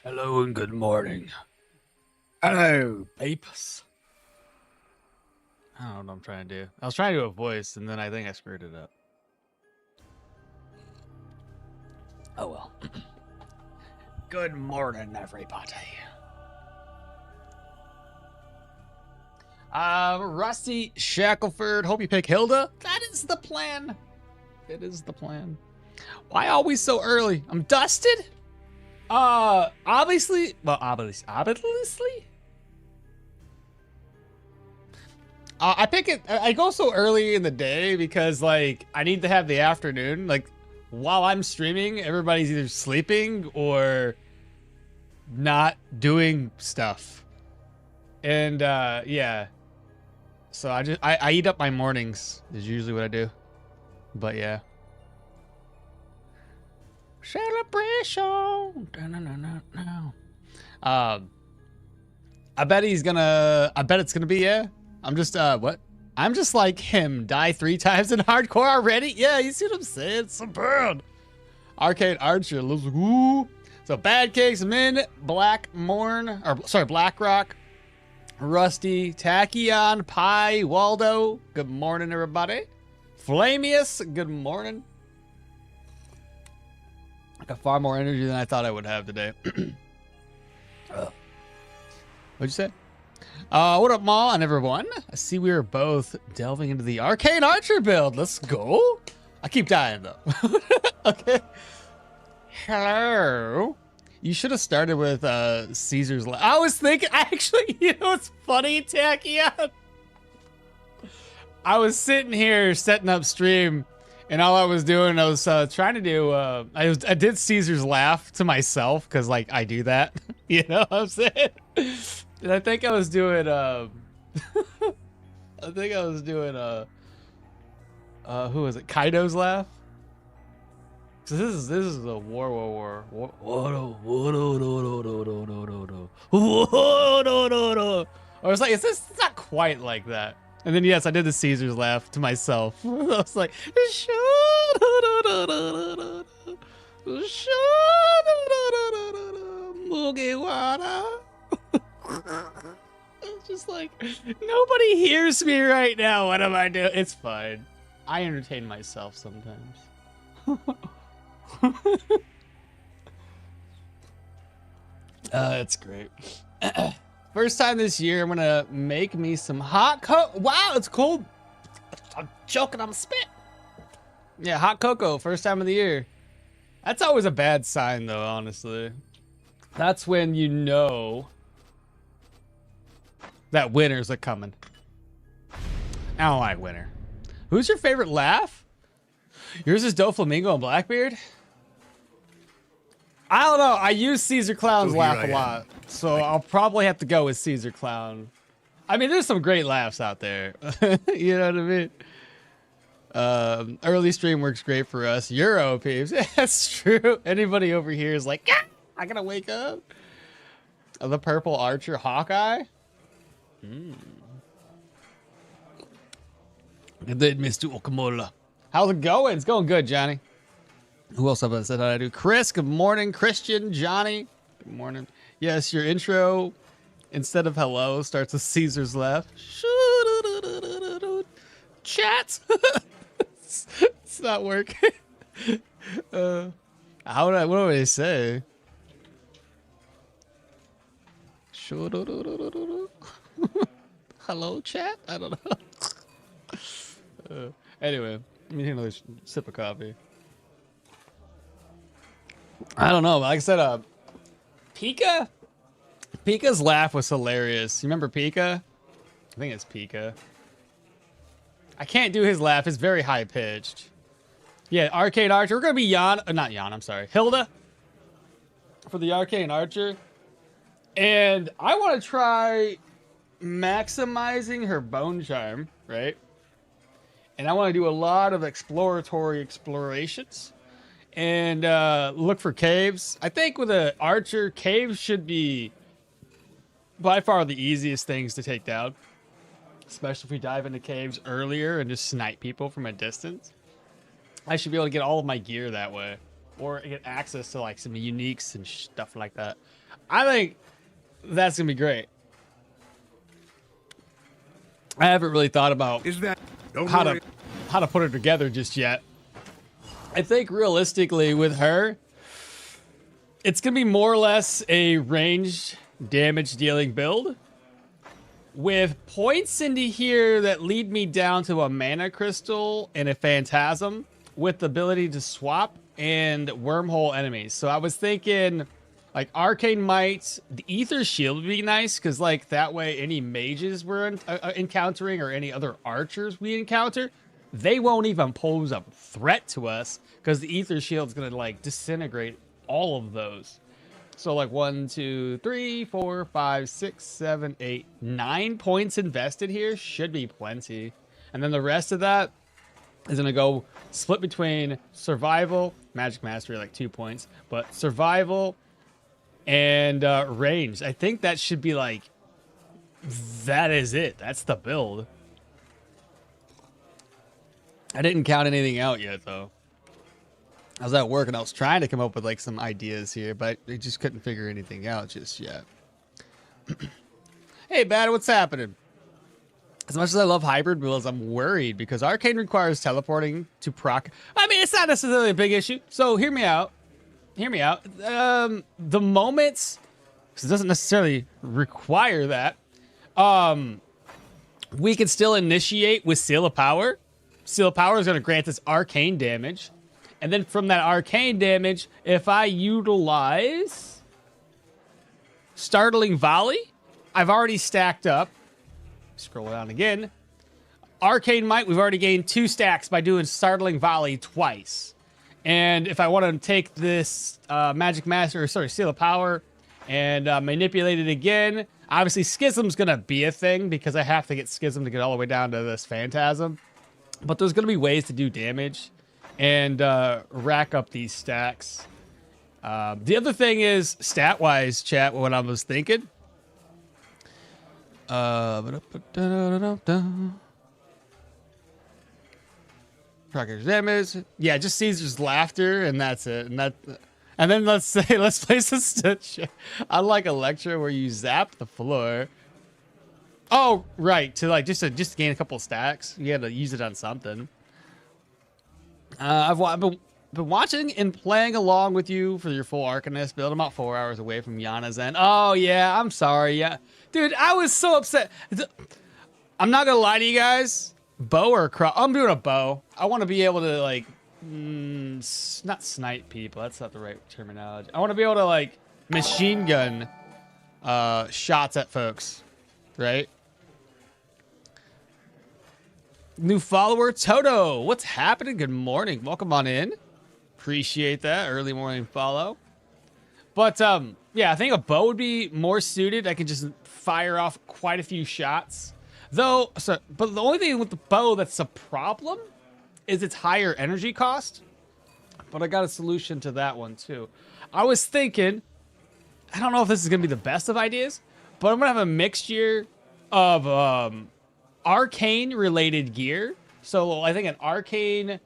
Hello and good morning. Hello, peeps. I don't know what I'm trying to do. I was trying to do a voice, and then I think I screwed it up. Oh well. Good morning, everybody. Rusty Shackleford. Hope you pick Hilda. That is the plan. It is the plan. Why always so early? I'm dusted. Obviously. I pick it. I go so early in the day because like I need to have the afternoon. Like while I'm streaming, everybody's either sleeping or not doing stuff. And yeah. So I eat up my mornings is usually what I do. But yeah. Celebration. I bet it's gonna be, yeah. I'm just what? I'm just like him. Die 3 times in hardcore already? Yeah, you see what I'm saying? It's so bad. Arcane Archer lives like, ooh. So Bad Cakes, Min, Black Rock, Rusty, Tachyon, Pie, Waldo. Good morning, everybody. Flamius, good morning. I got far more energy than I thought I would have today. What'd you say? What up, Ma and everyone? I see we are both delving into the Arcane Archer build. Let's go. I keep dying, though. Okay. Hello. You should have started with Caesar's. I was thinking, actually, you know what's funny, Tachyon? I was sitting here setting up stream, and all I was doing, I was trying to do, I did Caesar's laugh to myself, because, like, I do that. You know what I'm saying? And I think I was doing, who was it? Kaido's laugh? So this is a war. Or it's like, it's not quite like that. And then yes, I did the Caesar's laugh to myself. I was like, it's just like, nobody hears me right now. What am I doing? It's fine. I entertain myself sometimes. That's great. First time this year, I'm gonna make me some hot cocoa. Wow, it's cold. I'm choking on spit. Yeah, hot cocoa, first time of the year. That's always a bad sign, though, honestly. That's when you know that winners are coming. I don't like winter. Who's your favorite laugh? Yours is Doflamingo and Blackbeard? I don't know. I use Caesar Clown's laugh a lot, so I'll probably have to go with Caesar Clown. I mean, there's some great laughs out there. You know what I mean? Early stream works great for us. Euro peeps. That's true. Anybody over here is like, ah, I gotta wake up. The purple archer Hawkeye. Good day, Mr. Okamola. How's it going? It's going good, Johnny. Who else have I said how to do? Chris, good morning. Christian, Johnny, good morning. Yes, your intro, instead of hello, starts with Caesar's laugh. Chat. It's not working. What do I say? Hello, chat? I don't know. Anyway, let me take another sip of coffee. I don't know. Like I said, Pika? Pika's laugh was hilarious. You remember Pika? I think it's Pika. I can't do his laugh. It's very high pitched. Yeah, Arcane Archer. We're going to be I'm sorry. Hilda for the Arcane Archer. And I want to try maximizing her bone charm, right? And I want to do a lot of explorations and look for caves. I think with an archer, caves should be by far the easiest things to take down, especially if we dive into caves earlier and just snipe people from a distance. I should be able to get all of my gear that way, or get access to like some uniques and stuff like that. I think that's gonna be great. I haven't really thought about how to put her together just yet. I think realistically with her, it's gonna be more or less a ranged damage dealing build with points into here that lead me down to a mana crystal and a phantasm with the ability to swap and wormhole enemies. So I was thinking like Arcane Might, the Ether Shield would be nice because like that way any mages we're encountering or any other archers we encounter, they won't even pose a threat to us because the Ether Shield's gonna like disintegrate all of those. So like 1, 2, 3, 4, 5, 6, 7, 8, 9 points invested here should be plenty. And then the rest of that is gonna go split between survival, magic mastery like 2 points, but survival and range. I think that should be like, that is it. That's the build. I didn't count anything out yet though. I was at work and I was trying to come up with like some ideas here, but I just couldn't figure anything out just yet. Hey, Bad, what's happening? As much as I love hybrid builds, I'm worried because Arcane requires teleporting to proc. I mean, it's not necessarily a big issue. So hear me out. Hear me out. The moments, because it doesn't necessarily require that, we can still initiate with Seal of Power. Seal of Power is going to grant us arcane damage. And then from that arcane damage, if I utilize Startling Volley, I've already stacked up. Scroll down again. Arcane Might, we've already gained 2 stacks by doing Startling Volley twice. And if I want to take this Magic Master, or sorry, Seal of Power, and manipulate it again, obviously Schism's going to be a thing because I have to get Schism to get all the way down to this Phantasm. But there's going to be ways to do damage and rack up these stacks. The other thing is, stat-wise, chat, what I was thinking. Trackers damage. Yeah, just Caesar's laughter, and that's it. And then let's place a stitch. Unlike Electra, where you zap the floor. Oh, right. To like just to gain a couple stacks, you had to use it on something. I've been watching and playing along with you for your full Arcanist build. I'm about 4 hours away from Yana's end. Oh yeah, I'm sorry. Yeah, dude, I was so upset. I'm not gonna lie to you guys. Bow or cross? I'm doing a bow. I want to be able to like, not snipe people. That's not the right terminology. I want to be able to like machine gun shots at folks, right? New follower, Toto. What's happening? Good morning. Welcome on in. Appreciate that. Early morning follow. But, yeah, I think a bow would be more suited. I can just fire off quite a few shots. Though, but the only thing with the bow that's a problem is its higher energy cost. But I got a solution to that one, too. I was thinking, I don't know if this is going to be the best of ideas, but I'm going to have a mixture of, arcane-related gear. So I think an arcane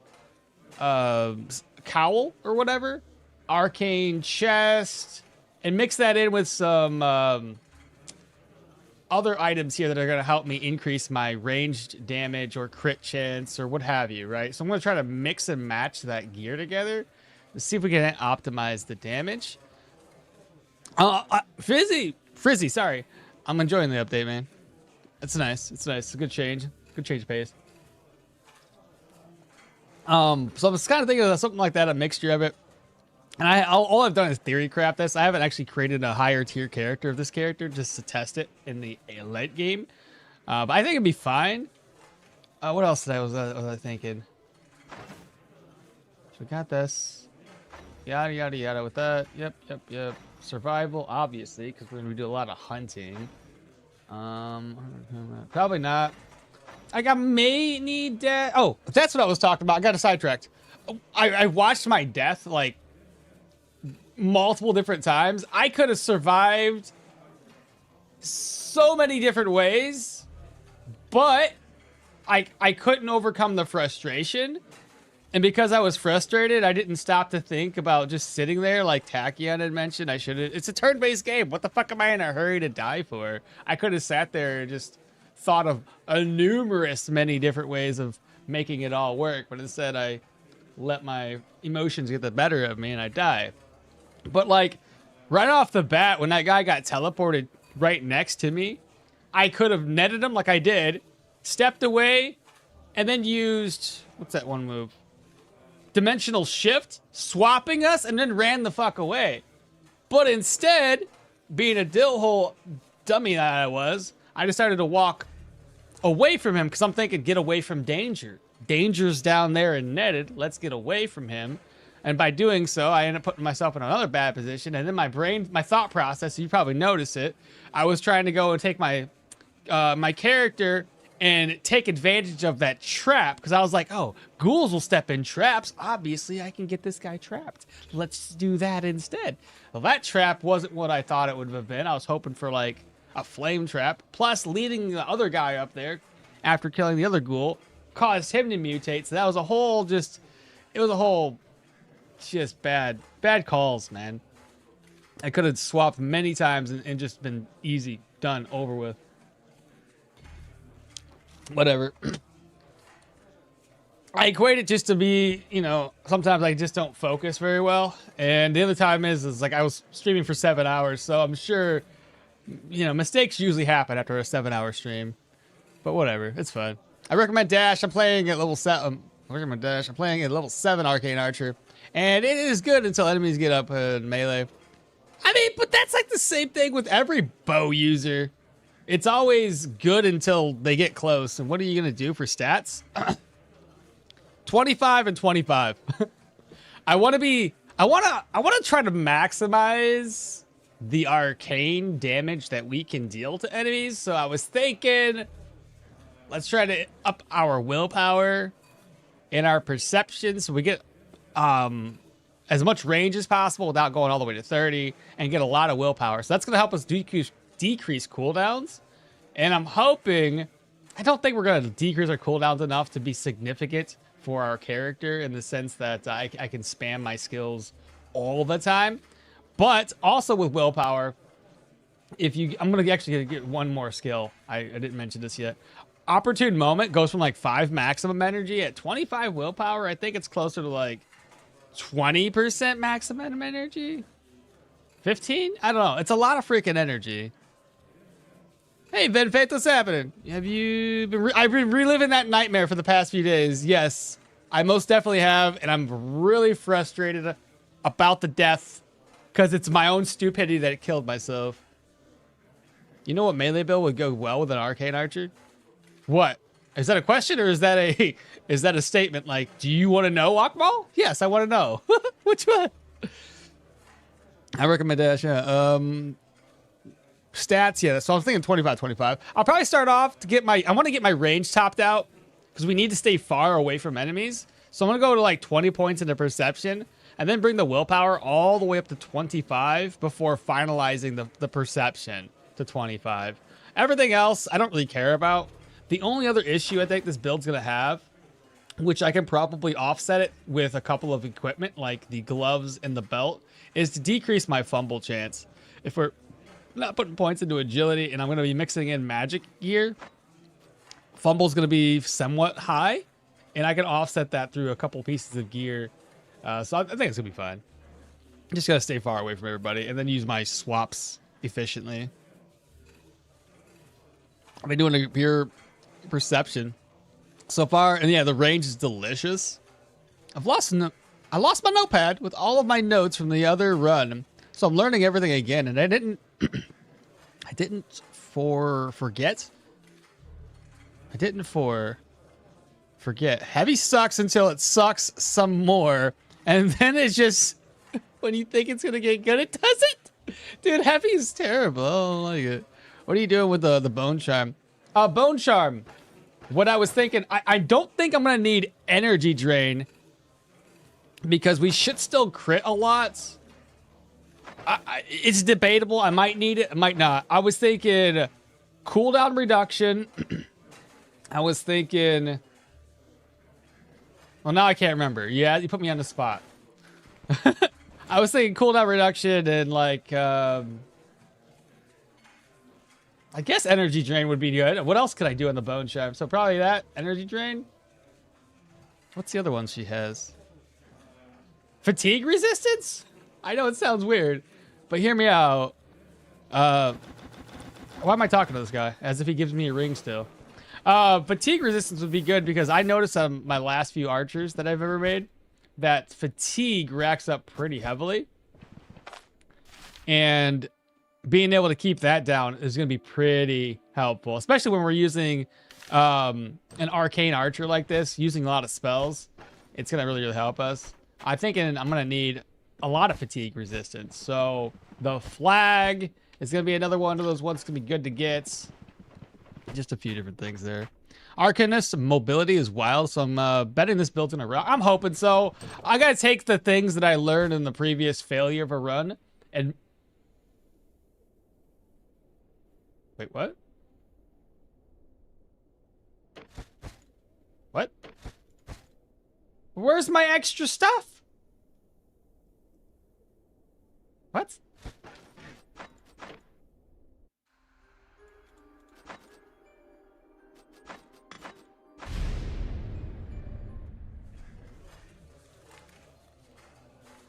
cowl or whatever, arcane chest, and mix that in with some other items here that are going to help me increase my ranged damage or crit chance or what have you, right? So I'm going to try to mix and match that gear together to see if we can optimize the damage. Frizzy, sorry. I'm enjoying the update, man. It's nice. It's nice. It's a good change. Good change of pace. So I was kind of thinking of something like that, a mixture of it. And all I've done is theory craft this. I haven't actually created a higher tier character of this character just to test it in the late game. But I think it'd be fine. What else was I thinking? So we got this. Yada, yada, yada with that. Yep. Survival, obviously, because we're going to do a lot of hunting. Probably not. I may need death. Oh, that's what I was talking about. I got sidetracked. I watched my death like multiple different times. I could have survived so many different ways, but I couldn't overcome the frustration And because I was frustrated, I didn't stop to think about just sitting there like Tachyon had mentioned. I should have. It's a turn-based game. What the fuck am I in a hurry to die for? I could have sat there and just thought of many different ways of making it all work. But instead, I let my emotions get the better of me and I die. But like right off the bat, when that guy got teleported right next to me, I could have netted him like I did, stepped away, and then used, what's that one move? Dimensional shift, swapping us, and then ran the fuck away. But instead, being a dillhole dummy that I was, I decided to walk away from him because I'm thinking, get away from danger. Danger's down there and netted. Let's get away from him. And by doing so, I ended up putting myself in another bad position. And then my brain, my thought process, you probably notice it. I was trying to go and take my my character and take advantage of that trap because I was like, oh, ghouls will step in traps. Obviously, I can get this guy trapped. Let's do that instead. Well, that trap wasn't what I thought it would have been. I was hoping for like a flame trap. Plus, leading the other guy up there after killing the other ghoul caused him to mutate. So that was a whole just bad calls, man. I could have swapped many times and just been easy, done, over with. Whatever. I equate it just to be, you know, sometimes I just don't focus very well. And the other time is like I was streaming for 7 hours, so I'm sure, you know, mistakes usually happen after a 7-hour stream. But whatever, it's fun. I recommend Dash. I'm playing at level 7. I'm playing at level 7 Arcane Archer. And it is good until enemies get up in melee. I mean, but that's like the same thing with every bow user. It's always good until they get close. And what are you going to do for stats? 25 and 25. I want to try to maximize the arcane damage that we can deal to enemies. So I was thinking, let's try to up our willpower and our perception so we get as much range as possible without going all the way to 30 and get a lot of willpower. So that's going to help us decrease cooldowns. And I'm hoping, I don't think we're going to decrease our cooldowns enough to be significant for our character in the sense that I can spam my skills all the time. But also with willpower, I'm going to actually get one more skill. I didn't mention this yet. Opportune Moment goes from like 5 maximum energy at 25 willpower. I think it's closer to like 20% maximum energy. 15? I don't know. It's a lot of freaking energy. Hey, Ben Faith, what's happening? Have you been I've been reliving that nightmare for the past few days. Yes, I most definitely have. And I'm really frustrated about the death because it's my own stupidity that it killed myself. You know what melee build would go well with an Arcane Archer? What? Is that a question or is that a statement? Like, do you want to know, okmall? Yes, I want to know. Which one? I recommend Dash. Yeah. Stats. Yeah. So I was thinking 25. I'll probably start off to get I want to get my range topped out because we need to stay far away from enemies. So I'm going to go to like 20 points into perception and then bring the willpower all the way up to 25 before finalizing the perception to 25. Everything else, I don't really care about. The only other issue I think this build's going to have, which I can probably offset it with a couple of equipment like the gloves and the belt, is to decrease my fumble chance. If we're not putting points into agility and I'm going to be mixing in magic gear, fumble's going to be somewhat high, and I can offset that through a couple pieces of gear. So I think it's going to be fine. Just got to stay far away from everybody and then use my swaps efficiently. I've been doing a pure perception so far, and yeah, the range is delicious. I lost my notepad with all of my notes from the other run, so I'm learning everything again, and I didn't forget. Heavy sucks until it sucks some more, and then it's just when you think it's gonna get good, it doesn't. Dude, heavy is terrible. I don't like it. What are you doing with the bone charm? Bone charm. What I was thinking, I don't think I'm gonna need energy drain because we should still crit a lot. It's debatable. I might need it, I might not. I was thinking cooldown reduction. I was thinking, Well, now I can't remember. Yeah, you put me on the spot. I was thinking cooldown reduction and like, I guess energy drain would be good. What else could I do on the bone charm? So probably that energy drain. What's the other one she has? Fatigue resistance? I know it sounds weird, but hear me out. Why am I talking to this guy? As if he gives me a ring still. Fatigue resistance would be good because I noticed on my last few archers that I've ever made that fatigue racks up pretty heavily. And being able to keep that down is going to be pretty helpful, especially when we're using an arcane archer like this, using a lot of spells. It's going to really help us. I'm thinking I'm going to need a lot of fatigue resistance. So the flag is going to be another one of those ones that's going to be good to get. Just a few different things there. Arcanist mobility is wild, so I'm betting this build's in a run. I'm hoping so. I got to take the things that I learned in the previous failure of a run and... Wait, what? What? Where's my extra stuff? What?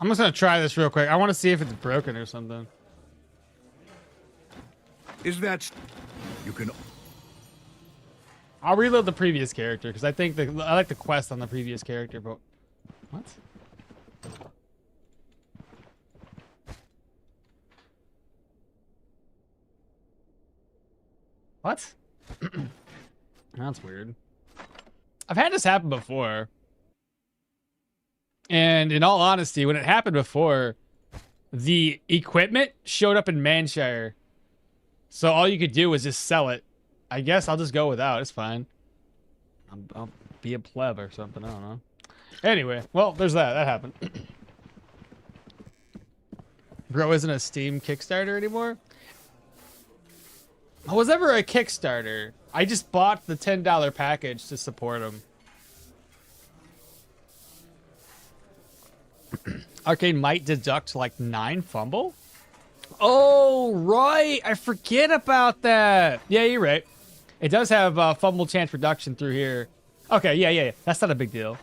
I'm just gonna try this real quick. I want to see if it's broken or something. Is that... You can... I'll reload the previous character because I think I like the quest on the previous character, but what? What? That's weird. I've had this happen before. And in all honesty, when it happened before, the equipment showed up in Manshire. So all you could do was just sell it. I guess I'll just go without. It's fine. I'll be a pleb or something. I don't know. Anyway, well, there's that. That happened. Bro isn't a Steam Kickstarter anymore? I was ever a Kickstarter. I just bought the $10 package to support him. Arcane might deduct like 9 fumble? Oh, right. I forget about that. Yeah, you're right. It does have fumble chance reduction through here. Okay, yeah. That's not a big deal.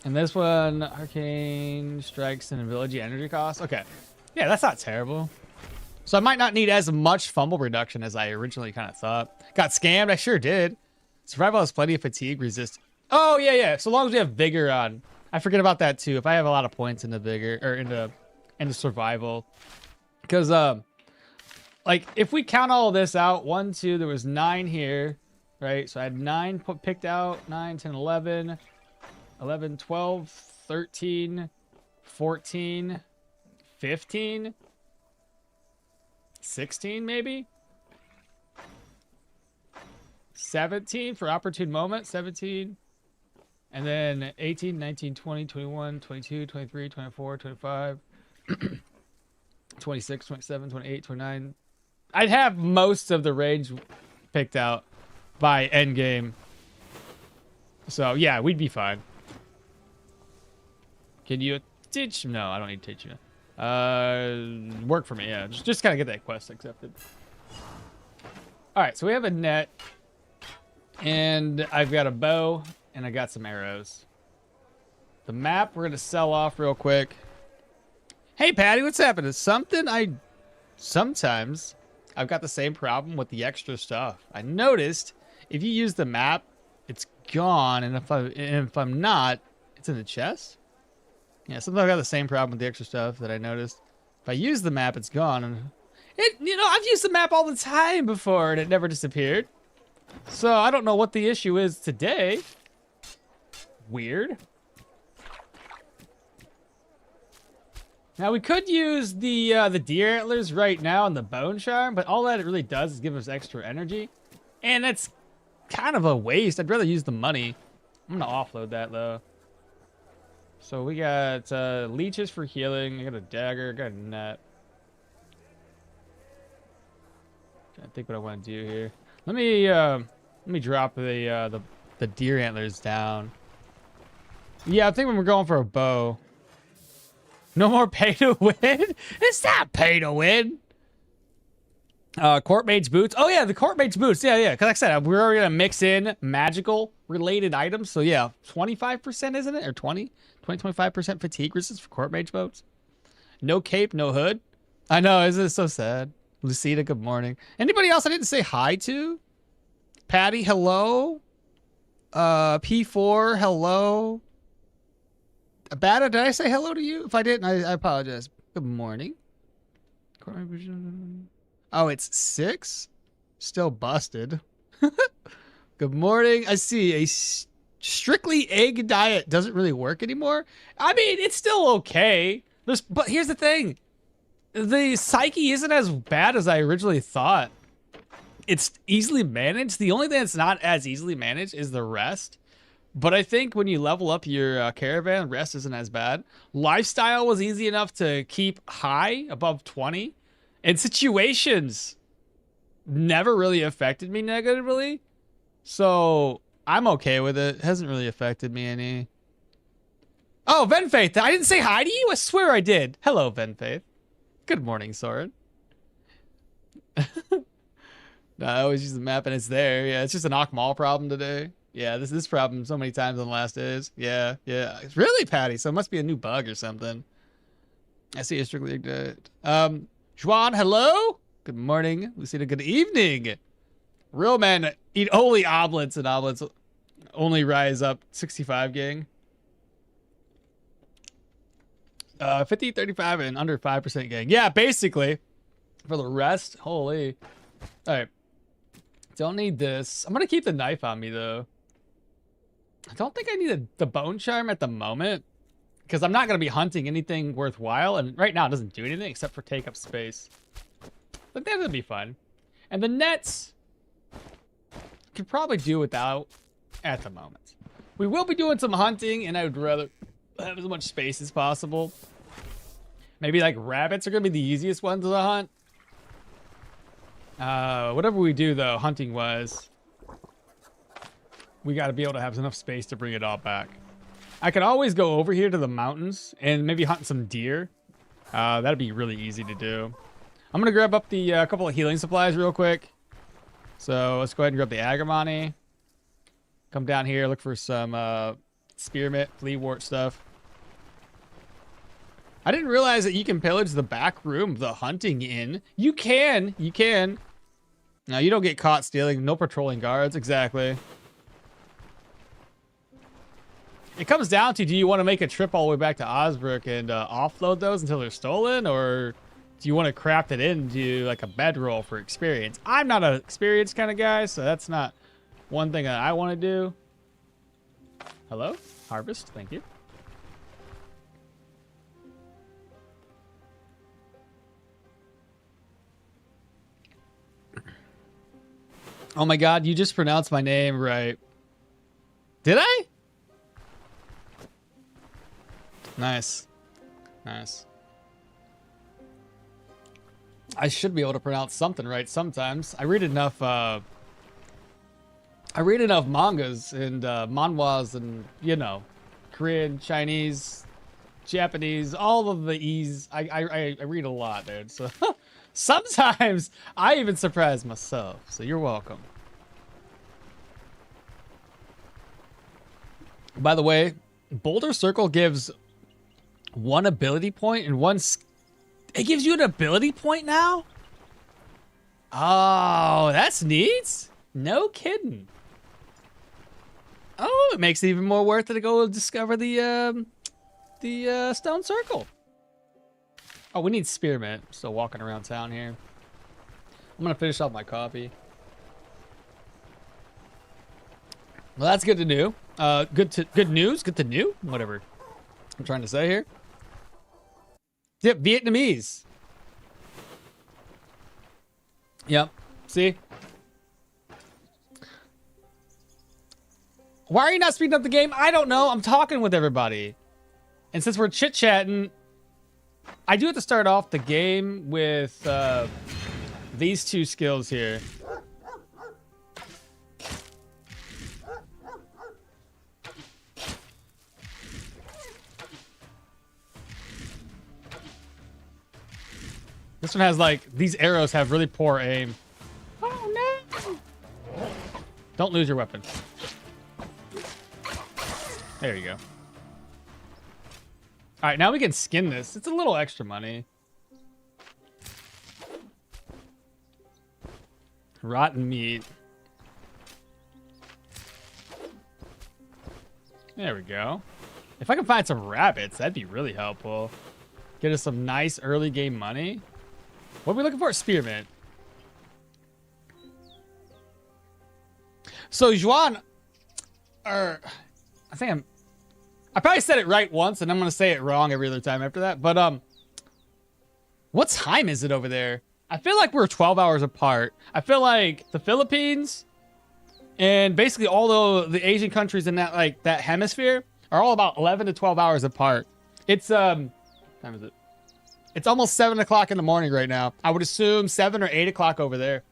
And this one, Arcane strikes and ability energy cost. Okay. Yeah, that's not terrible. So I might not need as much fumble reduction as I originally kind of thought. Got scammed? I sure did. Survival has plenty of fatigue resist. Oh, yeah. So long as we have vigor on. I forget about that too. If I have a lot of points in the vigor or in the survival. Because like if we count all of this out, 1, 2, there was 9 here, right? So I had 9 picked out, 9, 10, 11, 11, 12, 13, 14, 15, 16 maybe? 17 for opportune moment, 17. And then 18, 19, 20, 21, 22, 23, 24, 25, 26, 27, 28, 29. I'd have most of the range picked out by endgame. So, yeah, we'd be fine. Can you teach? No, I don't need to teach you. Work for me, yeah. Just kind of get that quest accepted. All right, so we have a net. And I've got a bow. And I got some arrows. The map we're going to sell off real quick. Hey, Patty, what's happening? Sometimes I've got the same problem with the extra stuff. I noticed if you use the map, it's gone. And if I'm not, it's in the chest. Yeah, sometimes I've got the same problem with the extra stuff that I noticed. If I use the map, it's gone. And I've used the map all the time before and it never disappeared. So I don't know what the issue is today. Weird. Now we could use the deer antlers right now and the bone charm, but all that it really does is give us extra energy, and that's kind of a waste. I'd rather use the money. I'm gonna offload that though. So we got leeches for healing. I got a dagger. Got a net. Trying to think what I want to do here. Let me drop the deer antlers down. Yeah, I think we're going for a bow. No more pay to win? It's not pay to win. Court mage's boots. Oh yeah, the court mage's boots. Yeah. Because like I said, we're already gonna mix in magical related items. So yeah, 25%, isn't it? Or 25% fatigue resistance for court mage boots. No cape, no hood. I know, isn't it so sad? Lucida, good morning. Anybody else I didn't say hi to? Patty, hello. P4, hello. Abada, did I say hello to you? If I didn't, I apologize. Good morning. Oh, it's 6? Still busted. Good morning. I see a strictly egg diet doesn't really work anymore. I mean, it's still okay. But here's the thing. The psyche isn't as bad as I originally thought. It's easily managed. The only thing that's not as easily managed is the rest. But I think when you level up your caravan, rest isn't as bad. Lifestyle was easy enough to keep high, above 20. And situations never really affected me negatively. So I'm okay with it. It hasn't really affected me any. Oh, Venfaith, I didn't say hi to you? I swear I did. Hello, Venfaith. Good morning, Soren. No, I always use the map and it's there. Yeah, it's just an okmall problem today. Yeah, this problem so many times on the last days. Yeah. It's really, Patty. So it must be a new bug or something. I see a strictly good. Juan, hello. Good morning. Lucida, good evening. Real men eat only omelets, and omelets only rise up 65 gang. 50, 35, and under 5% gang. Yeah, basically. For the rest, holy. All right. Don't need this. I'm gonna keep the knife on me though. I don't think I need the bone charm at the moment because I'm not gonna be hunting anything worthwhile, and right now it doesn't do anything except for take up space. But that'll be fun. And the nets could probably do without at the moment. We will be doing some hunting, and I would rather have as much space as possible. Maybe like rabbits are gonna be the easiest ones to hunt. Whatever we do though, hunting wise, we got to be able to have enough space to bring it all back. I could always go over here to the mountains and maybe hunt some deer. That'd be really easy to do. I'm gonna grab up the couple of healing supplies real quick. So let's go ahead and grab the agrimony. Come down here, look for some spearmint, flea wart stuff. I didn't realize that you can pillage the back room of the hunting inn. You can. Now, you don't get caught stealing. No patrolling guards. Exactly. It comes down to, do you want to make a trip all the way back to Osbrook and offload those until they're stolen? Or do you want to craft it into like a bedroll for experience? I'm not an experienced kind of guy, so that's not one thing that I want to do. Hello? Harvest. Thank you. Oh my god, you just pronounced my name right. Did I? Nice. Nice. I should be able to pronounce something right sometimes. I read enough mangas and manhwas and, you know, Korean, Chinese, Japanese, all of the E's. I read a lot, dude. So sometimes I even surprise myself. So you're welcome. By the way, Boulder Circle gives one ability point and one... It gives you an ability point now? Oh, that's neat. No kidding. Oh, it makes it even more worth it to go discover the stone circle. Oh, we need spearmint. I'm still walking around town here. I'm gonna finish off my coffee. Well, that's good to know. Good news. Good to know. Whatever I'm trying to say here. Yep, Vietnamese. Yep. See? Why are you not speeding up the game? I don't know. I'm talking with everybody. And since we're chit-chatting, I do have to start off the game with these two skills here. This one has like, these arrows have really poor aim. Oh no! Don't lose your weapon. There you go. All right, now we can skin this. It's a little extra money. Rotten meat. There we go. If I can find some rabbits, that'd be really helpful. Get us some nice early game money. What are we looking for? Spearmint. So Juan, I probably said it right once, and I'm gonna say it wrong every other time after that. But what time is it over there? I feel like we're 12 hours apart. I feel like the Philippines and basically all the Asian countries in that hemisphere are all about 11 to 12 hours apart. It's what time is it? It's almost 7 o'clock in the morning right now. I would assume 7 or 8 o'clock over there.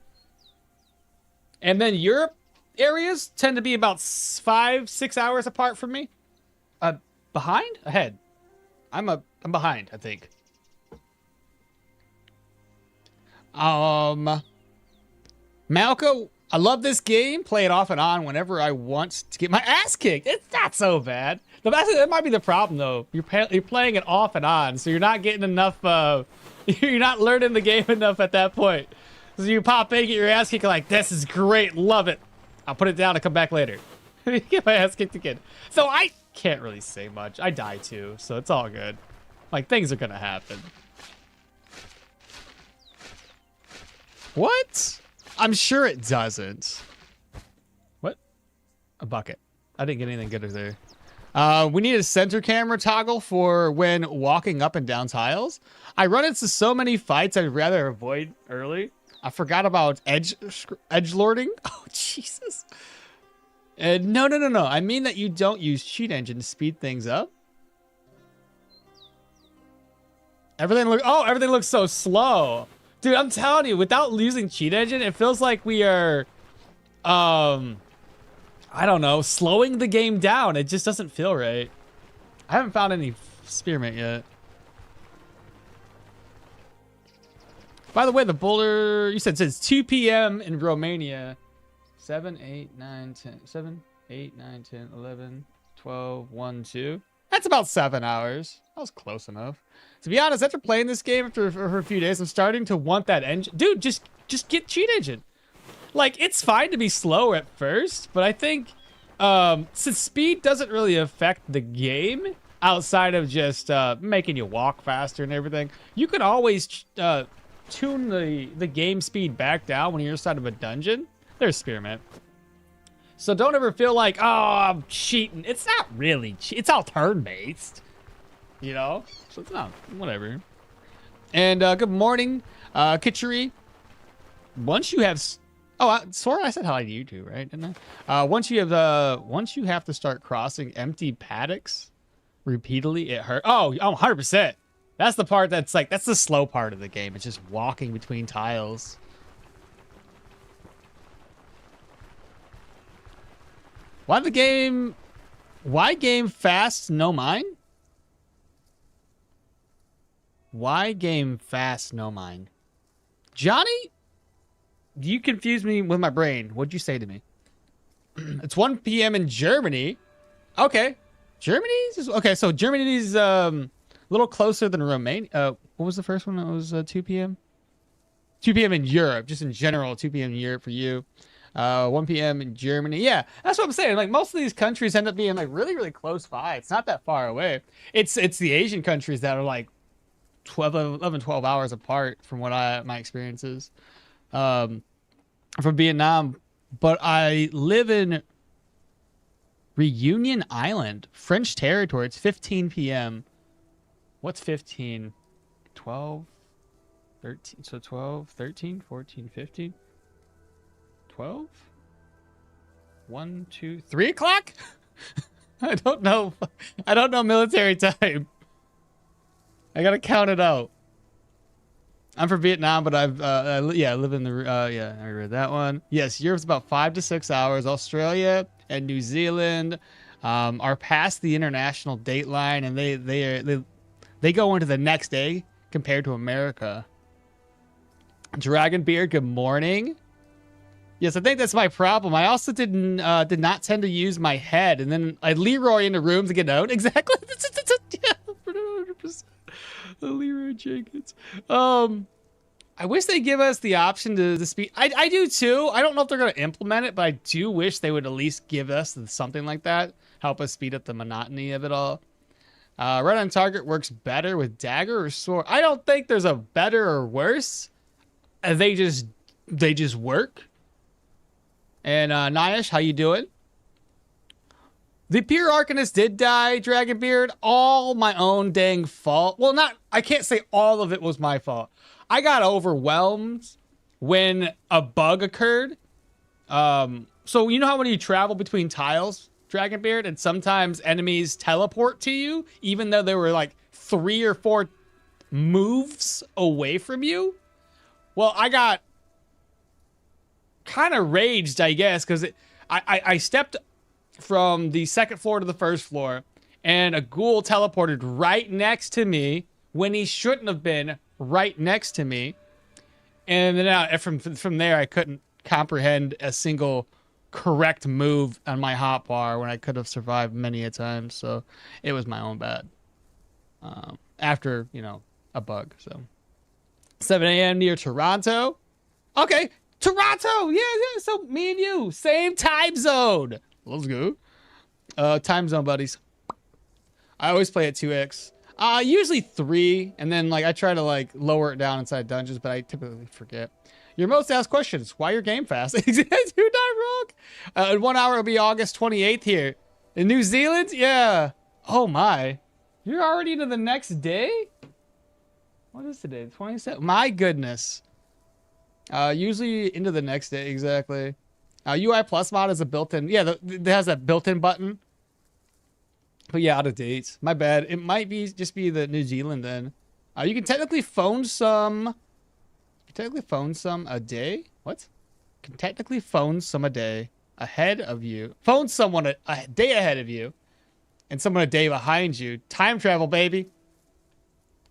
And then Europe areas tend to be about 5-6 hours apart from me. Behind? Ahead. I'm behind, I think. Malco, I love this game. Play it off and on whenever I want to get my ass kicked. It's not so bad. That might be the problem, though. You're playing it off and on, so you're not getting enough. You're not learning the game enough at that point. So you pop in, get your ass kicked, like, this is great, love it. I'll put it down and come back later. Get my ass kicked again. So I can't really say much. I die too, so it's all good. Like, things are gonna happen. What? I'm sure it doesn't. What? A bucket. I didn't get anything good there. We need a center camera toggle for when walking up and down tiles. I run into so many fights I'd rather avoid early. I forgot about edgelording. Oh, Jesus. No. I mean that you don't use cheat engine to speed things up. Everything looks so slow. Dude, I'm telling you, without using cheat engine, it feels like we are, I don't know, slowing the game down. It just doesn't feel right. I haven't found any spearmint yet. By the way, the boulder, you said says 2 p.m. in Romania. 7, 8, 9, 10, 7, 8, 9, 10, 11, 12, 1, 2. That's about 7 hours. That was close enough. To be honest, after playing this game for a few days, I'm starting to want that engine. Dude, just get cheat engine. Like, it's fine to be slow at first, but I think since speed doesn't really affect the game outside of just making you walk faster and everything, you can always tune the game speed back down when you're inside of a dungeon. There's spearmint. So don't ever feel like, oh, I'm cheating. It's not really it's all turn-based. You know? So it's not, whatever. And good morning, Kitchery. Once you have, Sora, I said hi to you too, right? Didn't I? Once you have to start crossing empty paddocks repeatedly, it hurts. Oh, 100%. That's the part that's like, that's the slow part of the game. It's just walking between tiles. Why game fast, no mine? Why game fast, no mine? Johnny, you confused me with my brain. What'd you say to me? It's 1 p.m. in Germany. Okay. Germany's? Okay, so Germany's a little closer than Romania. What was the first one? It was 2 p.m.? 2 p.m. in Europe, just in general, 2 p.m. in Europe for you. 1 p.m. in Germany. Yeah, that's what I'm saying. Like, most of these countries end up being like really, really close by. It's not that far away. It's the Asian countries that are like 11, 12 hours apart from what my experience is. From Vietnam, but I live in Reunion Island, French territory. It's 15 p.m. What's 15? 12, 13. So 12, 13, 14, 15. 12? 1, 2, 3 o'clock? I don't know. I don't know military time. I gotta count it out. I'm from Vietnam, but I live in the, I read that one. Yes, Europe's about 5 to 6 hours. Australia and New Zealand are past the international date line, and they go into the next day compared to America. Dragonbeard, good morning. Yes, I think that's my problem. I also did not tend to use my head, and then I Leroy into rooms to get out. Exactly. Yeah, 100%. Leroy Jenkins. I wish they give us the option to speed. I do too. I don't know if they're going to implement it, but I do wish they would at least give us something like that. Help us speed up the monotony of it all. Right on target works better with dagger or sword. I don't think there's a better or worse. They just work. And Nyash, how you doing? The pure Arcanist did die, Dragonbeard. All my own dang fault. Well, I can't say all of it was my fault. I got overwhelmed when a bug occurred. So you know how when you travel between tiles, Dragonbeard, and sometimes enemies teleport to you, even though they were like 3 or 4 moves away from you? Well, I got kind of raged, I guess, because I stepped from the 2nd floor to the 1st floor, and a ghoul teleported right next to me when he shouldn't have been right next to me. And then from there, I couldn't comprehend a single correct move on my hotbar when I could have survived many a time. So it was my own bad. After, a bug. So 7 a.m. near Toronto. Okay. Toronto. Yeah. So me and you, same time zone. Let's go. Time zone buddies. I always play at 2x. Usually 3, and then I try to lower it down inside dungeons, but I typically forget. Your most asked questions: why your game fast? You're not wrong. In 1 hour it'll be August 28th here in New Zealand. Yeah. Oh my, you're already into the next day. What is today? 27th. My goodness. Usually into the next day exactly. UI Plus mod is a built-in. Yeah, it has that built-in button. But yeah, out of date. My bad. It might just be the New Zealand then. You can technically phone some. A day. What? You can technically phone some a day ahead of you. Phone someone a day ahead of you, and someone a day behind you. Time travel, baby.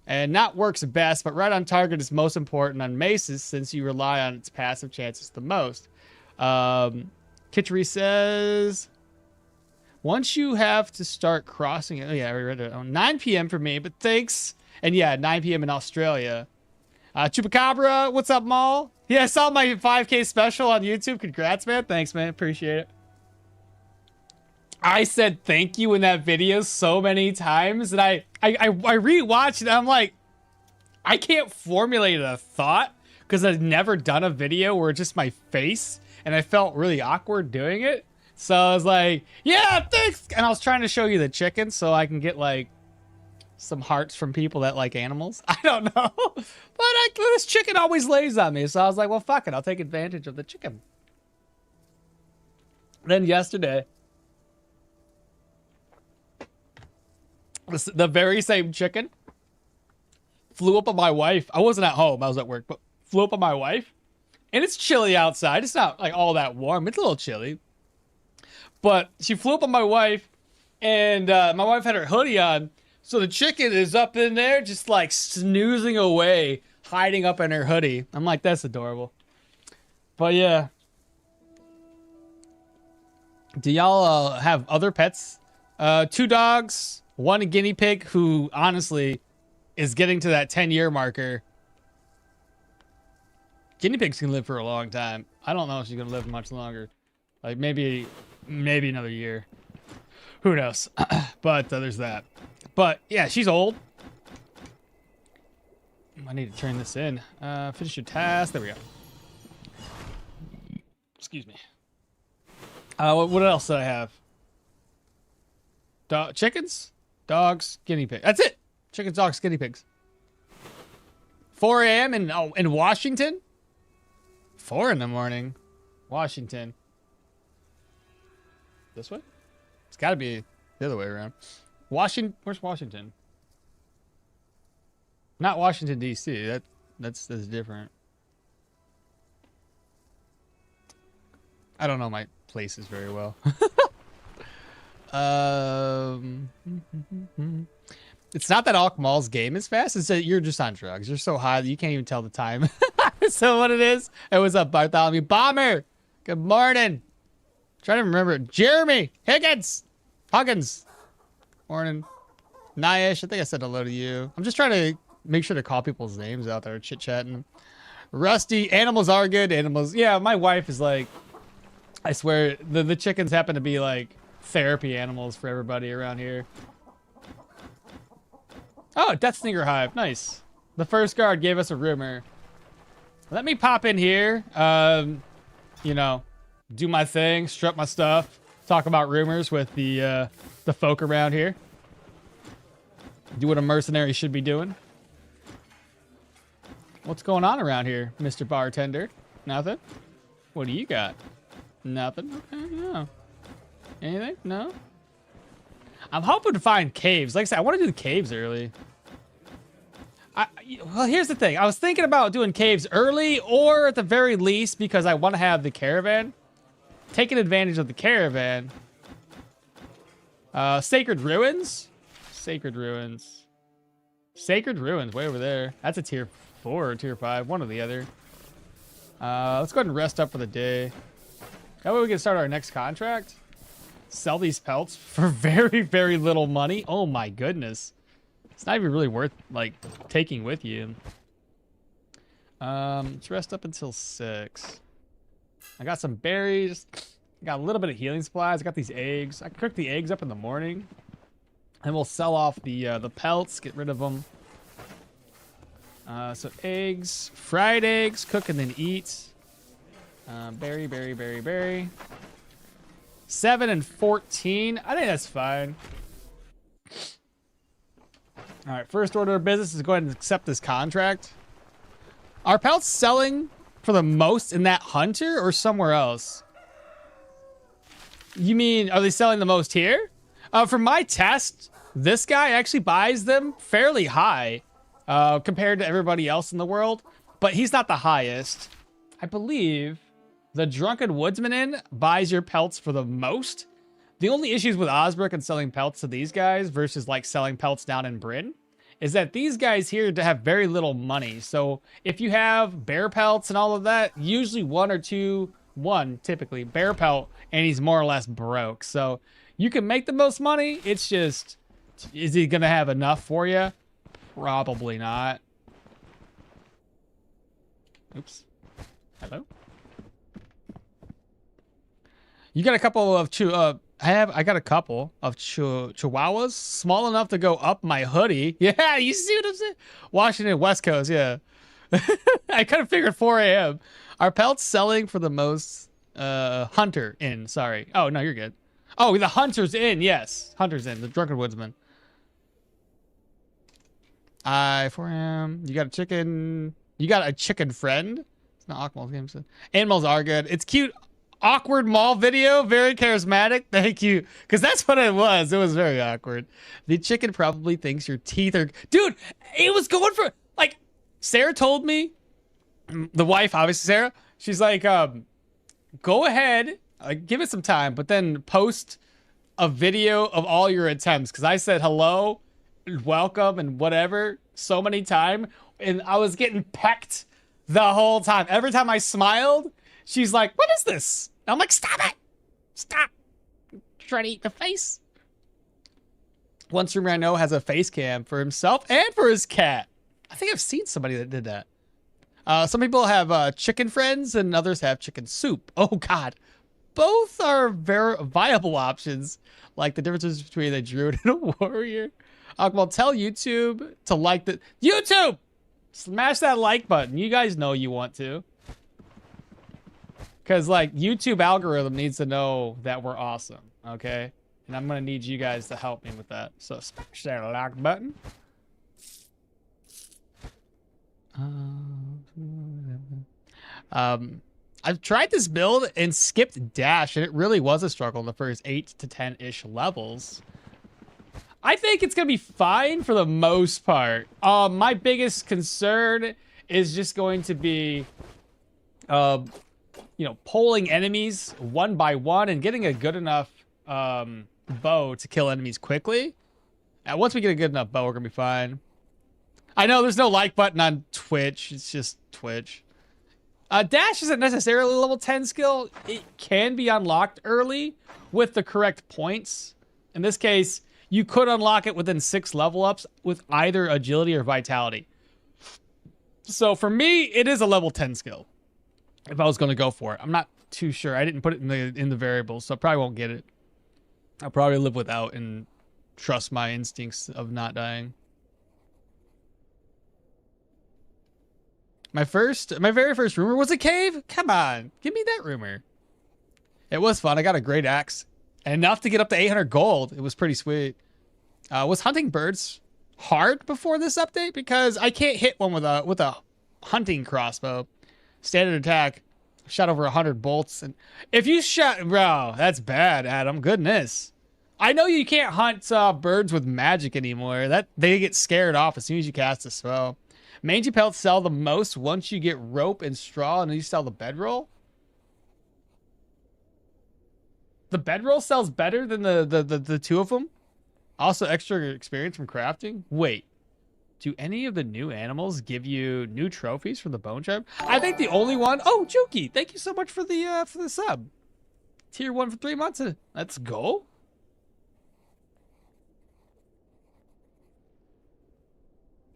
And not works best, but right on target is most important on maces since you rely on its passive chances the most. Kitchery says, once you have to start crossing it. Oh yeah, I read it. 9 p.m. for me, but thanks. And yeah, 9 p.m. in Australia. Chupacabra, what's up, Maul? Yeah, I saw my 5K special on YouTube. Congrats, man. Thanks, man. Appreciate it. I said thank you in that video so many times that I rewatched it. I'm like, I can't formulate a thought because I've never done a video where it's just my face, and I felt really awkward doing it. So I was like, yeah, thanks. And I was trying to show you the chicken so I can get some hearts from people that like animals. I don't know. But this chicken always lays on me. So I was like, well, fuck it. I'll take advantage of the chicken. Then yesterday, the very same chicken flew up on my wife. I wasn't at home. I was at work. But flew up on my wife. And it's chilly outside. It's not all that warm. It's a little chilly. But she flew up on my wife. And my wife had her hoodie on. So the chicken is up in there just snoozing away, hiding up in her hoodie. I'm like, that's adorable. But yeah. Do y'all have other pets? 2 dogs, 1 guinea pig who honestly is getting to that 10-year marker. Guinea pigs can live for a long time. I don't know if she's going to live much longer. Maybe another year. Who knows? But there's that. But yeah, she's old. I need to turn this in. Finish your task. There we go. Excuse me. What else did I have? Chickens, dogs, guinea pigs. That's it. Chickens, dogs, guinea pigs. 4 a.m. in Washington. 4 in the morning, Washington. This way? It's got to be the other way around. Where's Washington? Not Washington D.C. That's different. I don't know my places very well. It's not that okmall's game is fast. It's that you're just on drugs. You're so high that you can't even tell the time. So what it is? Hey, what's up, Bartholomew? Bomber! Good morning. Trying to remember. Jeremy! Huggins! Morning. Nyish, I think I said hello to you. I'm just trying to make sure to call people's names out there, chit-chatting. Rusty, animals are good. Animals, yeah, my wife is like, I swear, the chickens happen to be like therapy animals for everybody around here. Oh, Death Sneaker Hive, nice. The first guard gave us a rumor. Let me pop in here, you know, do my thing, strut my stuff, talk about rumors with the folk around here. Do what a mercenary should be doing. What's going on around here, Mr. Bartender? Nothing? What do you got? Nothing? Okay, no. Anything? No? I'm hoping to find caves. Like I said, I want to do the caves early. Well, here's the thing. I was thinking about doing caves early, or at the very least, because I want to have the caravan. Taking advantage of the caravan. Sacred Ruins? Sacred Ruins. Sacred Ruins, way over there. That's a tier 4 or tier 5, one or the other. Let's go ahead and rest up for the day. That way we can start our next contract. Sell these pelts for very, very little money. Oh my goodness. It's not even really worth, like, taking with you. Let's rest up until 6. I got some berries. I got a little bit of healing supplies. I got these eggs. I can cook the eggs up in the morning. And we'll sell off the pelts, get rid of them. So eggs, fried eggs, cook and then eat. Berry. 7 and 14. I think that's fine. All right, first order of business is go ahead and accept this contract. Are pelts selling for the most in that hunter or somewhere else? You mean, are they selling the most here? For my test, this guy actually buys them fairly high compared to everybody else in the world, but he's not the highest. I believe the Drunken Woodsman Inn buys your pelts for the most. The only issues with Osbrook and selling pelts to these guys versus like selling pelts down in Brin is that these guys here have very little money. So if you have bear pelts and all of that, usually one typically bear pelt, and he's more or less broke. So you can make the most money. It's just, is he gonna have enough for you? Probably not. Oops. Hello? You got a couple of I got a couple of chihuahuas small enough to go up my hoodie. Yeah, you see what I'm saying? Washington West Coast, yeah. I kind of figured 4 a.m. Are pelts selling for the most? Hunter Inn, sorry. Oh, no, you're good. Oh, the Hunter's Inn, yes. Hunter's Inn, the Drunken Woodsman. 4 a.m. You got a chicken. You got a chicken friend? It's not Okmall's game. So. Animals are good. It's cute. Awkward mall video, very charismatic. Thank you, because that's what it was. It was very awkward. The chicken probably thinks your teeth are, dude. It was going for, like, Sarah told me, the wife, obviously Sarah. She's like, go ahead, give it some time, but then post a video of all your attempts, because I said hello, welcome, and whatever so many times, and I was getting pecked the whole time. Every time I smiled, she's like, "What is this?" And I'm like, "Stop it! Stop! I'm trying to eat the face." One streamer I know has a face cam for himself and for his cat. I think I've seen somebody that did that. Some people have chicken friends and others have chicken soup. Oh God, both are very viable options. Like the differences between a druid and a warrior. Well, tell YouTube to like the YouTube. Smash that like button. You guys know you want to. Because, like, YouTube algorithm needs to know that we're awesome, okay? And I'm going to need you guys to help me with that. So, smash that like button. I've tried this build and skipped dash, and it really was a struggle in the first 8 to 10-ish levels. I think it's going to be fine for the most part. My biggest concern is just going to be... you know, pulling enemies one by one and getting a good enough bow to kill enemies quickly. And once we get a good enough bow, we're gonna be fine. I know there's no like button on Twitch. It's just Twitch. Dash isn't necessarily a level 10 skill. It can be unlocked early with the correct points. In this case, you could unlock it within 6 level ups with either agility or vitality. So for me, it is a level 10 skill. If I was going to go for it, I'm not too sure. I didn't put it in the variables, so I probably won't get it. I'll probably live without and trust my instincts of not dying. My very first rumor was a cave. Come on, give me that rumor. It was fun. I got a great axe, enough to get up to 800 gold. It was pretty sweet. Was hunting birds hard before this update? Because I can't hit one with a hunting crossbow. Standard attack, shot over 100 bolts, and if you shot, bro, that's bad, Adam. Goodness. I know you can't hunt birds with magic anymore. That they get scared off as soon as you cast a spell. Mangy pelts sell the most once you get rope and straw, and then you sell the bedroll. The bedroll sells better than the two of them. Also, extra experience from crafting. Wait, do any of the new animals give you new trophies from the bone tribe? I think the only one. Oh, Juki, thank you so much for the sub. Tier 1 for 3 months. Let's go.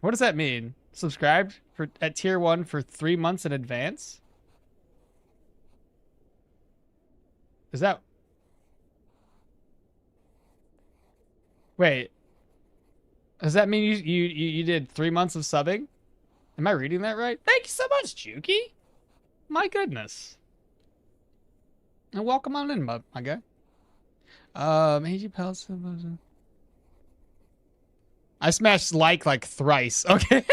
What does that mean? Subscribed at tier 1 for 3 months in advance? Is that... Wait. Does that mean you did 3 months of subbing? Am I reading that right? Thank you so much, Juki. My goodness. And welcome on in, my guy. AG Palace. I smashed like thrice. Okay.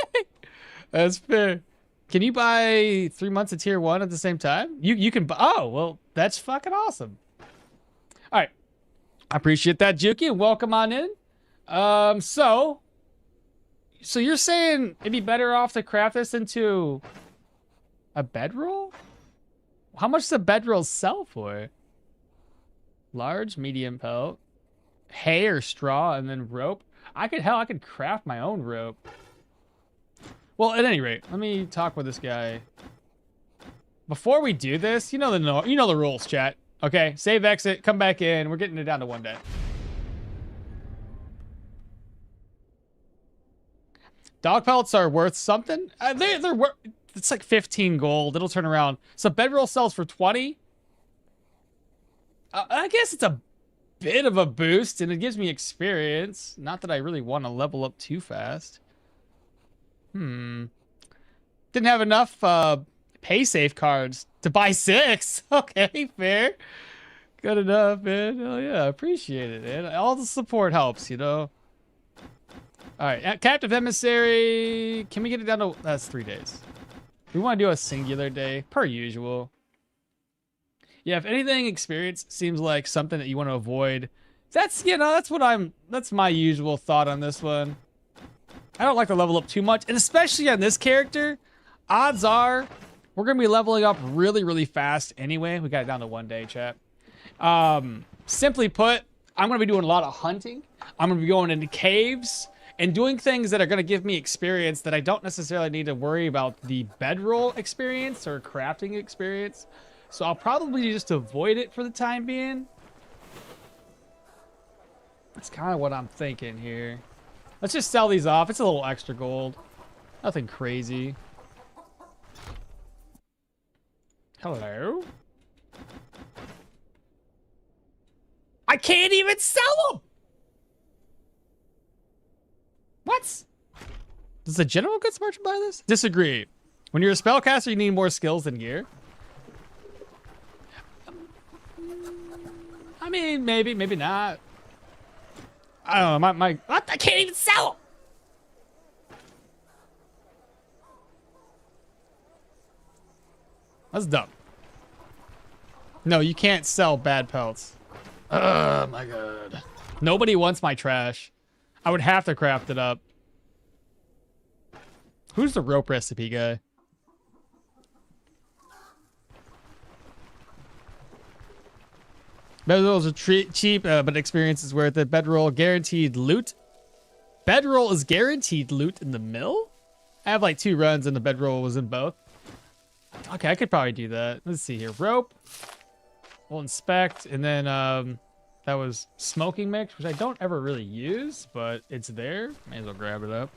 That's fair. Can you buy 3 months of tier 1 at the same time? You can buy. Oh, well, that's fucking awesome. All right. I appreciate that, Juki, and welcome on in. So you're saying it'd be better off to craft this into a bedroll? How much does a bedroll sell for? Large, medium pelt, hay or straw, and then rope. I could craft my own rope. Well, at any rate, let me talk with this guy. Before we do this, you know the rules, chat. Okay, save, exit, come back in. We're getting it down to 1 day. Dog pellets are worth something. They're worth. It's like 15 gold. It'll turn around. So bedroll sells for 20. I guess it's a bit of a boost, and it gives me experience. Not that I really want to level up too fast. Didn't have enough pay safe cards to buy 6. Okay, fair. Good enough, man. Oh yeah, appreciate it, man. All the support helps, you know. All right, captive emissary. Can we get it down to? That's 3 days. We want to do a singular day, per usual. Yeah, if anything, experience seems like something that you want to avoid. That's that's my usual thought on this one. I don't like to level up too much, and especially on this character, odds are we're gonna be leveling up really, really fast anyway. We got it down to 1 day, chat. Simply put, I'm gonna be doing a lot of hunting. I'm gonna be going into caves and doing things that are gonna give me experience that I don't necessarily need to worry about the bedroll experience or crafting experience. So I'll probably just avoid it for the time being. That's kind of what I'm thinking here. Let's just sell these off. It's a little extra gold. Nothing crazy. Hello? I can't even sell them! What? Does the general goods merchant buy this? Disagree. When you're a spellcaster, you need more skills than gear. I mean, maybe not. I don't know, what? I can't even sell them! That's dumb. No, you can't sell bad pelts. Oh my god. Nobody wants my trash. I would have to craft it up. Who's the rope recipe guy? Bedrolls are cheap, but experience is worth it. Bedroll guaranteed loot. Bedroll is guaranteed loot in the mill? I have like 2 runs and the bedroll was in both. Okay, I could probably do that. Let's see here. Rope. We'll inspect, and then that was smoking mix, which I don't ever really use, but it's there. May as well grab it up.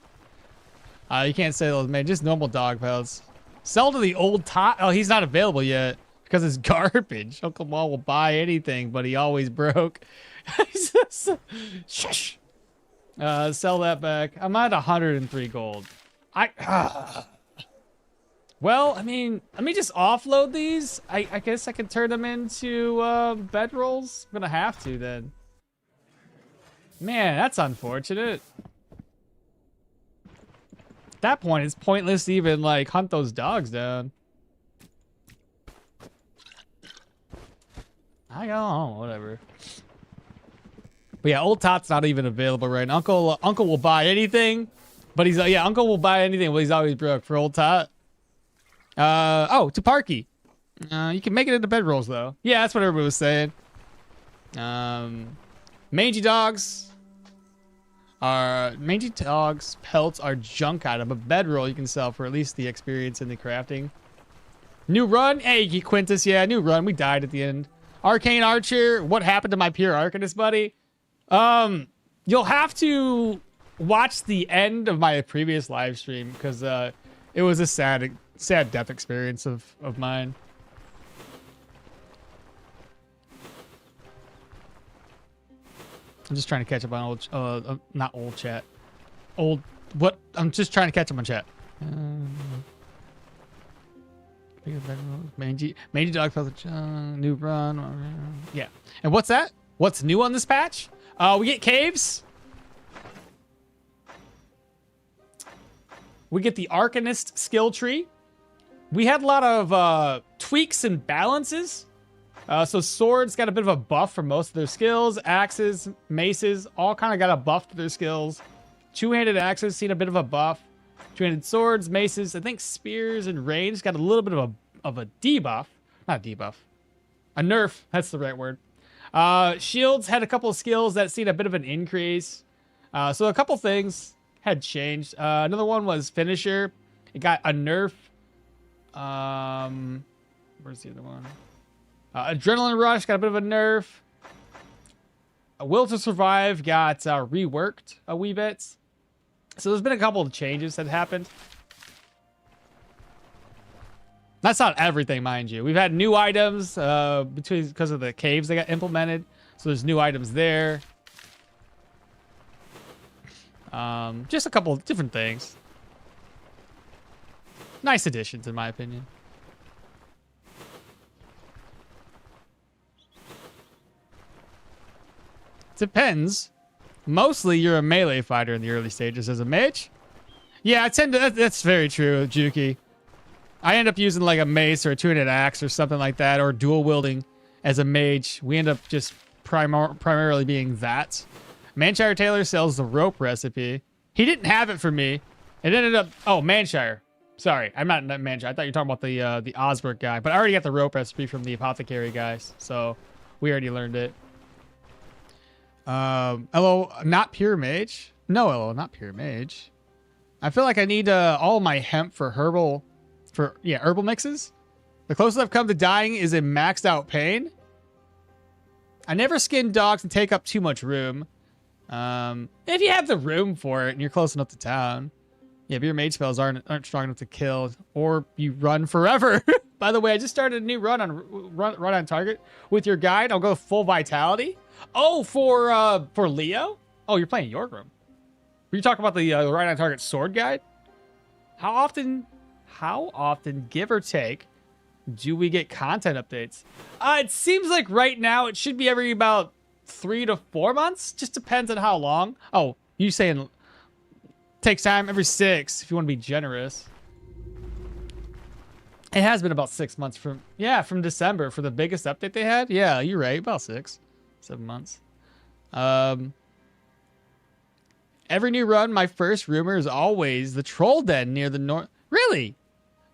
You can't say those, man. Just normal dog pelts. Sell to the old tot. Oh, he's not available yet because it's garbage. Uncle Mall will buy anything, but he always broke. Shush. Sell that back. I'm at 103 gold. Well, I mean, let me just offload these. I guess I can turn them into bedrolls. I'm gonna have to then. Man, that's unfortunate. At that point, it's pointless to even like hunt those dogs down. I don't know, whatever. But yeah, old Tot's not even available right now. Uncle will buy anything, but he's yeah, Uncle will buy anything, but he's always broke for old Tot. Oh, to Parky. You can make it into bedrolls though. Yeah, that's what everybody was saying. Mangy dogs pelts are junk item, but bedroll you can sell for at least the experience in the crafting. New run, hey Quintus, yeah, new run. We died at the end. Arcane Archer, what happened to my pure Arcanist buddy? You'll have to watch the end of my previous live stream because it was a sad death experience of mine. I'm just trying to catch up on old, not old chat. Old, what? I'm just trying to catch up on chat. Mangy dog felt new run. Yeah. And what's that? What's new on this patch? We get caves. We get the Arcanist skill tree. We had a lot of tweaks and balances. So swords got a bit of a buff for most of their skills. Axes, maces, all kind of got a buff to their skills. Two-handed axes seen a bit of a buff. Two-handed swords, maces, I think spears and range got a little bit of a debuff. Not a debuff. A nerf, that's the right word. Shields had a couple of skills that seen a bit of an increase. So a couple things had changed. Another one was finisher. It got a nerf. Where's the other one? Adrenaline Rush got a bit of a nerf. Will to Survive got reworked a wee bit. So there's been a couple of changes that happened. That's not everything, mind you. We've had new items because of the caves that got implemented. So there's new items there. Just a couple of different things. Nice additions, in my opinion. Depends. Mostly you're a melee fighter in the early stages as a mage. Yeah, I tend to, that's very true, Juki. I end up using like a mace or a two-handed axe or something like that, or dual wielding as a mage. We end up just primarily being that. Manshire Taylor sells the rope recipe. He didn't have it for me. It ended up, oh, Manshire. Sorry, I'm not Manshire. I thought you were talking about the Osbrook guy, but I already got the rope recipe from the apothecary guys, so we already learned it. LO, not pure mage. No, LO, not pure mage. I feel like I need all my hemp for herbal mixes. The closest I've come to dying is in maxed out pain. I never skin dogs and take up too much room. If you have the room for it and you're close enough to town. Yeah, but your mage spells aren't strong enough to kill, or you run forever. By the way, I just started a new run on target with your guide. I'll go full vitality. Oh, for Leo? Oh, you're playing Yorgrim. Were you talking about the right on target sword guide? How often, give or take, do we get content updates? It seems like right now it should be every about 3 to 4 months. Just depends on how long. Oh, you saying takes time every 6 if you want to be generous. It has been about 6 months from December for the biggest update they had. Yeah, you're right, about 6, 7 months. Every new run, my first rumor is always the troll den near the north. Really?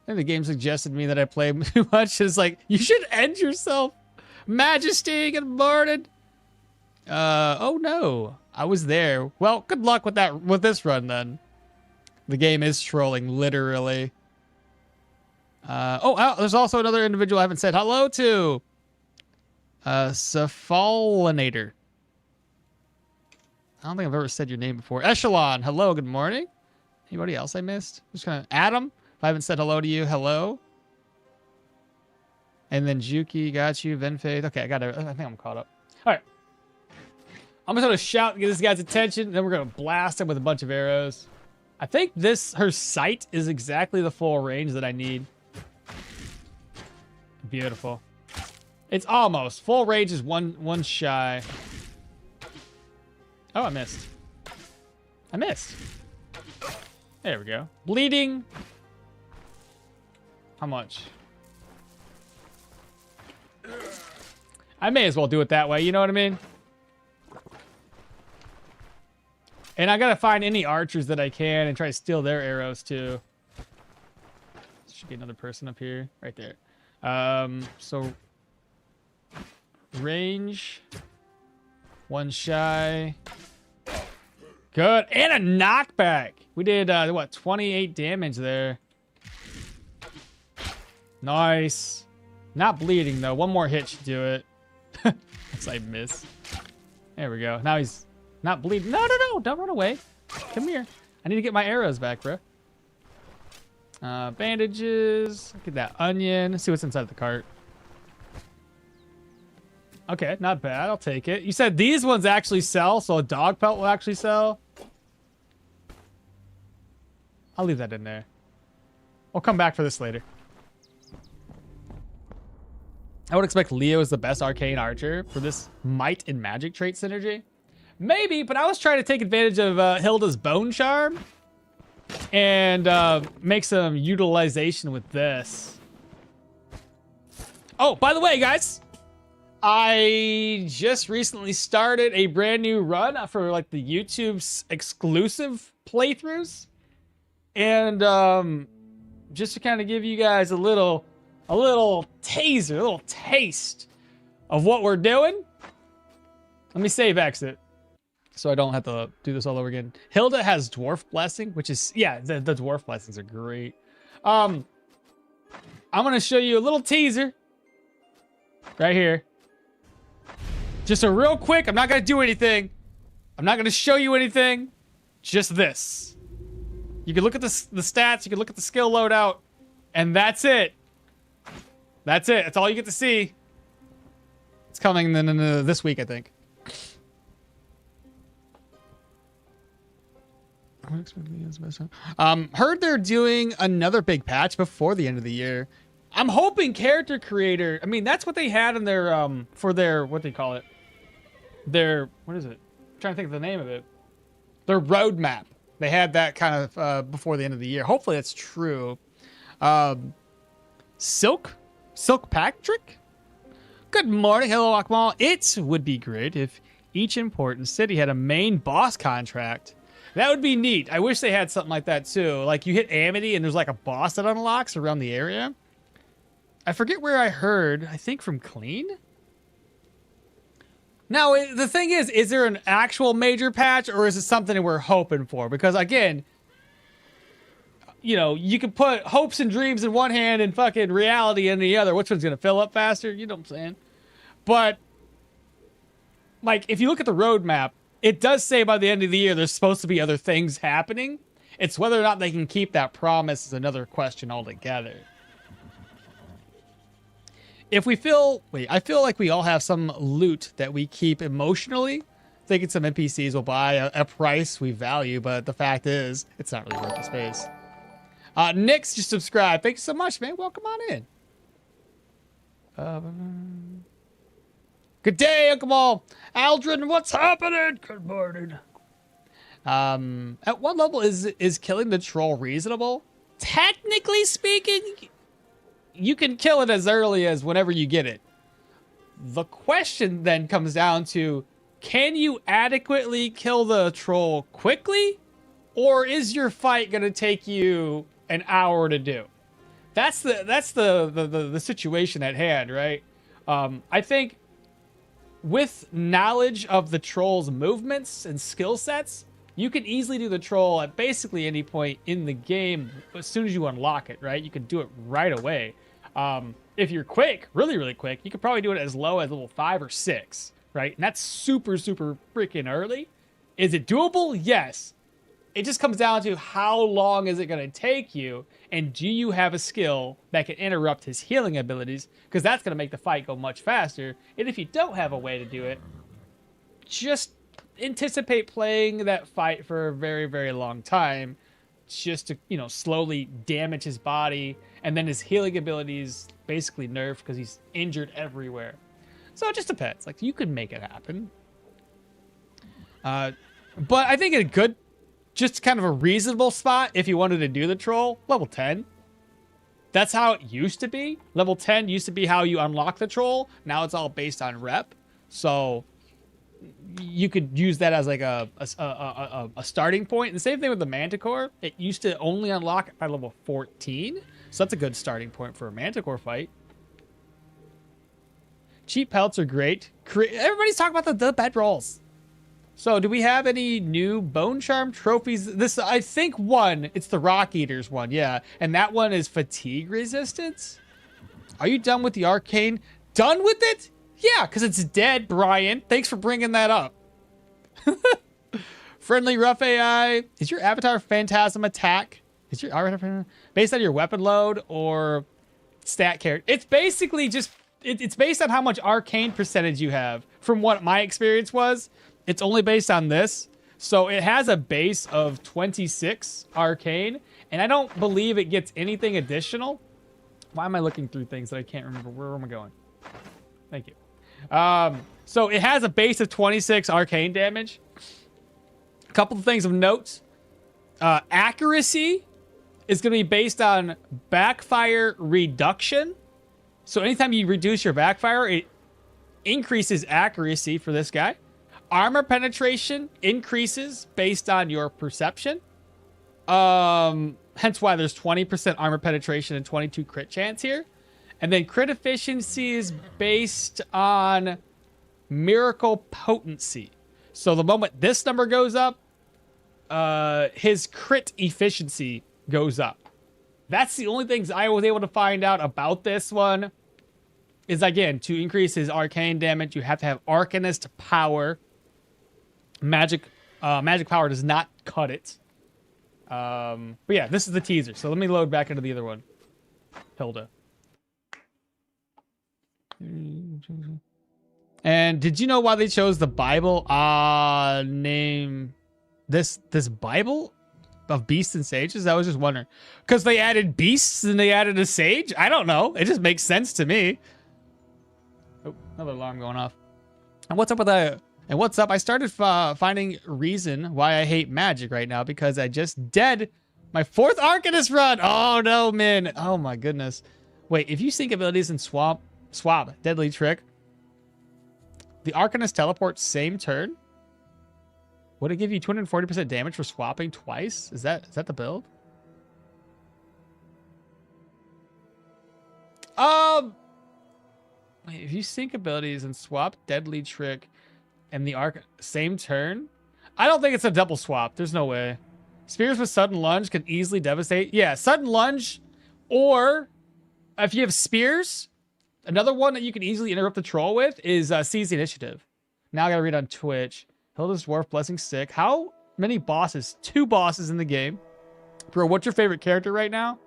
I think the game suggested to me that I play too much. It's like, you should end yourself. Majesty, get boarded. Oh no, I was there. Well, good luck with that, with this run then. The game is trolling, literally. There's also another individual I haven't said hello to. Cephalinator. I don't think I've ever said your name before. Echelon, hello, good morning. Anybody else I missed? Just gonna Adam. If I haven't said hello to you, hello. And then Juki, got you. Venfaith. Okay, I think I'm caught up. All right. I'm just gonna shout and get this guy's attention, and then we're gonna blast him with a bunch of arrows. I think her sight is exactly the full range that I need. Beautiful. It's almost. Full range is one shy. Oh, I missed. There we go. Bleeding. How much? I may as well do it that way, you know what I mean? And I gotta find any archers that I can and try to steal their arrows too. Should be another person up here. Right there. So range. One shy. Good. And a knockback. We did, what, 28 damage there. Nice. Not bleeding, though. One more hit should do it. Unless I miss. There we go. Now he's not bleeding. No. Don't run away. Come here. I need to get my arrows back, bro. Bandages. Get that onion. Let's see what's inside the cart. Okay, not bad. I'll take it. You said these ones actually sell, so a dog pelt will actually sell. I'll leave that in there. I'll come back for this later. I would expect Leo is the best arcane archer for this might and magic trait synergy. Maybe, but I was trying to take advantage of Hilda's bone charm and make some utilization with this. Oh, by the way, guys, I just recently started a brand new run for like the YouTube's exclusive playthroughs. And just to kind of give you guys a little taster, a little taste of what we're doing. Let me save exit so I don't have to do this all over again. Hilda has dwarf blessing, which is, yeah, the dwarf blessings are great. I'm going to show you a little teaser right here. Just a real quick, I'm not going to do anything. I'm not going to show you anything. Just this. You can look at the stats, you can look at the skill loadout, and that's it. That's it. That's all you get to see. It's coming this week, I think. Heard they're doing another big patch before the end of the year. I'm hoping character creator. I mean, that's what they had in their for their, what do you call it? Their, what is it? I'm trying to think of the name of it. Their roadmap. They had that kind of before the end of the year. Hopefully that's true. Silk Patrick. Good morning, hello okmall. It would be great if each important city had a main boss contract. That would be neat. I wish they had something like that too. Like you hit Amity and there's like a boss that unlocks around the area. I forget where I heard. I think from Clean. Now, the thing is there an actual major patch or is it something that we're hoping for? Because again, you know, you can put hopes and dreams in one hand and fucking reality in the other. Which one's going to fill up faster? You know what I'm saying? But, like, if you look at the roadmap, it does say by the end of the year there's supposed to be other things happening. It's whether or not they can keep that promise is another question altogether. If we I feel like we all have some loot that we keep emotionally, thinking some NPCs will buy a price we value, but the fact is, it's not really worth the space. Nick's just subscribed. Thanks so much, man. Welcome on in. Good day, okmall. Aldrin, what's happening? Good morning. At what level is killing the troll reasonable? Technically speaking, you can kill it as early as whenever you get it. The question then comes down to, can you adequately kill the troll quickly? Or is your fight going to take you an hour to do? That's the situation at hand, right? I think with knowledge of the troll's movements and skill sets, you can easily do the troll at basically any point in the game as soon as you unlock it, right? You can do it right away. If you're quick, really, really quick, you could probably do it as low as level 5 or 6, right? And that's super, super freaking early. Is it doable? Yes. It just comes down to how long is it going to take you, and do you have a skill that can interrupt his healing abilities? Because that's going to make the fight go much faster. And if you don't have a way to do it, just anticipate playing that fight for a very, very long time, just to, you know, slowly damage his body, and then his healing abilities basically nerfed because he's injured everywhere. So it just depends. Like, you could make it happen. But I think a good, just kind of a reasonable spot if you wanted to do the troll, level 10. That's how it used to be. Level 10 used to be how you unlock the troll. Now it's all based on rep. So you could use that as like a starting point. And the same thing with the Manticore. It used to only unlock it by level 14. So that's a good starting point for a Manticore fight. Cheap pelts are great. Everybody's talking about the bedrolls. So, do we have any new Bone Charm trophies? This, I think one, it's the Rock Eaters one, yeah. And that one is fatigue resistance. Are you done with the Arcane? Done with it? Yeah, because it's dead, Brian. Thanks for bringing that up. Friendly rough AI. Is your avatar Phantasm attack? Is your avatar based on your weapon load or stat character? It's basically just, it's based on how much Arcane percentage you have. From what my experience was, it's only based on this. So it has a base of 26 Arcane, and I don't believe it gets anything additional. Why am I looking through things that I can't remember? Where am I going? Thank you. So it has a base of 26 Arcane damage. A couple of things of note. Accuracy is going to be based on backfire reduction. So anytime you reduce your backfire, it increases accuracy for this guy. Armor penetration increases based on your perception. Hence why there's 20% armor penetration and 22 crit chance here. And then crit efficiency is based on miracle potency. So the moment this number goes up, his crit efficiency goes up. That's the only things I was able to find out about this one. Is again, to increase his arcane damage, you have to have Arcanist power. Magic power does not cut it. But yeah, this is the teaser. So let me load back into the other one. Hilda. And did you know why they chose the Bible name this Bible of beasts and sages? I was just wondering. Because they added beasts and they added a sage? I don't know. It just makes sense to me. Oh, another alarm going off. And what's up with that? And what's up? I started finding reason why I hate magic right now because I just dead my 4th Arcanist run. Oh no, man. Oh my goodness. Wait, if you sync abilities in swap, deadly trick, the Arcanist teleports same turn? Would it give you 240% damage for swapping twice? Is that the build? Wait, if you sync abilities and swap deadly trick and the same turn? I don't think it's a double swap. There's no way. Spears with sudden lunge can easily devastate. Yeah, sudden lunge, or if you have spears, another one that you can easily interrupt the troll with is seize the initiative. Now I gotta read on Twitch. Hilda's Dwarf Blessing Sick. How many bosses? 2 bosses in the game. Bro, what's your favorite character right now?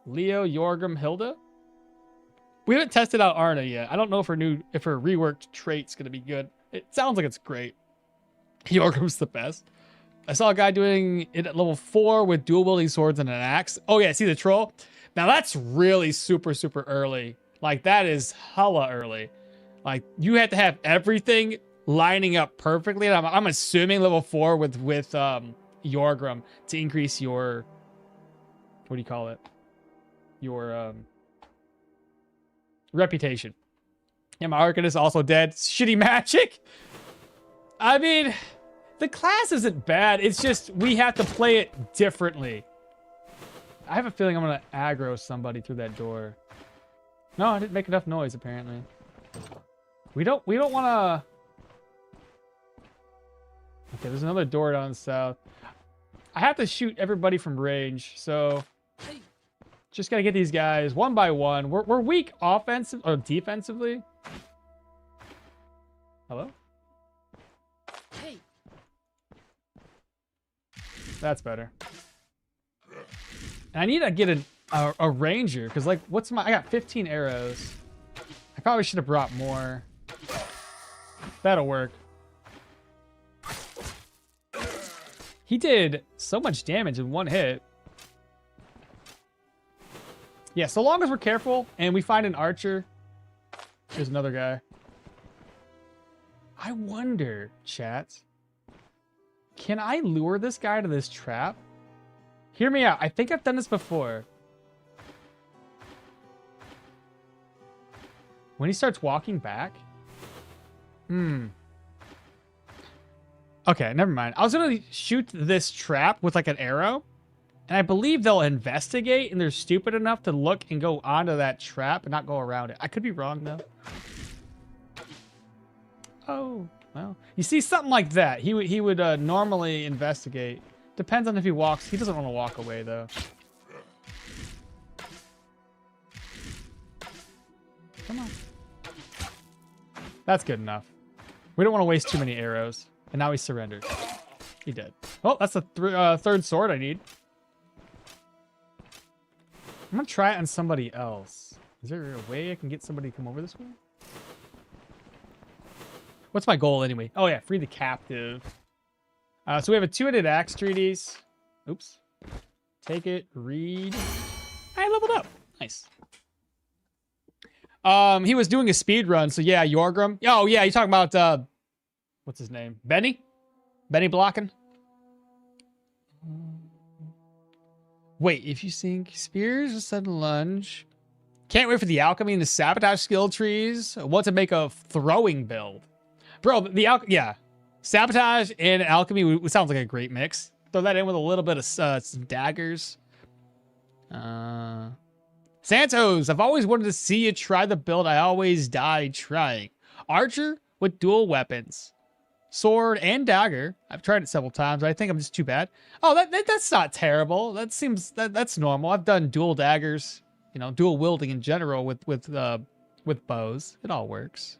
Leo, Yorgrim, Hilda? We haven't tested out Arna yet. I don't know if her reworked trait's gonna be good. It sounds like it's great. Yorgrim's the best. I saw a guy doing it at level 4 with dual wielding swords and an axe. Oh yeah, see the troll? Now that's really super, super early. Like that is hella early. Like you have to have everything lining up perfectly. And I'm assuming level 4 with Yorgrim to increase your, what do you call it? Your reputation. Yeah, my Arcanist is also dead. Shitty magic. I mean, the class isn't bad. It's just we have to play it differently. I have a feeling I'm gonna aggro somebody through that door. No, I didn't make enough noise apparently. We don't want to. Okay, there's another door down south. I have to shoot everybody from range, so just gotta get these guys one by one. We're weak offensive or defensively. Hello? That's better. And I need to get a ranger, because like, I got 15 arrows. I probably should have brought more. That'll work. He did so much damage in one hit. Yeah, so long as we're careful and we find an archer. There's another guy. I wonder, chat, can I lure this guy to this trap? Hear me out. I think I've done this before. When he starts walking back. Okay, never mind. I was going to shoot this trap with like an arrow. And I believe they'll investigate and they're stupid enough to look and go onto that trap and not go around it. I could be wrong though. Oh, well. You see, something like that. He would normally investigate. Depends on if he walks. He doesn't want to walk away though. Come on. That's good enough. We don't want to waste too many arrows. And now he surrendered. He did. Oh, that's the third sword I need. I'm going to try it on somebody else. Is there a way I can get somebody to come over this way? What's my goal anyway? Oh yeah, free the captive. So we have a two-headed axe treatise. Oops. Take it, read. I leveled up. Nice. He was doing a speed run, so yeah, Yorgrim. Oh yeah, you talking about what's his name? Benny? Benny blocking? Wait, if you sink spears, a sudden lunge. Can't wait for the alchemy and the sabotage skill trees. Want to make a throwing build. Bro, yeah. Sabotage and alchemy sounds like a great mix. Throw that in with a little bit of some daggers. Santos, I've always wanted to see you try the build I always die trying. Archer with dual weapons. Sword and dagger. I've tried it several times, but I think I'm just too bad. Oh, that's not terrible. That seems that's normal. I've done dual daggers, you know, dual wielding in general with bows. It all works.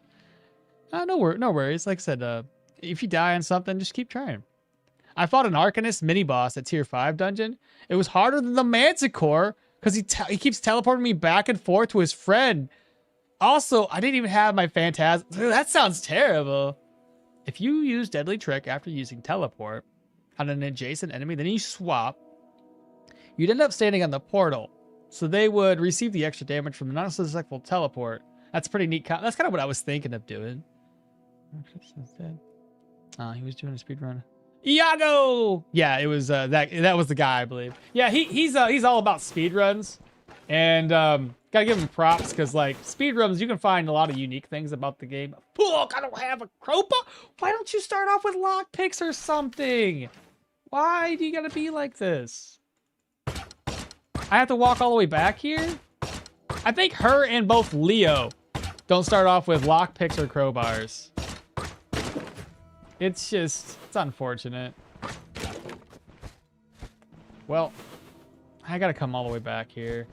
No worries. Like I said, if you die on something, just keep trying. I fought an Arcanist mini boss at tier 5 dungeon. It was harder than the Manticore because he keeps teleporting me back and forth to his friend. Also, I didn't even have my phantasm. That sounds terrible. If you use Deadly Trick after using Teleport on an adjacent enemy, then you swap, you'd end up standing on the portal. So they would receive the extra damage from the non-successful teleport. That's pretty neat. That's kind of what I was thinking of doing. He was doing a speed run. Iago! Yeah, it was that was the guy, I believe. Yeah, he's all about speed runs. And gotta give him props because like speed runs, you can find a lot of unique things about the game. Look, I don't have a Cropa. Why don't you start off with lockpicks or something? Why do you gotta be like this? I have to walk all the way back here? I think her and both Leo don't start off with lockpicks or crowbars. It's unfortunate. Well, I gotta come all the way back here.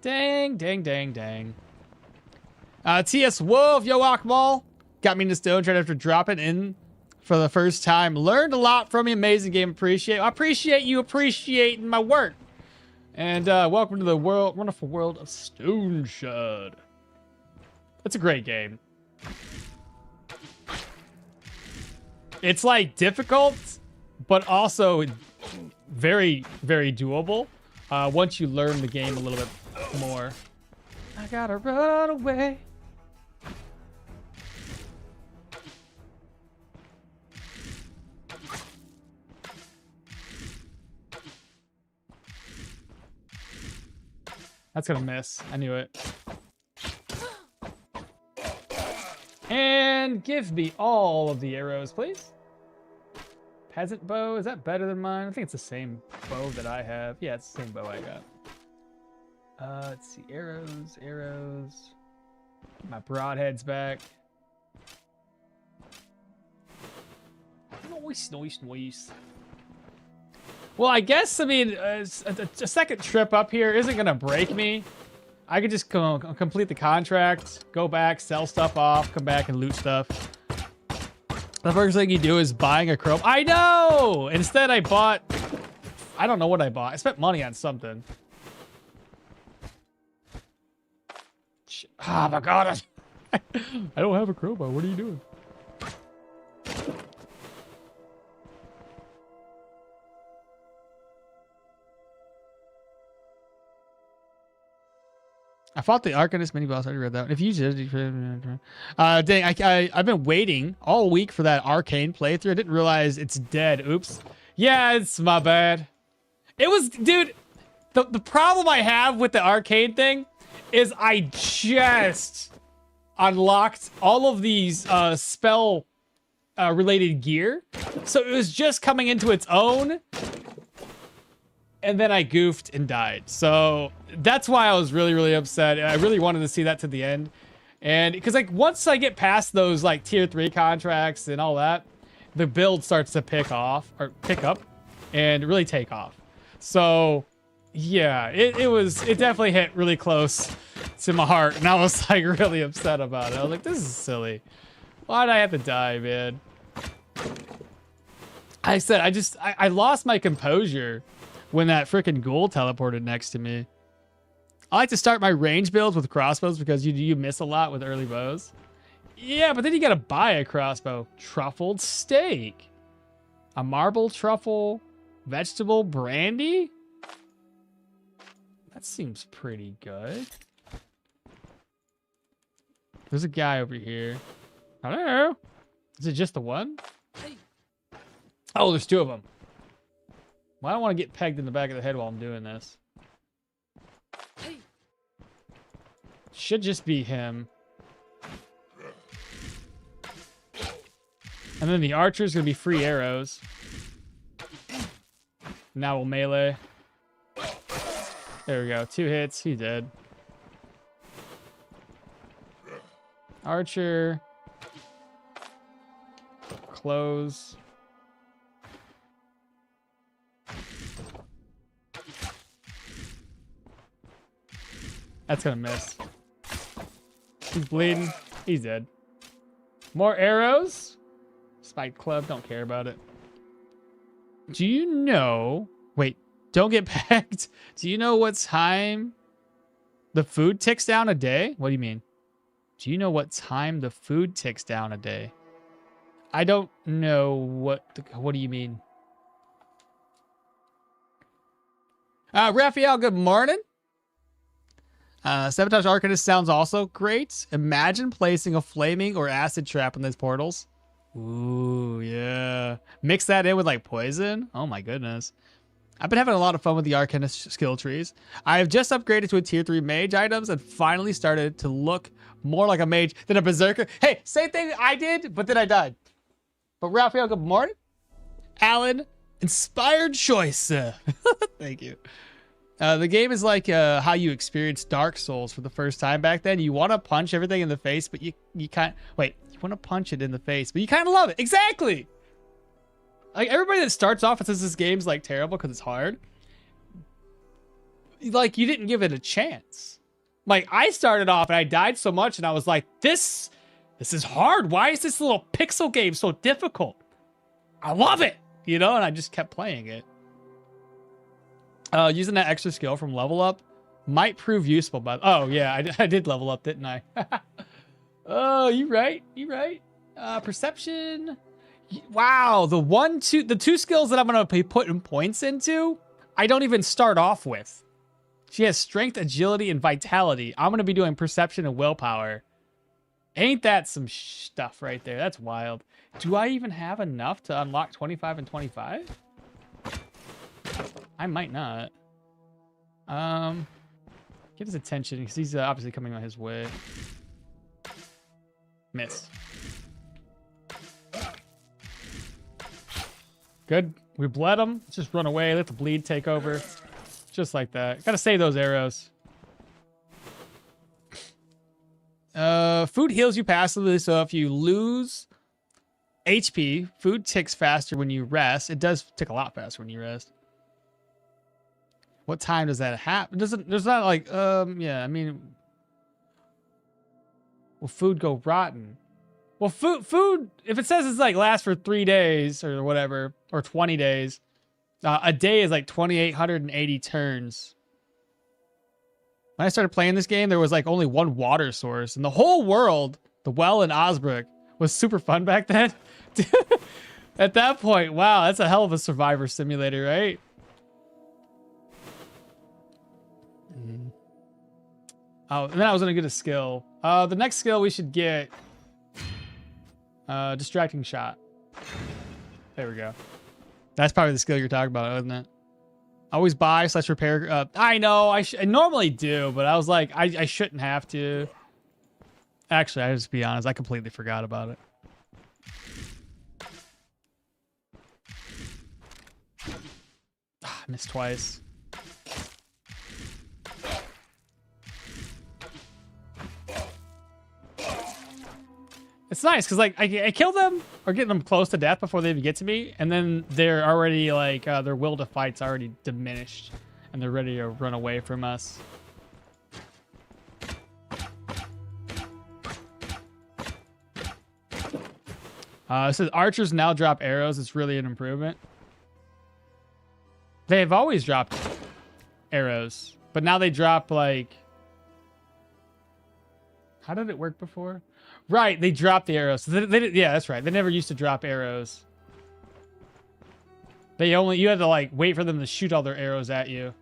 Dang, dang, dang, dang. TS Wolf, yo okmall. Got me into Stoneshard after dropping in for the first time. Learned a lot from the amazing game. I appreciate you appreciating my work. And welcome to the wonderful world of Stoneshard. It's a great game. It's like difficult, but also very, very doable once you learn the game a little bit more. I gotta run away. That's gonna miss. I knew it. And give me all of the arrows, please. Peasant bow, is that better than mine? I think it's the same bow that I have. Yeah, it's the same bow I got. Let's see, arrows. My broadhead's back. Noise. Well, I guess, I mean, a second trip up here isn't going to break me. I could just complete the contract, go back, sell stuff off, come back and loot stuff. The first thing you do is buying a chrome. I know! Instead, I bought... I don't know what I bought. I spent money on something. Oh my god. I don't have a crowbar. What are you doing? I fought the Arcanist mini boss. I already read that one. If you did, dang, I've been waiting all week for that Arcane playthrough. I didn't realize it's dead. Oops. Yeah, it's my bad. It was, dude. The problem I have with the Arcane thing is I just unlocked all of these spell related gear, so it was just coming into its own. And then I goofed and died. So that's why I was really, really upset. I really wanted to see that to the end. And because like once I get past those like tier 3 contracts and all that, the build starts to pick up and really take off. So yeah, it definitely hit really close to my heart. And I was like really upset about it. I was like, this is silly. Why'd I have to die, man? I said, I lost my composure when that freaking ghoul teleported next to me. I like to start my range builds with crossbows because you miss a lot with early bows. Yeah, but then you gotta buy a crossbow. Truffled steak. A marble truffle vegetable brandy? That seems pretty good. There's a guy over here. Hello? Is it just the one? Oh, there's 2 of them. Well, I don't want to get pegged in the back of the head while I'm doing this. Should just be him. And then the archer's going to be free arrows. Now we'll melee. There we go. 2 hits. He's dead. Archer. Close. That's gonna miss. He's bleeding. He's dead. More arrows. Spike club. Don't care about it. Do you know... Wait. Don't get pegged. Do you know what time the food ticks down a day? What do you mean? Do you know what time the food ticks down a day? I don't know what do you mean? Raphael, good morning. Sabotage Arcanist sounds also great. Imagine placing a flaming or acid trap in those portals. Ooh, yeah. Mix that in with like poison. Oh my goodness. I've been having a lot of fun with the Arcanist skill trees. I have just upgraded to a tier 3 mage items and finally started to look more like a mage than a berserker. Hey, same thing I did, but then I died. But Raphael, good morning. Alan, inspired choice. Thank you. The game is like how you experienced Dark Souls for the first time back then. You want to punch everything in the face, but you can't. Wait, you want to punch it in the face, but you kind of love it. Exactly. Like everybody that starts off and says this game's like terrible because it's hard. Like you didn't give it a chance. Like I started off and I died so much and I was like, this is hard. Why is this little pixel game so difficult? I love it, you know, and I just kept playing it. Using that extra skill from level up might prove useful, but oh yeah, I did level up, didn't I? Oh, you right. Perception. Wow, the 2 skills that I'm gonna be putting points into, I don't even start off with. She has strength, agility, and vitality. I'm gonna be doing perception and willpower. Ain't that some stuff right there? That's wild. Do I even have enough to unlock 25 and 25? I might not. Get his attention because he's obviously coming on his way. Miss. Good. We bled him. Let's just run away. Let the bleed take over. Just like that. Gotta save those arrows. Food heals you passively, so if you lose HP. Food ticks faster when you rest. It does tick a lot faster when you rest. What time does that happen? There's not like, yeah, I mean, will food go rotten? Well, food, if it says it's like lasts for 3 days or whatever, or 20 days, a day is like 2,880 turns. When I started playing this game, there was like only one water source in the whole world. The well in Osbrook was super fun back then. At that point, wow, that's a hell of a survivor simulator, right? Oh, and then I was gonna get a skill. The next skill we should get, distracting shot. There we go. That's probably the skill you're talking about, isn't it? Always buy / repair. I know I normally do, but I was like, I shouldn't have to. Actually, I just be honest, I completely forgot about it. I missed twice. It's nice because like I kill them or get them close to death before they even get to me, and then they're already like their will to fight's already diminished, and they're ready to run away from us. It says archers now drop arrows. It's really an improvement. They've always dropped arrows, but now they drop like. How did it work before? Right, they dropped the arrows. So yeah, that's right. They never used to drop arrows. You had to like wait for them to shoot all their arrows at you.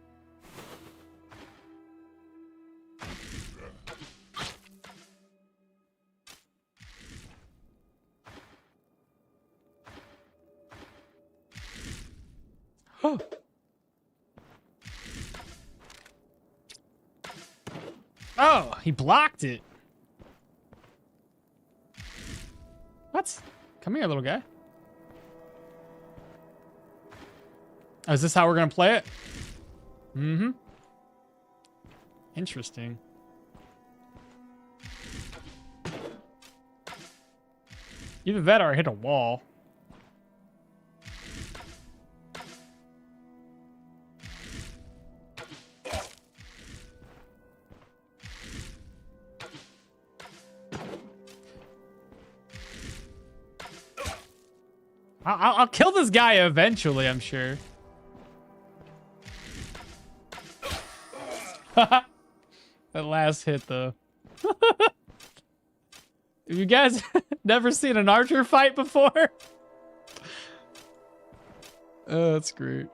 Oh, he blocked it. What? Come here, little guy. Oh, is this how we're gonna play it? Mm-hmm. Interesting. Either that or I hit a wall. I'll kill this guy eventually, I'm sure. That last hit, though. Have you guys never seen an archer fight before? Oh, that's great.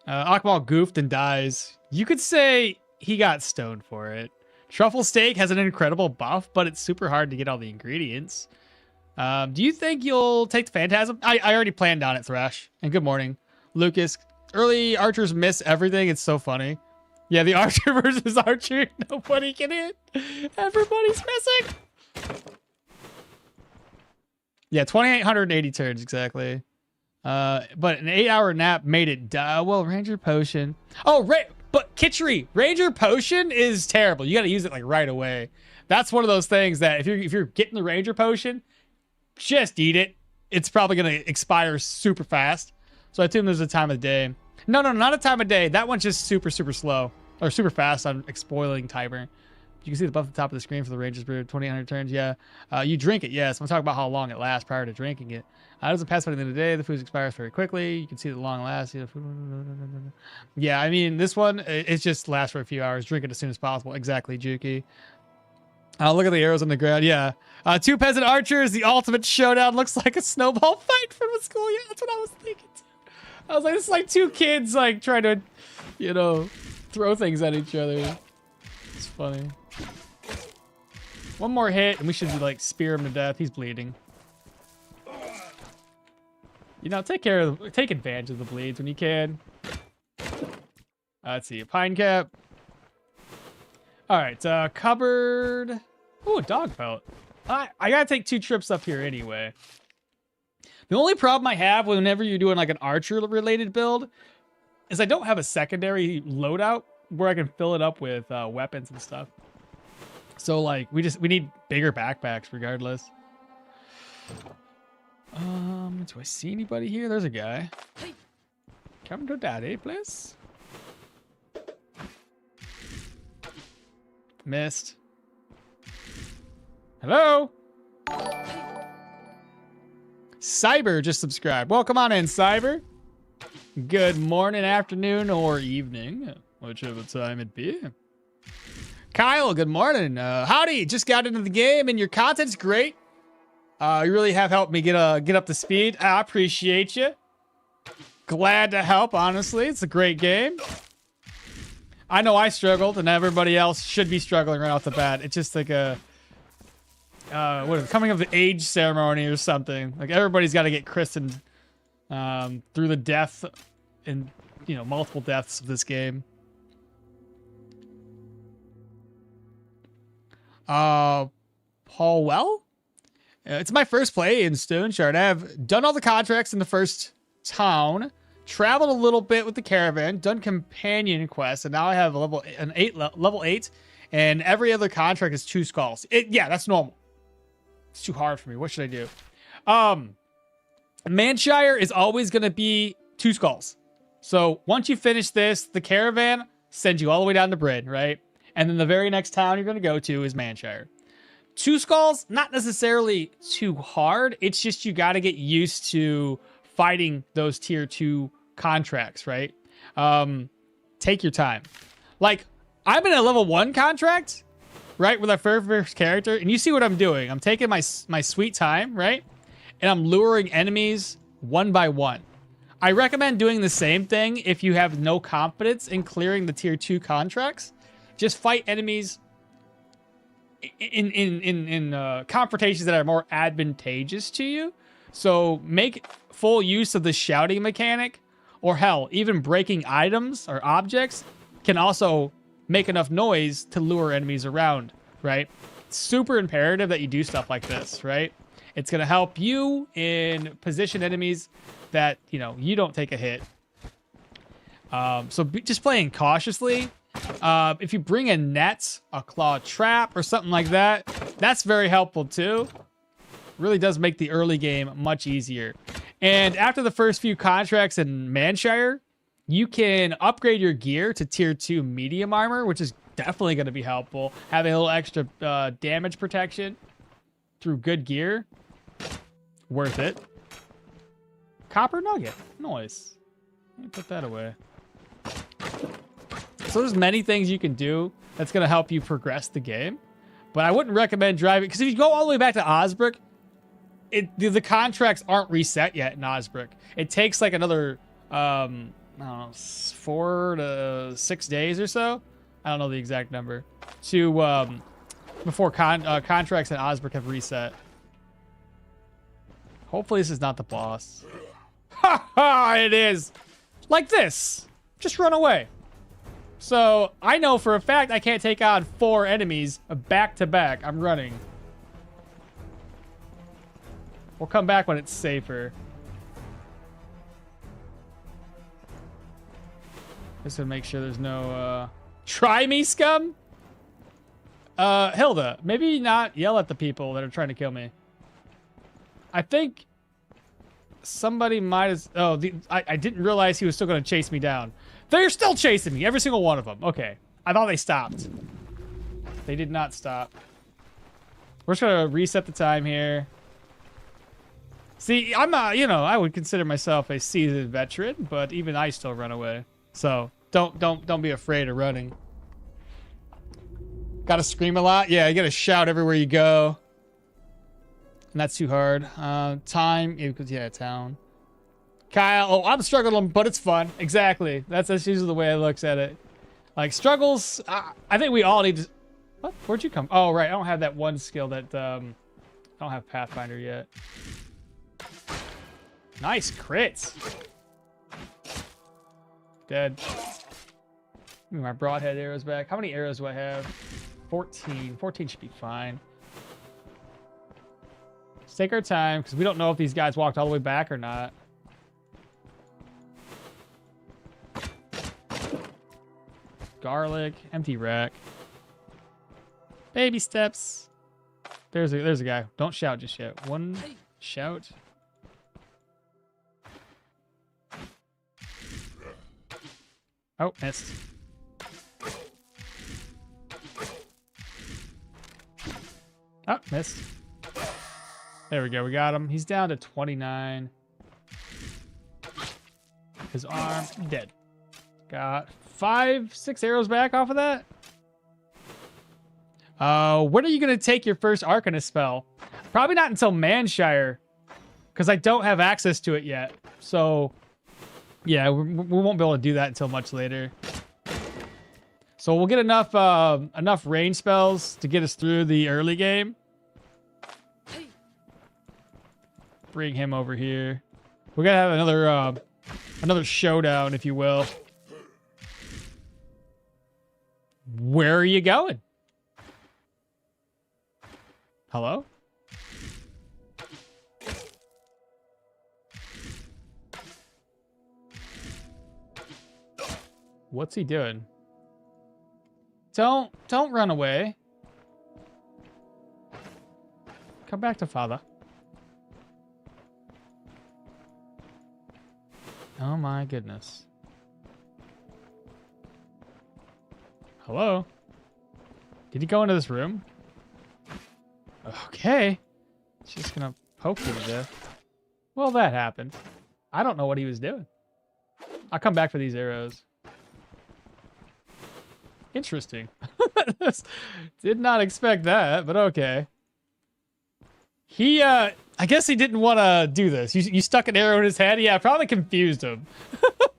Okmall goofed and dies. You could say he got stoned for it. Truffle steak has an incredible buff, but it's super hard to get all the ingredients. Do you think you'll take the Phantasm? I already planned on it, Thresh. And good morning, Lucas. Early archers miss everything. It's so funny. Yeah, the archer versus archer. Nobody can hit. Everybody's missing. Yeah, 2,880 turns exactly. But an 8-hour nap made it die. Well, Ranger Potion. Oh, but Kitchery, Ranger Potion is terrible. You got to use it like right away. That's one of those things that if you're getting the Ranger Potion, just eat it. It's probably going to expire super fast. So I assume there's a time of day. No, not a time of day. That one's just super slow or super fast on spoiling timer. You can see the buff at the top of the screen for the Ranger's Brew, 2,800 turns. Yeah. You drink it. Yes. I'm talking about how long it lasts prior to drinking it. It doesn't pass by the end of the day. The food expires very quickly. You can see the long last. Yeah, I mean, this one, it just lasts for a few hours. Drink it as soon as possible. Exactly, Juki. Look at the arrows on the ground. Yeah. 2 peasant archers. The ultimate showdown looks like a snowball fight from a school. Yeah, that's what I was thinking too. I was like, this is like 2 kids like trying to, throw things at each other. It's funny. One more hit and we should like spear him to death. He's bleeding. Take advantage of the bleeds when you can. Let's see, a pine cap. All right, cupboard. Ooh, a dog pelt. I gotta take 2 trips up here anyway. The only problem I have whenever you're doing like an archer related build is I don't have a secondary loadout where I can fill it up with weapons and stuff. So like we need bigger backpacks regardless. Do I see anybody here? There's a guy. Come to daddy, please. Missed. Hello? Cyber just subscribed. Welcome on in, Cyber. Good morning, afternoon, or evening, whichever time it be. Kyle, good morning. Howdy, just got into the game and your content's great. You really have helped me get up to speed. I appreciate you. Glad to help, honestly. It's a great game. I know I struggled, and everybody else should be struggling right off the bat. It's just like a coming of the age ceremony or something. Like everybody's got to get christened through the death and multiple deaths of this game. Paul Well? It's my first play in Stoneshard. I have done all the contracts in the first town, traveled a little bit with the caravan, done companion quests, and now I have level 8, and every other contract is 2 skulls. Yeah, that's normal. It's too hard for me. What should I do? Manshire is always going to be 2 skulls. So once you finish this, the caravan sends you all the way down to Brin, right? And then the very next town you're going to go to is Manshire. 2 skulls, not necessarily too hard. It's just you got to get used to fighting those tier 2 contracts, right? Take your time. Like, I'm in a level 1 contract, right, with our first character, and you see what I'm doing. I'm taking my sweet time, right? And I'm luring enemies one by one. I recommend doing the same thing if you have no confidence in clearing the tier 2 contracts. Just fight enemies in confrontations that are more advantageous to you. So make full use of the shouting mechanic, or hell, even breaking items or objects can also make enough noise to lure enemies around, right? It's super imperative that you do stuff like this, right? It's going to help you in position enemies that, you don't take a hit. So just playing cautiously. If you bring a net, a claw trap, or something like that, that's very helpful too. Really does make the early game much easier. And after the first few contracts in Manshire, you can upgrade your gear to tier 2 medium armor, which is definitely going to be helpful. Having a little extra damage protection through good gear, worth it. Copper nugget, nice. Let me put that away. So there's many things you can do that's going to help you progress the game. But I wouldn't recommend driving, because if you go all the way back to Osbrook, the contracts aren't reset yet in Osbrook. It takes like another, I don't know, 4 to 6 days or so. I don't know the exact number. Before contracts in Osbrook have reset. Hopefully this is not the boss. Ha ha! It is! Like this! Just run away. So, I know for a fact I can't take on 4 enemies back to back. I'm running. We'll come back when it's safer. Just to make sure there's no, Try me, scum? Hilda, maybe not yell at the people that are trying to kill me. I think somebody might have... Oh, I didn't realize he was still going to chase me down. They're still chasing me, every single one of them. Okay. I thought they stopped. They did not stop. We're just going to reset the time here. See, I'm not, I would consider myself a seasoned veteran, but even I still run away. So, don't be afraid of running. Gotta scream a lot? Yeah, you gotta shout everywhere you go. And that's too hard. Time, yeah, town. Kyle, oh, I'm struggling, but it's fun. Exactly. That's usually the way I looks at it. Like, struggles, I think we all need to... What? Where'd you come? Oh, right. I don't have that one skill that, I don't have Pathfinder yet. Nice crits. Dead. My broadhead arrows back. How many arrows do I have? 14. 14 should be fine. Let's take our time, because we don't know if these guys walked all the way back or not. Garlic. Empty rack. Baby steps. There's a guy. Don't shout just yet. One shout. Oh, missed. Oh, missed. There we go. We got him. He's down to 29. His arm dead. Got 5, 6 arrows back off of that. When are you going to take your first Arcanist spell? Probably not until Manshire, because I don't have access to it yet. So, yeah, we won't be able to do that until much later. So we'll get enough range spells to get us through the early game. Bring him over here. We're gonna have another showdown, if you will. Where are you going? Hello? What's he doing? Don't run away. Come back to father. Oh my goodness. Hello? Did he go into this room? Okay. Just gonna poke you to death. Well, that happened. I don't know what he was doing. I'll come back for these arrows. Interesting. Did not expect that, but okay. He, I guess he didn't want to do this. You stuck an arrow in his head? Yeah, probably confused him.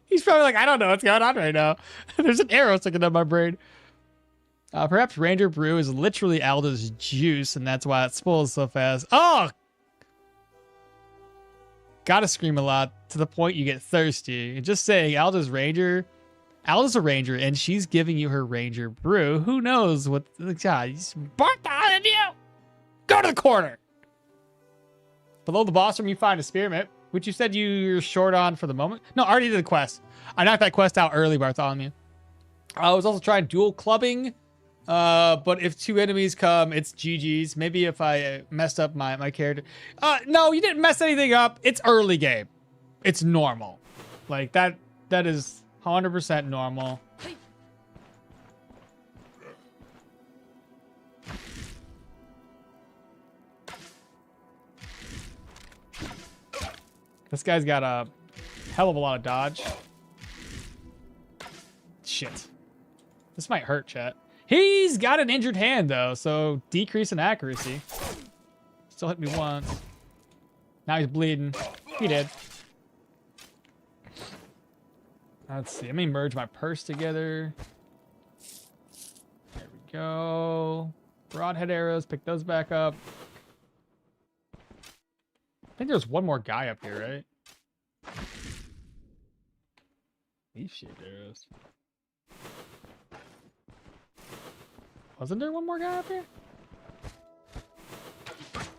He's probably like, I don't know what's going on right now. There's an arrow sticking in my brain. Perhaps Ranger Brew is literally Alda's juice, and that's why it spoils so fast. Oh! Gotta scream a lot to the point you get thirsty. And just saying, Alda's a ranger, and she's giving you her Ranger Brew. Who knows what... God, he's burnt on you! Go to the corner! Below the boss room, you find a spearmint, which you said you're short on for the moment. No, I already did the quest. I knocked that quest out early, Bartholomew. I was also trying dual clubbing, but if 2 enemies come, it's GG's. Maybe if I messed up my character. No, you didn't mess anything up. It's early game. It's normal. Like, that is 100% normal. This guy's got a hell of a lot of dodge. Shit. This might hurt, chat. He's got an injured hand, though, so decrease in accuracy. Still hit me once. Now he's bleeding. He did. Let's see. Let me merge my purse together. There we go. Broadhead arrows. Pick those back up. I think there's one more guy up here, right? Leaf-shaped arrows. Wasn't there one more guy up here?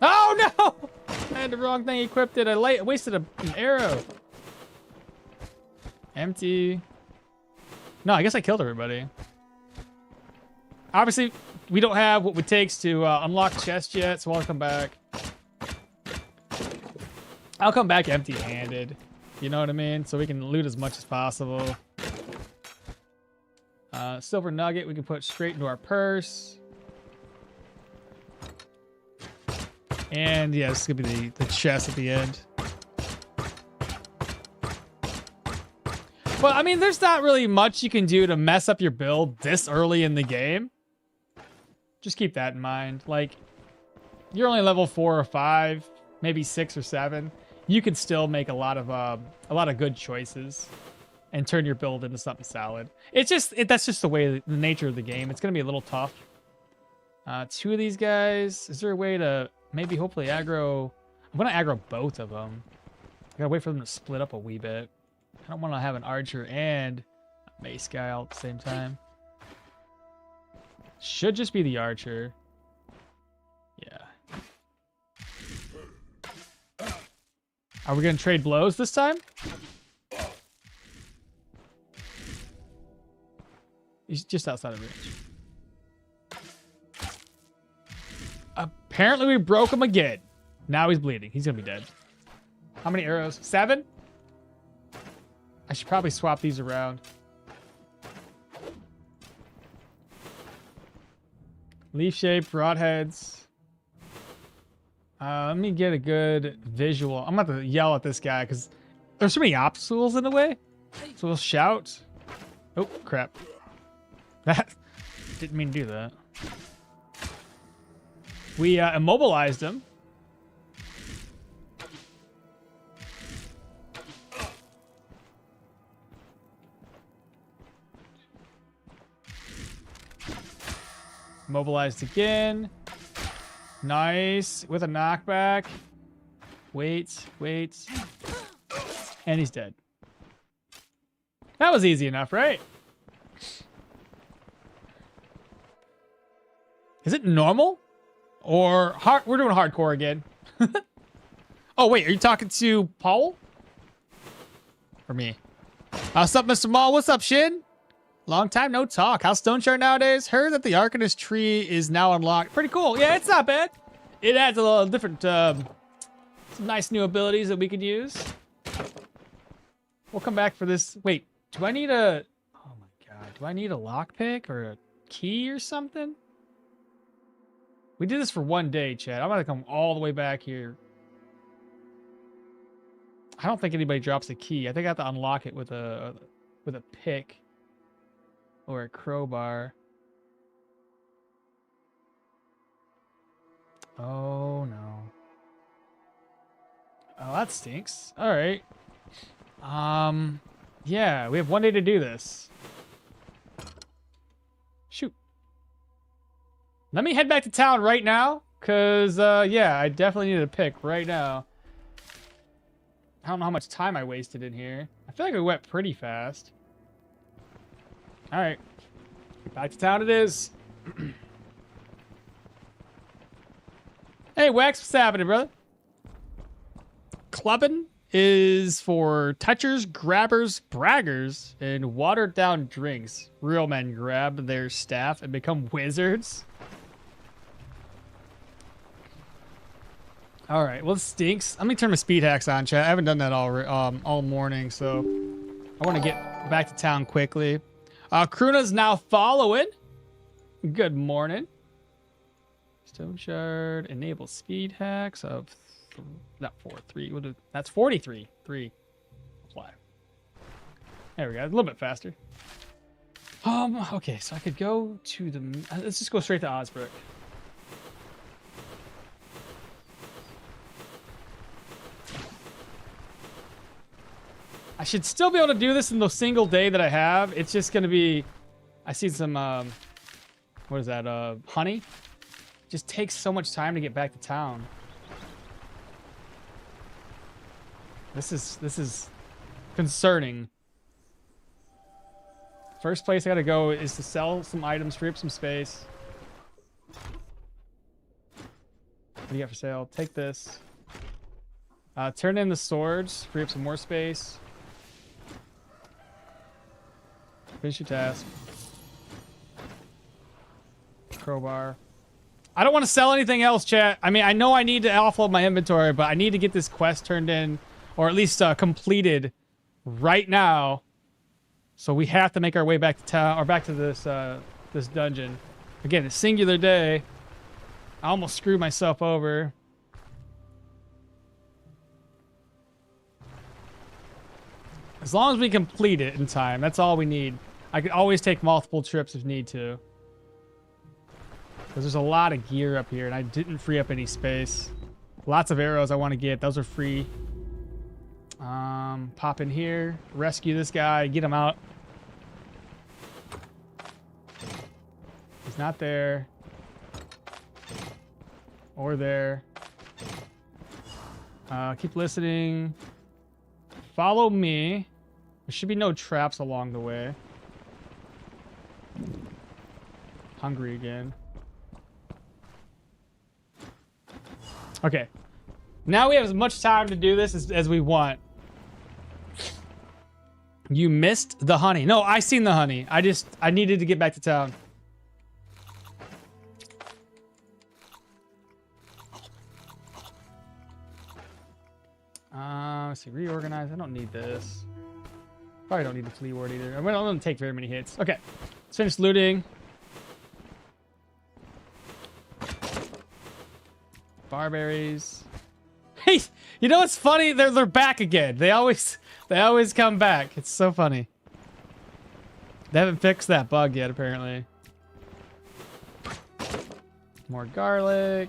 Oh, no! I had the wrong thing equipped. I wasted an arrow. Empty. No, I guess I killed everybody. Obviously, we don't have what it takes to unlock chest yet, so I'll come back. I'll come back empty-handed. You know what I mean? So we can loot as much as possible. Silver nugget we can put straight into our purse. And yeah, this is gonna be the chest at the end. But I mean, there's not really much you can do to mess up your build this early in the game. Just keep that in mind. Like, you're only level 4 or 5, maybe 6 or 7. You can still make a lot of good choices and turn your build into something solid. It's just that's just the way, the nature of the game. It's gonna be a little tough. 2 of these guys. Is there a way to maybe hopefully aggro? I'm gonna aggro both of them. I gotta wait for them to split up a wee bit. I don't want to have an archer and a mace guy all at the same time. Should just be the archer. Yeah. Are we gonna trade blows this time? He's just outside of range. Apparently we broke him again. Now he's bleeding. He's gonna be dead. How many arrows? 7? I should probably swap these around. Leaf shape, broadheads. Let me get a good visual. I'm about to yell at this guy because there's so many obstacles in the way. So we'll shout. Oh, crap. That didn't mean to do that. We immobilized him. Mobilized again. Nice. With a knockback. Wait. And he's dead. That was easy enough, right? Is it normal? Or hard? We're doing hardcore again. Oh, wait. Are you talking to Paul? Or me? What's up, Mr. Mall? What's up, Shin? Long time no talk. How's Stoneshard nowadays? Heard that the Arcanist tree is now unlocked. Pretty cool. Yeah, it's not bad. It adds a little different, some nice new abilities that we could use. We'll come back for this. Wait, do I need a... Oh my god. Do I need a lockpick or a key or something? We did this for one day, Chad. I'm going to come all the way back here. I don't think anybody drops a key. I think I have to unlock it with a pick. Or a crowbar. Oh no. Oh, that stinks. All right. Yeah, we have one day to do this. Shoot. Let me head back to town right now, cause yeah, I definitely need a pick right now. I don't know how much time I wasted in here. I feel like we went pretty fast. All right, back to town it is. Hey, Wax, what's happening, brother? Clubbing is for touchers, grabbers, braggers, and watered down drinks. Real men grab their staff and become wizards. All right, well, it stinks. Let me turn my speed hacks on, chat. I haven't done that all morning, so I want to get back to town quickly. Kruna's now following. Good morning. Stoneshard enable speed hacks of not 3. That's 43. 3. Apply. There we go. A little bit faster. Okay, so I could go to the. Let's just go straight to Osbrook. I should still be able to do this in the single day that I have. It's just going to be... I see some... what is that? Honey? It just takes so much time to get back to town. This is concerning. First place I got to go is to sell some items, free up some space. What do you got for sale? Take this. Turn in the swords, free up some more space. Finish your task. Crowbar. I don't want to sell anything else, chat. I mean, I know I need to offload my inventory, but I need to get this quest turned in, or at least completed right now. So we have to make our way back to town, or back to this this dungeon. Again, a singular day. I almost screwed myself over. As long as we complete it in time, that's all we need. I could always take multiple trips if need to. Because there's a lot of gear up here, and I didn't free up any space. Lots of arrows I want to get. Those are free. Pop in here. Rescue this guy. Get him out. He's not there. Or there. Keep listening. Follow me. There should be no traps along the way. Hungry again. Okay. Now we have as much time to do this as we want. You missed the honey. No, I seen the honey. I needed to get back to town. Let's see, reorganize. I don't need this. Probably don't need the flea ward either. I'm gonna take very many hits. Okay, let's finish looting. Barberries. Hey, you know what's funny? They're back again. They always come back. It's so funny. They haven't fixed that bug yet, apparently. More garlic.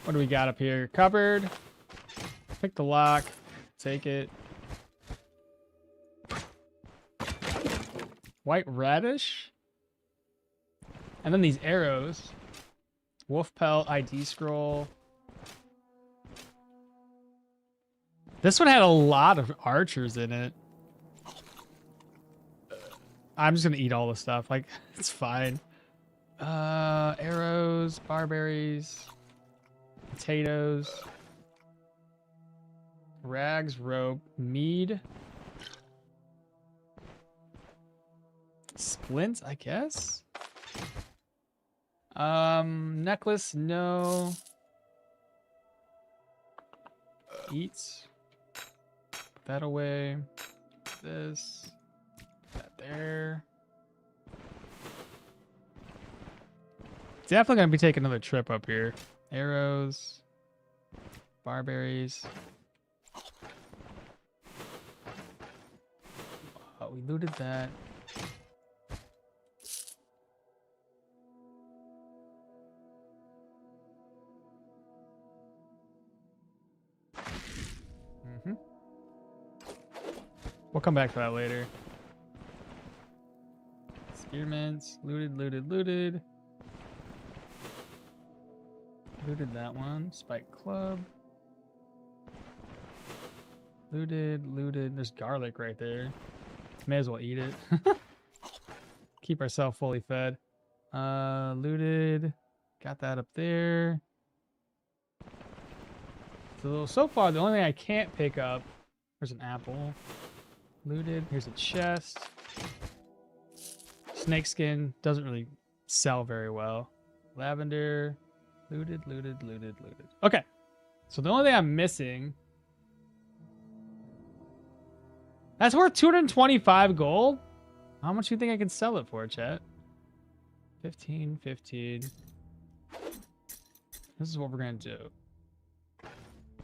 What do we got up here? Cupboard. Pick the lock. Take it. White radish. And then these arrows. Wolf pelt, ID scroll. This one had a lot of archers in it. I'm just gonna eat all the stuff. Like, it's fine. Arrows, barberries, potatoes, rags, rope, mead, splint, I guess. Necklace, no. Eats. Put that away. This. Put that there. Definitely gonna be taking another trip up here. Arrows. Barberries. Oh, we looted that. We'll come back to that later. Spearmints. Looted. Looted that one. Spike club. Looted. There's garlic right there. May as well eat it. Keep ourselves fully fed. Looted. Got that up there. So far, the only thing I can't pick up. There's an apple. Looted. Here's a chest. Snakeskin doesn't really sell very well. Lavender. Looted. Okay. So the only thing I'm missing. That's worth 225 gold? How much do you think I can sell it for, chat? 15. This is what we're going to do.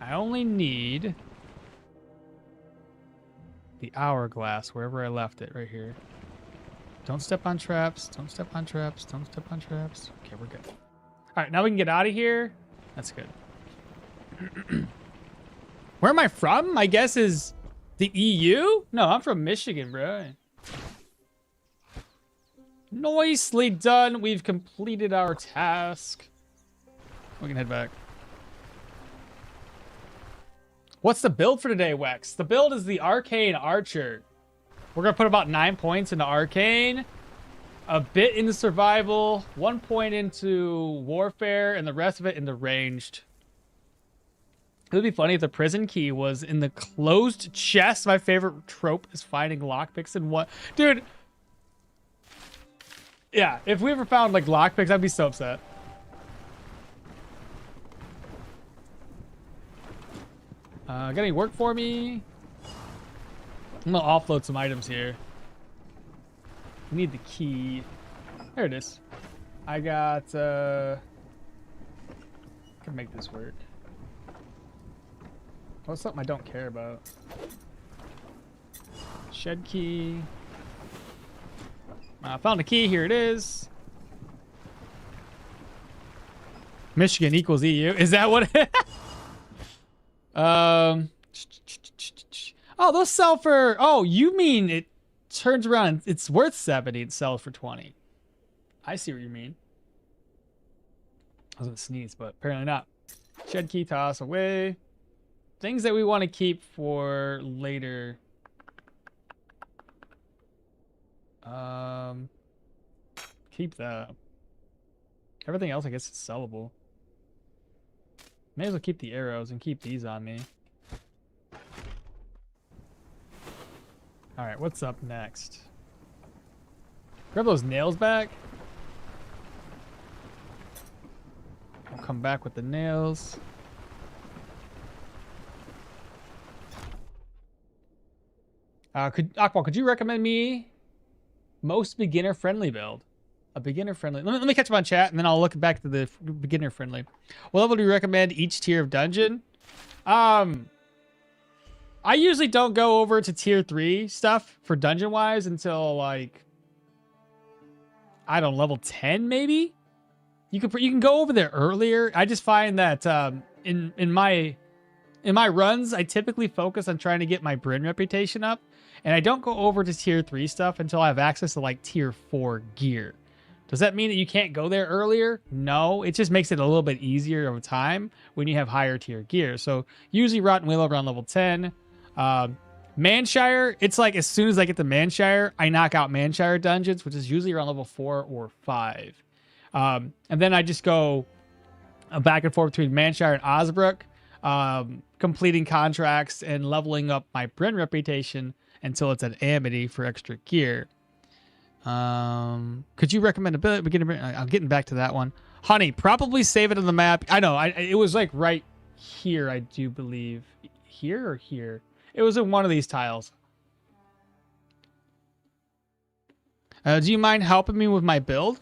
I only need the hourglass wherever I left it, right here. Don't step on traps. Don't step on traps. Okay, we're good. All right, now we can get out of here. That's good. Where am I from? My guess is the EU? No, I'm from Michigan, bro. Nicely done. We've completed our task. We can head back. What's the build for today, Wex? The build is the Arcane Archer. We're going to put about 9 points into Arcane, a bit into Survival, 1 point into Warfare, and the rest of it into Ranged. It would be funny if the prison key was in the closed chest. My favorite trope is finding lockpicks in what... Dude. Yeah, if we ever found, like, lockpicks, I'd be so upset. Got any work for me? I'm gonna offload some items here. We need the key. There it is. I got, can make this work. Oh, something I don't care about. Shed key. I found a key. Here it is. Michigan equals EU. Is that what it Oh, those sell for... Oh, you mean it turns around. It's worth 70. It sells for 20. I see what you mean. I was going to sneeze, but apparently not. Shed key, toss away. Things that we want to keep for later. Keep that. Everything else, I guess, is sellable. May as well keep the arrows and keep these on me. Alright, what's up next? Grab those nails back. come back with the nails. Okmall, could you recommend me most beginner-friendly build? A beginner-friendly. Let me catch up on chat, and then I'll look back to the beginner-friendly. What level do you recommend each tier of dungeon? I usually don't go over to tier 3 stuff for dungeon-wise until, like, I don't know, level 10 maybe? You can go over there earlier. I just find that in my runs, I typically focus on trying to get my Brin reputation up, and I don't go over to tier 3 stuff until I have access to like tier 4 gear. Does that mean that you can't go there earlier? No, it just makes it a little bit easier over time when you have higher tier gear. So usually Rotten Wheel around level 10. Manshire, it's like as soon as I get to Manshire, I knock out Manshire dungeons, which is usually around level 4 or 5. And then I just go back and forth between Manshire and Osbrook, completing contracts and leveling up my Brin reputation until it's at Amity for extra gear. Could you recommend a beginner? I'm getting back to that one. Honey, probably save it on the map. I know, it was like right here, I do believe. Here or here? It was in one of these tiles. Do you mind helping me with my build?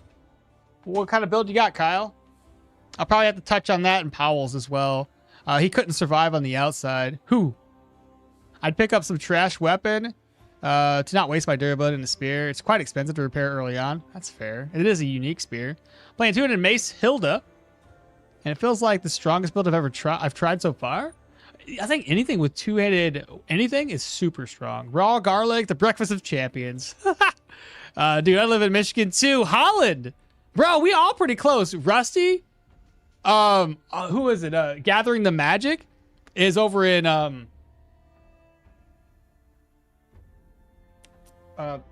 What kind of build you got, Kyle? I'll probably have to touch on that in Powell's as well. He couldn't survive on the outside. Who? I'd pick up some trash weapon to not waste my durability in the spear. It's quite expensive to repair early on. That's fair. It is a unique spear. Playing 200 mace Hilda. And it feels like the strongest build I've tried so far. I think anything with two-headed anything is super strong. Raw garlic, the breakfast of champions. Dude, I live in Michigan too. Holland. Bro, we all pretty close. Rusty, who is it? Gathering the Magic is over in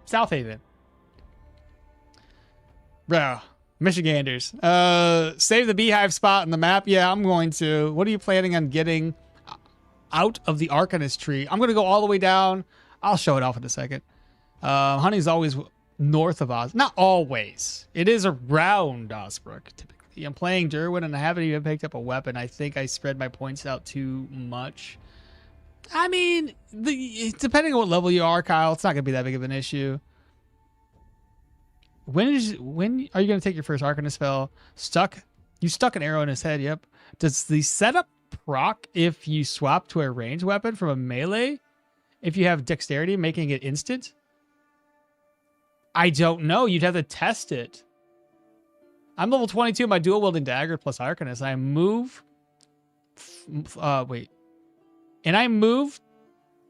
South Haven. Bro, Michiganders. Save the beehive spot on the map. Yeah, I'm going to. What are you planning on getting out of the Arcanist tree? I'm going to go all the way down. I'll show it off in a second. Honey's always north of Oz. Not always. It is around Osbrook, typically. I'm playing Derwin, and I haven't even picked up a weapon. I think I spread my points out too much. I mean, depending on what level you are, Kyle, it's not going to be that big of an issue. When are you going to take your first Arcanist spell? You stuck an arrow in his head, yep. Does the setup proc if you swap to a ranged weapon from a melee? If you have dexterity, making it instant? I don't know. You'd have to test it. I'm level 22, my dual wielding dagger plus Arcanist. I move. Wait. And I move.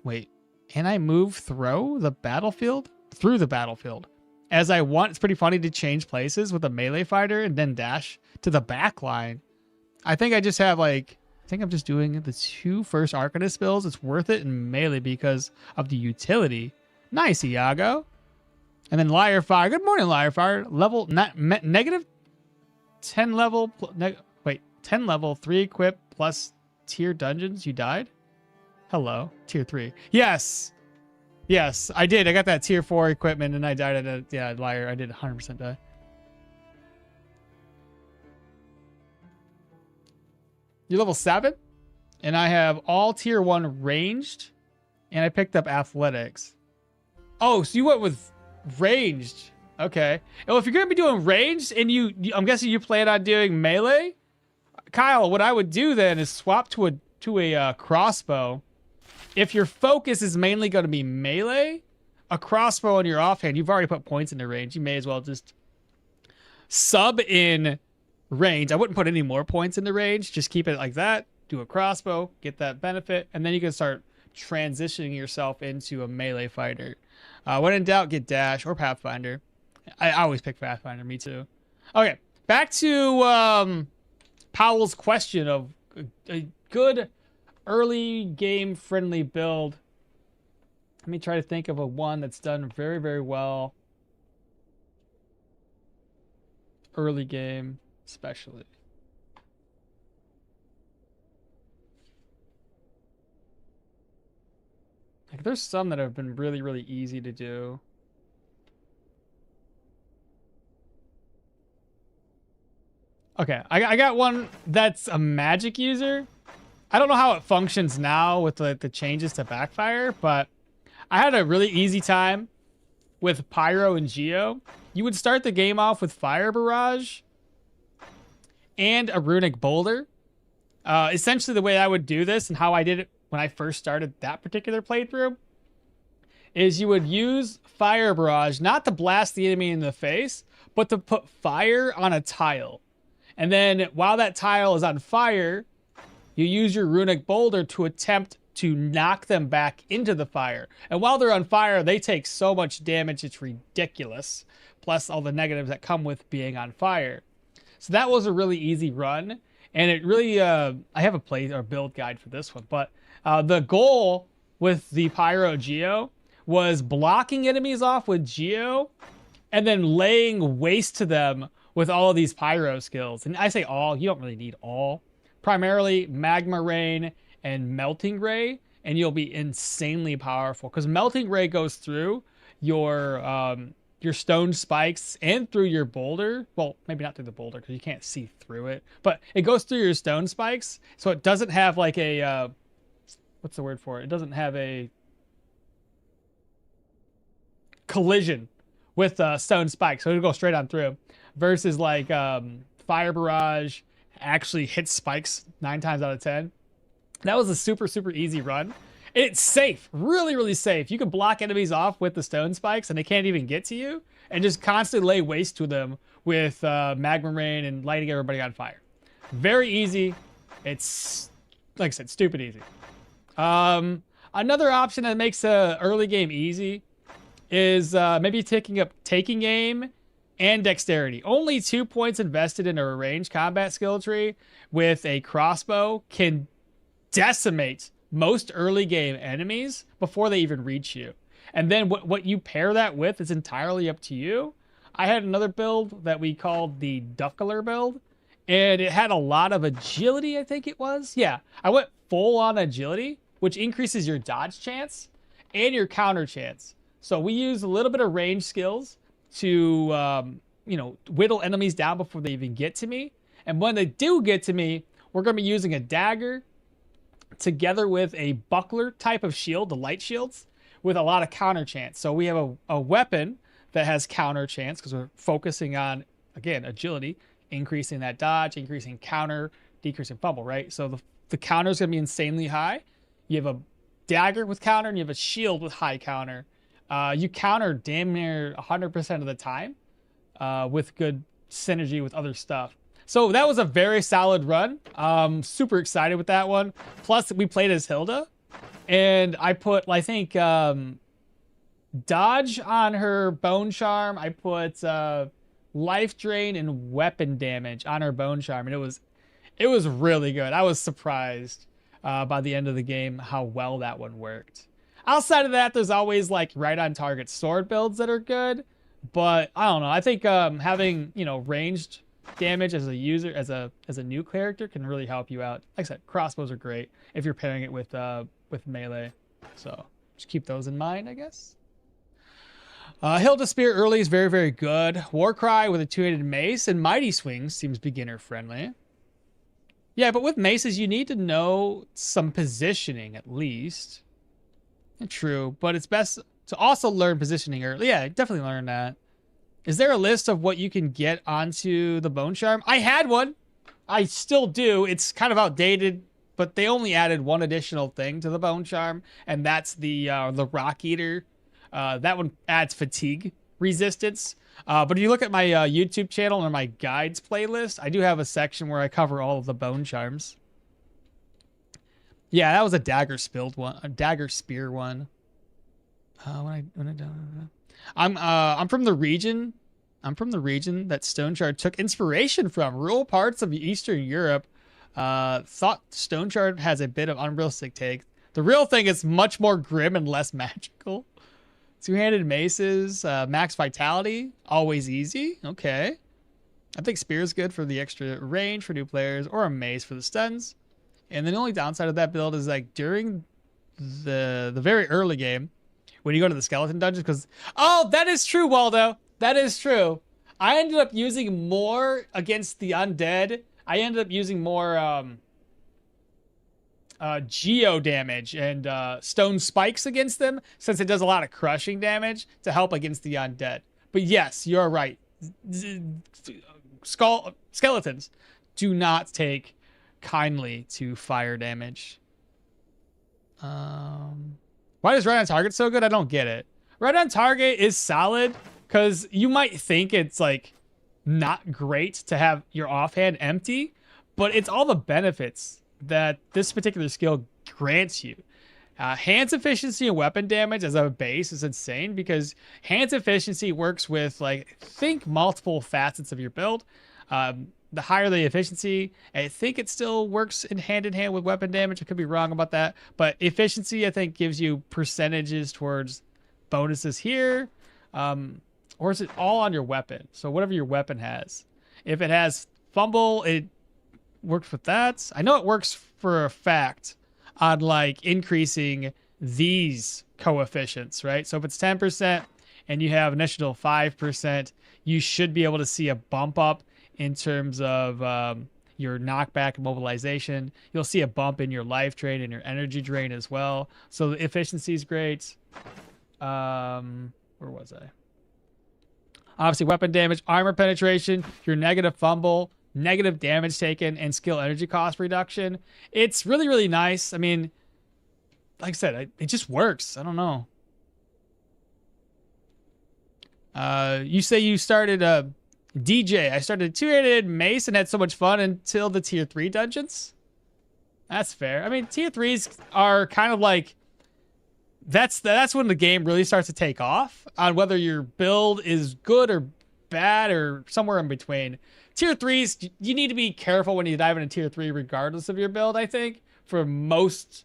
Wait. And I move through the battlefield? Through the battlefield. As I want. It's pretty funny to change places with a melee fighter and then dash to the back line. I think I just have like. I think I'm just doing the 2 first Arcanist spells. It's worth it in melee because of the utility. Nice, Iago. And then Liarfire. Good morning, Liarfire. Level negative 10 level. 10 level 3 equip plus tier dungeons. You died? Hello, tier 3. Yes, I did. I got that tier 4 equipment and I died at a liar. I did 100% die. You're level 7, and I have all tier 1 ranged, and I picked up athletics. Oh, so you went with ranged. Okay. Well, if you're going to be doing ranged, and I'm guessing you plan on doing melee, Kyle, what I would do then is swap to a crossbow. If your focus is mainly going to be melee, a crossbow on your offhand, you've already put points into range. You may as well just sub in range. I wouldn't put any more points in the range. Just keep it like that. Do a crossbow, get that benefit, and then you can start transitioning yourself into a melee fighter. When in doubt, get Dash or Pathfinder. I always pick Pathfinder. Me too. Okay, back to Powell's question of a good early game friendly build. Let me try to think of one that's done very, very well. Early game. Especially. Like there's some that have been really, really easy to do. Okay, I got one that's a magic user. I don't know how it functions now with the changes to backfire, but I had a really easy time with Pyro and Geo. You would start the game off with Fire Barrage and a Runic Boulder. Essentially, the way I would do this and how I did it when I first started that particular playthrough is you would use Fire Barrage not to blast the enemy in the face, but to put fire on a tile. And then while that tile is on fire, you use your Runic Boulder to attempt to knock them back into the fire. And while they're on fire, they take so much damage, it's ridiculous. Plus all the negatives that come with being on fire. So that was a really easy run. And it really, I have a play or build guide for this one. But the goal with the Pyro Geo was blocking enemies off with Geo and then laying waste to them with all of these Pyro skills. And I say all, you don't really need all. Primarily Magma Rain and Melting Ray, and you'll be insanely powerful. Because Melting Ray goes through your stone spikes and through your boulder. Well, maybe not through the boulder because you can't see through it. But it goes through your stone spikes, so it doesn't have like a... what's the word for it? It doesn't have a collision with stone spikes, so it'll go straight on through. Versus like Fire Barrage actually hits spikes 9 times out of 10. That was a super easy run. It's safe, really safe. You can block enemies off with the stone spikes and they can't even get to you, and just constantly lay waste to them with Magma Rain and lighting everybody on fire. Very easy. It's, like I said, stupid easy. Another option that makes a early game easy is maybe taking aim and dexterity. Only 2 points invested in a ranged combat skill tree with a crossbow can decimate most early game enemies before they even reach you. And then what you pair that with is entirely up to you. I had another build that we called the Duckler build, and it had a lot of agility, I think it was. Yeah, I went full on agility, which increases your dodge chance and your counter chance. So we used a little bit of range skills to, whittle enemies down before they even get to me. And when they do get to me, we're going to be using a dagger together with a buckler type of shield, the light shields, with a lot of counter chance. So we have a weapon that has counter chance because we're focusing on, again, agility, increasing that dodge, increasing counter, decreasing fumble, right? So the counter is going to be insanely high. You have a dagger with counter and you have a shield with high counter. You counter damn near 100% of the time with good synergy with other stuff. So that was a very solid run. Super excited with that one. Plus, we played as Hilda. And I put, I think, dodge on her bone charm. I put life drain and weapon damage on her bone charm. And it was really good. I was surprised by the end of the game how well that one worked. Outside of that, there's always like right on target sword builds that are good. But I don't know. I think having, ranged damage as a user, as a new character can really help you out. Like I said, crossbows are great if you're pairing it with melee. So just keep those in mind, I guess. Hilda Spear early is very good. Warcry with a two-handed mace and Mighty Swing seems beginner friendly. Yeah, but with maces you need to know some positioning at least. True, but it's best to also learn positioning early. Yeah, definitely learn that. Is there a list of what you can get onto the bone charm? I had one. I still do. It's kind of outdated, but they only added one additional thing to the bone charm, and that's the rock eater. That one adds fatigue resistance. But if you look at my YouTube channel or my guides playlist, I do have a section where I cover all of the bone charms. Yeah, that was a dagger spear one. I'm from the region. I'm from the region that Stoneshard took inspiration from. Rural parts of Eastern Europe. Thought Stoneshard has a bit of unrealistic take. The real thing is much more grim and less magical. Two-handed maces, max vitality, always easy. Okay. I think spear is good for the extra range for new players, or a mace for the stuns. And the only downside of that build is like during the very early game, when you go to the skeleton dungeons, because... Oh, that is true, Waldo. That is true. I ended up using more against the undead. I ended up using more geo damage and stone spikes against them, since it does a lot of crushing damage to help against the undead. But yes, you're right. Skeletons do not take kindly to fire damage. Why is right on target so good? I don't get it. Right on target is solid because you might think it's like not great to have your offhand empty, but it's all the benefits that this particular skill grants you. Hands efficiency and weapon damage as a base is insane because hands efficiency works with, like, think multiple facets of your build. The higher the efficiency, I think it still works in hand with weapon damage. I could be wrong about that, but efficiency, I think, gives you percentages towards bonuses here. Or is it all on your weapon? So whatever your weapon has. If it has fumble, it works with that. I know it works for a fact on, like, increasing these coefficients, right? So if it's 10% and you have an additional 5%, you should be able to see a bump up in terms of your knockback and mobilization. You'll see a bump in your life drain and your energy drain as well. So the efficiency is great. Where was I? Obviously, weapon damage, armor penetration, your negative fumble, negative damage taken, and skill energy cost reduction. It's really, really nice. I mean, like I said, it just works. I don't know. You say you started a DJ. I started a two-handed mace and had so much fun until the tier 3 dungeons. That's fair. I mean, tier 3s are kind of like, that's when the game really starts to take off on whether your build is good or bad or somewhere in between. Tier 3s, you need to be careful when you dive into tier 3 regardless of your build, I think, for most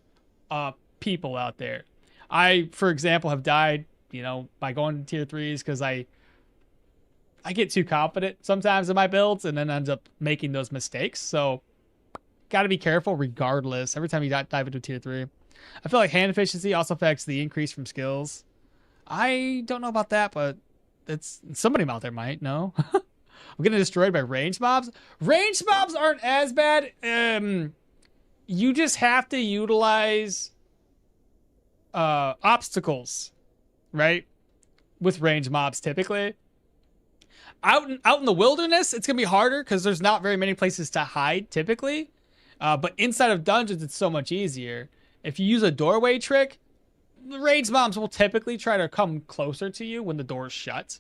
people out there. I, for example, have died, by going to tier 3s because I get too confident sometimes in my builds and then ends up making those mistakes. So got to be careful regardless every time you dive into tier 3. I feel like hand efficiency also affects the increase from skills. I don't know about that, but somebody out there might know. I'm getting destroyed by ranged mobs. Ranged mobs aren't as bad. You just have to utilize obstacles, right? With ranged mobs typically. Out in the wilderness, it's gonna be harder because there's not very many places to hide typically. But inside of dungeons, it's so much easier. If you use a doorway trick, the ranged mobs will typically try to come closer to you when the door's shut.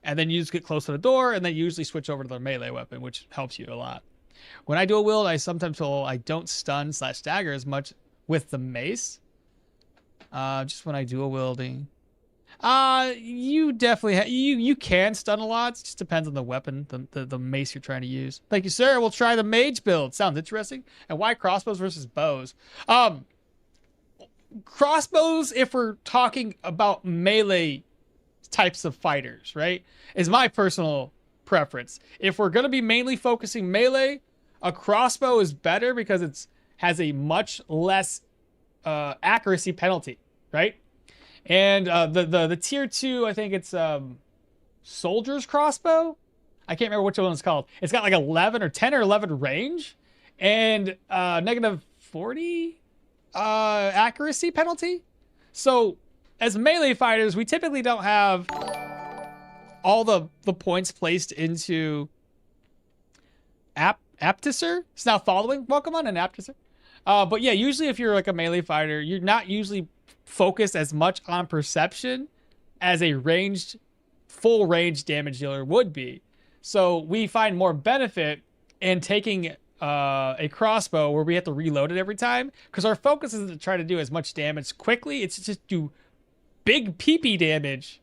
And then you just get close to the door and then usually switch over to their melee weapon, which helps you a lot. When I do a wield, I sometimes feel I don't stun / stagger as much with the mace. Just when I do a wielding. You definitely you can stun a lot. It just depends on the weapon, the mace you're trying to use. Thank you, sir. We'll try the mage build. Sounds interesting. And why crossbows versus bows? Crossbows, if we're talking about melee types of fighters, right, is my personal preference. If we're going to be mainly focusing melee, a crossbow is better because it has a much less accuracy penalty, right? And the tier 2, I think it's soldier's crossbow. I can't remember which one it's called. It's got like 11 or 10 or 11 range and negative 40 accuracy penalty. So as melee fighters, we typically don't have all the points placed into Aptiser. It's now following. Welcome on an Aptiser. But yeah, usually if you're like a melee fighter, you're not usually focused as much on perception as a full range damage dealer would be. So we find more benefit in taking a crossbow where we have to reload it every time, because our focus isn't to try to do as much damage quickly. It's just do big PP damage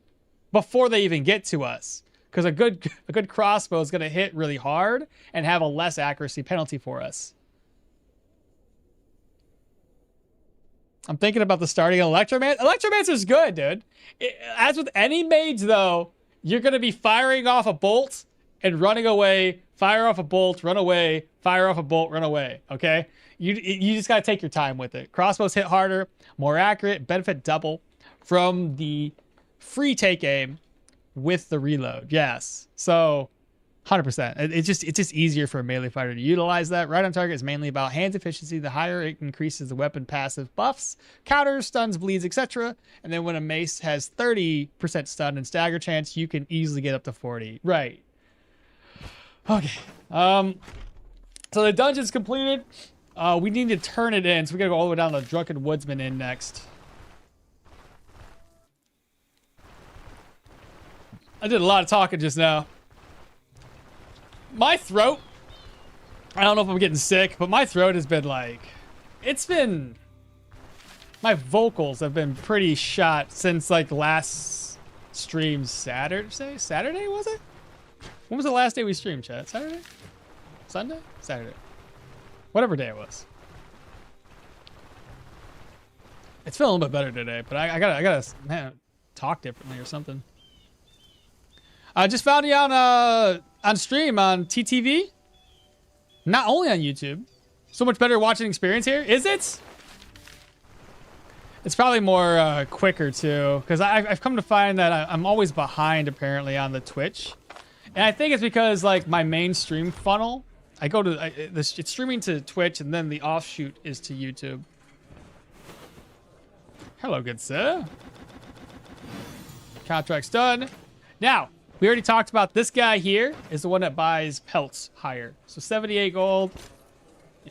before they even get to us, because a good crossbow is going to hit really hard and have a less accuracy penalty for us. I'm thinking about the starting Electromancer. Electromancer's good, dude. As with any mage, though, you're going to be firing off a bolt and running away, fire off a bolt, run away, fire off a bolt, run away, okay? You just got to take your time with it. Crossbows hit harder, more accurate, benefit double from the free take aim with the reload. Yes. So 100%. It's just easier for a melee fighter to utilize that. Right on target is mainly about hands efficiency. The higher it increases the weapon passive buffs, counters, stuns, bleeds, etc. And then when a mace has 30% stun and stagger chance, you can easily get up to 40. Right. Okay. So the dungeon's completed. We need to turn it in, so we gotta go all the way down to the Drunken Woodsman Inn next. I did a lot of talking just now. My throat, I don't know if I'm getting sick, but my throat has been like, my vocals have been pretty shot since like last stream Saturday? Saturday, was it? When was the last day we streamed, chat? Saturday? Sunday? Saturday. Whatever day it was. It's feeling a little bit better today, but I gotta man, talk differently or something. I just found you on stream on TTV. Not only on YouTube. So much better watching experience here. Is it? It's probably more quicker too, because I've come to find that I'm always behind apparently on the Twitch, and I think it's because like my main stream funnel, I go to it's streaming to Twitch, and then the offshoot is to YouTube. Hello, good sir. Contract's done. Now, we already talked about this guy here is the one that buys pelts higher. So 78 gold.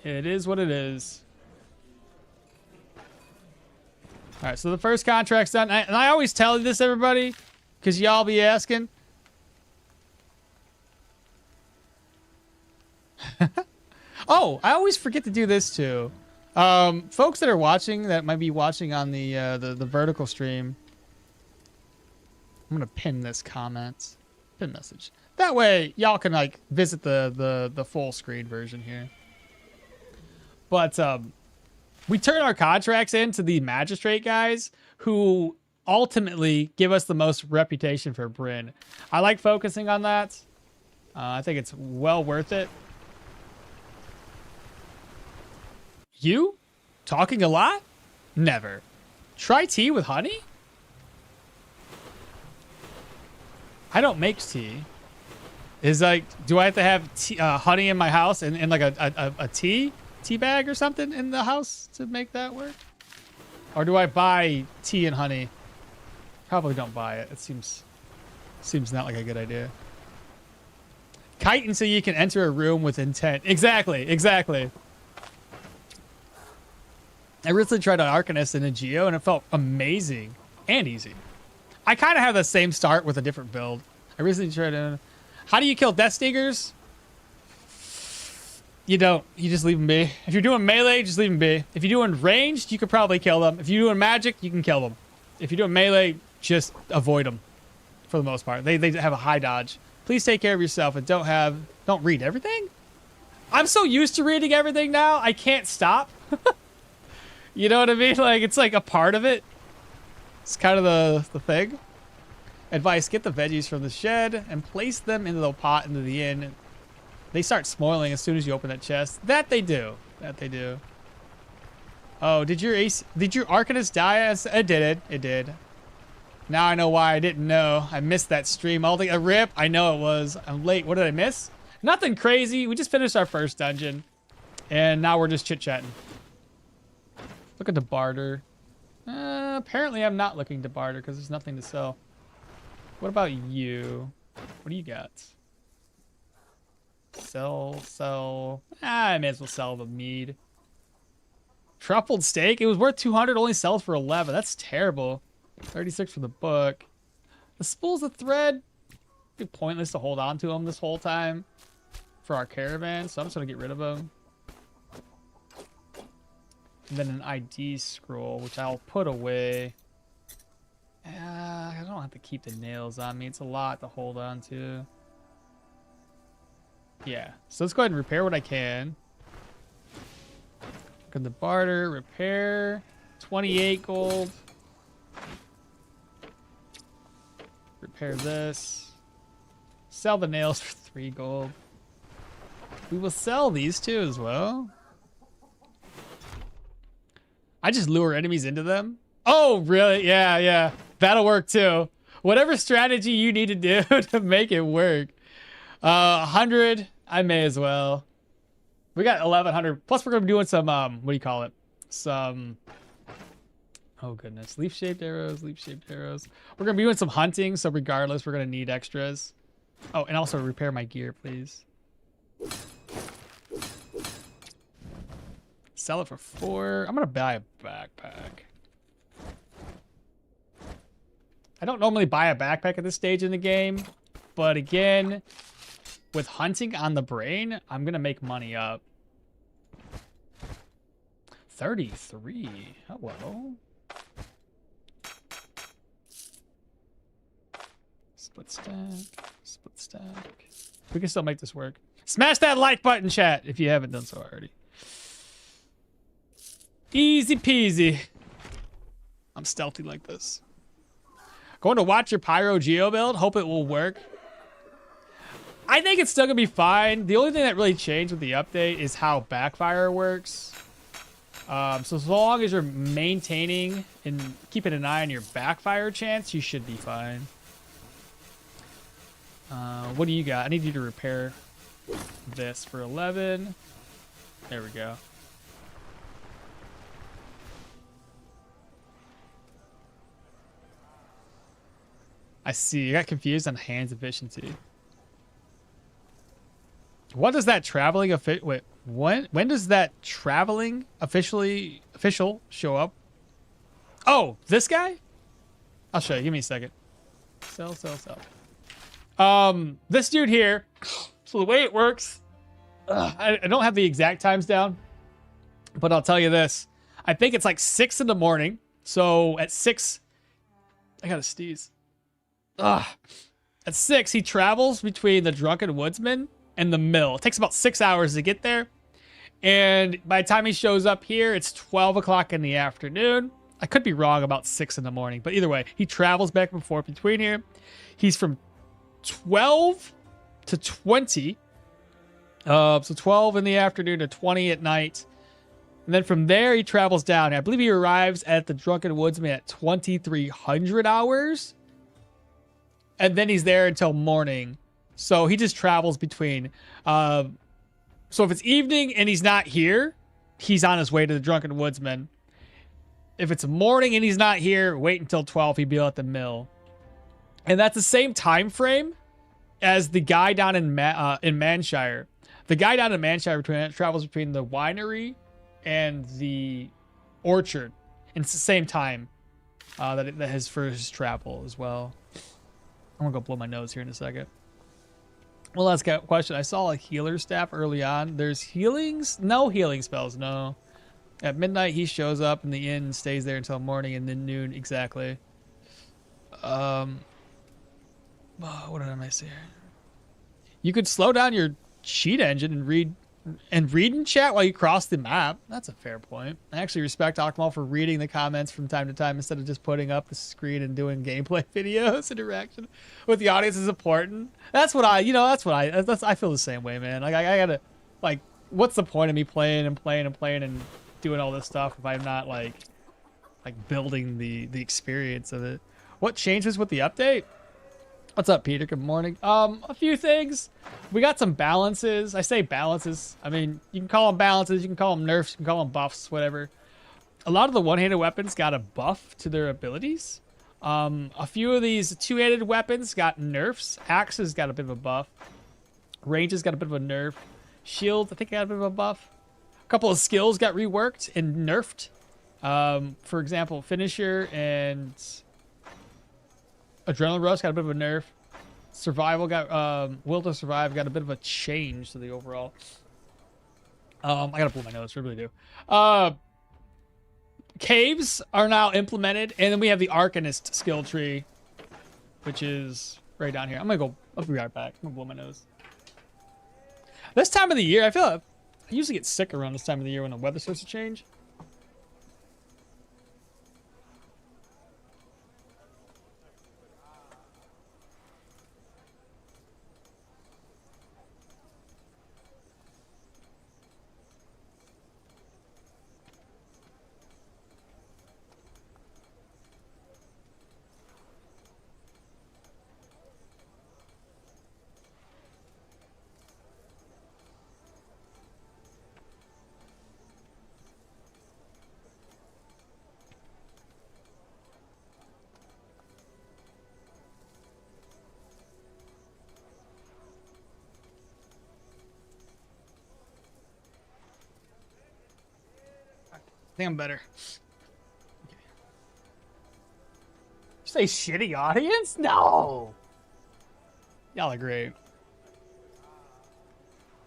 It is what it is. All right, so the first contract's done. And I always tell you this, everybody, because y'all be asking. Oh, I always forget to do this too. Folks that are watching, that might be watching on the vertical stream, I'm gonna pin this comment, pin message. That way, y'all can like visit the full screen version here. But we turn our contracts into the magistrate guys who ultimately give us the most reputation for Brin. I like focusing on that. I think it's well worth it. You? Talking a lot? Never. Try tea with honey? I don't make tea. Is like, do I have to have tea, honey in my house and like a tea bag or something in the house to make that work? Or do I buy tea and honey? Probably don't buy it. It seems not like a good idea. Kite until you can enter a room with intent. Exactly. I recently tried an Arcanist and a Geo, and it felt amazing and easy. I kind of have the same start with a different build. I recently tried a... How do you kill Death Stingers? You don't. You just leave them be. If you're doing melee, just leave them be. If you're doing ranged, you could probably kill them. If you're doing magic, you can kill them. If you're doing melee, just avoid them for the most part. They have a high dodge. Please take care of yourself and don't read everything. I'm so used to reading everything now, I can't stop. You know what I mean? Like, it's like a part of it. It's kind of the thing. Advice, get the veggies from the shed and place them into the pot into the inn. They start spoiling as soon as you open that chest. That they do. Oh, did your Arcanist die? It did. Now I know why I didn't know. I missed that stream. A rip. I know it was. I'm late. What did I miss? Nothing crazy. We just finished our first dungeon. And now we're just chit-chatting. Look at the barter. Apparently I'm not looking to barter because there's nothing to sell. What about you? What do you got? Sell. I may as well sell the mead. Truffled steak? It was worth 200, only sells for 11. That's terrible. 36 for the book. The spools of thread. It'd be pointless to hold on to them this whole time for our caravan, so I'm just gonna get rid of them. And then an ID scroll, which I'll put away. I don't have to keep the nails on me. It's a lot to hold on to. Yeah, so let's go ahead and repair what I can. Look at the barter, repair, 28 gold. Repair this. Sell the nails for 3 gold. We will sell these two as well. I just lure enemies into them. Oh, really? Yeah. That'll work too. Whatever strategy you need to do to make it work. 100. I may as well. We got 1100. Plus, we're gonna be doing some what do you call it? Some. Oh goodness, leaf-shaped arrows, leaf-shaped arrows. We're gonna be doing some hunting, so regardless, we're gonna need extras. Oh, and also repair my gear, please. Sell it for 4. I'm gonna buy a backpack. I don't normally buy a backpack at this stage in the game, but again, with hunting on the brain, I'm gonna make money up. 33. Hello. Split stack. Split stack. We can still make this work. Smash that like button, chat, if you haven't done so already. Easy peasy. I'm stealthy like this. Going to watch your Pyro Geo build. Hope it will work. I think it's still gonna be fine. The only thing that really changed with the update is how backfire works. So as long as you're maintaining and keeping an eye on your backfire chance, you should be fine. What do you got? I need you to repair this for 11. There we go. I see. I got confused on hands efficiency. What does that traveling wait, when does that traveling official show up? Oh, this guy? I'll show you. Give me a second. Sell. This dude here. So the way it works, I don't have the exact times down, but I'll tell you this. I think it's like 6 in the morning. So at 6, I gotta sneeze. At 6, he travels between the Drunken Woodsman and the mill. It takes about 6 hours to get there. And by the time he shows up here, it's 12 o'clock in the afternoon. I could be wrong about 6 in the morning, but either way, he travels back and forth between here. He's from 12 to 20. So 12 in the afternoon to 20 at night. And then from there, he travels down. I believe he arrives at the Drunken Woodsman at 2300 hours. And then he's there until morning. So he just travels between. So if it's evening and he's not here, he's on his way to the Drunken Woodsman. If it's morning and he's not here, wait until 12. He'd be at the mill. And that's the same time frame as the guy down in Manshire. The guy down in Manshire travels between the winery and the orchard. And it's the same time that has for his travel as well. I'm gonna go blow my nose here in a second. Well, that's got a question. I saw a healer staff early on. There's healings? No healing spells, no. At midnight, he shows up in the inn, stays there until morning, and then noon exactly. What did I miss here? You could slow down your cheat engine and read in chat while you cross the map. That's a fair point. I actually respect Okmall for reading the comments from time to time instead of just putting up the screen and doing gameplay videos. Interaction with the audience is important. I feel the same way, man. Like I gotta, like, what's the point of me playing and doing all this stuff if I'm not like building the experience of it? What changes with the update? What's up, Peter? Good morning. A few things. We got some balances. I say balances. I mean, you can call them balances. You can call them nerfs. You can call them buffs, whatever. A lot of the one-handed weapons got a buff to their abilities. A few of these two-handed weapons got nerfs. Axes got a bit of a buff. Ranges got a bit of a nerf. Shields, I think, got a bit of a buff. A couple of skills got reworked and nerfed. For example, Finisher and Adrenaline Rush got a bit of a nerf. Survival got Will to Survive got a bit of a change to the overall. I gotta pull my nose, I really do. Caves are now implemented, and then we have the Arcanist skill tree, which is right down here. I'll be right back. I'm gonna blow my nose. This time of the year, I feel like I usually get sick around this time of the year when the weather starts to change. I think I'm better. Okay. You say shitty audience? No. Y'all are great.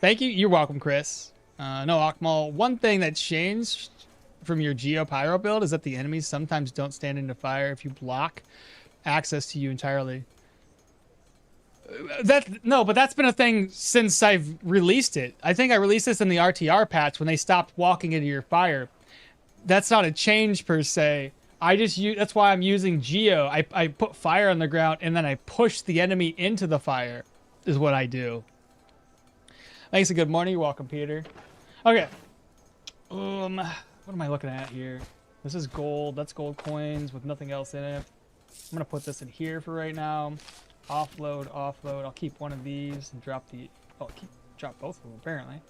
Thank you. You're welcome, Chris. No, Okmall. One thing that changed from your Geo Pyro build is that the enemies sometimes don't stand into fire if you block access to you entirely. But that's been a thing since I've released it. I think I released this in the RTR patch when they stopped walking into your fire. That's not a change per se. That's why I'm using Geo. I put fire on the ground and then I push the enemy into the fire is what I do. Thanks and good morning. You're welcome, Peter. Okay. What am I looking at here? This is gold. That's gold coins with nothing else in it. I'm gonna put this in here for right now. Offload, offload. I'll keep one of these and drop the. Oh, drop both of them apparently.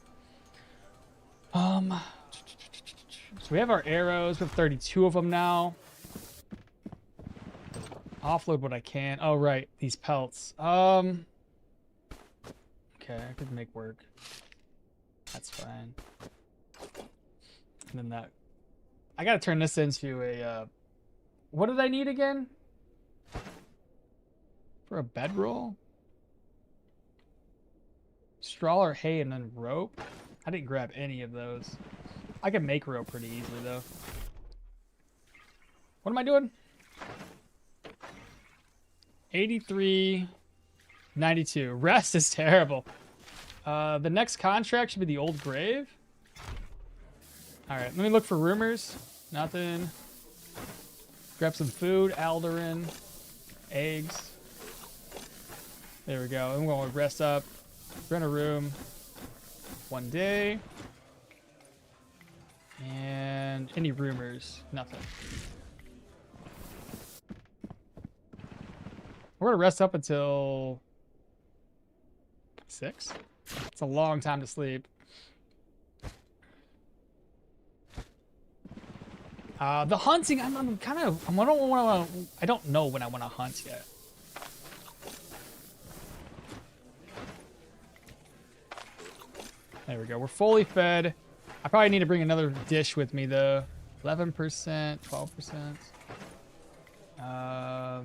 So we have our arrows. We have 32 of them now. Offload what I can. Oh right, these pelts. Okay, I could make work. That's fine. And then that. I gotta turn this into a. What did I need again? For a bedroll? Straw or hay and then rope? I didn't grab any of those. I can make rope pretty easily though. What am I doing? 83, 92. Rest is terrible. The next contract should be the old grave. All right, let me look for rumors. Nothing. Grab some food, Alderin, eggs. There we go. I'm going to rest up. Rent a room. 1 day. And any rumors? Nothing. We're going to rest up until 6. It's a long time to sleep. The hunting, I don't know when I want to hunt yet. There we go. We're fully fed. I probably need to bring another dish with me though. 11%, 12%.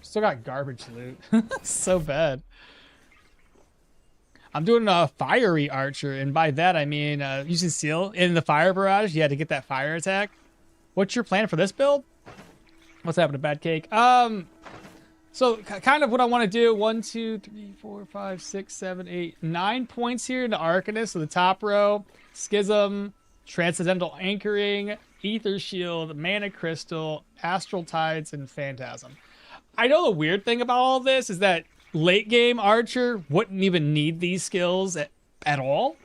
Still got garbage loot. So bad. I'm doing a fiery archer, and by that I mean using steel in the fire barrage. You had to get that fire attack. What's your plan for this build? What's happening, Bad Cake? So kind of what I want to do, 1, 2, 3, 4, 5, 6, 7, 8, 9 points here into Arcanist. So the top row, Schism, Transcendental Anchoring, Ether Shield, Mana Crystal, Astral Tides, and Phantasm. I know the weird thing about all this is that late game Archer wouldn't even need these skills at all.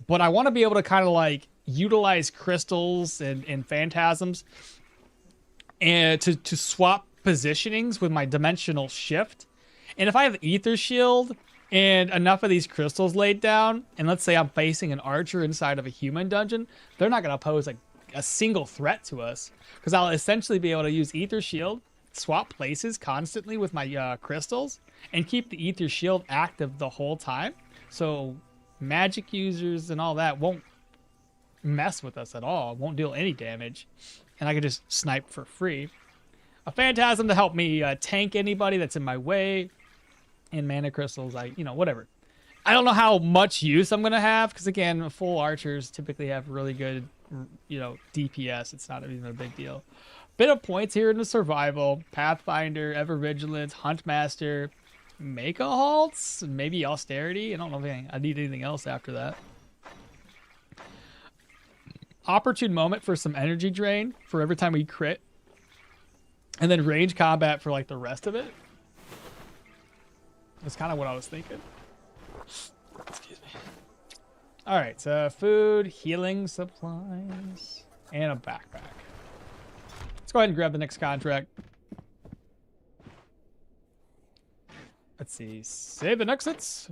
But I want to be able to kind of like utilize crystals and phantasms and to swap positionings with my dimensional shift. And if I have Ether Shield and enough of these crystals laid down, and let's say I'm facing an archer inside of a human dungeon, they're not going to pose a single threat to us, because I'll essentially be able to use Ether Shield, swap places constantly with my crystals, and keep the Ether Shield active the whole time. So magic users and all that won't mess with us at all, won't deal any damage, and I can just snipe for free. A Phantasm to help me tank anybody that's in my way, and mana crystals, whatever. I don't know how much use I'm gonna have, because again, full archers typically have really good, DPS. It's not even a big deal. Bit of points here in the survival: Pathfinder, Ever Vigilance, Huntmaster, Make a Halts, maybe Austerity. I don't know if I need anything else after that. Opportune Moment for some energy drain for every time we crit. And then range combat for like the rest of it. That's kind of what I was thinking. Excuse me. All right, so food, healing supplies, and a backpack. Let's go ahead and grab the next contract. Let's see. Save and exits.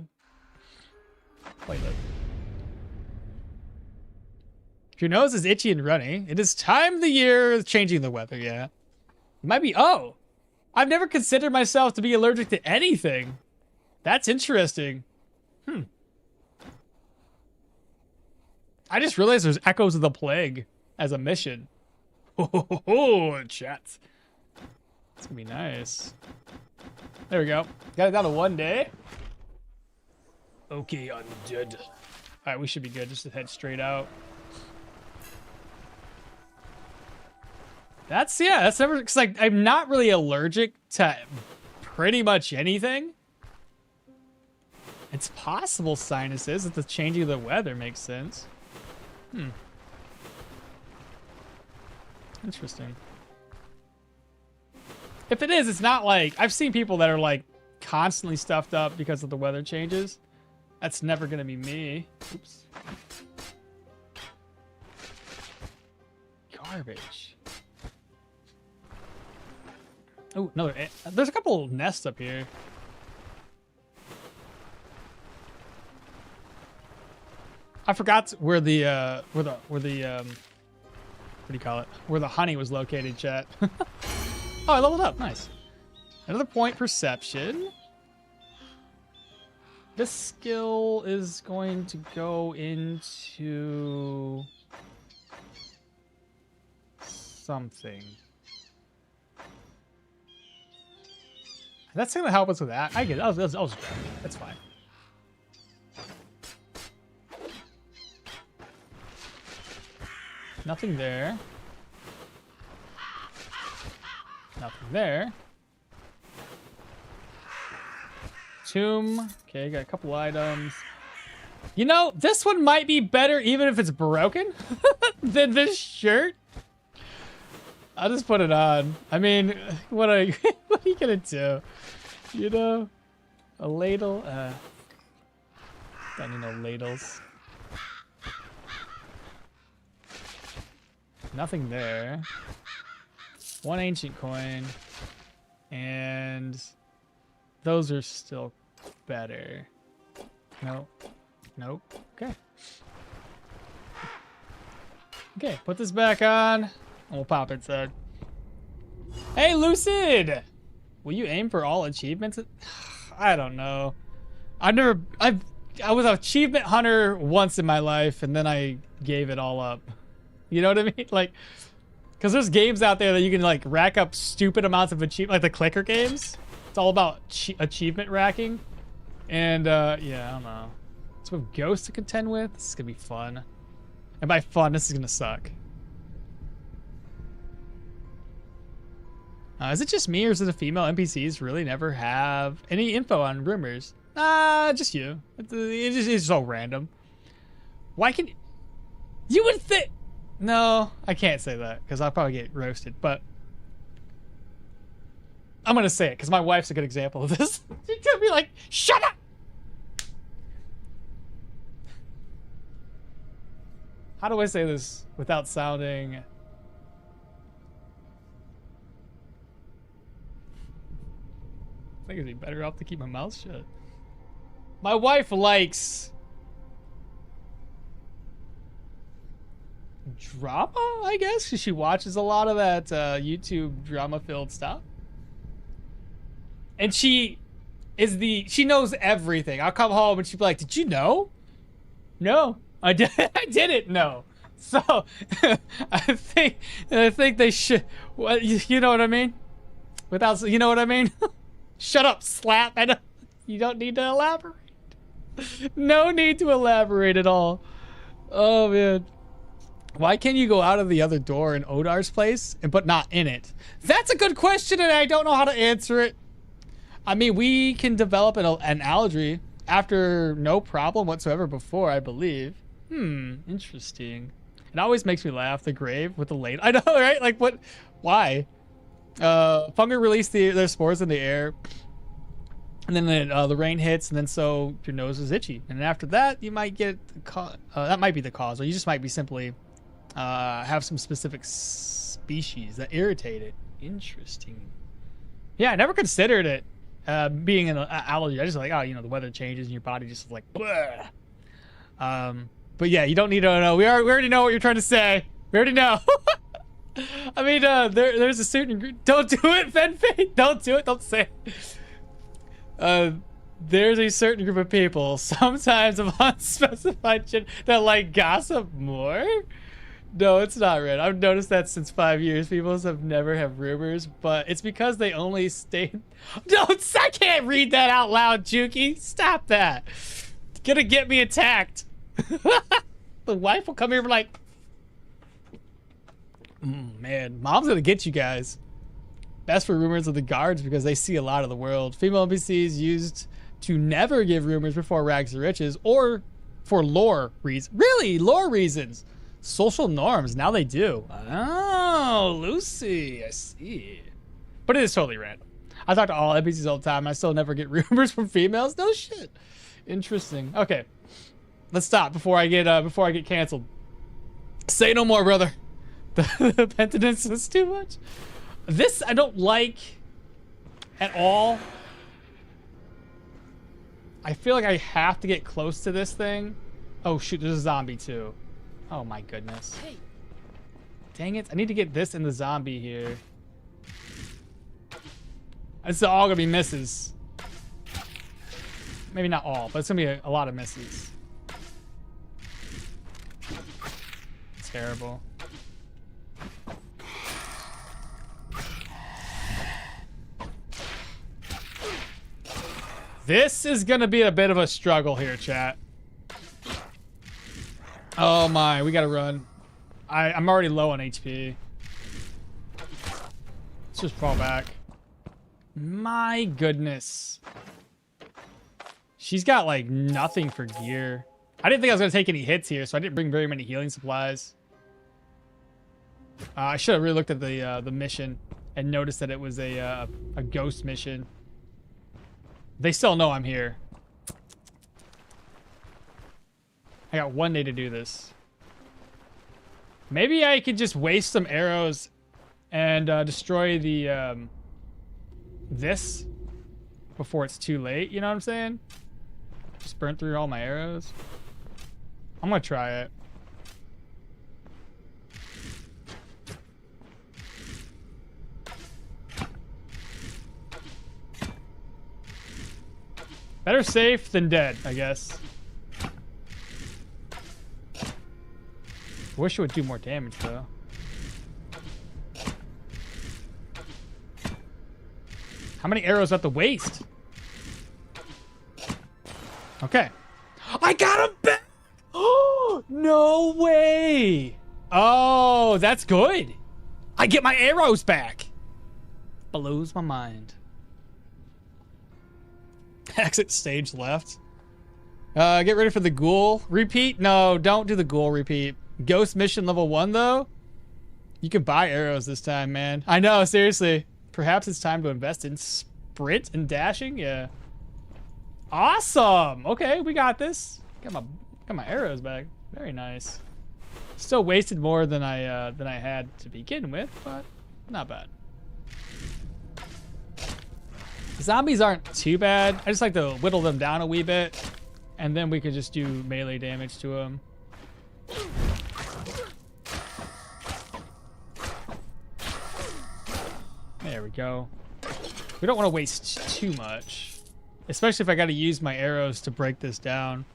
Play that. If your nose is itchy and runny, it is time of the year changing the weather, yeah. It might be, I've never considered myself to be allergic to anything. That's interesting. I just realized there's echoes of the plague as a mission. Oh, chat. It's gonna be nice. There we go. Got it down to 1 day. Okay, undead. All right, we should be good. Just to head straight out. That's never, cause like I'm not really allergic to pretty much anything. It's possible sinuses if the changing of the weather makes sense. Interesting. If it is, it's not like I've seen people that are like constantly stuffed up because of the weather changes. That's never gonna be me. Oops. Garbage. Oh, no, there's a couple nests up here. I forgot where the what do you call it? Where the honey was located, chat. Oh, I leveled up. Nice. Another point perception. This skill is going to go into something. That's gonna help us with that. I get it. I'll just grab it. That's fine. Nothing there. Nothing there. Tomb. Okay, got a couple items. You know, this one might be better even if it's broken than this shirt. I'll just put it on. I mean, what are you gonna do? You know? A ladle? Don't need no ladles. Nothing there. One ancient coin. And those are still better. Nope. Nope. Okay. Okay, put this back on. And we'll pop inside. Hey, Lucid! Will you aim for all achievements? I don't know. I was an achievement hunter once in my life, and then I gave it all up. You know what I mean? Like, because there's games out there that you can like rack up stupid amounts of achievement, like the clicker games. It's all about achievement racking. And yeah, I don't know. So we have ghosts to contend with. This is gonna be fun. And by fun, this is gonna suck. Is it just me, or is it the female NPCs really never have any info on rumors? Just you. It's just so random. Why can you would think? No, I can't say that because I'll probably get roasted. But I'm gonna say it because my wife's a good example of this. She's gonna be like, "Shut up." How do I say this without sounding? I think it'd be better off to keep my mouth shut. My wife likes drama, I guess, because she watches a lot of that YouTube drama-filled stuff. And she knows everything. I'll come home and she'll be like, "Did you know?" "No, I didn't know." So I think they should. Well, you know what I mean? Without, you know what I mean? Shut up, slap. You don't need to elaborate. No need to elaborate at all. Oh man. Why can't you go out of the other door in Odar's place but not in it? That's a good question, and I don't know how to answer it. I mean, we can develop an analogy after no problem whatsoever before, I believe. Interesting. It always makes me laugh. The grave with the late. I know, right? Like, what? Why? Fungi release their spores in the air, and then the rain hits, and then so your nose is itchy, and after that you might get that might be the cause, or you just might be simply have some specific species that irritate it. Interesting. Yeah, I never considered it being an allergy. I just like, oh, you know, the weather changes and your body just is like, bleh. But yeah, you don't need to know. We already know what you're trying to say. We already know. I mean, there's a certain group. Don't do it, Fenfei. Don't do it. Don't say it. There's a certain group of people, sometimes of unspecified shit, that like gossip more. No, it's not red. I've noticed that since 5 years. People have never have rumors, but it's because they only stay. No, I can't read that out loud, Juki. Stop that. It's gonna get me attacked. The wife will come here and be like, man, mom's gonna get you guys. Best for rumors of the guards because they see a lot of the world. Female NPCs used to never give rumors before rags to riches or for lore reasons. Really? Lore reasons. Social norms. Now they do. Oh, Lucy. I see. But it is totally random. I talk to all NPCs all the time. I still never get rumors from females. No shit. Interesting. Okay. Let's stop before I get canceled. Say no more, brother. The penitence is too much. This I don't like at all. I feel like I have to get close to this thing. Oh shoot, there's a zombie too. Oh my goodness. Dang it, I need to get this in the zombie here. It's all gonna be misses. Maybe not all, but it's gonna be a lot of misses. Terrible. This is gonna be a bit of a struggle here, chat. Oh my, we gotta run. I'm already low on HP. Let's just fall back. My goodness. She's got like nothing for gear. I didn't think I was gonna take any hits here, so I didn't bring very many healing supplies. I should have really looked at the mission and noticed that it was a ghost mission. They still know I'm here. I got 1 day to do this. Maybe I could just waste some arrows and destroy the this before it's too late. You know what I'm saying? Just burn through all my arrows. I'm gonna try it. Better safe than dead, I guess. Wish it would do more damage, though. How many arrows at the waist? Okay. I got him back! Oh, no way! Oh, that's good. I get my arrows back. Blows my mind. Exit stage left. Get ready for the ghoul repeat. No, don't do the ghoul repeat. Ghost mission level 1 though. You can buy arrows this time, man. I know, seriously. Perhaps it's time to invest in sprint and dashing. Yeah. Awesome. Okay, we got this. Got my arrows back. Very nice. Still wasted more than I had to begin with, but not bad. Zombies aren't too bad. I just like to whittle them down a wee bit, and then we could just do melee damage to them. There we go. We don't want to waste too much, especially if I got to use my arrows to break this down.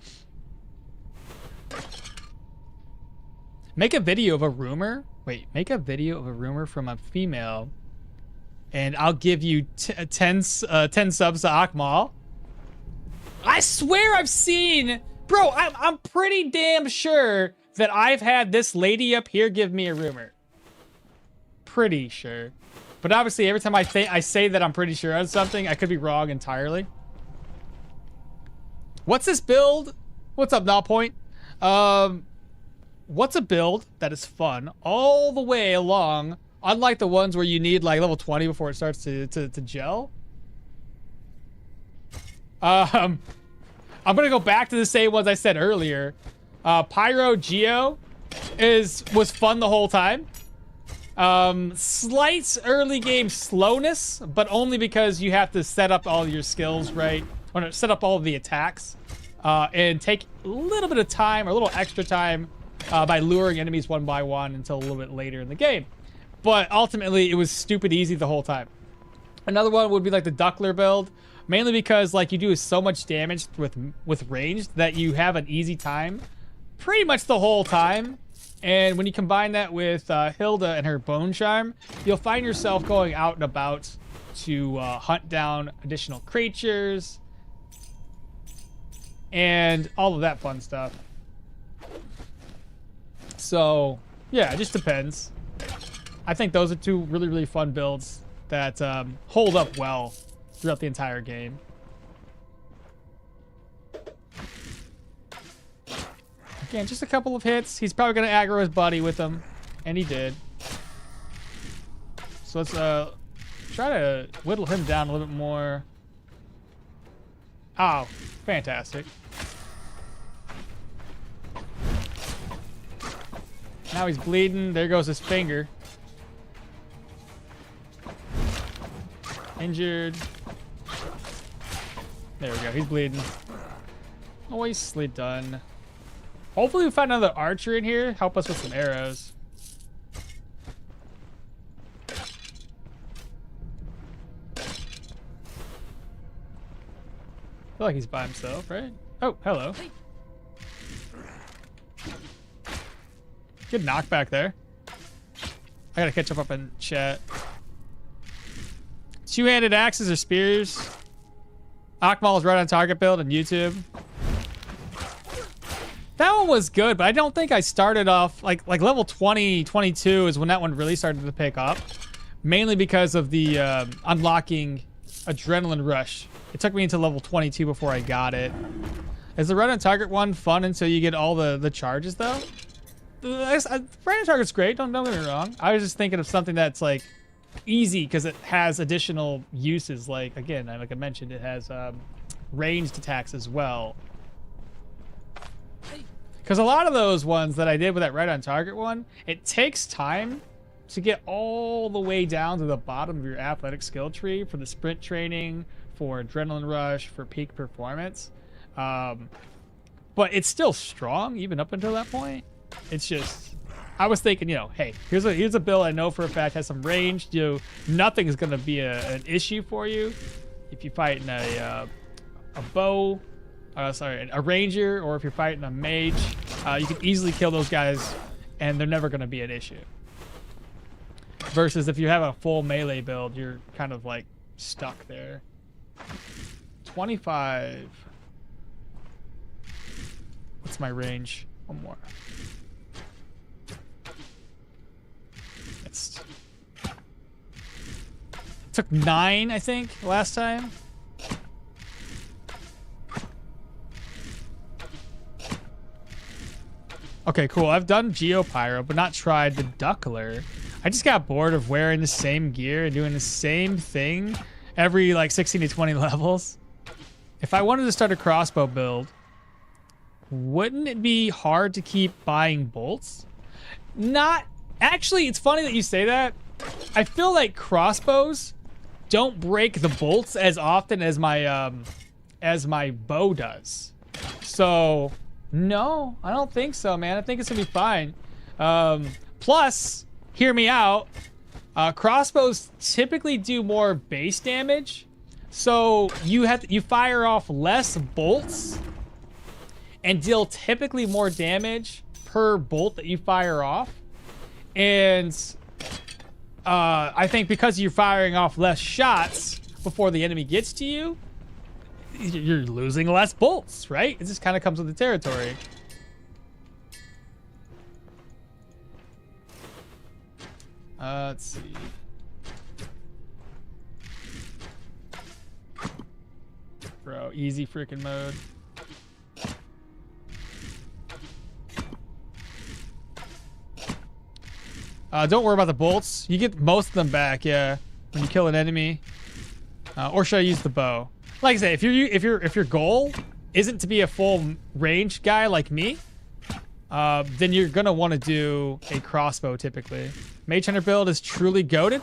Make a video of a rumor. Wait, make a video of a rumor from a female. And I'll give you 10 subs to okmall. I swear I've seen... Bro, I'm pretty damn sure that I've had this lady up here give me a rumor. Pretty sure. But obviously, every time I say that I'm pretty sure on something, I could be wrong entirely. What's this build? What's up, Null Point? What's a build that is fun all the way along... Unlike the ones where you need like level 20 before it starts to gel. I'm gonna go back to the same ones I said earlier. Pyro Geo was fun the whole time. Slight early game slowness, but only because you have to set up all your skills right, or no, set up all of the attacks, and take a little bit of time, or a little extra time, by luring enemies one by one until a little bit later in the game. But ultimately, it was stupid easy the whole time. Another one would be like the Duckler build, mainly because like you do so much damage with ranged that you have an easy time pretty much the whole time. And when you combine that with Hilda and her bone charm, you'll find yourself going out and about to hunt down additional creatures and all of that fun stuff. So yeah, it just depends. I think those are two really, really fun builds that hold up well throughout the entire game. Again, just a couple of hits. He's probably going to aggro his buddy with him. And he did. So let's try to whittle him down a little bit more. Oh, fantastic. Now he's bleeding. There goes his finger. Injured. There we go. He's bleeding. Nicely done. Hopefully we find another archer in here. Help us with some arrows. I feel like he's by himself, right? Oh, hello. Good knockback there. I gotta catch up in chat. Two-handed axes or spears. Okmall is right on target build on YouTube. That one was good, but I don't think I started off like level 20, 22 is when that one really started to pick up. Mainly because of the unlocking adrenaline rush. It took me into level 22 before I got it. Is the right on target one fun until you get all the charges though? Right on target's great, don't get me wrong. I was just thinking of something that's like easy because it has additional uses. Like again, like I mentioned, it has ranged attacks as well. Because a lot of those ones that I did with that right on target one, it takes time to get all the way down to the bottom of your athletic skill tree for the sprint training, for adrenaline rush, for peak performance. But it's still strong even up until that point. It's just, I was thinking, you know, hey, here's a build I know for a fact has some range. You know, nothing is going to be an issue for you if you fight in a bow. A ranger, or if you're fighting a mage, you can easily kill those guys and they're never going to be an issue. Versus if you have a full melee build, you're kind of like stuck there. 25. What's my range? One more. It's took 9, I think, last time. Okay, cool. I've done Geopyro, but not tried the Duckler. I just got bored of wearing the same gear and doing the same thing every like 16 to 20 levels. If I wanted to start a crossbow build, wouldn't it be hard to keep buying bolts? Not actually. It's funny that you say that. I feel like crossbows don't break the bolts as often as my bow does. So no, I don't think so, man. I think it's gonna be fine. Plus, hear me out. Crossbows typically do more base damage, so you fire off less bolts and deal typically more damage per bolt that you fire off. And I think because you're firing off less shots before the enemy gets to you, you're losing less bolts, right? It just kind of comes with the territory. Let's see. Bro, easy freaking mode. Don't worry about the bolts. You get most of them back, yeah, when you kill an enemy. Or should I use the bow? Like I say, if your goal isn't to be a full range guy like me, then you're gonna want to do a crossbow typically. Mage Hunter build is truly goated.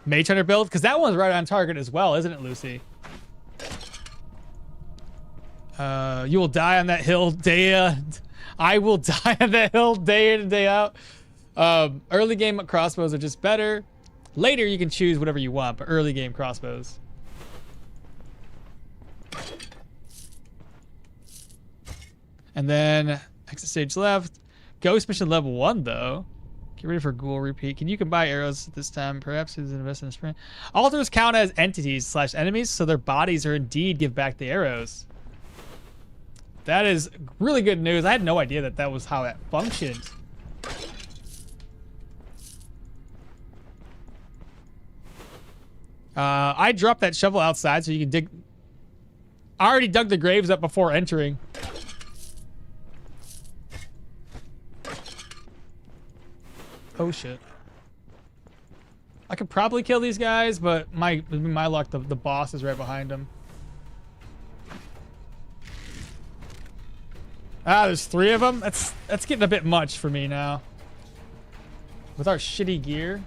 Mage Hunter build, because that one's right on target as well, isn't it, Lucy? You will die on that hill day. I will die on that hill day in and day out. Early game crossbows are just better. Later you can choose whatever you want, but early game crossbows. And then exit stage left. Ghost mission level 1 though. Get ready for ghoul repeat. Can you buy arrows at this time? Perhaps it's invest in a sprint. Altars count as entities / enemies, so their bodies are indeed give back the arrows. That is really good news. I had no idea that that was how that functioned. I dropped that shovel outside so you can dig. I already dug the graves up before entering. Oh shit. I could probably kill these guys, but my luck, the boss is right behind them. Ah, there's 3 of them? That's getting a bit much for me now. With our shitty gear.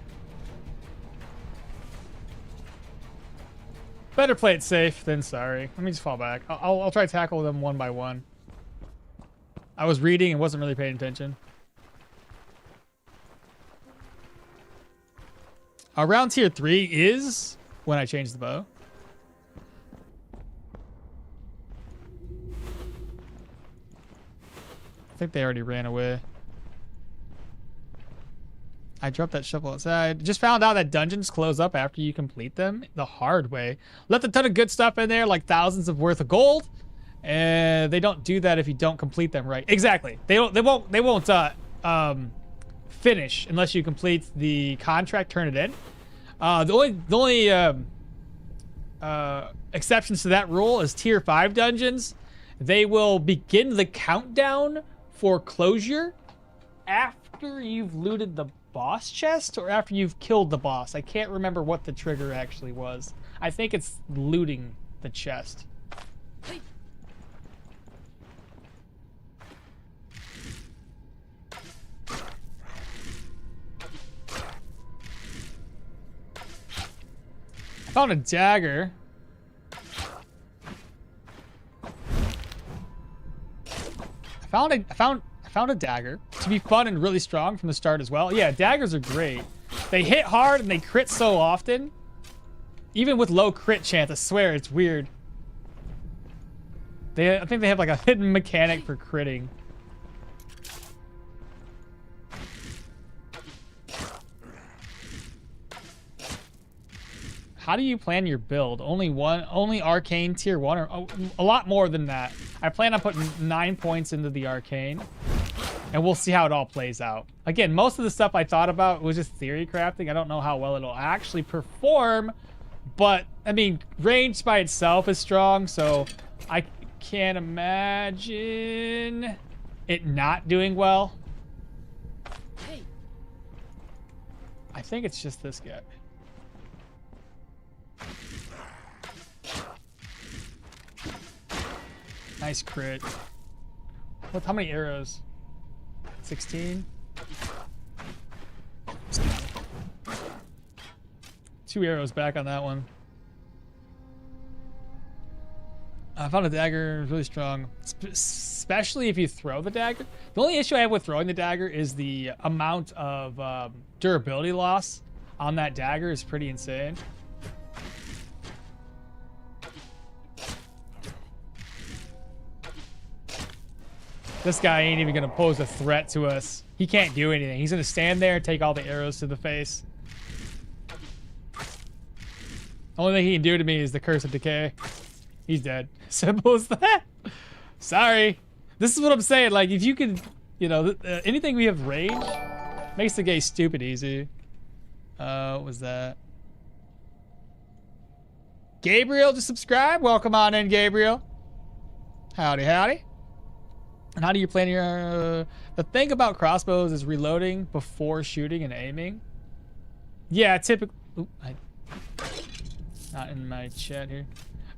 Better play it safe than sorry. Let me just fall back. I'll try to tackle them one by one. I was reading and wasn't really paying attention. Around tier 3 is when I change the bow. I think they already ran away. I dropped that shovel outside. Just found out that dungeons close up after you complete them the hard way. Left a ton of good stuff in there, like thousands of worth of gold. And they don't do that if you don't complete them right. Exactly. They won't finish unless you complete the contract, turn it in. The only exceptions to that rule is tier 5 dungeons. They will begin the countdown for closure after you've looted the boss chest or after you've killed the boss. I can't remember what the trigger actually was. I think it's looting the chest. I found a dagger. I found a dagger to be fun and really strong from the start as well. Yeah, daggers are great. They hit hard and they crit so often. Even with low crit chance, I swear it's weird. I think they have like a hidden mechanic for critting. How do you plan your build? Only Arcane tier 1 or a lot more than that. I plan on putting 9 points into the Arcane and we'll see how it all plays out. Again, most of the stuff I thought about was just theory crafting. I don't know how well it'll actually perform, but I mean, range by itself is strong, so I can't imagine it not doing well. I think it's just this guy. Nice crit. How many arrows? 16? 2 arrows back on that one. I found a dagger, really strong. Especially if you throw the dagger. The only issue I have with throwing the dagger is the amount of durability loss on that dagger is pretty insane. This guy ain't even gonna pose a threat to us. He can't do anything. He's gonna stand there and take all the arrows to the face. Only thing he can do to me is the Curse of Decay. He's dead. Simple as that. Sorry. This is what I'm saying. Like, if you can, you know, anything we have range makes the game stupid easy. What was that? Gabriel just subscribed. Welcome on in, Gabriel. Howdy, howdy. And how do you plan your... the thing about crossbows is reloading before shooting and aiming. Yeah, typically... Not in my chat here.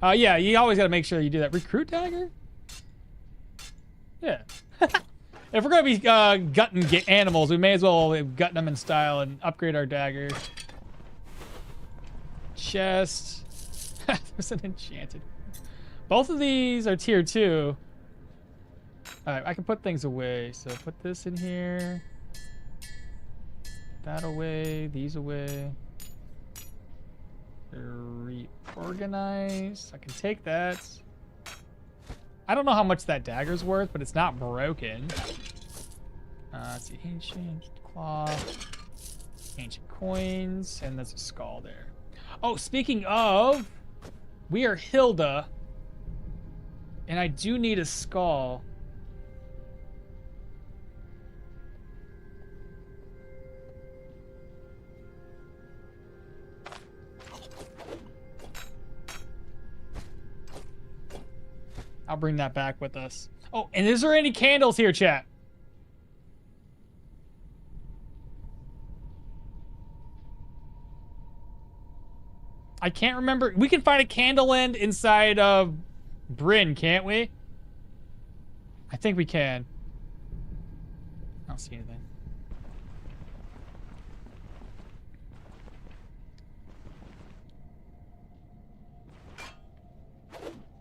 Yeah, you always gotta make sure you do that. Recruit dagger? Yeah. If we're gonna be gutting animals, we may as well gut them in style and upgrade our dagger. Chest. There's an enchanted. Both of these are tier 2. Alright, I can put things away. So put this in here. That away. These away. Reorganize. I can take that. I don't know how much that dagger's worth, but it's not broken. Let's see, ancient cloth, ancient coins, and there's a skull there. Oh, speaking of, we are Hilda, and I do need a skull. I'll bring that back with us. Oh, and is there any candles here, chat? I can't remember. We can find a candle end inside of Brin, can't we? I think we can. I don't see anything.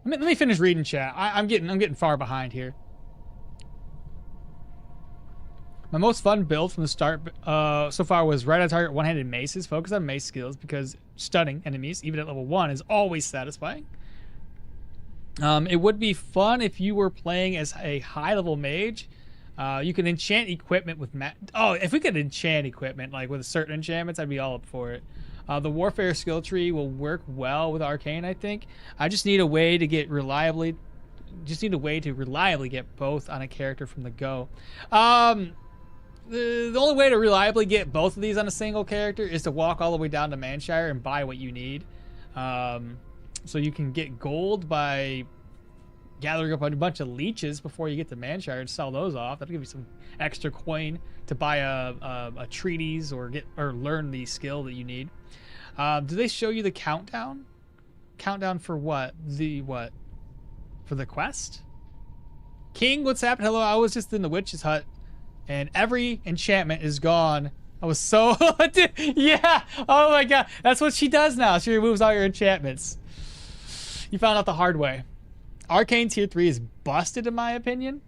Let me finish reading chat. I'm getting far behind here. My most fun build from the start so far was right on target one-handed maces. Focus on mace skills because stunning enemies, even at level 1, is always satisfying. It would be fun if you were playing as a high-level mage. You can enchant equipment with if we could enchant equipment like with certain enchantments, I'd be all up for it. The warfare skill tree will work well with Arcane, I think. I just need a way to get reliably get both on a character from the go. The only way to reliably get both of these on a single character is to walk all the way down to Manshire and buy what you need. So you can get gold by gathering up a bunch of leeches before you get to Manshire and sell those off. That'll give you some extra coin to buy a treatise or learn the skill that you need. Do they show you the countdown? Countdown for what? For the quest? King, what's happened? Hello, I was just in the witch's hut and every enchantment is gone. I was so... Yeah! Oh my god. That's what she does now. She removes all your enchantments. You found out the hard way. Arcane tier 3 is busted in my opinion.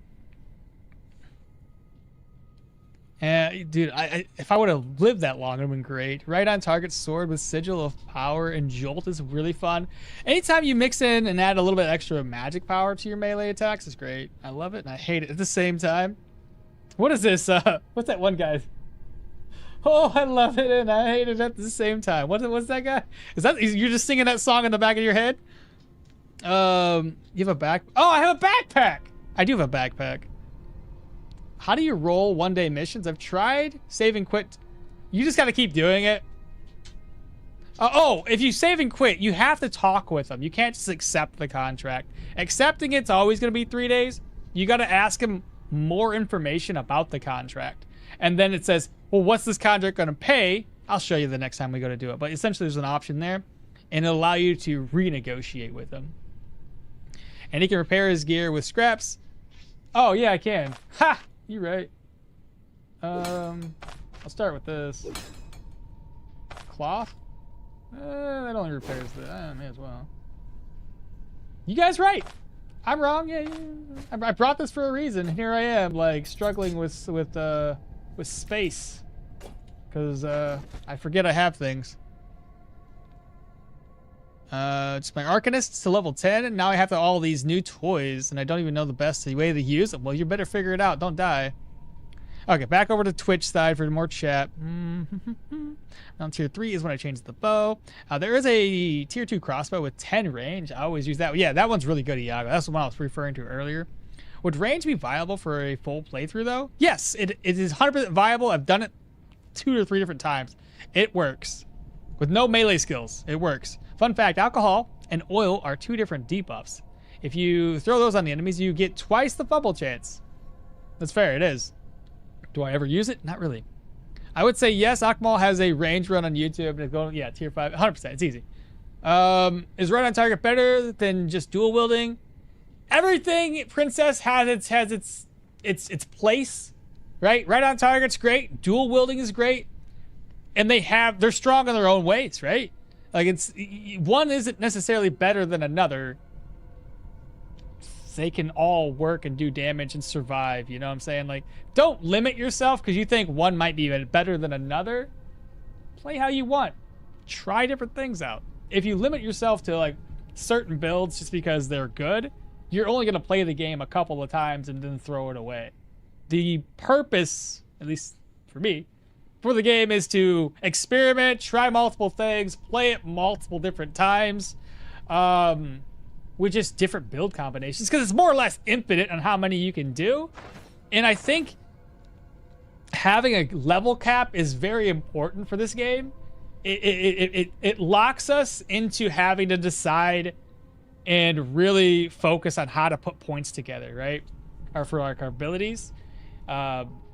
Dude, if I would have lived that long, it would have been great. Right on target sword with sigil of power and jolt is really fun. Anytime you mix in and add a little bit extra magic power to your melee attacks is great. I love it and I hate it at the same time. What is this? What's that one guy? Oh, I love it and I hate it at the same time. What's that guy? You're just singing that song in the back of your head? You have a back? Oh, I have a backpack. I do have a backpack. How do you roll one-day missions? I've tried save and quit. You just got to keep doing it. If you save and quit, you have to talk with them. You can't just accept the contract. Accepting it's always going to be 3 days. You got to ask them more information about the contract. And then it says, well, what's this contract going to pay? I'll show you the next time we go to do it. But essentially there's an option there. And it'll allow you to renegotiate with them. And he can repair his gear with scraps. Oh, yeah, I can. Ha! You're right. I'll start with this. Cloth? That only repairs the... I may as well. You guys right. I'm wrong. Yeah, I brought this for a reason. Here I am, like, struggling with space. Because I forget I have things. Just my Arcanist to level 10, and now I have all these new toys, and I don't even know the best way to use them. Well, you better figure it out. Don't die. Okay, back over to Twitch side for more chat. Now tier 3 is when I change the bow. There is a tier 2 crossbow with 10 range. I always use that. Yeah, that one's really good, Iago. That's the one I was referring to earlier. Would range be viable for a full playthrough, though? Yes, it is 100% viable. I've done it 2 or 3 different times. It works. With no melee skills, it works. Fun fact, alcohol and oil are 2 different debuffs. If you throw those on the enemies, you get twice the fumble chance. That's fair, it is. Do I ever use it? Not really. I would say yes, okmall has a range run on YouTube. And it's going, yeah, tier 5, 100%, it's easy. Is right on target better than just dual wielding? Everything, Princess, has its place, right? Right on target's great. Dual wielding is great. And they're strong in their own ways, right? Like, one isn't necessarily better than another. They can all work and do damage and survive, you know what I'm saying? Like, don't limit yourself because you think one might be better than another. Play how you want. Try different things out. If you limit yourself to, like, certain builds just because they're good, you're only going to play the game a couple of times and then throw it away. the purpose, at least for me, for the game is to experiment, try multiple things, play it multiple different times, with just different build combinations, because it's more or less infinite on how many you can do. And I think having a level cap is very important for this game. It locks us into having to decide and really focus on how to put points together, right? Or for like our abilities.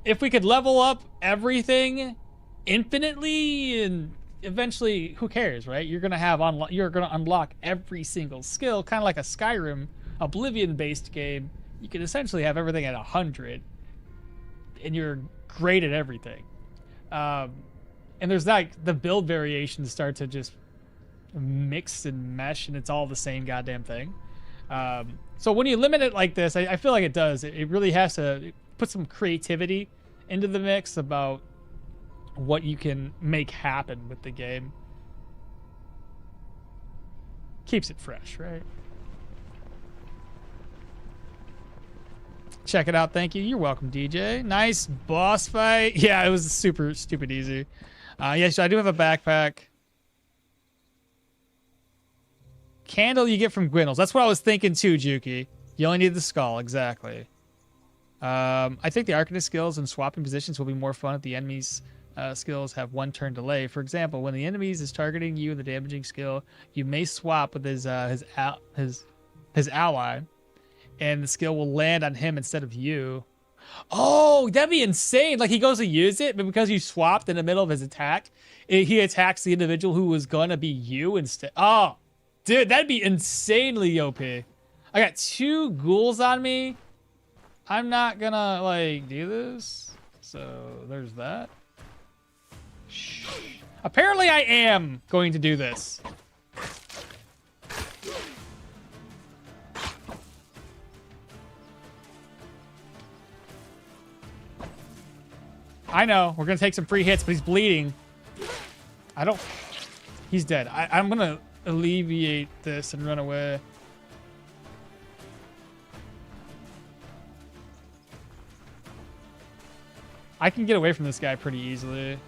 If we could level up everything infinitely, and eventually, who cares, right? You're gonna unlock every single skill, kind of like a Skyrim Oblivion-based game. You can essentially have everything at 100, and you're great at everything. And there's like the build variations start to just mix and mesh, and it's all the same goddamn thing. So when you limit it like this, I feel like it does. It really has to put some creativity into the mix about what you can make happen with the game. Keeps it fresh, right? Check it out. Thank you. You're welcome, DJ. Nice boss fight. Yeah, it was super stupid easy. Yes, I do have a backpack. Candle you get from Gwynel's. That's what I was thinking too, Juki. You only need the skull, exactly. I think the Arcanist skills and swapping positions will be more fun if the enemy's skills have one turn delay. For example, when the enemy is targeting you with a damaging skill, you may swap with his ally, and the skill will land on him instead of you. Oh, that'd be insane. Like, he goes to use it, but because you swapped in the middle of his attack, he attacks the individual who was gonna be you instead. Oh, dude, that'd be insanely OP. I got 2 ghouls on me. I'm not gonna, like, do this. So, there's that. Shh. Apparently, I am going to do this. I know, we're gonna take some free hits, but he's bleeding. He's dead. I'm gonna alleviate this and run away. I can get away from this guy pretty easily.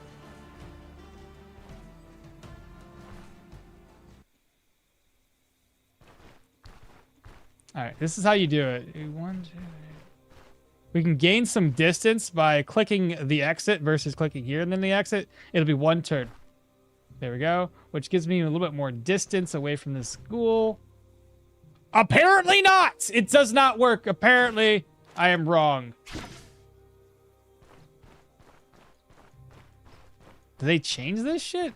All right, this is how you do it. 1, 2, 3. We can gain some distance by clicking the exit versus clicking here and then the exit. It'll be 1 turn. There we go. Which gives me a little bit more distance away from this ghoul. Apparently not! It does not work. Apparently, I am wrong. Do they change this shit?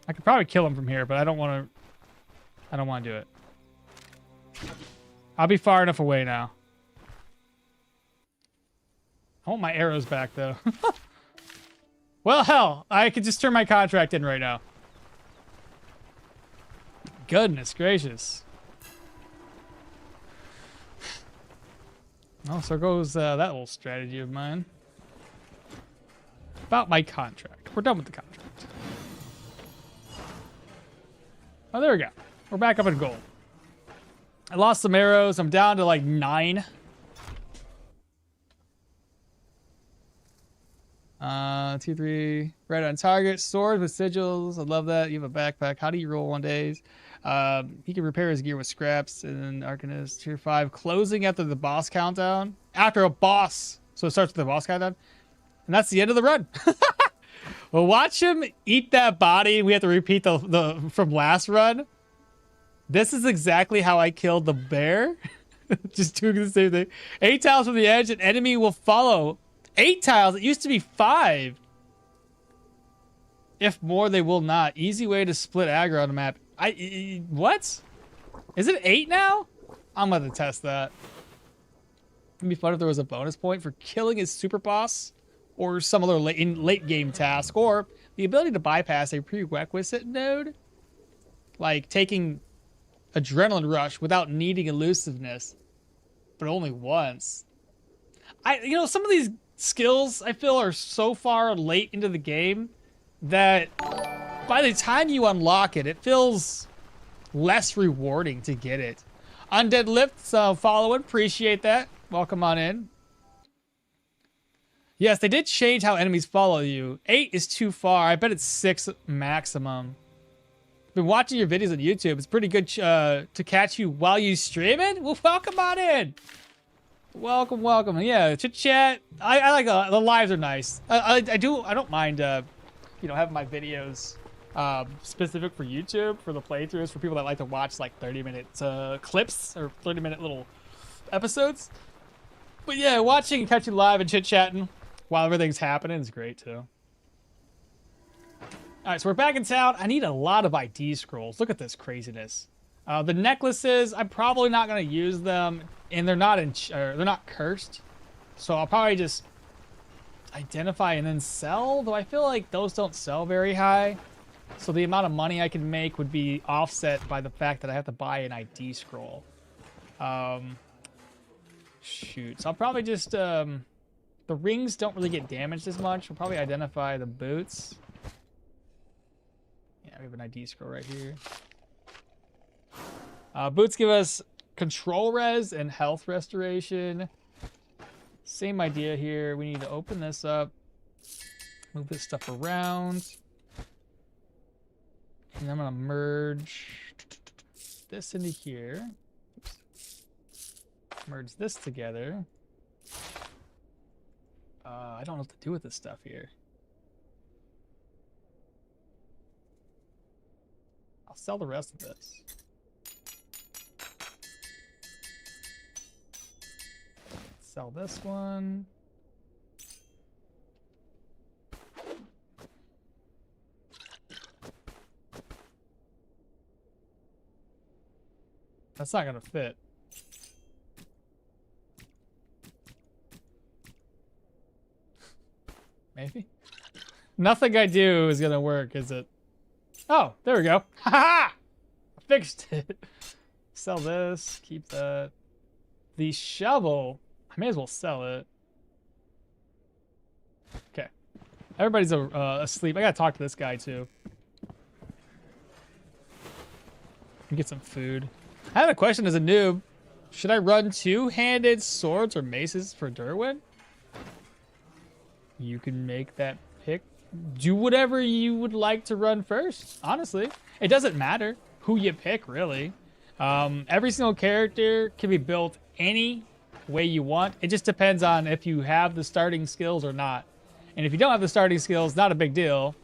I could probably kill him from here, but I don't want to do it. I'll be far enough away now. I want my arrows back, though. Well, hell, I could just turn my contract in right now. Goodness gracious. Oh, so goes that little strategy of mine. About my contract. We're done with the contract. Oh, there we go. We're back up in gold. I lost some arrows. I'm down to like 9. 2, 3. Right on target. Swords with sigils. I love that. You have a backpack. How do you roll 1 days? He can repair his gear with scraps. And Arcanist tier 5. Closing after the boss countdown. After a boss. So it starts with the boss countdown. And that's the end of the run. Well, watch him eat that body. We have to repeat the from last run. This is exactly how I killed the bear. Just doing the same thing. 8 tiles from the edge, an enemy will follow. 8 tiles? It used to be 5. If more, they will not. Easy way to split aggro on the map. What? Is it 8 now? I'm going to test that. It'd be fun if there was a bonus point for killing his super boss, or some other late game task, or the ability to bypass a prerequisite node. like taking adrenaline rush without needing elusiveness, but only once. Some of these skills I feel are so far late into the game that by the time you unlock it, it feels less rewarding to get it. Undead Lift, following, appreciate that. Welcome on in. Yes, they did change how enemies follow you. 8 is too far. I bet it's 6 maximum. Been watching your videos on YouTube. It's pretty good to catch you while you stream it. Well, welcome on in. Welcome, welcome. Yeah, chit chat. I like the lives are nice. I don't mind having my videos specific for YouTube for the playthroughs for people that like to watch like 30-minute clips or 30-minute little episodes. But yeah, watching and catching live and chit chatting while everything's happening is great too. All right, so we're back in town. I need a lot of ID scrolls. Look at this craziness. The necklaces, I'm probably not gonna use them, and they're not cursed, so I'll probably just identify and then sell. Though I feel like those don't sell very high, so the amount of money I can make would be offset by the fact that I have to buy an ID scroll. Shoot, so I'll probably just the rings don't really get damaged as much. We'll probably identify the boots. Yeah, we have an ID scroll right here. Boots give us control res and health restoration. Same idea here. We need to open this up, move this stuff around, and I'm gonna merge this into here. Oops. Merge this together. I don't know what to do with this stuff here. I'll sell the rest of this. Sell this one. That's not gonna fit. Maybe? Nothing I do is gonna work, is it? Oh, there we go. Ha ha! I fixed it. Sell this, keep that. The shovel, I may as well sell it. Okay. Everybody's asleep. I gotta talk to this guy too. Get some food. I had a question as a noob. Should I run two-handed swords or maces for Derwin? You can make that pick. Do whatever you would like to run first, honestly. It doesn't matter who you pick, really. Every single character can be built any way you want. It just depends on if you have the starting skills or not. And if you don't have the starting skills, not a big deal.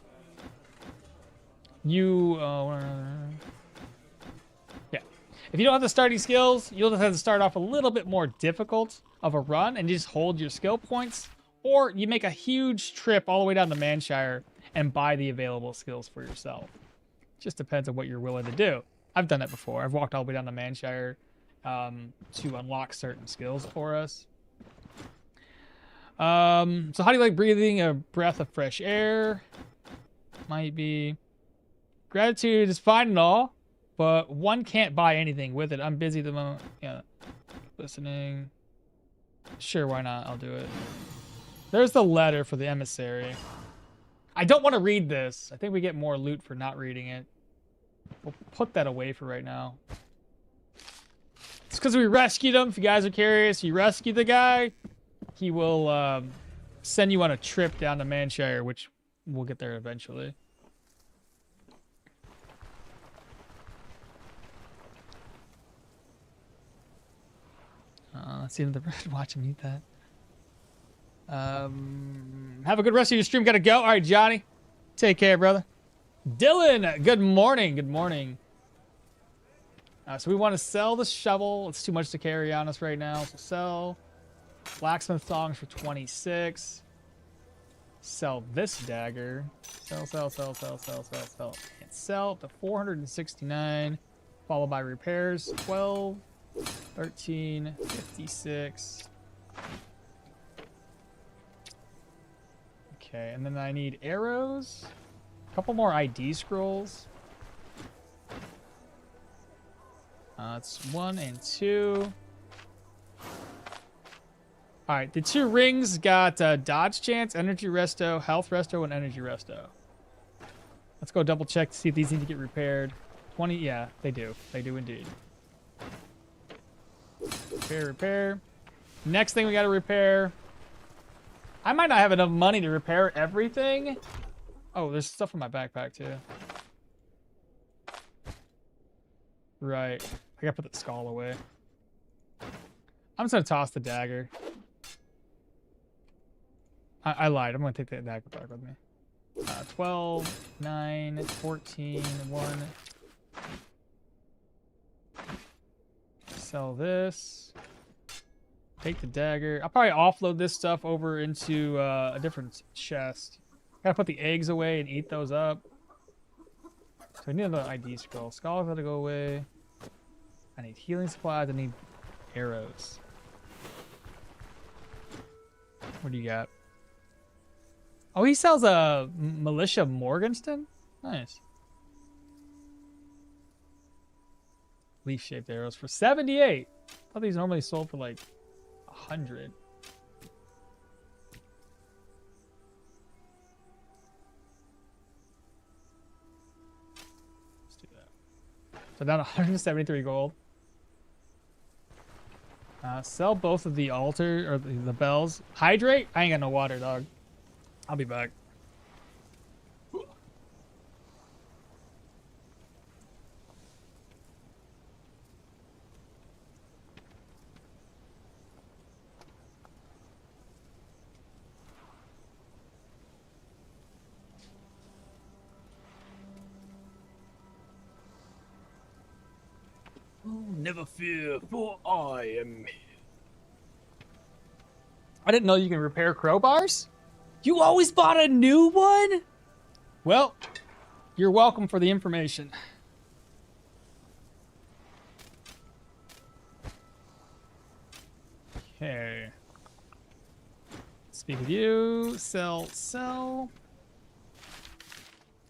If you don't have the starting skills, you'll just have to start off a little bit more difficult of a run and just hold your skill points. Or you make a huge trip all the way down to Manshire and buy the available skills for yourself. Just depends on what you're willing to do. I've done that before. I've walked all the way down to Manshire to unlock certain skills for us. So how do you like breathing a breath of fresh air? Might be. Gratitude is fine and all, but one can't buy anything with it. I'm busy at the moment. Yeah. Listening. Sure, why not? I'll do it. There's the letter for the emissary. I don't want to read this. I think we get more loot for not reading it. We'll put that away for right now. It's because we rescued him. If you guys are curious, you rescue the guy, he will send you on a trip down to Manshire, which we'll get there eventually. Let's see if the bird watch him eat that. Have a good rest of your stream. Gotta go. All right, Johnny. Take care, brother. Dylan, good morning. Good morning. So we want to sell the shovel. It's too much to carry on us right now. So sell blacksmith thongs for 26. Sell this dagger. Sell. And sell to 469. Followed by repairs. 12, 13, 56. Okay, and then I need arrows. A couple more ID scrolls. It's 1 and 2. All right, the 2 rings got dodge chance, energy resto, health resto, and energy resto. Let's go double check to see if these need to get repaired. 20, yeah, they do. They do indeed. Repair. Next thing we got to repair. I might not have enough money to repair everything. Oh, there's stuff in my backpack too. Right. I gotta put the skull away. I'm just gonna toss the dagger. I lied. I'm gonna take that dagger back with me. 12, 9, 14, 1. Sell this. Take the dagger. I'll probably offload this stuff over into a different chest. Gotta put the eggs away and eat those up. So I need another ID scroll. Skulls gotta go away. I need healing supplies. I need arrows. What do you got? Oh, he sells a militia Morgenstern? Nice. Leaf-shaped arrows for 78. I thought these normally sold for like 100. Let's do that. So down 173 gold. Sell both of the altar or the bells. Hydrate? I ain't got no water, dog. I'll be back. Never fear, for I am here. I didn't know you can repair crowbars. You always bought a new one? Well, you're welcome for the information. Okay. Speak with you. Sell.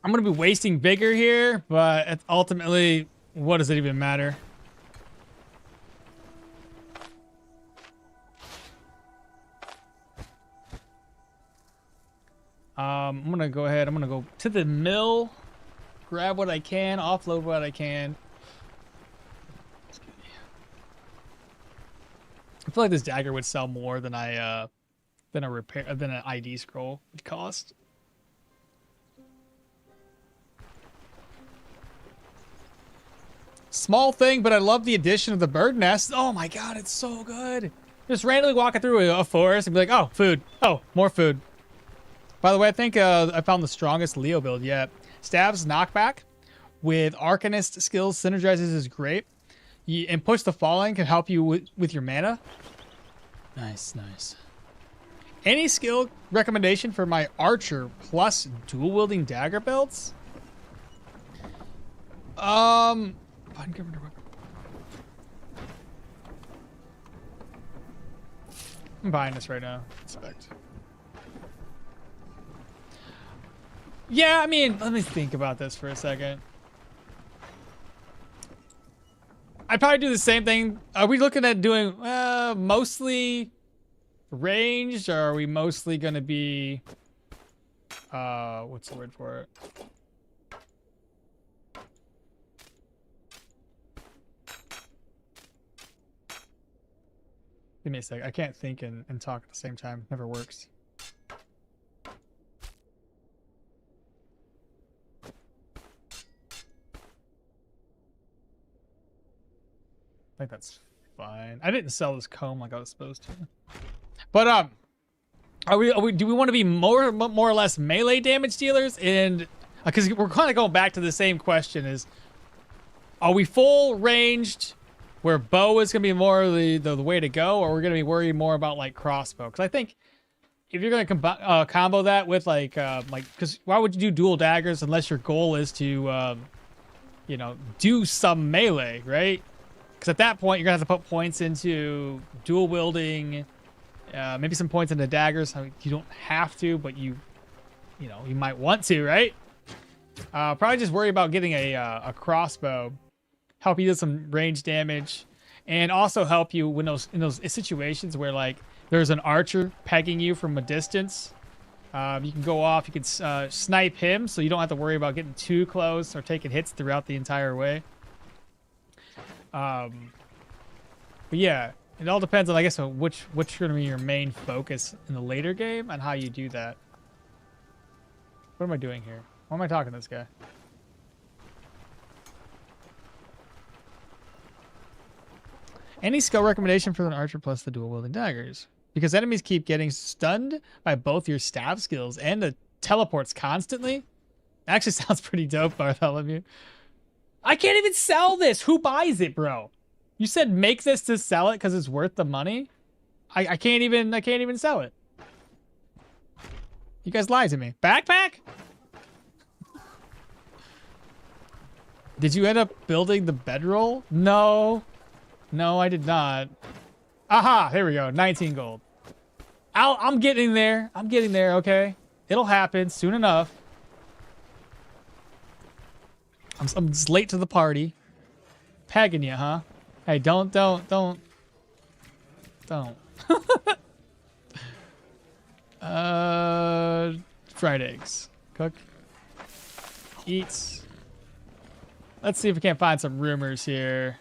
I'm going to be wasting vigor here, but ultimately, what does it even matter? I'm gonna go ahead. I'm gonna go to the mill, grab what I can, offload what I can. I feel like this dagger would sell more than an ID scroll would cost. Small thing, but I love the addition of the bird nest. Oh my god, it's so good. Just randomly walking through a forest and be like, oh, food. Oh, more food. By the way, I think I found the strongest Leo build yet. Stabs knockback with Arcanist skills synergizes is great. And push the falling can help you with your mana. Nice. Any skill recommendation for my archer plus dual wielding dagger builds? I'm buying this right now. Expect. Yeah, I mean, let me think about this for a second. I'd probably do the same thing. Are we looking at doing mostly ranged, or are we mostly going to be what's the word for it? Give me a sec. I can't think and talk at the same time. Never works. I think that's fine. I didn't sell this comb like I was supposed to. But do we want to be more or less melee damage dealers? And because we're kind of going back to the same question: is are we full ranged, where bow is gonna be more the way to go, or we're gonna be worried more about like crossbow? Because I think if you're gonna combo that with because why would you do dual daggers unless your goal is to do some melee, right? Because at that point, you're going to have to put points into dual wielding, maybe some points into daggers. I mean, you don't have to, but you might want to, right? Probably just worry about getting a crossbow. help you do some range damage, and also help you when in those situations where like there's an archer pegging you from a distance. You can go off. You can snipe him, so you don't have to worry about getting too close or taking hits throughout the entire way. But yeah, it all depends on, I guess, which going to be your main focus in the later game and how you do that. What am I doing here? Why am I talking to this guy? Any skill recommendation for an archer plus the dual wielding daggers? Because enemies keep getting stunned by both your stab skills and the teleports constantly. Actually sounds pretty dope, Bartholomew. I can't even sell this. Who buys it, bro? You said make this to sell it because it's worth the money. I can't even sell it. You guys lied to me. Backpack? Did you end up building the bedroll? No. No, I did not. Aha, there we go. 19 gold. I'm getting there. I'm getting there, okay? It'll happen soon enough. I'm just late to the party. Pegging you, huh? Hey, don't. Fried eggs. Cook. Eats. Let's see if we can't find some rumors here.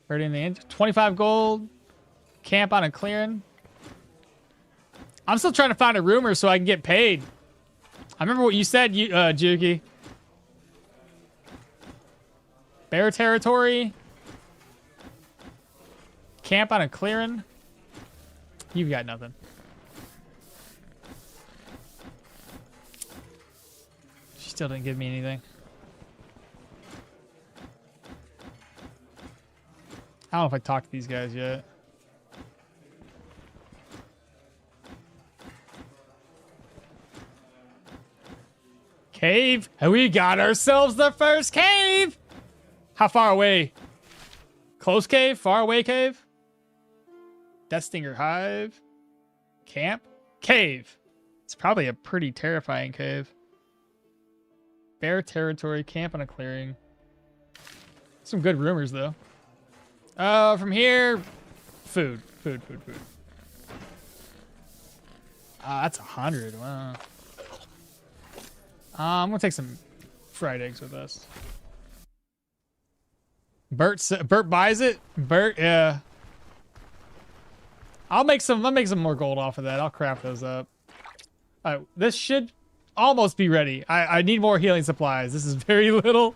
Heard in the end. 25 gold. Camp on a clearing. I'm still trying to find a rumor so I can get paid. I remember what you said, Juki. Bear territory. Camp on a clearing. You've got nothing. She still didn't give me anything. I don't know if I talked to these guys yet. Cave. And we got ourselves the first cave. How far away? Close cave? Far away cave? Death Stinger Hive? Camp? Cave. It's probably a pretty terrifying cave. Bear territory. Camp on a clearing. Some good rumors, though. From here, food. Food. That's 100. Wow. I'm gonna take some fried eggs with us. Bert buys it. Bert, yeah. I'll make some more gold off of that. I'll craft those up. All right, this should almost be ready. I need more healing supplies. This is very little.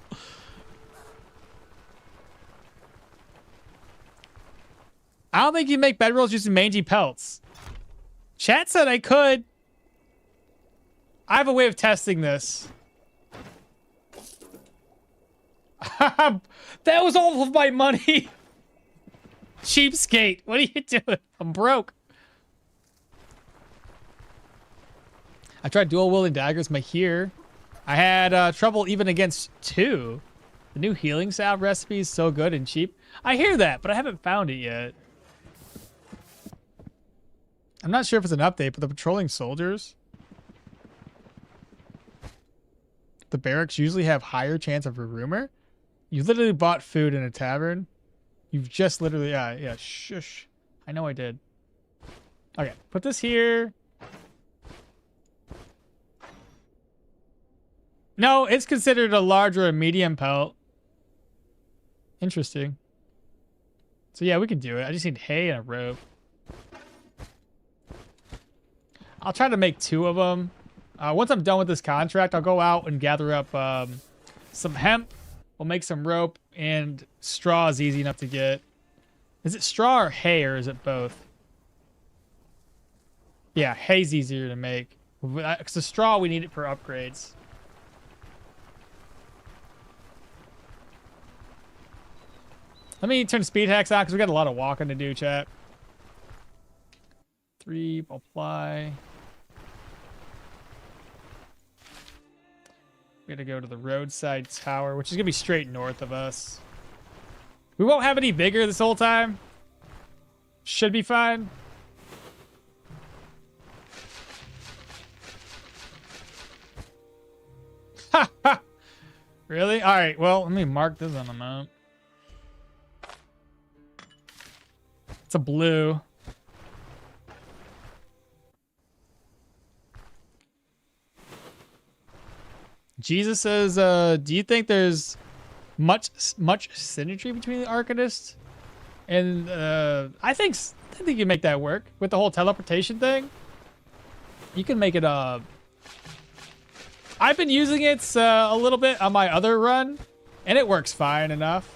I don't think you make bedrolls using mangy pelts. Chat said I could. I have a way of testing this. That was all of my money. Cheapskate. What are you doing? I'm broke. I tried dual wielding daggers. My here. I had trouble even against 2. The new healing salve recipe is so good and cheap. I hear that, but I haven't found it yet. I'm not sure if it's an update, but the patrolling soldiers, the barracks usually have higher chance of a rumor. You literally bought food in a tavern. You've just literally, yeah, shush. I know I did. Okay, put this here. No, it's considered a large or a medium pelt. Interesting. So yeah, we can do it. I just need hay and a rope. I'll try to make 2 of them. Once I'm done with this contract, I'll go out and gather up some hemp. We'll make some rope, and straw is easy enough to get. Is it straw or hay, or is it both? Yeah, hay's easier to make. Because the straw, we need it for upgrades. Let me turn speed hacks on, because we got a lot of walking to do, chat. 3, apply. We gotta go to the roadside tower, which is gonna be straight north of us. We won't have any bigger this whole time. Should be fine. Ha ha! Really? Alright, well, let me mark this on the map. It's a blue. Jesus says, do you think there's much synergy between the Arcanist and I think you can make that work with the whole teleportation thing. You can make it I've been using it a little bit on my other run and it works fine enough.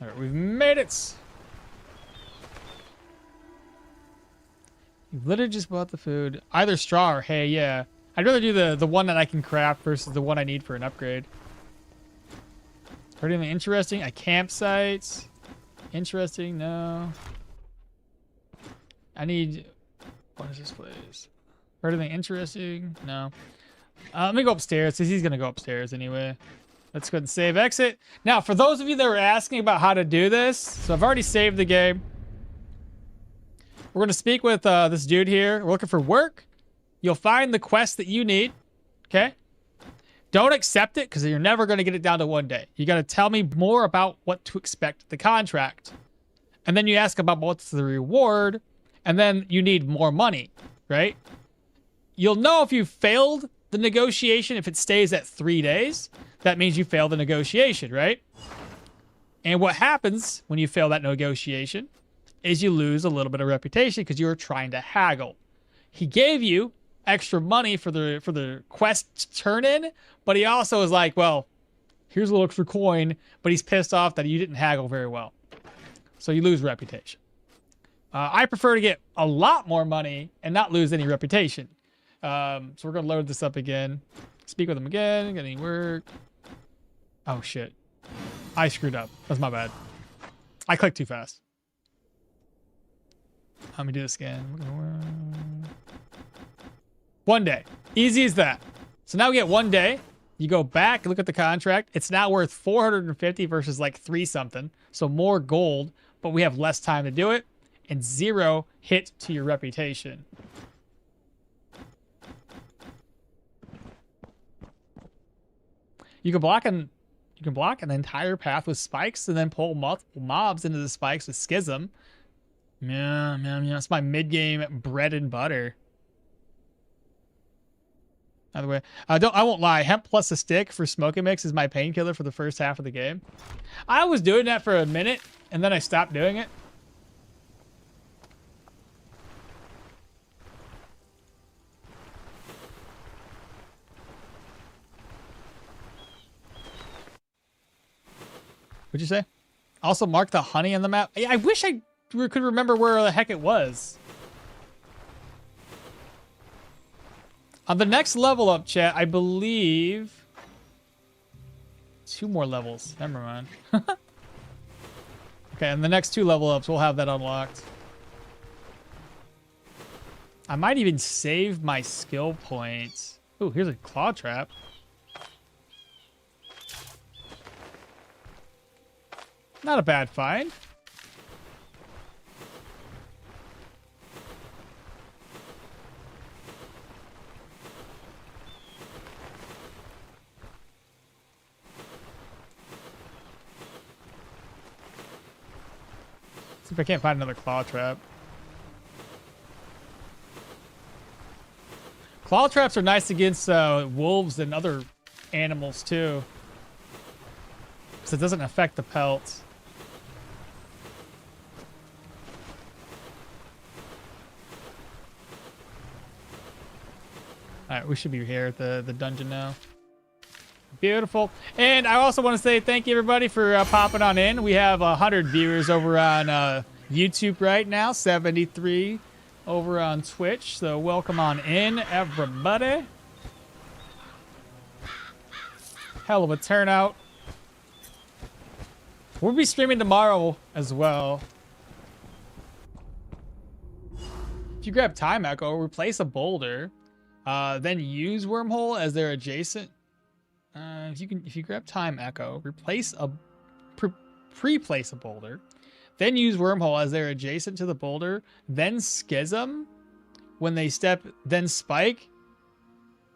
All right, we've made it. You've literally just bought the food. Either straw or hay, yeah. I'd rather do the one that I can craft versus the one I need for an upgrade. Heard anything interesting? A campsite. Interesting, no. I need... What is this place? Heard anything interesting? No. Let me go upstairs, because he's going to go upstairs anyway. Let's go ahead and save exit. Now, for those of you that were asking about how to do this, so I've already saved the game. We're going to speak with this dude here. We're looking for work. You'll find the quest that you need. Okay? Don't accept it because you're never going to get it down to one day. You got to tell me more about what to expect the contract. And then you ask about what's the reward. And then you need more money, right? You'll know if you failed the negotiation if it stays at 3 days. That means you failed the negotiation, right? And what happens when you fail that negotiation is you lose a little bit of reputation because you were trying to haggle. He gave you extra money for the quest turn in, but he also was like, well, here's a little extra coin, but he's pissed off that you didn't haggle very well. So you lose reputation. I prefer to get a lot more money and not lose any reputation. So we're going to load this up again. Speak with him again. Get any work? Oh, shit. I screwed up. That's my bad. I clicked too fast. Let me do this again. 1 day. Easy as that. So now we get 1 day. You go back, look at the contract. It's now worth 450 versus like 3 something. So more gold, but we have less time to do it. And 0 hit to your reputation. You can block an entire path with spikes and then pull multiple mobs into the spikes with schism. Yeah, it's my mid-game bread and butter. By the way, I won't lie. Hemp plus a stick for smoking mix is my painkiller for the first half of the game. I was doing that for a minute and then I stopped doing it. What'd you say? Also mark the honey on the map. I wish I could remember where the heck it was. On the next level up, chat, I believe 2 more levels. Never mind. Okay, and the next 2 level ups, we'll have that unlocked. I might even save my skill points. Ooh, here's a claw trap. Not a bad find. See if I can't find another claw trap. Claw traps are nice against wolves and other animals too. Because it doesn't affect the pelt. Alright, we should be here at the dungeon now. Beautiful. And I also want to say thank you, everybody, for popping on in. We have 100 viewers over on YouTube right now, 73 over on Twitch. So welcome on in, everybody. Hell of a turnout. We'll be streaming tomorrow as well. If you grab Time Echo, replace a boulder. Then use Wormhole as their adjacent. If you grab Time Echo, replace a pre-place a boulder, then use Wormhole as they're adjacent to the boulder, then Schism when they step, then Spike.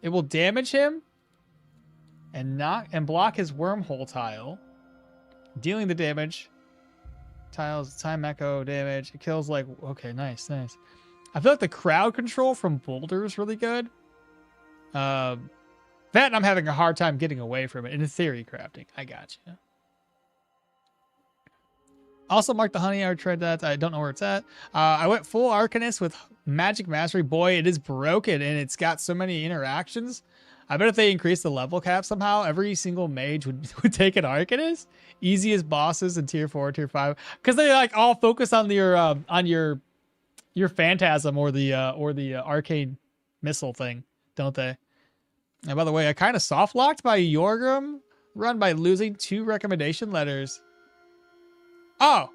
It will damage him. and block his wormhole tile, dealing the damage. Tiles, time echo damage. It kills like, okay, nice, nice. I feel like the crowd control from Boulder is really good. That and I'm having a hard time getting away from it. In theory crafting, I got you. Also, Mark the Honey, I tried that. I don't know where it's at. I went full Arcanist with Magic Mastery. Boy, it is broken, and it's got so many interactions. I bet if they increase the level cap somehow, every single mage would take an Arcanist. Easiest bosses in tier 4, tier 5, because they like all focus on your Phantasm or the Arcane missile thing, don't they? And by the way, I kind of soft locked my Yorgrim run by losing 2 recommendation letters. Oh,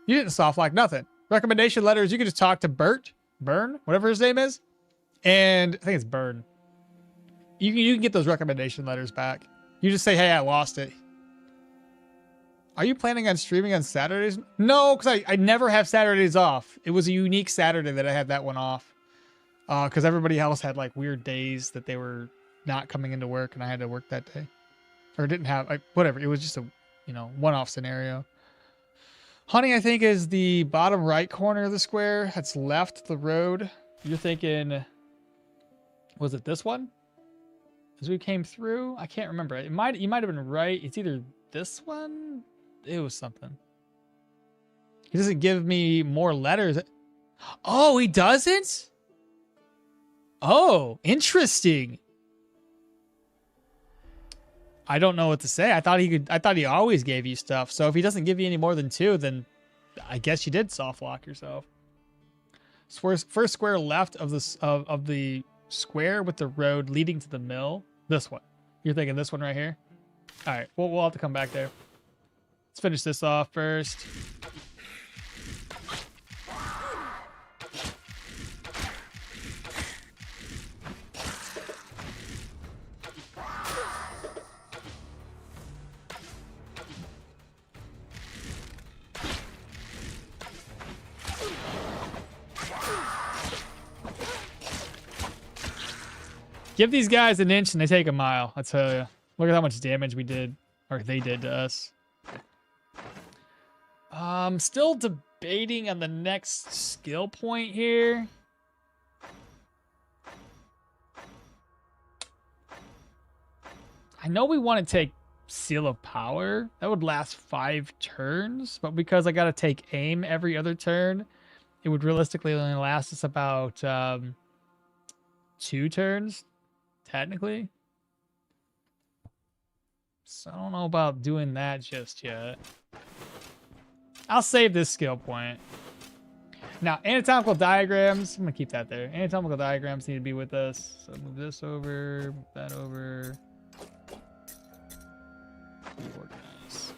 you didn't soft lock nothing. Recommendation letters, you can just talk to Brin, whatever his name is. And I think it's Brin. You can get those recommendation letters back. You just say, hey, I lost it. Are you planning on streaming on Saturdays? No, because I never have Saturdays off. It was a unique Saturday that I had that one off. Because everybody else had like weird days that they were not coming into work and I had to work that day. Or didn't have, whatever. It was just a, one-off scenario. Honey, I think, is the bottom right corner of the square. That's left the road. You're thinking, was it this one? As we came through? I can't remember. You might have been right. It's either this one. It was something. He doesn't give me more letters. Oh, he doesn't? Oh, interesting. I don't know what to say. I thought he always gave you stuff. So if he doesn't give you any more than 2, then I guess you did soft lock yourself. First square left of the square with the road leading to the mill. This one. You're thinking this one right here? All right. We'll have to come back there. Let's finish this off first. Give these guys an inch and they take a mile. I tell you. Look at how much damage we did, or they did to us. Still debating on the next skill point here. I know we want to take Seal of Power. That would last 5 turns, but because I got to take aim every other turn, it would realistically only last us about 2 turns. Technically. So I don't know about doing that just yet. I'll save this skill point. Now, anatomical diagrams, I'm going to keep that there. Anatomical diagrams need to be with us. So move this over, move that over. Reorganize.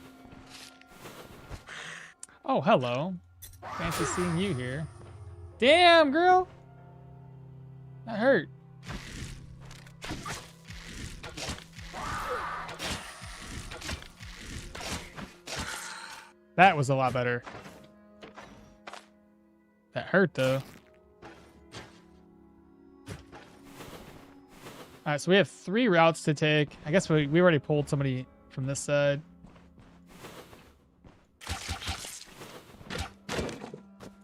Oh, hello. Fancy seeing you here. Damn, girl. That hurt. That was a lot better. That hurt, though. All right, so we have 3 routes to take. I guess we already pulled somebody from this side.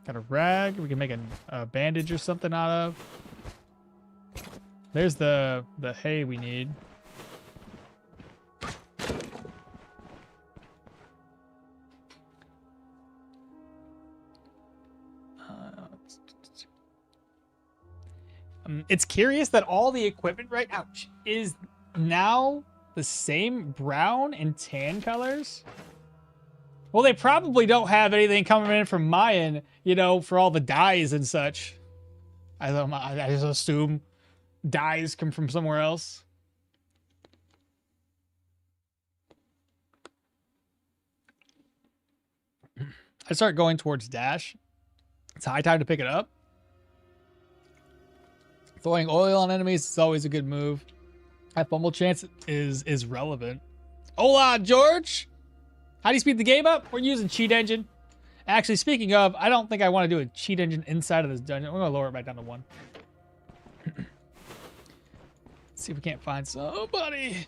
Got a rag we can make a bandage or something out of. There's the hay we need. It's curious that all the equipment right now is now the same brown and tan colors. Well, they probably don't have anything coming in from Mayan, for all the dyes and such. I just assume dyes come from somewhere else. I start going towards dash. It's high time to pick it up. Throwing oil on enemies is always a good move. That fumble chance is relevant. Hola, George! How do you speed the game up? We're using cheat engine. Actually, speaking of, I don't think I want to do a cheat engine inside of this dungeon. We're going to lower it back down to 1. Let's see if we can't find somebody.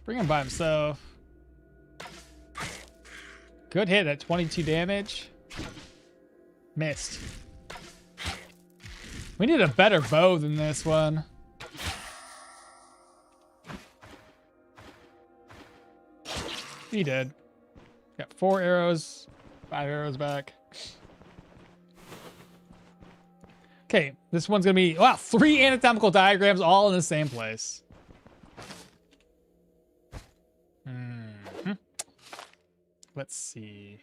Bring him by himself. Good hit at 22 damage. Missed. We need a better bow than this one. He did. Got 4 arrows, 5 arrows back. Okay, this one's gonna be, wow, 3 anatomical diagrams all in the same place. Let's see.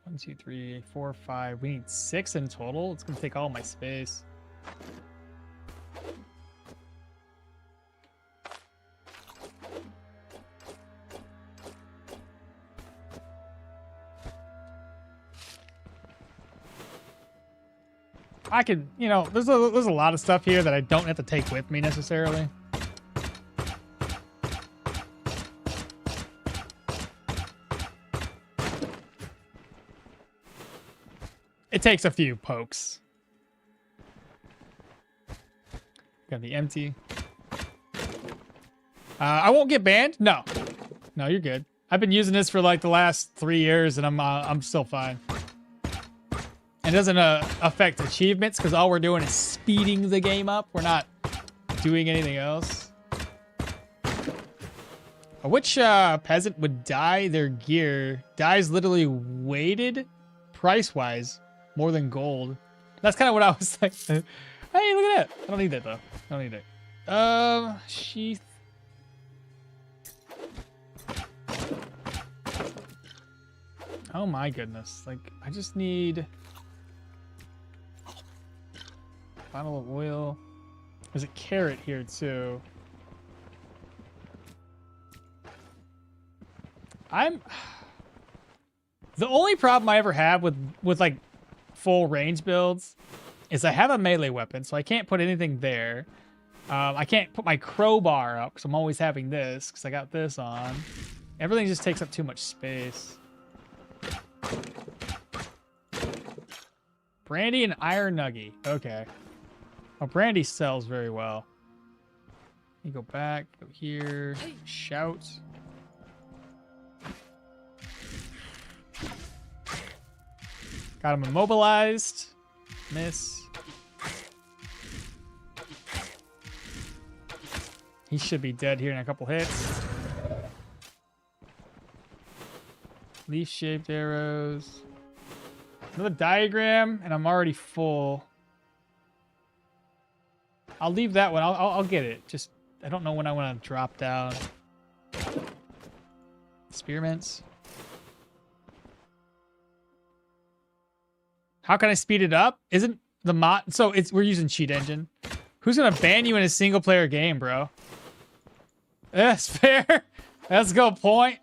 One, two, three, 4, 5. We need 6 in total. It's gonna take all my space. I could, you know, there's a lot of stuff here that I don't have to take with me necessarily. It takes a few pokes. Gotta be empty. I won't get banned. No, you're good. I've been using this for like the last 3 years, and I'm still fine. And it doesn't affect achievements because all we're doing is speeding the game up. We're not doing anything else. Which peasant would dye their gear? Dye's literally weighted price-wise more than gold. That's kind of what I was like. Hey, look at that. I don't need that though. I don't need it. Sheath. Oh my goodness. Like, I just need bottle of oil. There's a carrot here too. The only problem I ever have with like full range builds is I have a melee weapon, so I can't put anything there. I can't put my crowbar up because I'm always having this because I got this on. Everything just takes up too much space. Brandy and iron nugget. Okay. Oh, brandy sells very well. You go back, go here, shout. Got him immobilized. Miss. He should be dead here in a couple hits. Leaf-shaped arrows. Another diagram, and I'm already full. I'll leave that one. I'll get it. Just, I don't know when I want to drop down. Spearmints. How can I speed it up? Isn't the mod... So we're using cheat engine. Who's going to ban you in a single player game, bro? That's fair. That's a good point.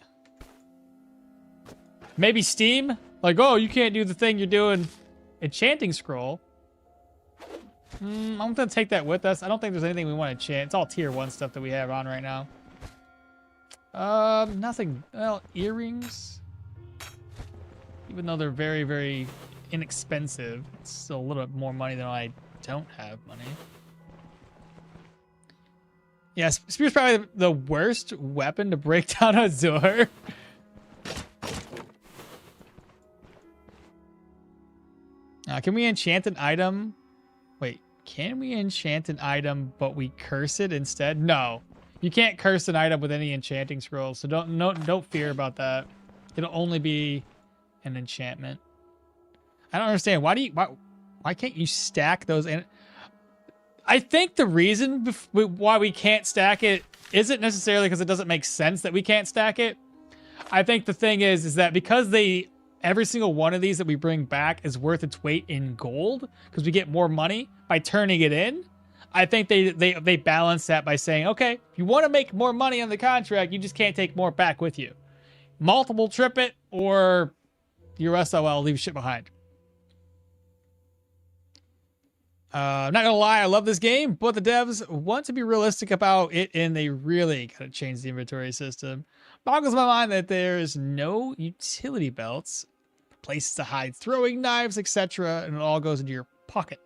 Maybe Steam? Like, oh, you can't do the thing you're doing. Enchanting scroll. I'm going to take that with us. I don't think there's anything we want to enchant. It's all tier 1 stuff that we have on right now. Nothing. Well, earrings. Even though they're very, very inexpensive, it's still a little bit more money than I don't have money. Yeah, spear's probably the worst weapon to break down a door. Can we enchant an item? Wait, can we enchant an item but we curse it instead? No, you can't curse an item with any enchanting scrolls, so don't fear about that. It'll only be an enchantment. I don't understand. Why can't you stack those? And I think the reason why we can't stack it isn't necessarily because it doesn't make sense that we can't stack it. I think the thing is that because every single one of these that we bring back is worth its weight in gold because we get more money by turning it in. I think they balance that by saying, okay, if you want to make more money on the contract, you just can't take more back with you. Multiple trip it or your SOL leave shit behind. I'm not gonna lie, I love this game, but the devs want to be realistic about it, and they really gotta change the inventory system. Boggles my mind that there's no utility belts, places to hide throwing knives, etc., and it all goes into your pocket.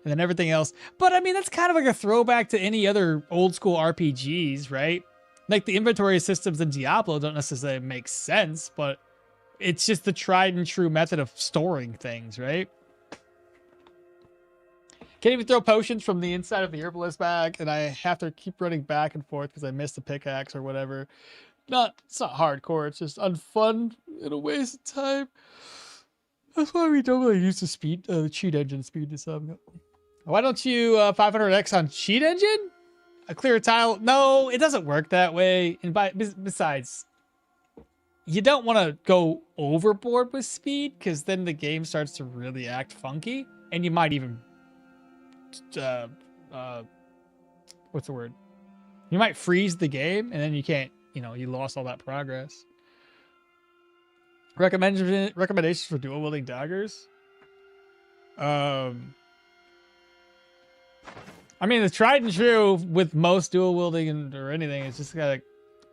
and then everything else. But I mean, that's kind of like a throwback to any other old school RPGs, right? Like the inventory systems in Diablo don't necessarily make sense, but it's just the tried and true method of storing things, right? Can't even throw potions from the inside of the herbalist bag, and I have to keep running back and forth because I missed a pickaxe or whatever. It's not hardcore, it's just unfun and a waste of time. That's why we don't really use the cheat engine speed this up. Why don't you 500x on cheat engine? A clear tile? No, it doesn't work that way. And besides, you don't want to go overboard with speed because then the game starts to really act funky, and you might even what's the word? You might freeze the game, and then you can't. You lost all that progress. Recommendations for dual wielding daggers. I mean, the tried and true with most dual wielding or anything is just gotta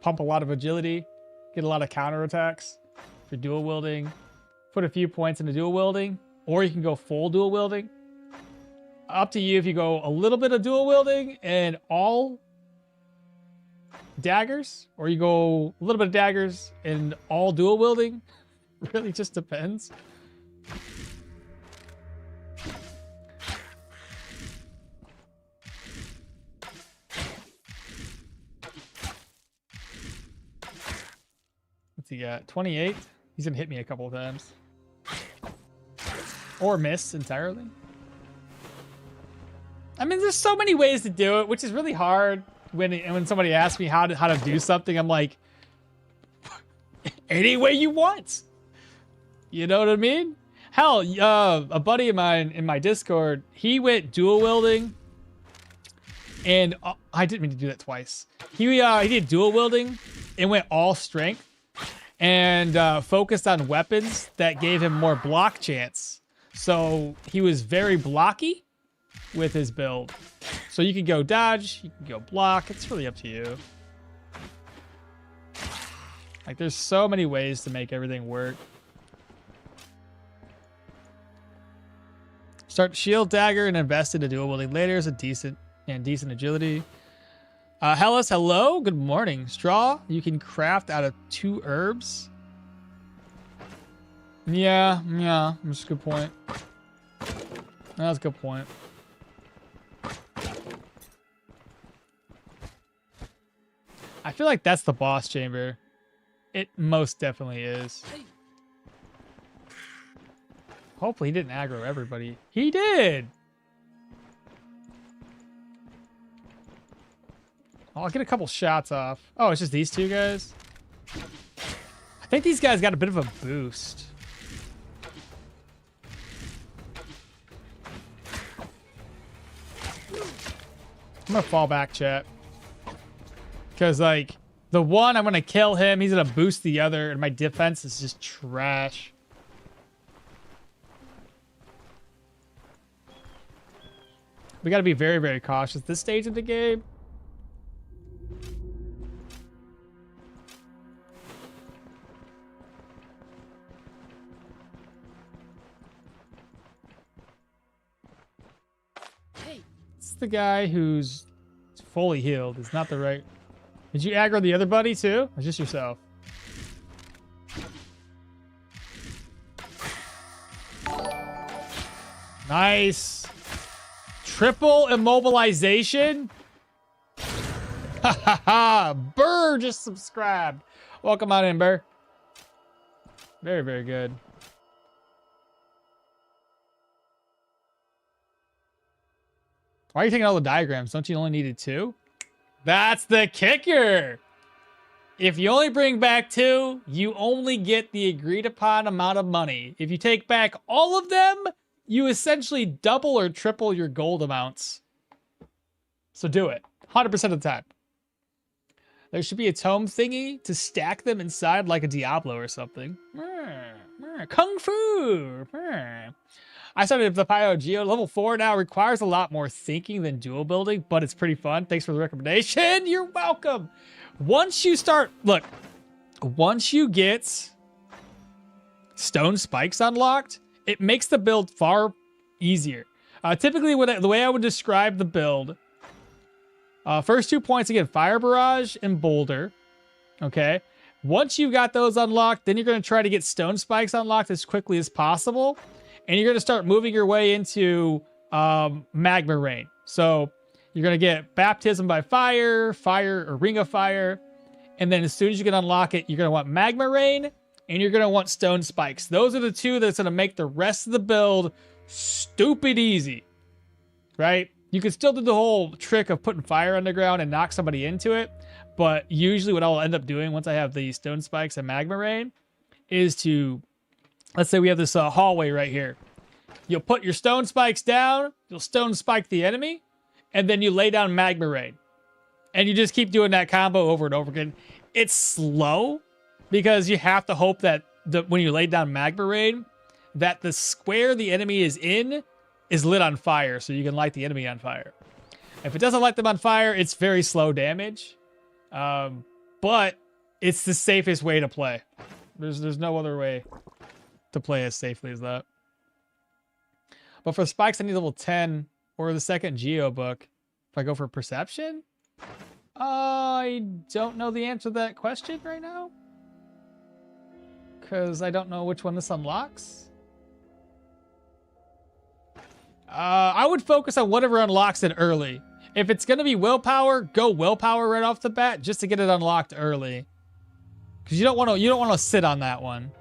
pump a lot of agility, get a lot of counter attacks for dual wielding, put a few points into dual wielding, or you can go full dual wielding. Up to you if you go a little bit of dual wielding and all daggers, or you go a little bit of daggers and all dual wielding. Really just depends. What's he got? 28? He's gonna hit me a couple of times. Or miss entirely. I mean, there's so many ways to do it, which is really hard. When somebody asks me how to do something, I'm like, any way you want. You know what I mean? Hell, a buddy of mine in my Discord, he went dual wielding, and I didn't mean to do that twice. He did dual wielding and went all strength and focused on weapons that gave him more block chance. So he was very blocky with his build. So you can go dodge, you can go block. It's really up to you. Like, there's so many ways to make everything work. Start shield dagger and invest into dual wielding later is a decent agility. Hellas, hello, good morning. Straw you can craft out of 2 herbs. Yeah, that's a good point. That's a good point. I feel like that's the boss chamber. It most definitely is. Hopefully he didn't aggro everybody. He did! I'll get a couple shots off. Oh, it's just these 2 guys? I think these guys got a bit of a boost. I'm gonna fall back, chat. Because, like, the one, I'm going to kill him. He's going to boost the other. And my defense is just trash. We got to be very, very cautious this stage of the game. It's the guy who's fully healed. It's not the right... Did you aggro the other buddy too? Or just yourself? Nice. Triple immobilization. Ha ha ha. Burr just subscribed. Welcome on in, Burr. Very, very good. Why are you taking all the diagrams? Don't you only needed 2? That's the kicker. If you only bring back 2, you only get the agreed upon amount of money. If you take back all of them, you essentially double or triple your gold amounts. So do it 100% of the time. There should be a tome thingy to stack them inside like a Diablo or something. Kung Fu. I started the Pyro Geo. Level 4 now requires a lot more thinking than dual building, but it's pretty fun. Thanks for the recommendation. You're welcome. Once you start, look, once you get stone spikes unlocked, it makes the build far easier. Typically, the way I would describe the build, first 2 points again, Fire Barrage and Boulder. Okay. Once you got those unlocked, then you're going to try to get Stone Spikes unlocked as quickly as possible. And you're going to start moving your way into Magma Rain. So you're going to get Baptism by Fire, Fire or Ring of Fire. And then as soon as you can unlock it, you're going to want Magma Rain and you're going to want Stone Spikes. Those are the two that's going to make the rest of the build stupid easy. Right? You can still do the whole trick of putting fire underground and knock somebody into it. But usually what I'll end up doing once I have the Stone Spikes and Magma Rain is to, let's say we have this hallway right here. You'll put your Stone Spikes down, you'll Stone Spike the enemy, and then you lay down Magma Rain. And you just keep doing that combo over and over again. It's slow because you have to hope that when you lay down Magma Rain, that the square the enemy is in is lit on fire so you can light the enemy on fire. If it doesn't light them on fire, it's very slow damage. But it's the safest way to play. There's no other way to play as safely as that. But for spikes, I need level 10 or the second Geo book. If I go for perception, I don't know the answer to that question right now. Because I don't know which one this unlocks. I would focus on whatever unlocks it early. If it's going to be willpower, go willpower right off the bat just to get it unlocked early. Because you don't want to sit on that one.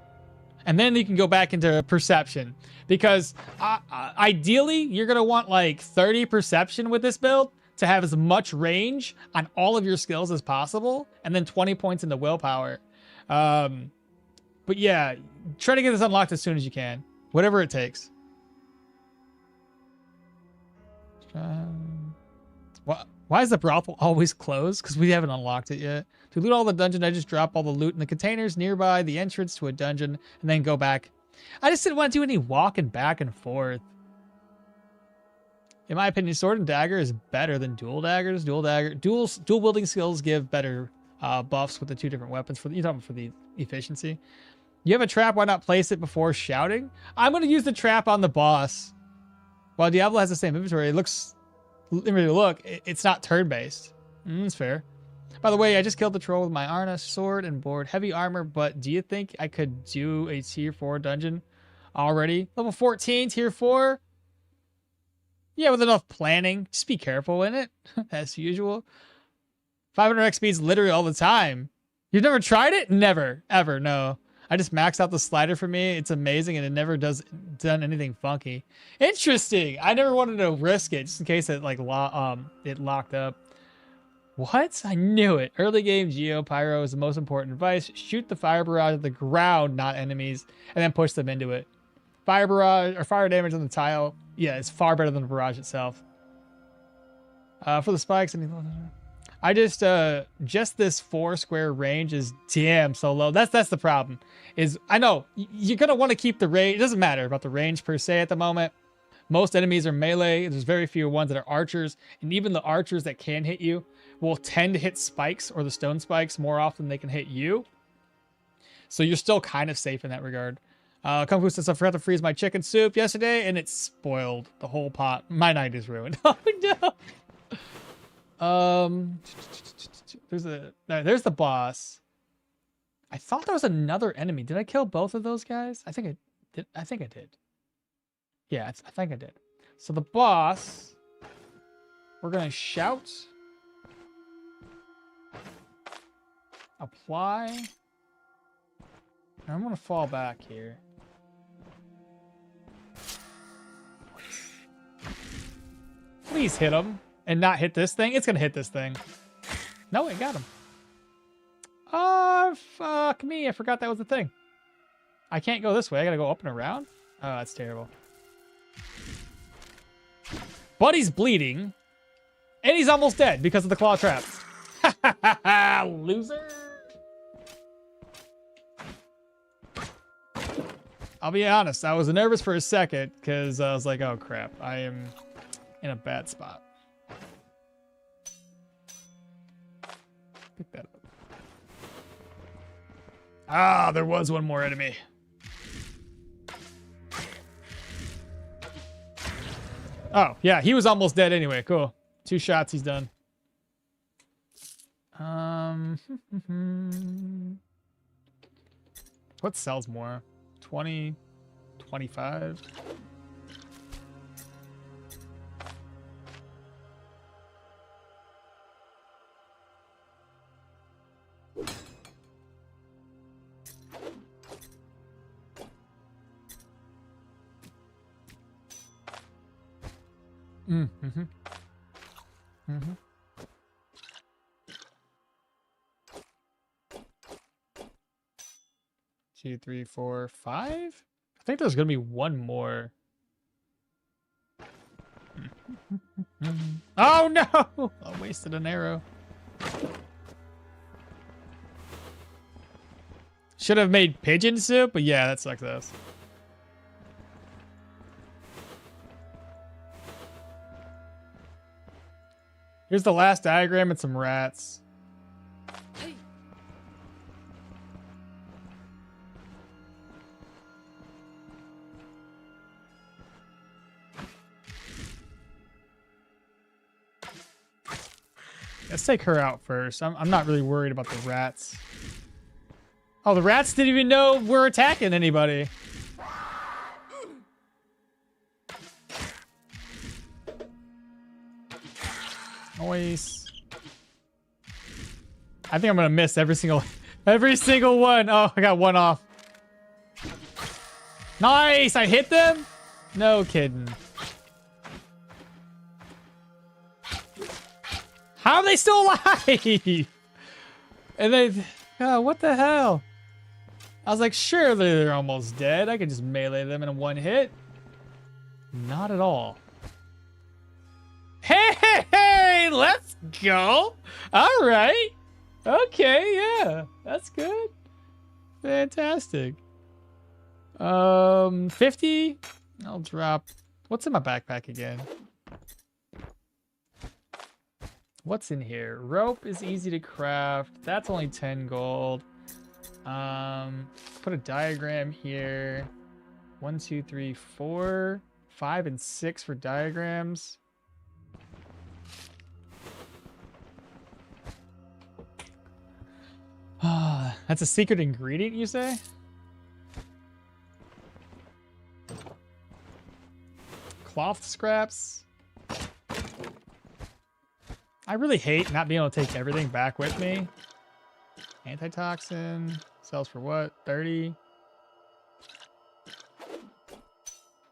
And then you can go back into perception. Because ideally, you're going to want like 30 perception with this build to have as much range on all of your skills as possible. And then 20 points into willpower. But yeah, try to get this unlocked as soon as you can. Whatever it takes. Why is the brothel always closed? Because we haven't unlocked it yet. To loot all the dungeon, I just drop all the loot in the containers nearby the entrance to a dungeon and then go back. I just didn't want to do any walking back and forth. In my opinion, sword and dagger is better than dual daggers. Dual wielding skills give better buffs with the two different weapons. You're talking for the efficiency. You have a trap, why not place it before shouting? I'm going to use the trap on the boss. While Diablo has the same inventory, it looks... Look, it's not turn-based. It's fair. By the way, I just killed the troll with my Arna sword and board heavy armor, but do you think I could do a tier 4 dungeon already? Level 14, tier 4? Yeah, with enough planning. Just be careful in it, as usual. 500 XP is literally all the time. You've never tried it? Never. Ever, no. I just maxed out the slider for me. It's amazing, and it never done anything funky. Interesting. I never wanted to risk it just in case it like it locked up. What? I knew it. Early game Geo Pyro is the most important advice. Shoot the fire barrage at the ground, not enemies, and then push them into it. Fire barrage or fire damage on the tile. Yeah, it's far better than the barrage itself. For the spikes, I just this 4 square range is damn so low. That's the problem. Is I know you're gonna want to keep the range. It doesn't matter about the range per se at the moment. Most enemies are melee. There's very few ones that are archers, and even the archers that can hit you will tend to hit spikes or the stone spikes more often than they can hit you. So you're still kind of safe in that regard. Kung Fu says I forgot to freeze my chicken soup yesterday, and it's spoiled. The whole pot. My night is ruined. Oh no. There's the boss. I thought there was another enemy. Did I kill both of those guys? I think I did. Yeah, I think I did. So the boss, we're gonna shout, apply, and I'm gonna fall back here. Please hit him. And not hit this thing? It's gonna hit this thing. No, it got him. Oh, fuck me. I forgot that was the thing. I can't go this way. I gotta go up and around. Oh, that's terrible. Buddy's bleeding. And he's almost dead because of the claw trap. Loser. I'll be honest. I was nervous for a second because I was like, oh, crap. I am in a bad spot. Pick that up. Ah, there was one more enemy. Oh, yeah, he was almost dead anyway. Cool. 2 shots, he's done. What sells more? 20, 25. Two, three, four, five. I think there's gonna be one more. Oh no! I wasted an arrow. Should have made pigeon soup, but yeah, that sucks ass. Here's the last diagram and some rats. Let's take her out first. I'm not really worried about the rats. Oh, the rats didn't even know we're attacking anybody. Noise. I think I'm gonna miss every single one. Oh, I got one off. Nice! I hit them? No kidding. How are they still alive? And they... Oh, what the hell? I was like, surely they're almost dead. I could just melee them in one hit. Not at all. Hey, let's go. All right. Okay, yeah. That's good. Fantastic. 50? I'll drop... What's in my backpack again? What's in here? Rope is easy to craft. That's only 10 gold. Put a diagram here. 1, 2, 3, 4, 5, and 6 for diagrams. Ah, that's a secret ingredient, you say? Cloth scraps. I really hate not being able to take everything back with me. Antitoxin. Sells for what? 30.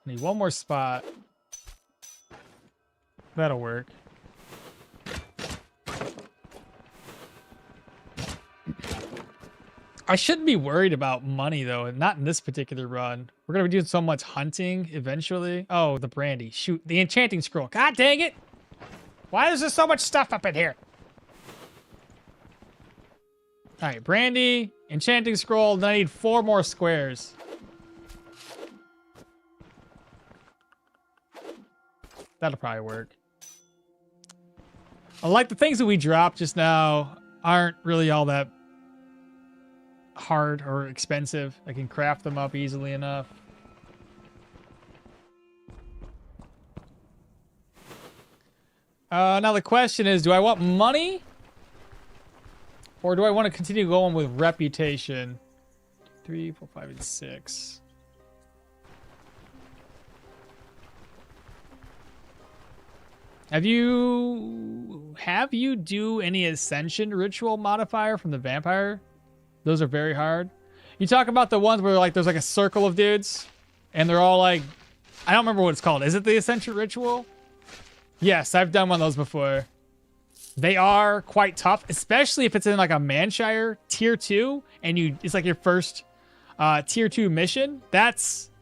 Need one more spot. That'll work. I shouldn't be worried about money, though. Not in this particular run. We're going to be doing so much hunting eventually. Oh, the brandy. Shoot. The enchanting scroll. God dang it! Why is there so much stuff up in here? All right, brandy, enchanting scroll. Then I need 4 more squares. That'll probably work. Like the things that we dropped just now aren't really all that hard or expensive. I can craft them up easily enough. Now the question is, do I want money? Or do I want to continue going with reputation? 3, 4, 5, and 6. Have you do any ascension ritual modifier from the vampire? Those are very hard. You talk about the ones where like there's like a circle of dudes and they're all like, I don't remember what it's called. Is it the ascension ritual? Yes, I've done one of those before. They are quite tough, especially if it's in like a Manshire tier 2 and it's like your first tier 2 mission. That's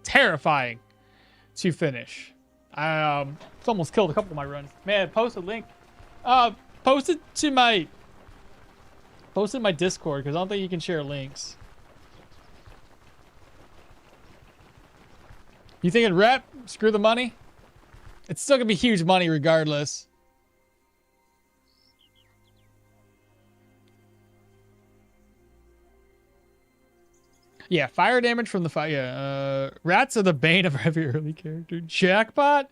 terrifying to finish. It's almost killed a couple of my runs. Man, post a link. Post it to my Discord because I don't think you can share links. You thinking rep? Screw the money? It's still gonna be huge money regardless. Yeah, fire damage from the fire. Yeah, rats are the bane of every early character. Jackpot?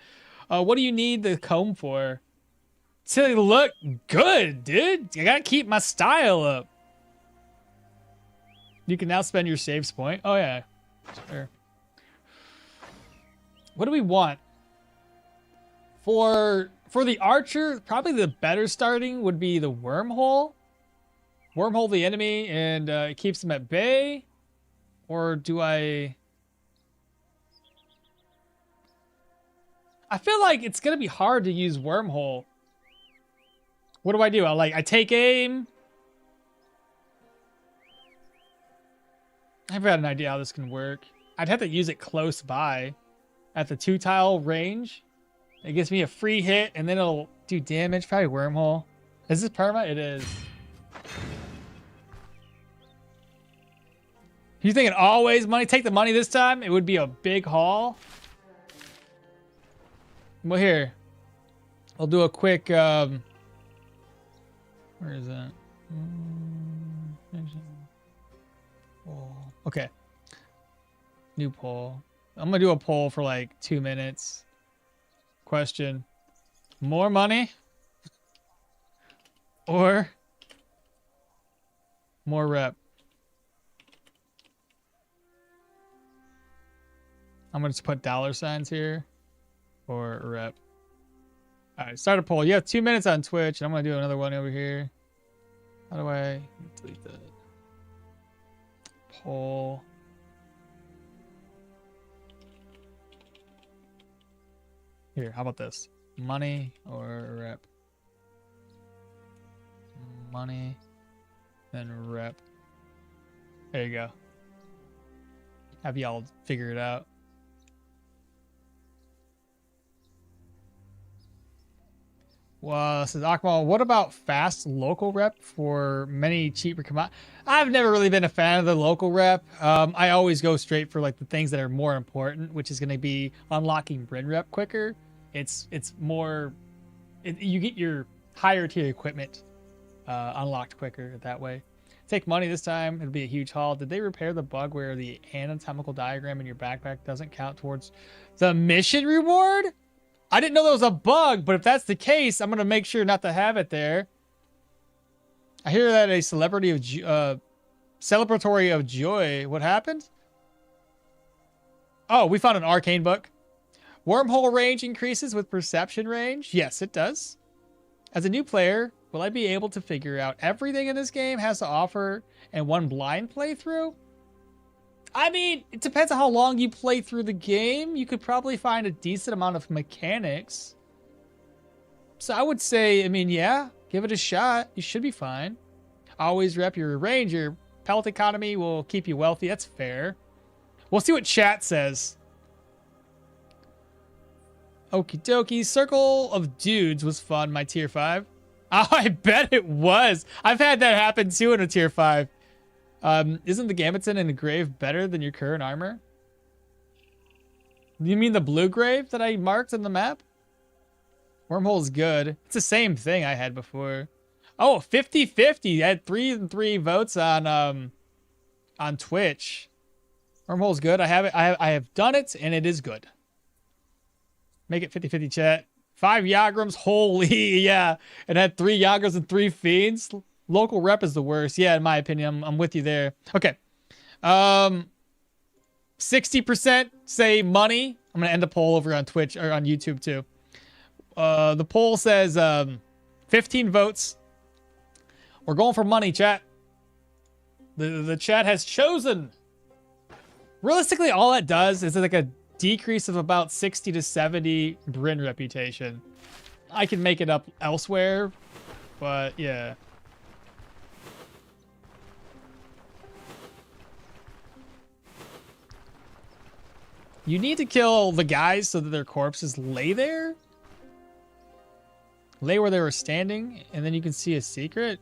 What do you need the comb for? To look good, dude. I gotta keep my style up. You can now spend your saves point. Oh yeah, sure. What do we want? For the archer, probably the better starting would be the wormhole. Wormhole the enemy and it keeps them at bay. Or do I feel like it's gonna be hard to use wormhole. What do? I take aim. I've got an idea how this can work. I'd have to use it close by at the 2-tile range. It gives me a free hit and then it'll do damage. Probably wormhole. Is this perma? It is. You thinking always money? Take the money this time? It would be a big haul. Well, here. I'll do a quick... where is that? Okay. New poll. I'm going to do a poll for like 2 minutes. Question. More money? Or more rep? I'm going to just put $ here. Or rep. Alright, start a poll. You have 2 minutes on Twitch. And I'm going to do another one over here. How do I delete that? Poll. Here, how about this? Money or rep? Money, then rep. There you go. Have y'all figure it out. Well, says Okmall, what about fast local rep for many cheaper commodities? I've never really been a fan of the local rep. I always go straight for like the things that are more important, which is going to be unlocking Brin rep quicker. It's more, you get your higher tier equipment unlocked quicker that way. Take money this time. It'll be a huge haul. Did they repair the bug where the anatomical diagram in your backpack doesn't count towards the mission reward? I didn't know there was a bug, but if that's the case, I'm going to make sure not to have it there. I hear that a celebratory of joy. What happened? Oh, we found an arcane book. Wormhole range increases with perception range. Yes, it does. As a new player, will I be able to figure out everything in this game has to offer in one blind playthrough? I mean, it depends on how long you play through the game. You could probably find a decent amount of mechanics. So I would say, I mean, yeah, give it a shot. You should be fine. Always rep your range. Your pellet economy will keep you wealthy. That's fair. We'll see what chat says. Okie dokie. Circle of Dudes was fun, my tier 5. Oh, I bet it was. I've had that happen too in a tier 5. Isn't the Gambitson in the grave better than your current armor? You mean the blue grave that I marked on the map? Wormhole's good. It's the same thing I had before. Oh, 50-50. I had 3 and 3 votes on Twitch. Wormhole's good. I have done it and it is good. Make it 50-50 chat. 5 Yagrams. Holy yeah. And had 3 Yagras and 3 Fiends. Local rep is the worst. Yeah, in my opinion. I'm with you there. Okay. 60% say money. I'm going to end the poll over on Twitch or on YouTube too. The poll says 15 votes. We're going for money, chat. The chat has chosen. Realistically, all that does is like a decrease of about 60 to 70 Brin reputation. I can make it up elsewhere, but yeah. You need to kill the guys so that their corpses lay there. Lay where they were standing, and then you can see a secret.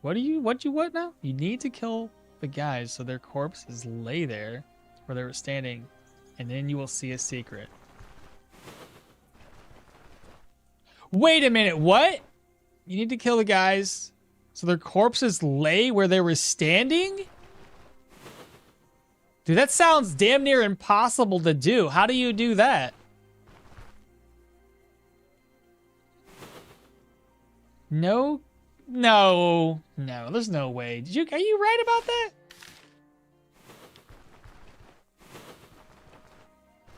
What now? You need to kill the guys so their corpses lay there where they were standing, and then you will see a secret. Wait a minute, what? You need to kill the guys so their corpses lay where they were standing? Dude, that sounds damn near impossible to do. How do you do that? No, no, no. There's no way. Are you right about that?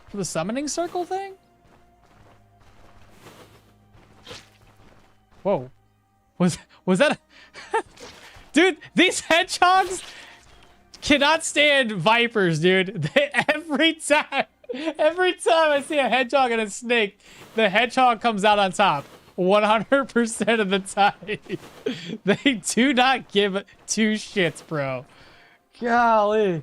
For the summoning circle thing? Whoa. Was that a... Dude, these hedgehogs cannot stand vipers, dude. Every time I see a hedgehog and a snake, the hedgehog comes out on top. 100% of the time. They do not give two shits, bro. Golly.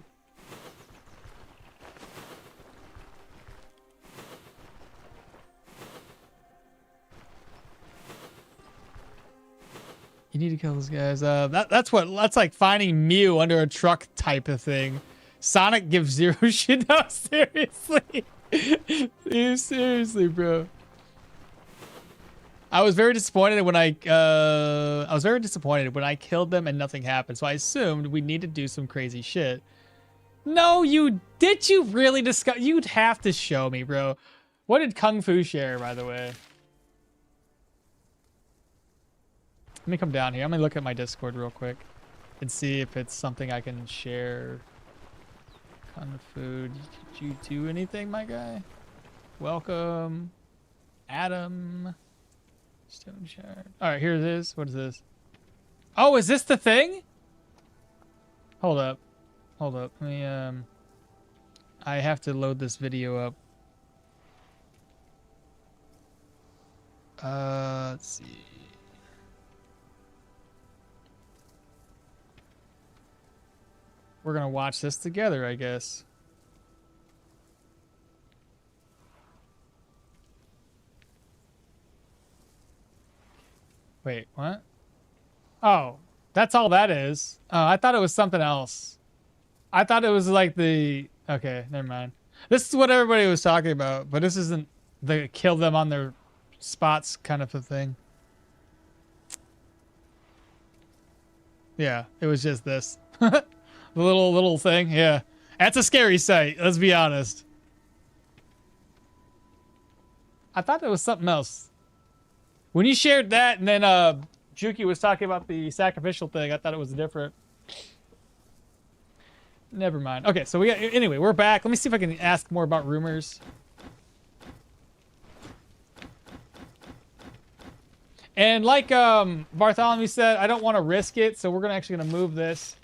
You need to kill those guys. That's like finding Mew under a truck type of thing. Sonic gives zero shit. No, seriously. Seriously, bro. I was very disappointed when I killed them and nothing happened. So I assumed we need to do some crazy shit. No, did you really discuss? You'd have to show me, bro. What did Kung Fu share, by the way? Let me come down here. I'm gonna look at my Discord real quick and see if it's something I can share. Kung Fu, did you do anything, my guy? Welcome, Adam. Stoneshard. All right, here it is. What is this? Oh, is this the thing? Hold up. Hold up. Let me, I have to load this video up. Let's see. We're gonna watch this together, I guess. Wait, what? Oh, that's all that is. Oh, I thought it was something else. I thought it was like the... Okay, never mind. This is what everybody was talking about, but this isn't the kill them on their spots kind of a thing. Yeah, it was just this. The little thing, yeah. That's a scary sight, let's be honest. I thought it was something else. When you shared that and then Juki was talking about the sacrificial thing, I thought it was different. Never mind. Okay, so anyway, we're back. Let me see if I can ask more about rumors. And like Bartholomew said, I don't want to risk it, so we're actually gonna move this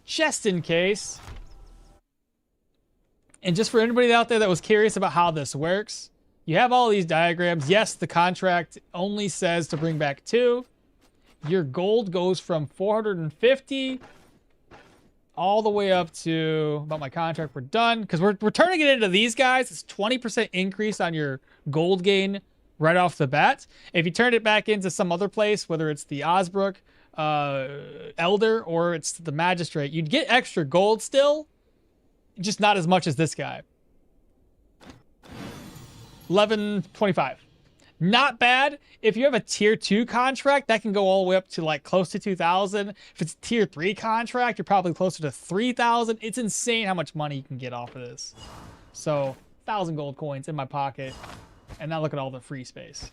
just in case. And just for anybody out there that was curious about how this works, you have all these diagrams. Yes, the contract only says to bring back 2. Your gold goes from 450 all the way up to about my contract. We're done because we're turning it into these guys. It's 20% increase on your gold gain right off the bat. If you turn it back into some other place, whether it's the Osbrook Elder or it's the Magistrate, you'd get extra gold still, just not as much as this guy. 1125. Not bad. If you have a tier 2 contract, that can go all the way up to like close to 2,000. If it's a tier 3 contract, you're probably closer to 3,000. It's insane how much money you can get off of this. So 1,000 gold coins in my pocket. And now look at all the free space.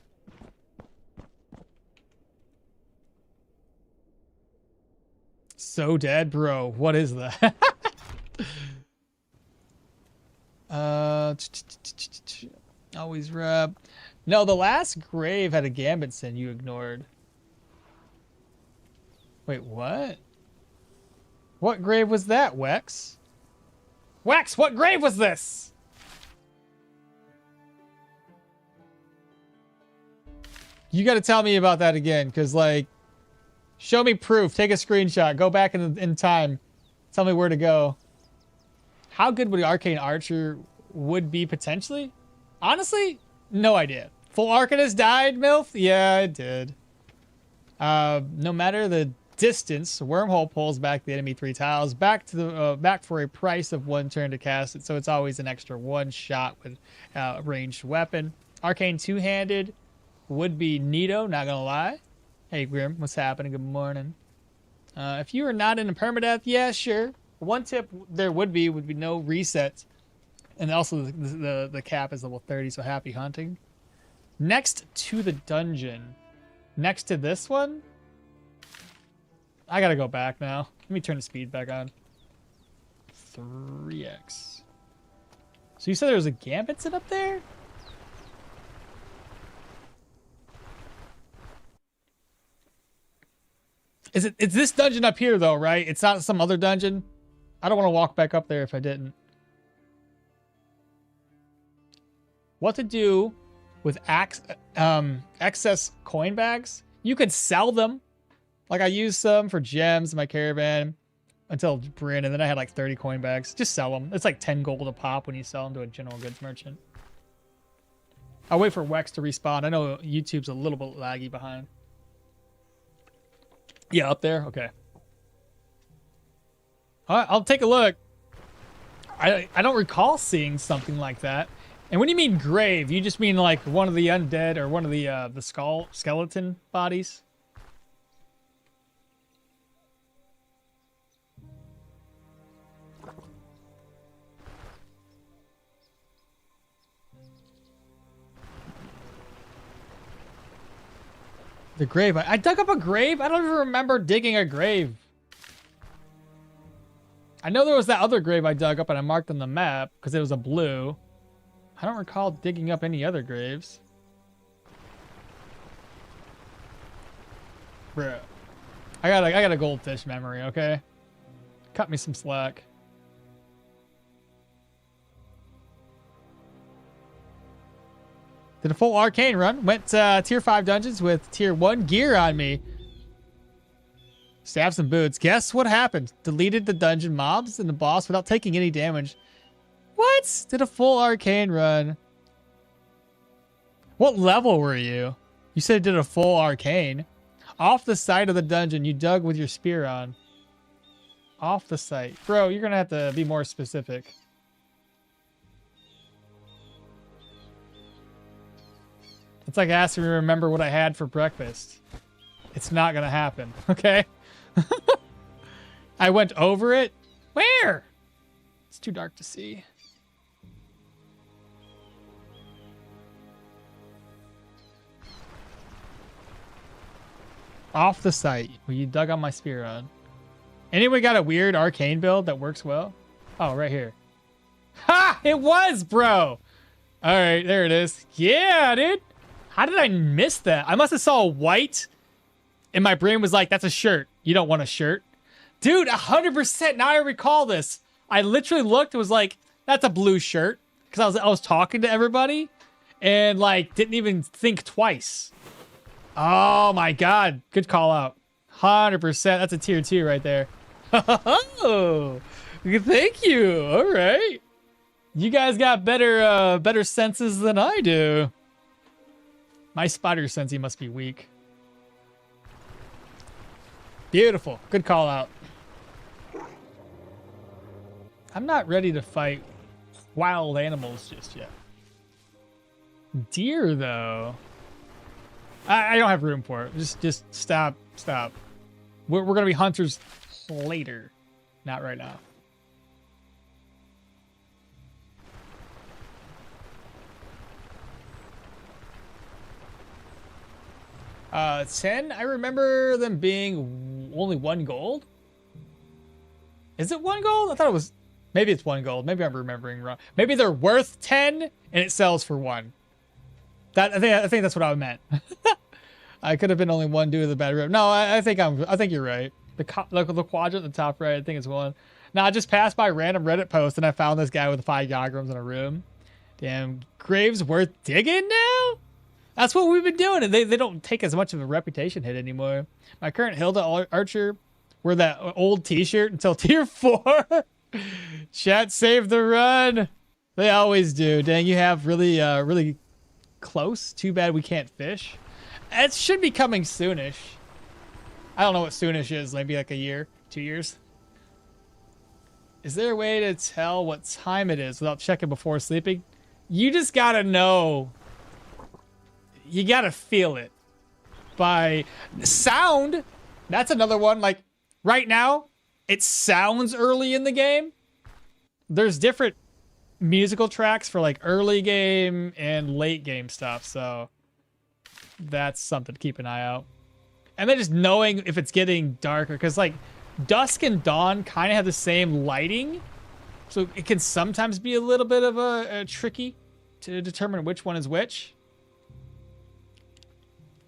So dead, bro. What is that? Always rub. No, the last grave had a Gambit sin you ignored. Wait, what? What grave was that, Wex? Wex, what grave was this? You gotta tell me about that again, because, like, show me proof. Take a screenshot. Go back in time. Tell me where to go. How good would the Arcane Archer would be potentially? Honestly, no idea. Full Arcanist died, MILF? Yeah, it did. No matter the distance, Wormhole pulls back the enemy 3 tiles back to the back for a price of 1 turn to cast it. So it's always an extra 1 shot with ranged weapon. Arcane 2-handed would be neato, not gonna lie. Hey Grim, what's happening? Good morning. If you are not in a permadeath, yeah, sure. One tip there would be no reset. And also the cap is level 30, so happy hunting. Next to the dungeon. next to this one. I gotta go back now. Let me turn the speed back on. 3x. So you said there was a gambit up there? It's this dungeon up here though, right? It's not some other dungeon. I don't want to walk back up there if I didn't. What to do with excess coin bags? You could sell them. Like I used some for gems in my caravan until Brin, and then I had like 30 coin bags. Just sell them. It's like 10 gold a pop when you sell them to a general goods merchant. I'll wait for Wex to respawn. I know YouTube's a little bit laggy behind. Yeah, up there? Okay. All right, I'll take a look. I don't recall seeing something like that. And when you mean grave, you just mean like one of the undead or one of the skeleton bodies? The grave. I dug up a grave? I don't even remember digging a grave. I know there was that other grave I dug up and I marked on the map because it was a blue. I don't recall digging up any other graves. Bruh. I got a goldfish memory, okay? Cut me some slack. Did a full Arcane run. Went tier 5 dungeons with tier 1 gear on me. Stabs and boots. Guess what happened? Deleted the dungeon mobs and the boss without taking any damage. What? Did a full Arcane run. What level were you? You said did a full Arcane. Off the side of the dungeon you dug with your spear on. Off the site. Bro, you're going to have to be more specific. It's like asking me to remember what I had for breakfast. It's not going to happen, okay? I went over it. Where? It's too dark to see. Off the site where you dug on my spear on. Anyone got a weird Arcane build that works well? Oh, right here. Ha! It was, bro! Alright, there it is. Yeah, dude! How did I miss that? I must have saw a white, and my brain was like, that's a shirt. You don't want a shirt. Dude, 100%. Now I recall this. I literally looked and was like, that's a blue shirt. Because I was talking to everybody, and like, didn't even think twice. Oh my god. Good call out. 100%. That's a tier 2 right there. Oh, thank you. All right. You guys got better senses than I do. My spider sensey must be weak. Beautiful. Good call out. I'm not ready to fight wild animals just yet. Deer, though. I don't have room for it. Just stop. We're going to be hunters later. Not right now. 10, I remember them being only 1 gold. Is it 1 gold? I thought it was, maybe it's 1 gold. Maybe I'm remembering wrong. Maybe they're worth 10 and it sells for 1. I think that's what I meant. I could have been only 1 due to the bad rip. No, I think you're right. The quadrant at the top right, I think it's 1. Now I just passed by a random Reddit post and I found this guy with 5 Yagrams in a room. Damn, graves worth digging now? That's what we've been doing, and they don't take as much of a reputation hit anymore. My current Hilda Archer wear that old t-shirt until tier 4. Chat saved the run. They always do. Dang, you have really close. Too bad we can't fish. It should be coming soonish. I don't know what soonish is. Maybe like a year, 2 years. Is there a way to tell what time it is without checking before sleeping? You just gotta know. You gotta feel it by sound. That's another one. Like right now, it sounds early in the game. There's different musical tracks for like early game and late game stuff. So That's something to keep an eye out. And then just knowing if it's getting darker, because like dusk and dawn kind of have the same lighting, so it can sometimes be a little bit of a tricky to determine which one is which.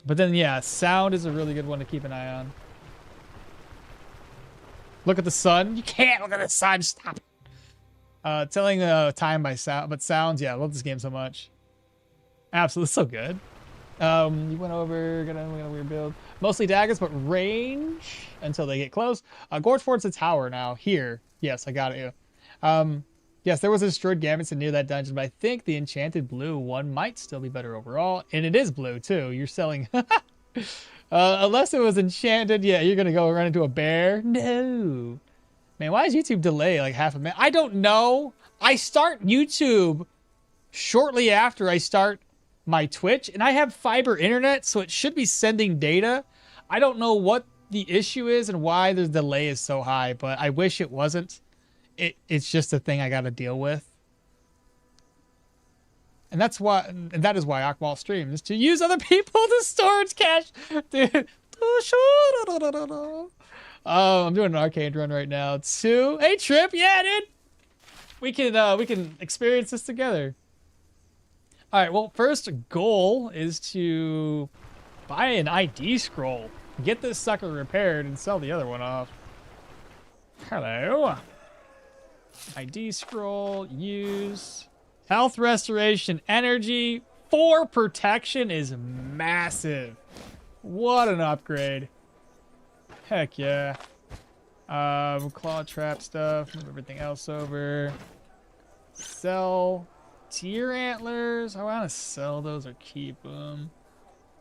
But then yeah, sound is a really good one to keep an eye on. Look at the sun. You can't look at the sun. Stop it. Telling time by sound, but sounds. Yeah, I love this game so much. Absolutely, so good. You went over, got a weird build. Mostly daggers, but range until they get close. Gorge towards the tower now. Here. Yes, I got it. Yes, there was a destroyed Gambits near that dungeon, but I think the enchanted blue one might still be better overall. And it is blue, too. You're selling... unless it was enchanted, yeah, you're going to go run into a bear. No. Man, why does YouTube delay like half a minute? I don't know. I start YouTube shortly after I start my Twitch, and I have fiber internet, so it should be sending data. I don't know what the issue is and why the delay is so high, but I wish it wasn't. It's just a thing I got to deal with. And that's why, and that is why okmall streams, to use other people's storage cache. Dude. I'm doing an Arcane run right now. Hey, Trip, yeah, dude. We can experience this together. All right, well, first goal is to buy an ID scroll, get this sucker repaired, and sell the other one off. Hello. ID scroll, use. Health restoration, energy, 4 protection is massive. What an upgrade. Heck yeah. Claw trap stuff, move everything else over. Sell deer antlers. I want to sell those or keep them.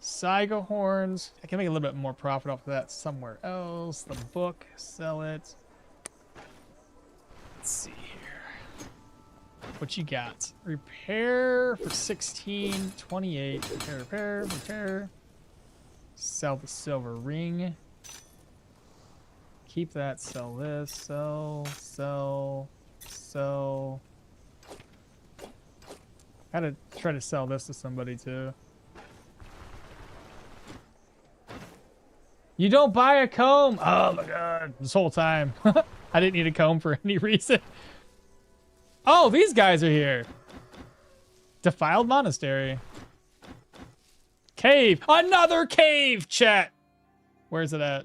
Saiga horns. I can make a little bit more profit off of that somewhere else. The book, sell it. Let's see here. What you got? Repair for 16, 28. Repair. Sell the silver ring. Keep that, sell this, sell. I had to try to sell this to somebody too. You don't buy a comb! Oh my god, this whole time. I didn't need a comb for any reason. Oh, these guys are here. Defiled Monastery. Cave! Another cave, chat! Where's it at?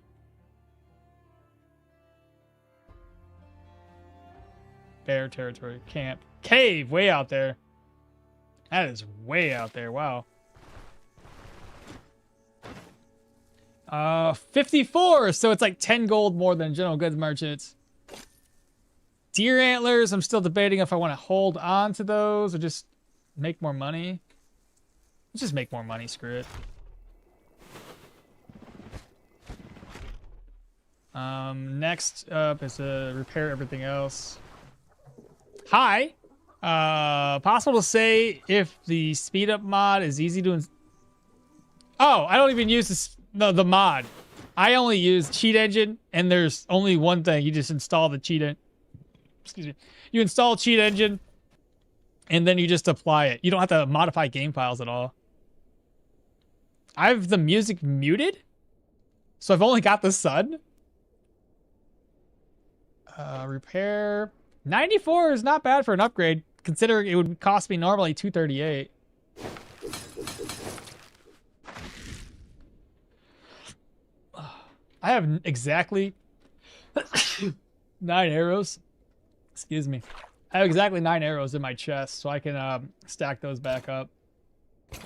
Bear territory. Camp. Cave! Way out there. That is way out there. Wow. 54! So it's like 10 gold more than general goods merchants. Deer antlers. I'm still debating if I want to hold on to those or just make more money. Let's just make more money. Screw it. Next up is to repair everything else. Hi. Possible to say if the speed up mod is easy to oh, I don't even use this, the mod. I only use cheat engine, and there's only one thing. You just install the cheat engine. Excuse me. You install cheat engine, and then you just apply it. You don't have to modify game files at all. I have the music muted, so I've only got the sun. Repair. 94 is not bad for an upgrade, considering it would cost me normally 238. I have exactly 9 arrows. Excuse me. I have exactly 9 arrows in my chest, so I can stack those back up. I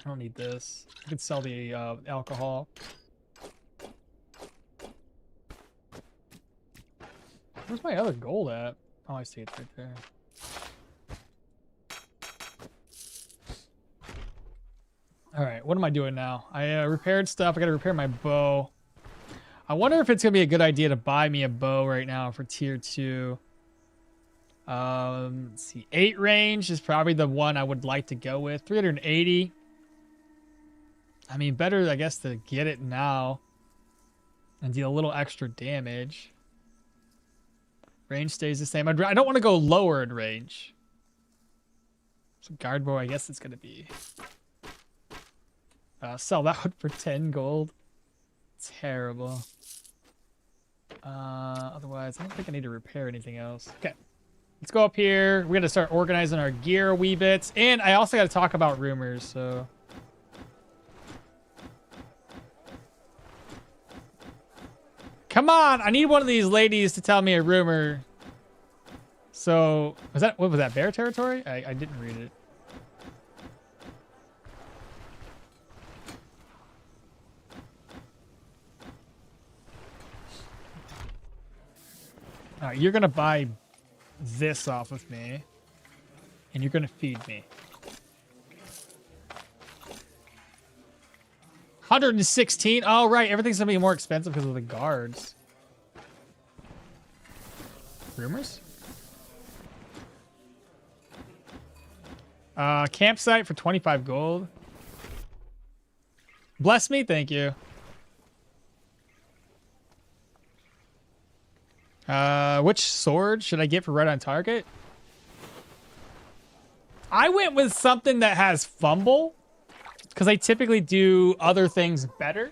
don't need this. I could sell the alcohol. Where's my other gold at? Oh, I see it right there. All right, what am I doing now? I repaired stuff. I gotta repair my bow. I wonder if it's gonna be a good idea to buy me a bow right now for tier 2. Let's see. 8 range is probably the one I would like to go with. 380. I mean, better, I guess, to get it now and deal a little extra damage. Range stays the same. I don't want to go lower in range. So guard bow, I guess it's going to be Sell that one for 10 gold. Terrible. Otherwise, I don't think I need to repair anything else. Okay. Let's go up here. We're going to start organizing our gear a wee bit. And I also got to talk about rumors, so... Come on! I need one of these ladies to tell me a rumor. So, what was that, bear territory? I didn't read it. Alright, you're gonna buy this off of me. And you're gonna feed me. 116? Oh, right. Everything's gonna be more expensive because of the guards. Rumors? Campsite for 25 gold. Bless me, thank you. Which sword should I get for right on target? I went with something that has fumble, because I typically do other things better.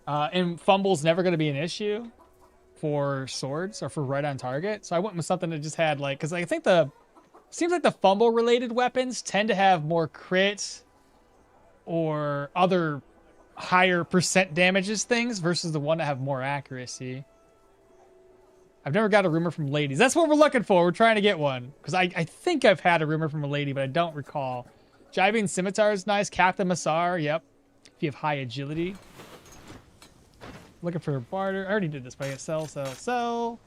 And fumble's never going to be an issue for swords or for right on target. So I went with something that just had like, because I think seems like the fumble related weapons tend to have more crit or other higher percent damages things versus the one that have more accuracy. I've never got a rumor from ladies. That's what we're looking for. We're trying to get one. Because I think I've had a rumor from a lady, but I don't recall. Jiving Scimitar is nice. Captain Massar, yep. If you have high agility. Looking for a barter. I already did this, but I get sell.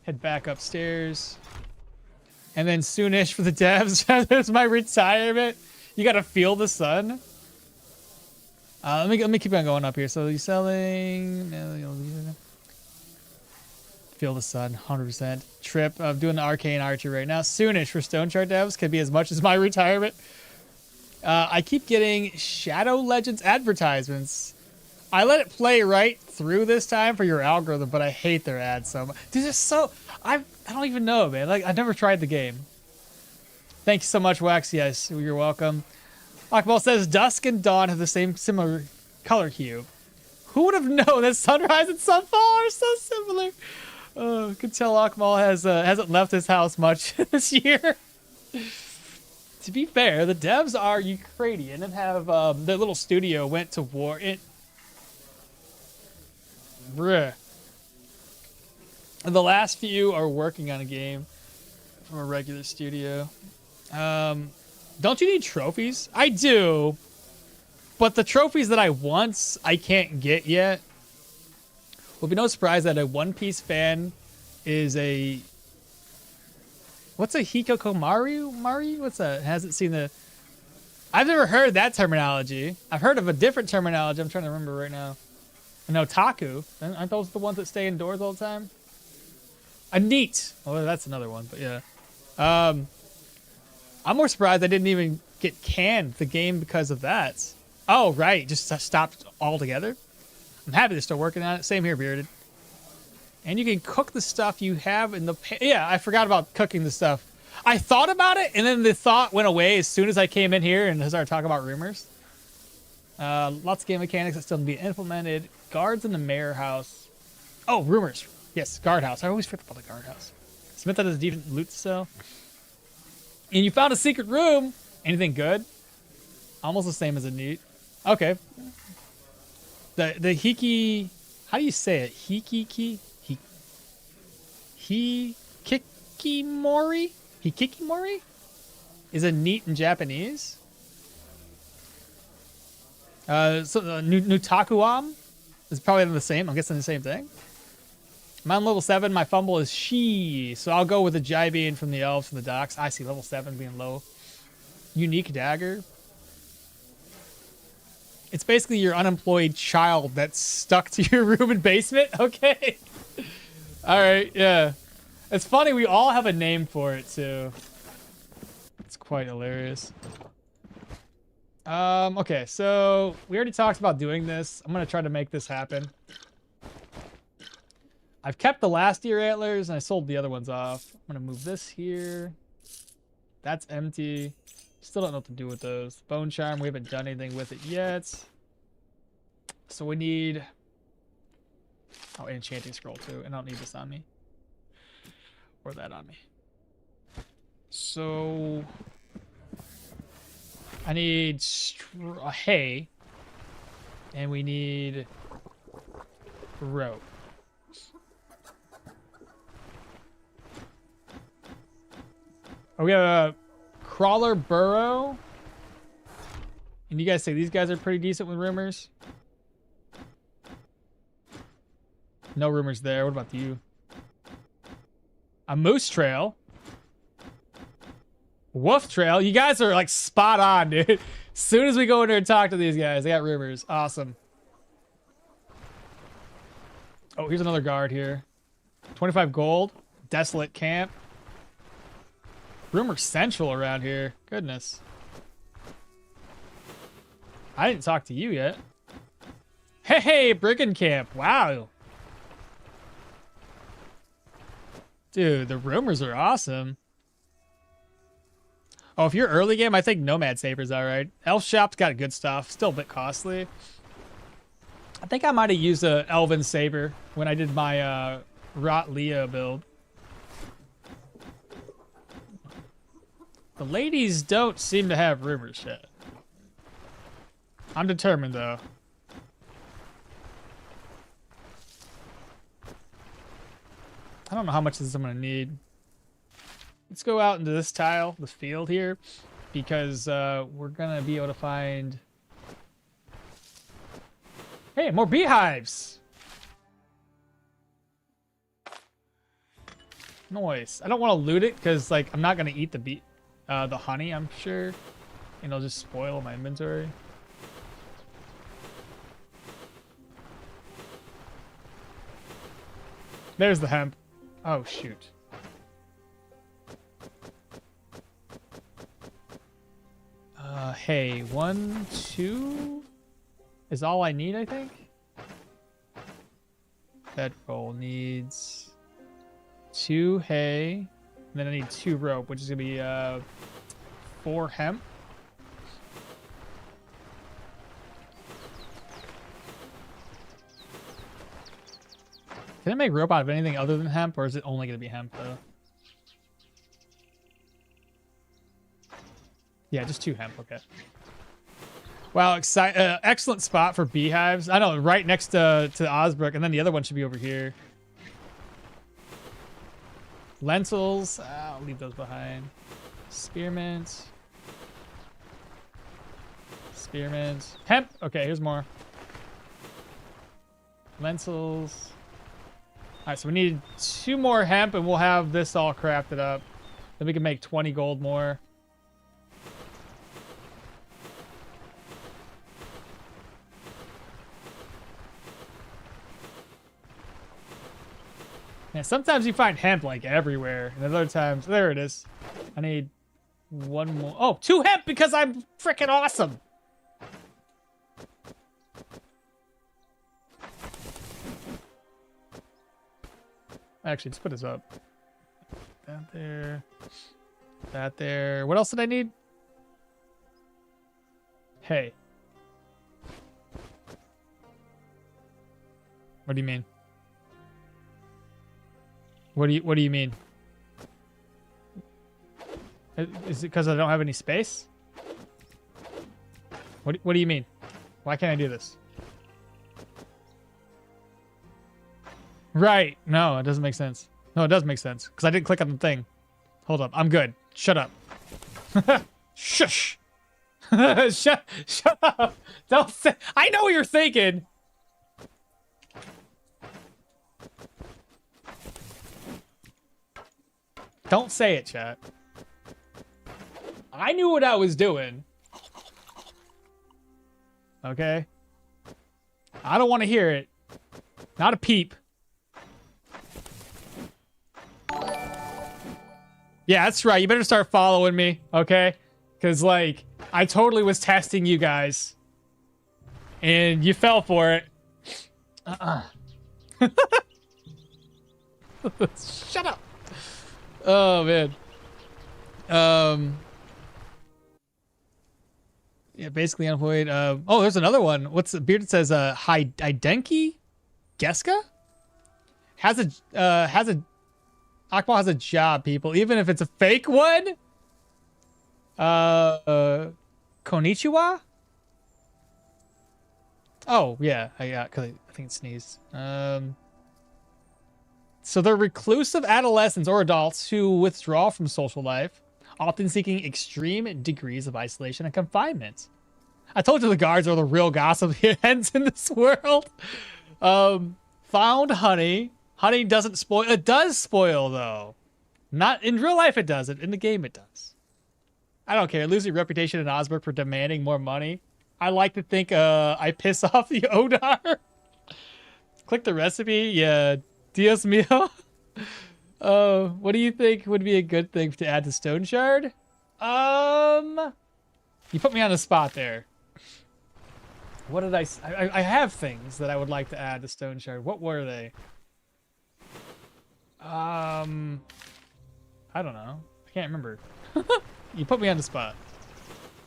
Head back upstairs. And then soonish for the devs. There's my retirement. You gotta feel the sun. Let me keep on going up here. So you're selling... Feel the sun, 100%. Trip. I'm doing the Arcane Archer right now. Soonish for Stoneshard devs. Could be as much as my retirement. I keep getting Shadow Legends advertisements. I let it play right through this time for your algorithm, but I hate their ads so much. Dude, they're so... I don't even know, man. Like, I've never tried the game. Thank you so much, Wax. Yes, you're welcome. Okmall says Dusk and Dawn have the same similar color hue. Who would have known that sunrise and sunfall are so similar? Oh, could tell Okmall hasn't left his house much this year. To be fair, the devs are Ukrainian and have their little studio went to war. Bruh. The last few are working on a game from a regular studio. Don't you need trophies? I do, but the trophies that I want, I can't get yet. Will be no surprise that a One Piece fan is a... What's a Hikokomari? What's that? Hasn't seen the... I've never heard that terminology. I've heard of a different terminology. I'm trying to remember right now. An otaku. Aren't those the ones that stay indoors all the time? A neat. Well, that's another one, but yeah. I'm more surprised I didn't even get canned the game because of that. Oh, right. Just stopped altogether. I'm happy they're still working on it. Same here, Bearded. And you can cook the stuff you have in the... Yeah, I forgot about cooking the stuff. I thought about it, and then the thought went away as soon as I came in here and started talking about rumors. Lots of game mechanics that still need to be implemented. Guards in the mayor house. Oh, rumors. Yes, guardhouse. I always forget about the guardhouse. Smith has a decent loot to sell. And you found a secret room. Anything good? Almost the same as a neat. Okay. The Hiki... How do you say it? Hikikimori? Hikikimori? Is a neat in Japanese? Nutakuam is probably the same. I'm guessing the same thing. I'm on level 7. My fumble is she. So I'll go with the Jibine from the elves from the docks. I see level 7 being low. Unique dagger. It's basically your unemployed child that's stuck to your room and basement. Okay. All right. Yeah. It's funny. We all have a name for it too. It's quite hilarious. Okay. So we already talked about doing this. I'm going to try to make this happen. I've kept the last year antlers and I sold the other ones off. I'm going to move this here. That's empty. Still don't know what to do with those. Bone charm, we haven't done anything with it yet. So we need... Oh, enchanting scroll too. I don't need this on me. Or that on me. So... I need hay. And we need rope. Oh, we have a crawler burrow. And you guys say these guys are pretty decent with rumors? No rumors there. What about you? A moose trail. Wolf trail. You guys are like spot on, dude. As soon as we go in there and talk to these guys, they got rumors. Awesome. Oh, here's another guard here. 25 gold. Desolate camp. Rumor central around here. Goodness. I didn't talk to you yet. Hey, brigand camp. Wow. Dude, the rumors are awesome. Oh, if you're early game, I think Nomad Saber's alright. Elf Shop's got good stuff. Still a bit costly. I think I might have used a Elven Saber when I did my Rot Leo build. The ladies don't seem to have rumors yet. I'm determined, though. I don't know how much of this I'm going to need. Let's go out into this tile, this field here, because we're going to be able to find... Hey, more beehives! Nice. I don't want to loot it, because like I'm not going to eat the honey, I'm sure. And it'll just spoil my inventory. There's the hemp. Oh, shoot. Hey, 1, 2 is all I need, I think. Bedroll needs 2 hay, and then I need 2 rope, which is gonna be 4 hemp. Can I make rope out of anything other than hemp, or is it only gonna be hemp though? Yeah, just 2 hemp, okay. Wow, excellent spot for beehives. I know, right next to Osbrook, and then the other one should be over here. Lentils, I'll leave those behind. Spearmint. Spearmint. Hemp, okay, here's more. Lentils. All right, so we need 2 more hemp, and we'll have this all crafted up. Then we can make 20 gold more. Yeah, sometimes you find hemp like everywhere, and other times, there it is. I need 1 more. Oh, 2 hemp because I'm freaking awesome. Actually, let's put this up. That there. That there. What else did I need? Hey. What do you mean? What do you mean? Is it because I don't have any space? What do you mean? Why can't I do this? Right. No, it doesn't make sense. No, it does make sense. Because I didn't click on the thing. Hold up. I'm good. Shut up. Shush. Shut up. Don't say. I know what you're thinking. Don't say it, chat. I knew what I was doing. Okay? I don't want to hear it. Not a peep. Yeah, that's right. You better start following me, okay? Because, like, I totally was testing you guys. And you fell for it. Shut up. Oh, man. Yeah, basically unemployed. Oh, there's another one. What's the beard? It says Hidenki Geska has a Okmall has a job, people, even if it's a fake one. Konnichiwa. Oh yeah, cause I think it sneezed. So they're reclusive adolescents or adults who withdraw from social life, often seeking extreme degrees of isolation and confinement. I told you the guards are the real gossip heads in this world. Found honey. Honey doesn't spoil. It does spoil, though. Not in real life, it doesn't. In the game, it does. I don't care. Lose your reputation in Osbrook for demanding more money. I like to think I piss off the Odar. Click the recipe. Yeah. Dios mío. What do you think would be a good thing to add to Stoneshard? You put me on the spot there. What did I have things that I would like to add to Stoneshard. What were they? I don't know. I can't remember. You put me on the spot.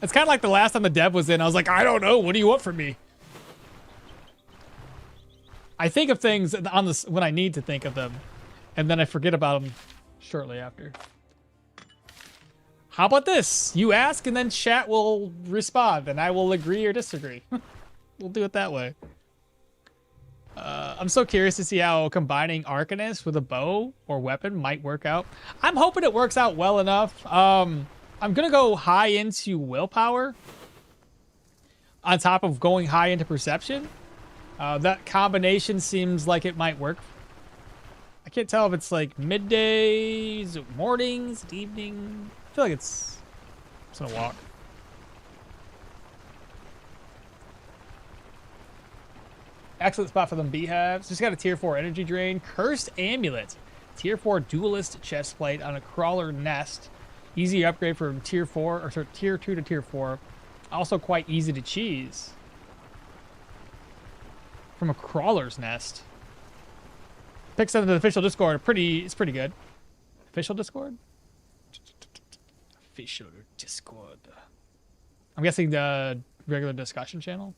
It's kind of like the last time the dev was in. I was like, I don't know. What do you want from me? I think of things on this when I need to think of them, and then I forget about them shortly after. How about this? You ask, and then chat will respond, and I will agree or disagree. We'll do it that way. I'm so curious to see how combining Arcanist with a bow or weapon might work out. I'm hoping it works out well enough. I'm gonna go high into willpower on top of going high into perception. That combination seems like it might work. I can't tell if it's like middays, mornings, evening. I feel like it's gonna walk. Excellent spot for them beehives. Just got a tier 4 energy drain. Cursed amulet. Tier 4 duelist chestplate on a crawler nest. Easy upgrade from tier 4 or sorry, tier 2 to tier 4. Also quite easy to cheese. From a crawler's nest. Picks into the official Discord. It's pretty good. Official Discord? Official Discord. I'm guessing the regular discussion channel.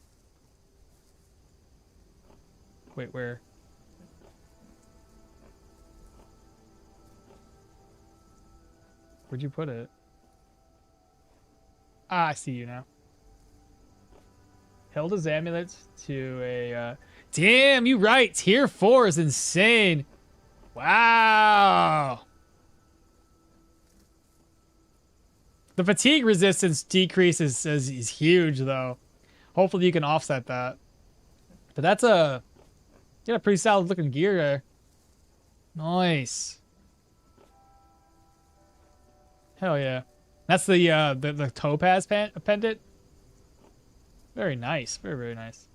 Wait, where? Where'd you put it? Ah, I see you now. Hilda's amulet to a... Damn, you right. Tier 4 is insane. Wow. The fatigue resistance decrease is huge, though. Hopefully you can offset that. But that's a... Get a pretty solid looking gear there. Nice. Hell yeah. That's the topaz pendant. Very nice. Very, very nice.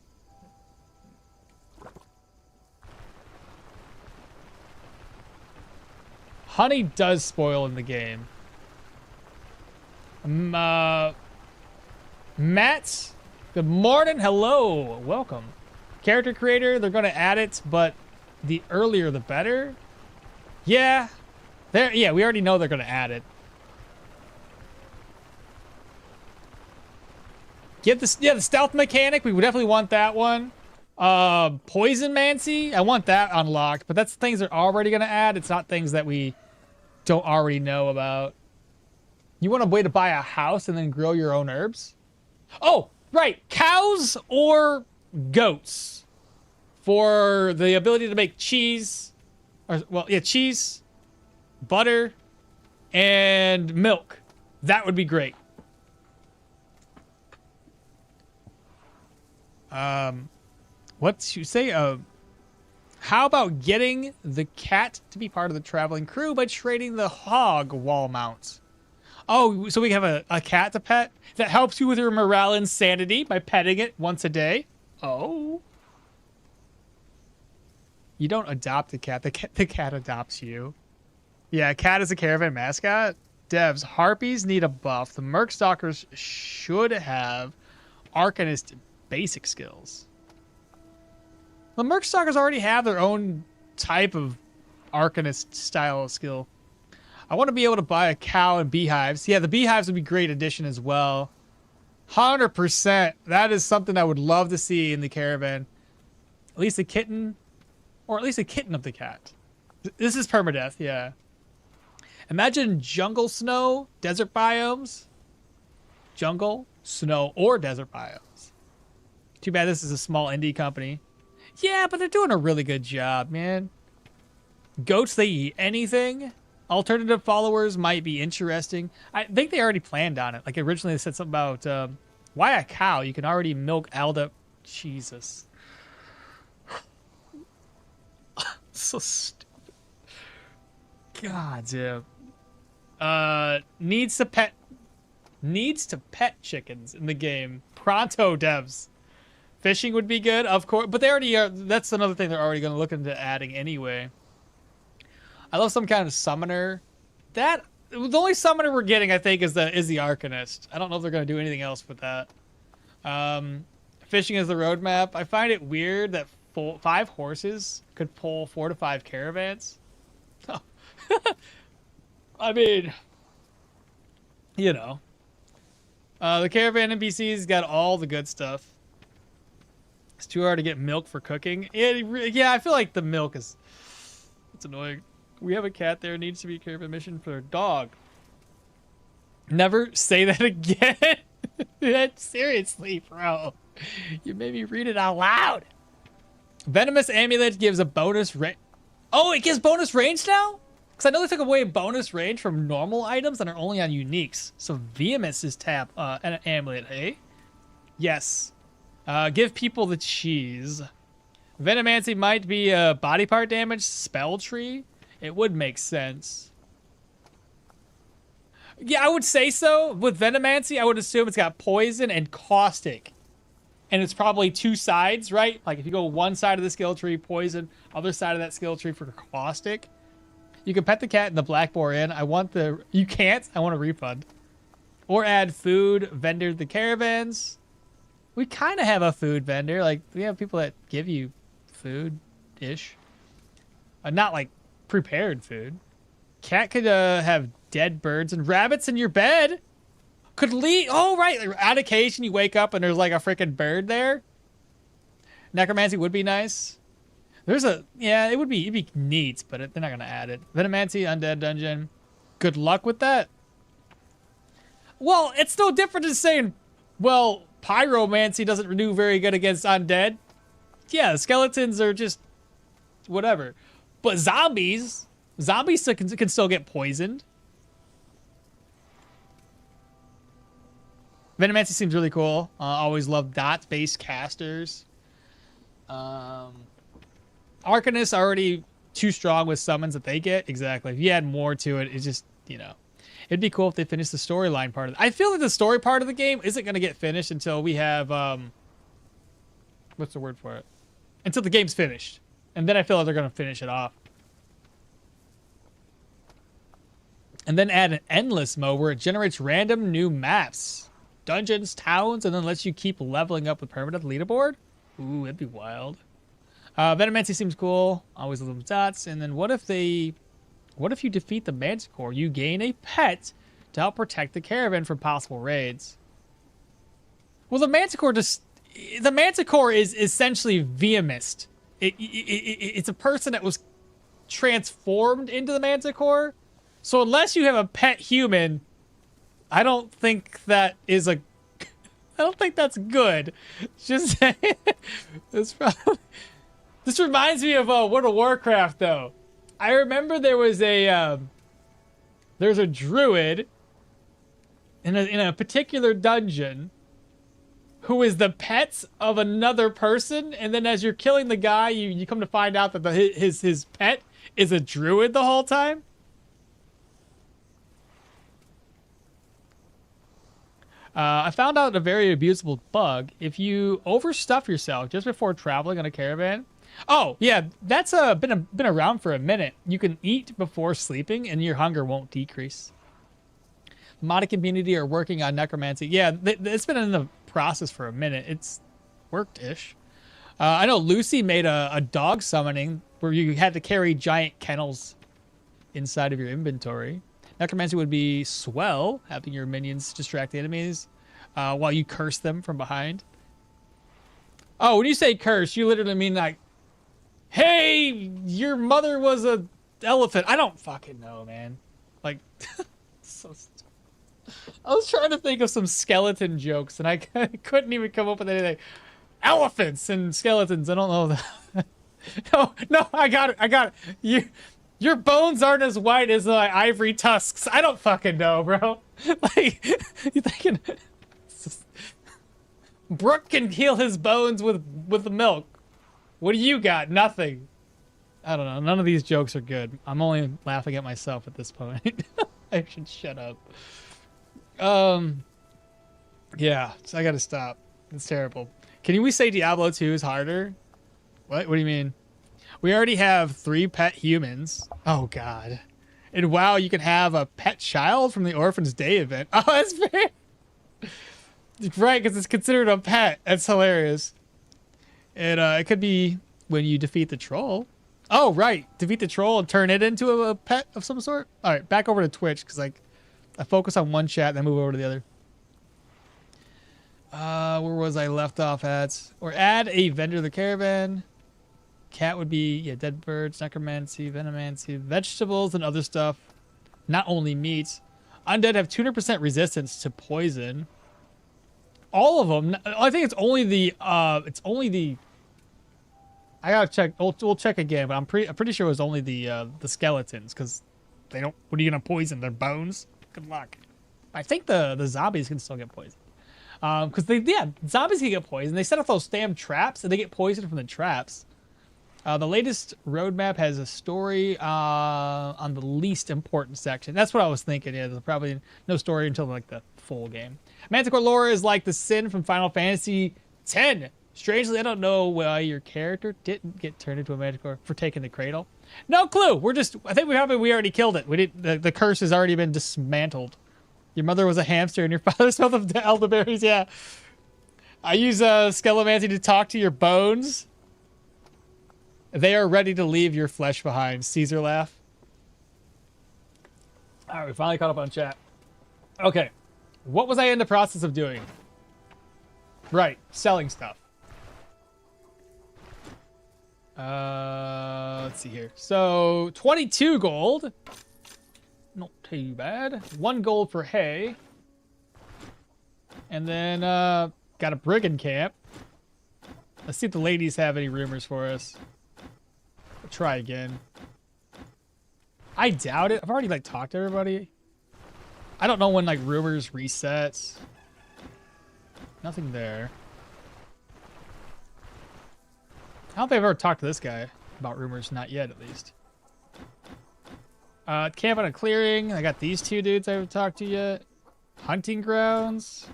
Honey does spoil in the game. Matt, good morning. Hello. Welcome. Character creator, they're going to add it, but the earlier the better. Yeah. Yeah, we already know they're going to add it. Get this, yeah, the stealth mechanic. We would definitely want that one. Poison Mancy, I want that unlocked, but that's things they're already going to add. It's not things that we don't already know about. You want a way to buy a house and then grow your own herbs? Oh, right. Cows or goats for the ability to make cheese, or well, yeah, cheese, butter, and milk. That would be great. What's you say? How about getting the cat to be part of the traveling crew by trading the hog wall mount? Oh, so we have a cat to pet that helps you with your morale and sanity by petting it once a day. Oh. You don't adopt a cat. The cat adopts you. Yeah, cat is a caravan mascot. Devs, harpies need a buff. The merc stalkers should have arcanist basic skills. The merc stalkers already have their own type of arcanist style of skill. I want to be able to buy a cow and beehives. Yeah, the beehives would be a great addition as well. 100%. That is something I would love to see in the caravan. At least a kitten, or at least a kitten of the cat. This is permadeath, yeah. Imagine jungle snow, desert biomes. Jungle, snow, or desert biomes. Too bad this is a small indie company. Yeah, but they're doing a really good job, man. Goats, they eat anything. Alternative followers might be interesting. I think they already planned on it. Like originally they said something about why a cow? You can already milk Alda. Jesus. So stupid. God damn. Needs to pet chickens in the game. Pronto devs. Fishing would be good, of course, but they already are. That's another thing they're already going to look into adding anyway. I love some kind of summoner. The only summoner we're getting, I think, is the Arcanist. I don't know if they're going to do anything else with that. Fishing is the roadmap. I find it weird that 5 horses could pull 4 to 5 caravans. Oh. I mean, you know. The caravan NPCs got all the good stuff. It's too hard to get milk for cooking. Yeah, I feel like the milk is... It's annoying. We have a cat there. Needs to be a caravan mission for a dog. Never say that again. Seriously, bro. You made me read it out loud. Venomous Amulet gives a bonus range. Oh, it gives bonus range now? Because I know they took away bonus range from normal items that are only on uniques. So Vehemence is an amulet, eh? Yes. Give people the cheese. Venomancy might be a body part damage spell tree. It would make sense. Yeah, I would say so. With Venomancy, I would assume it's got poison and caustic. And it's probably 2 sides, right? Like if you go one side of the skill tree, poison, other side of that skill tree for caustic. You can pet the cat in the Black Boar Inn. You can't. I want a refund. Or add food vendor to the caravans. We kind of have a food vendor. Like we have people that give you food-ish. Not like prepared food. Cat could have dead birds and rabbits in your bed. Could leave. Oh, right. On occasion, you wake up and there's like a freaking bird there. Necromancy would be nice. It'd be neat, but they're not going to add it. Venomancy, Undead Dungeon. Good luck with that. Well, it's no different than saying, well, Pyromancy doesn't do very good against undead. Yeah, skeletons are just whatever. But zombies can still get poisoned. Venomancy seems really cool. Always love dot-based casters. Arcanists are already too strong with summons that they get. Exactly. If you add more to it, it's just, you know. It'd be cool if they finished the storyline part of it. I feel that the story part of the game isn't going to get finished until we have, what's the word for it? Until the game's finished. And then I feel like they're going to finish it off. And then add an endless mode where it generates random new maps. Dungeons, towns, and then lets you keep leveling up with Permadeath leaderboard. Ooh, that'd be wild. Venomancy seems cool. Always love them dots. And then what if you defeat the Manticore? You gain a pet to help protect the caravan from possible raids. Well, the Manticore is essentially Vehemist. It's a person that was transformed into the Manticore. So unless you have a pet human, I don't think that is I don't think that's good. Just saying. This reminds me of World of Warcraft, though. I remember there was a druid in a particular dungeon who is the pets of another person, and then as you're killing the guy, you come to find out that his pet is a druid the whole time. I found out a very abusable bug. If you overstuff yourself just before traveling on a caravan. Oh, yeah, that's been around for a minute. You can eat before sleeping, and your hunger won't decrease. The modded community are working on necromancy. Yeah, it's been in the process for a minute. It's worked-ish. I know Lucy made a dog summoning where you had to carry giant kennels inside of your inventory. Necromancy would be swell, having your minions distract the enemies. while you curse them from behind. Oh, when you say curse, you literally mean like, hey, your mother was a elephant. I don't fucking know, man. Like, I was trying to think of some skeleton jokes, and I couldn't even come up with anything. Elephants and skeletons. I don't know that. No, I got it. Your bones aren't as white as ivory tusks. I don't fucking know, bro. Like, you thinking Brooke can heal his bones with the milk. What do you got? Nothing. I don't know. None of these jokes are good. I'm only laughing at myself at this point. I should shut up. Yeah, so I gotta stop. It's terrible. Can we say Diablo 2 is harder? What do you mean? We already have 3 pet humans. Oh god. And WoW, you can have a pet child from the Orphan's Day event. Oh, that's fair. Right, because it's considered a pet. That's hilarious. And it could be when you defeat the troll. Oh, right. Defeat the troll and turn it into a pet of some sort. All right, back over to Twitch, because like I focus on one chat and then move over to the other. Where was I left off at? Or add a vendor to the caravan. Cat would be, dead birds, necromancy, venomancy, vegetables, and other stuff. Not only meat. Undead have 200% resistance to poison. All of them. I think it's only the, I gotta check. We'll check again, but I'm pretty sure it was only the skeletons, because they don't, what are you gonna poison? Their bones? Good luck. I think the zombies can still get poisoned. Because zombies can get poisoned. They set up those damn traps, and they get poisoned from the traps. The latest roadmap has a story on the least important section. That's what I was thinking. Yeah, there's probably no story until like the full game. Manticore lore is like the Sin from Final Fantasy X. Strangely, I don't know why your character didn't get turned into a Manticore for taking the cradle. No clue. I think we already killed it. We didn't. The curse has already been dismantled. Your mother was a hamster and your father smelled the elderberries. Yeah. I use Skelemancy to talk to your bones. They are ready to leave your flesh behind. Caesar laugh. All right, we finally caught up on chat. Okay. What was I in the process of doing? Right, selling stuff. Let's see here. So, 22 gold. Not too bad. 1 gold for hay. And then, got a brigand camp. Let's see if the ladies have any rumors for us. We'll try again. I doubt it. I've already, like, talked to everybody. I don't know when, like, rumors resets. Nothing there. I don't think I've ever talked to this guy about rumors. Not yet, at least. Camp on a clearing. I got these 2 dudes I haven't talked to yet. Hunting grounds.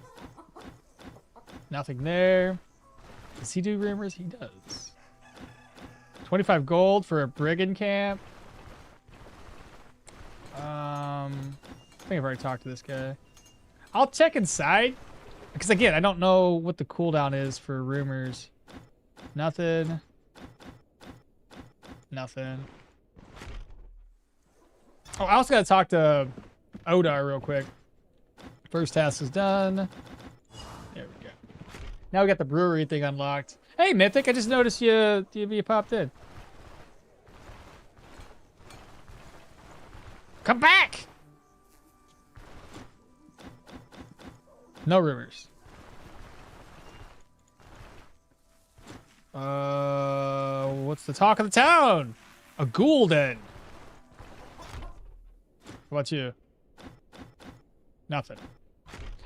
Nothing there. Does he do rumors? He does. 25 gold for a brigand camp. I think I've already talked to this guy. I'll check inside. Because again, I don't know what the cooldown is for rumors. Nothing. Nothing. Oh, I also gotta talk to Odar real quick. First task is done. There we go. Now we got the brewery thing unlocked. Hey, Mythic, I just noticed you popped in. Come back! No rumors. What's the talk of the town? A ghoul den. How about you? Nothing.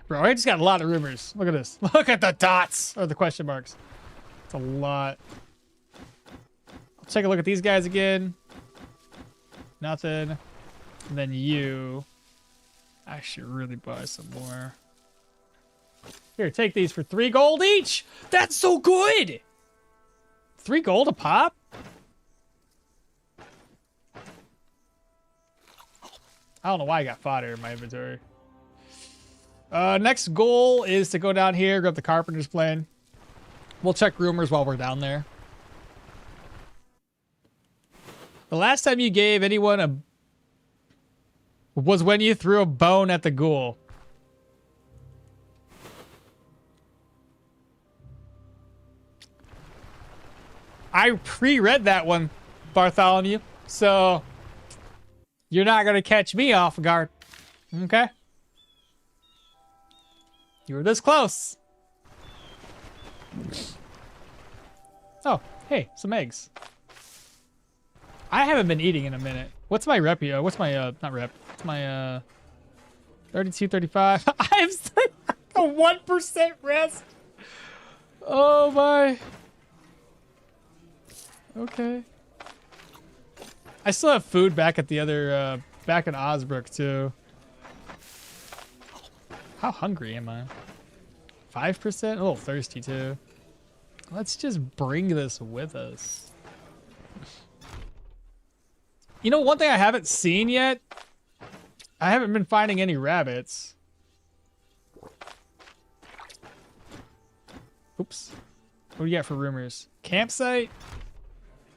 Bro, I just got a lot of rumors. Look at this. Look at the dots or the question marks. It's a lot. I'll take a look at these guys again. Nothing. And then you. I should really buy some more. Here, take these for 3 gold each. That's so good. 3 gold a pop? I don't know why I got fodder in my inventory. Next goal is to go down here, grab the carpenter's plane. We'll check rumors while we're down there. The last time you gave anyone was when you threw a bone at the ghoul. I pre-read that one, Bartholomew. So you're not gonna catch me off guard. Okay? You were this close. Oh, hey, some eggs. I haven't been eating in a minute. What's my rep? What's my not rep? What's my 32, 35? I have a 1% rest. Oh my. Okay. I still have food back at the other back in Osbrook too. How hungry am I? 5%? A little thirsty too. Let's just bring this with us. You know, one thing I haven't seen yet? I haven't been finding any rabbits. Oops. What do you got for rumors? Campsite?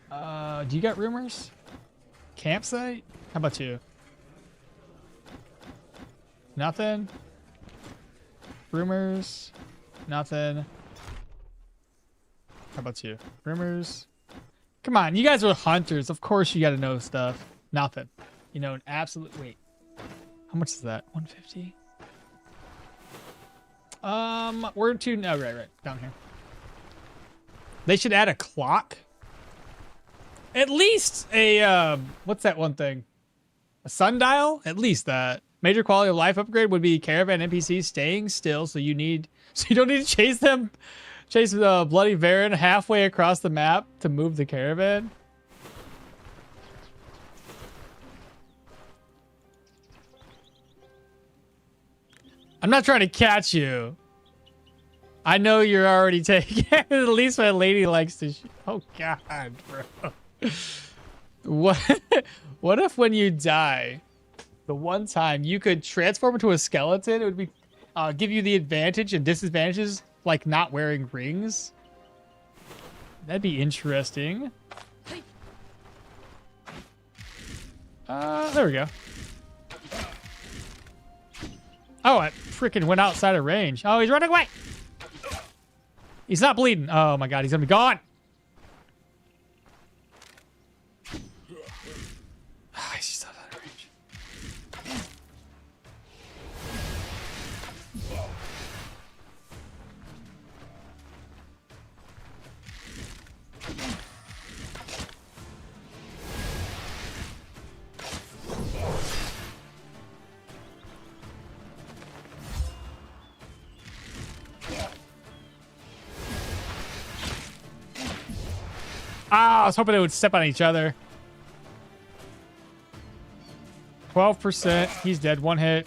Do you got rumors? Campsite? How about you? Nothing? Rumors? Nothing? How about you? Rumors? Come on, you guys are hunters. Of course you gotta know stuff. Nothing. You know, an absolute... Wait. How much is that? 150? We're to... No, right. Down here. They should add a clock. At least a, what's that one thing? A sundial? At least that. Major quality of life upgrade would be Caravan NPCs staying still, so you don't need to chase them. Chase the Bloody Baron halfway across the map to move the caravan. I'm not trying to catch you. I know you're already taking it. At least my lady likes to oh god, bro. What if when you die, the one time you could transform into a skeleton, it would be give you the advantage and disadvantages like not wearing rings? That'd be interesting. There we go. Oh, I freaking went outside of range. Oh, he's running away. He's not bleeding. Oh my god, he's gonna be gone. Oh, he's just out of range. Ah, I was hoping they would step on each other. 12%. He's dead. One hit.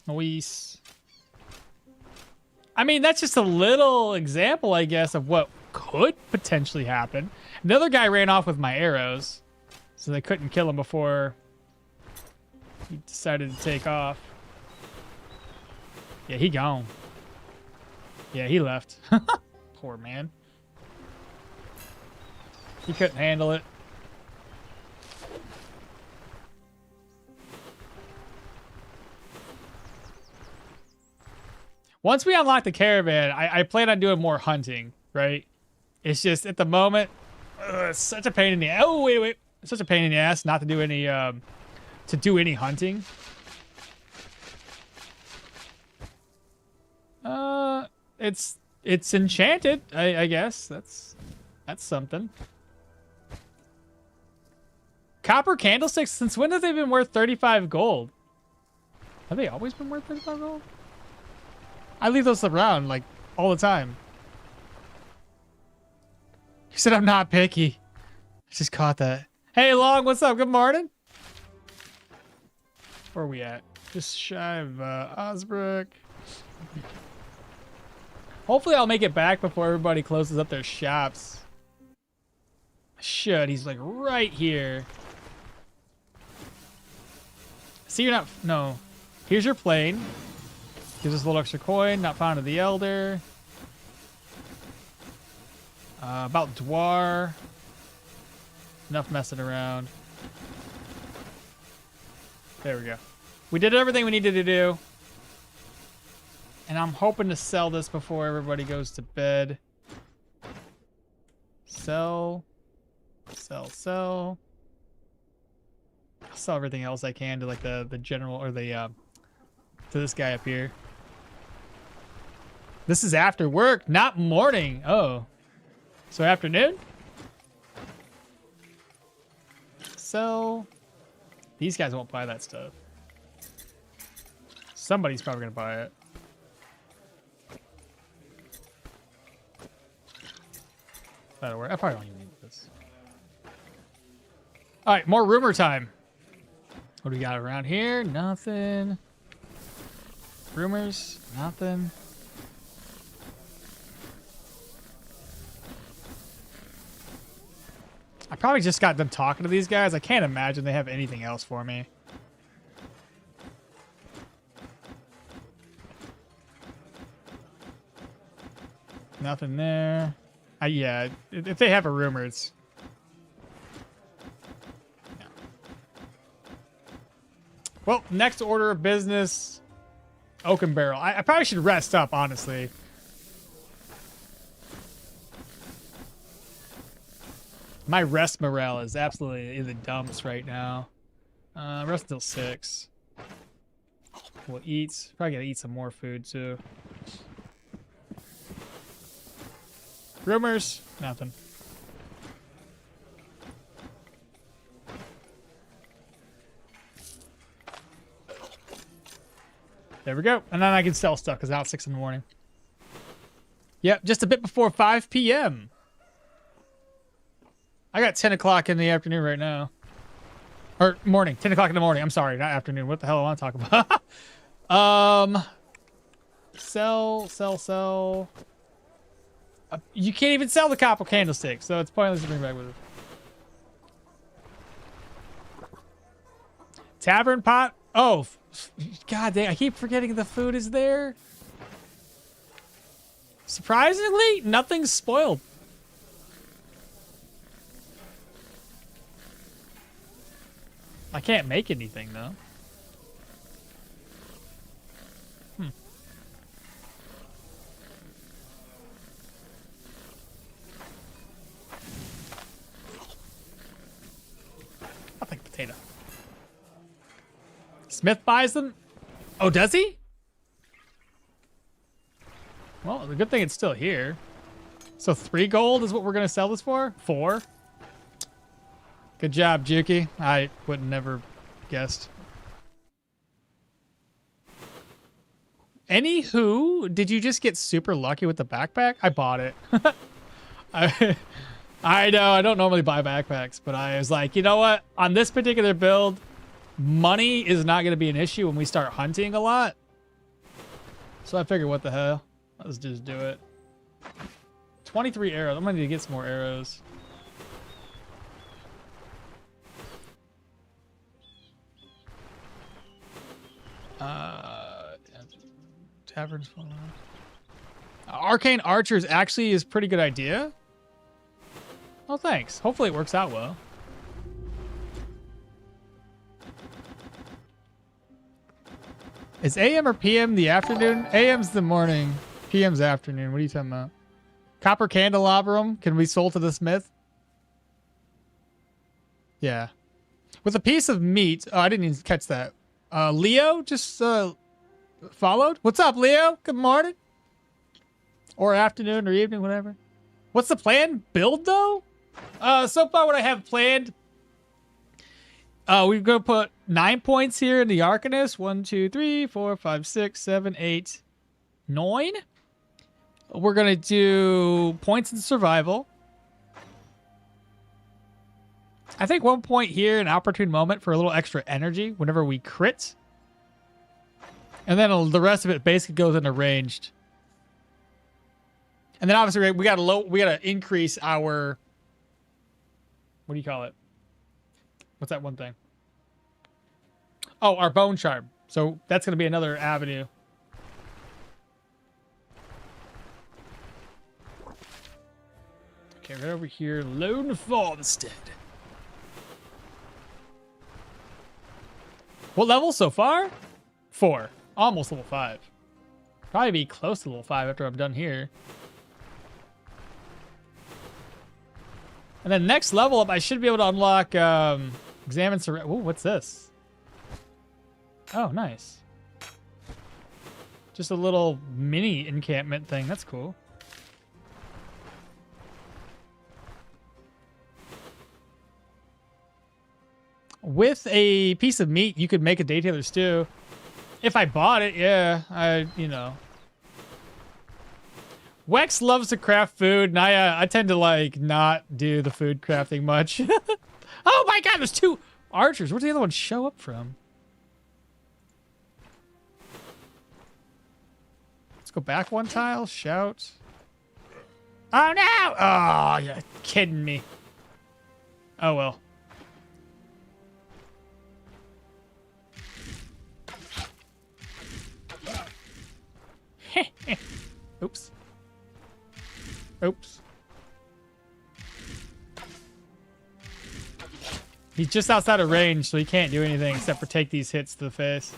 Luis. I mean, that's just a little example, I guess, of what could potentially happen. Another guy ran off with my arrows, so they couldn't kill him before he decided to take off. Yeah, he gone. Yeah, he left. Poor man. He couldn't handle it. Once we unlock the caravan, I plan on doing more hunting, right? It's just at the moment, it's such a pain in the ass. Oh, wait. It's such a pain in the ass not to do any hunting. It's enchanted, I guess. That's something. Copper candlesticks, since when have they been worth 35 gold? Have they always been worth 35 gold? I leave those around, like, all the time. You said I'm not picky. I just caught that. Hey, Long, what's up? Good morning. Where are we at? Just shy of Osbrook. Hopefully I'll make it back before everybody closes up their shops. I should. He's like right here. See, you're not... No. Here's your plane. Gives us a little extra coin. Not found of the Elder. About Dwar. Enough messing around. There we go. We did everything we needed to do. And I'm hoping to sell this before everybody goes to bed. sell. Sell. I'll sell everything else I can to like the general or the to this guy up here. This is after work, not morning. Oh. So afternoon? So these guys won't buy that stuff. Somebody's probably gonna buy it. That'll work. I probably don't even need this. All right, more rumor time. What do we got around here? Nothing. Rumors? Nothing. I probably just got done talking to these guys. I can't imagine they have anything else for me. Nothing there. Yeah, if they have a rumor, it's... Yeah. Well, next order of business, Oaken Barrel. I probably should rest up, honestly. My rest morale is absolutely in the dumps right now. Rest till 6. We'll eat. Probably gotta eat some more food too. Rumors? Nothing. There we go. And then I can sell stuff because now it's 6 in the morning. Yep, just a bit before 5 p.m. I got 10 o'clock in the afternoon right now. Or morning. 10 o'clock in the morning. I'm sorry, not afternoon. What the hell am I talking about? Sell. You can't even sell the copper candlestick, so it's pointless to bring back with it. Tavern pot? Oh, god dang, I keep forgetting the food is there. Surprisingly, nothing's spoiled. I can't make anything, though. I'll take potato. Smith buys them? Oh, does he? Well, the good thing it's still here. So 3 gold is what we're going to sell this for? 4? Good job, Juki. I would never guessed. Anywho, did you just get super lucky with the backpack? I bought it. I know, I don't normally buy backpacks, but I was like, you know what? On this particular build, money is not going to be an issue when we start hunting a lot. So I figured, what the hell? Let's just do it. 23 arrows. I'm going to need to get some more arrows. Taverns falling off. Arcane Archers actually is a pretty good idea. Oh, thanks. Hopefully it works out well. Is AM or PM the afternoon? AM's the morning. PM's afternoon. What are you talking about? Copper candelabrum can be sold to the smith? Yeah. With a piece of meat. Oh, I didn't even catch that. Leo just followed. What's up, Leo? Good morning. Or afternoon or evening, whatever. What's the plan? Build, though? So far what I have planned, we're going to put 9 points here in the Arcanist. 1, 2, 3, 4, 5, 6, 7, 8, 9. We're going to do points in survival. I think 1 point here, an opportune moment for a little extra energy whenever we crit. And then the rest of it basically goes into ranged. And then obviously we got to increase our, what do you call it? What's that one thing? Oh, our bone charm. So that's going to be another avenue. Okay, right over here, Lone Farmstead. What level so far? 4. Almost level 5. Probably be close to level 5 after I'm done here. And then next level up, I should be able to unlock examine surround. Ooh, what's this? Oh, nice. Just a little mini encampment thing. That's cool. With a piece of meat, you could make a Daytailor stew. If I bought it, yeah, you know. Wex loves to craft food, and I tend to, like, not do the food crafting much. Oh my god, there's 2 archers. Where'd the other one show up from? Let's go back 1 tile. Shout. Oh, no! Oh, you're kidding me. Oh, well. Oops. Oops. He's just outside of range, so he can't do anything except for take these hits to the face.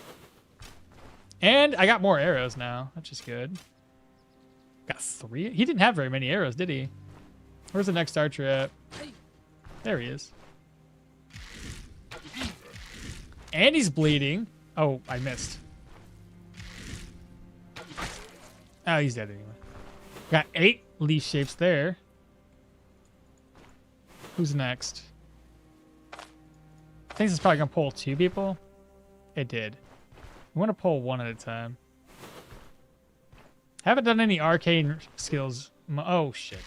And I got more arrows now, which is good. Got 3? He didn't have very many arrows, did he? Where's the next archer at? There he is. And he's bleeding. Oh, I missed. Oh, he's dead anyway. Got 8 leaf shapes there. Who's next? I think this is probably gonna pull 2 people. It did. We want to pull 1 at a time. Haven't done any arcane skills. Oh shit.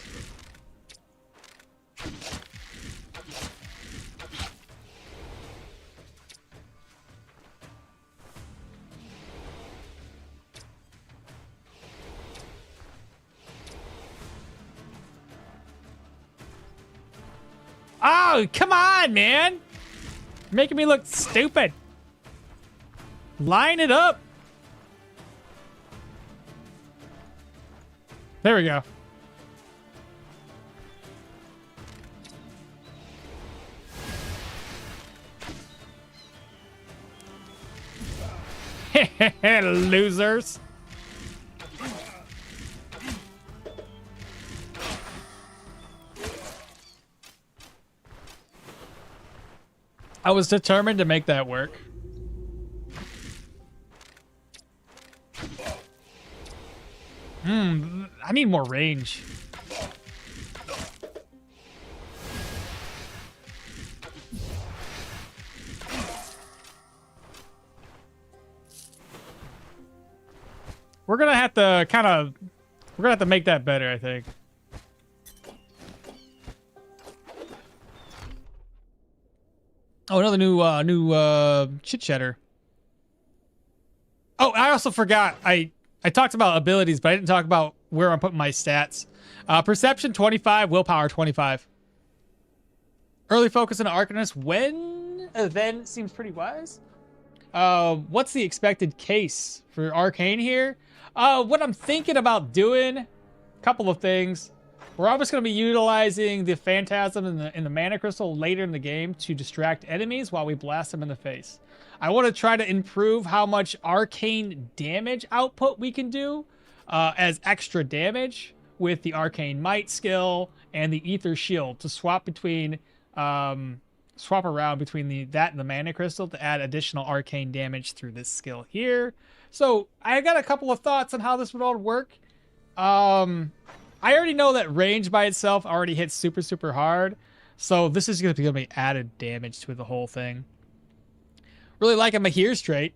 Oh, come on, man. Making me look stupid. Line it up. There we go. Losers. I was determined to make that work. I need more range. We're gonna have to make that better, I think. Oh, another new chit chatter. Oh, I also forgot. I talked about abilities, but I didn't talk about where I'm putting my stats. Perception 25, willpower 25. Early focus on Arcanist when then seems pretty wise. What's the expected case for Arcane here? What I'm thinking about doing, couple of things. We're always going to be utilizing the Phantasm and the Mana Crystal later in the game to distract enemies while we blast them in the face. I want to try to improve how much arcane damage output we can do as extra damage with the Arcane Might skill and the Ether Shield to swap between, swap around between that and the Mana Crystal to add additional arcane damage through this skill here. So I got a couple of thoughts on how this would all work. I already know that range by itself already hits super, super hard. So this is going to be added damage to the whole thing. Really like a Mahir's trait.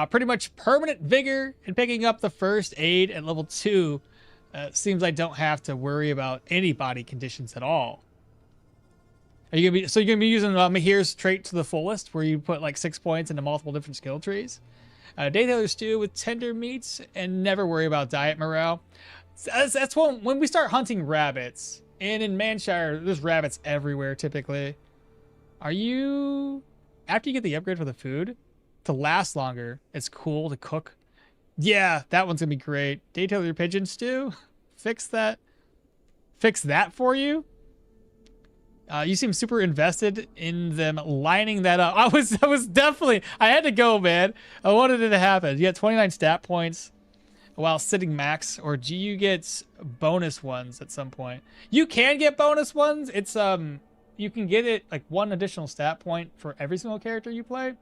Pretty much permanent vigor and picking up the first aid at level 2. Seems I don't have to worry about any body conditions at all. Are you gonna be, so you're going to be using Mahir's trait to the fullest, where you put like 6 points into multiple different skill trees. Daytailor stew with tender meats and never worry about diet morale. That's when we start hunting rabbits. And in Manshire, there's rabbits everywhere typically. Are you... After you get the upgrade for the food, to last longer, it's cool to cook. Yeah, that one's gonna be great. Daytailor pigeon stew? Fix that. Fix that for you? You seem super invested in them lining that up. I was definitely... I had to go, man. I wanted it to happen. You got 29 stat points. while sitting max, or do you get bonus ones at some point? You can get bonus ones. It's you can get it like 1 additional stat point for every single character you play.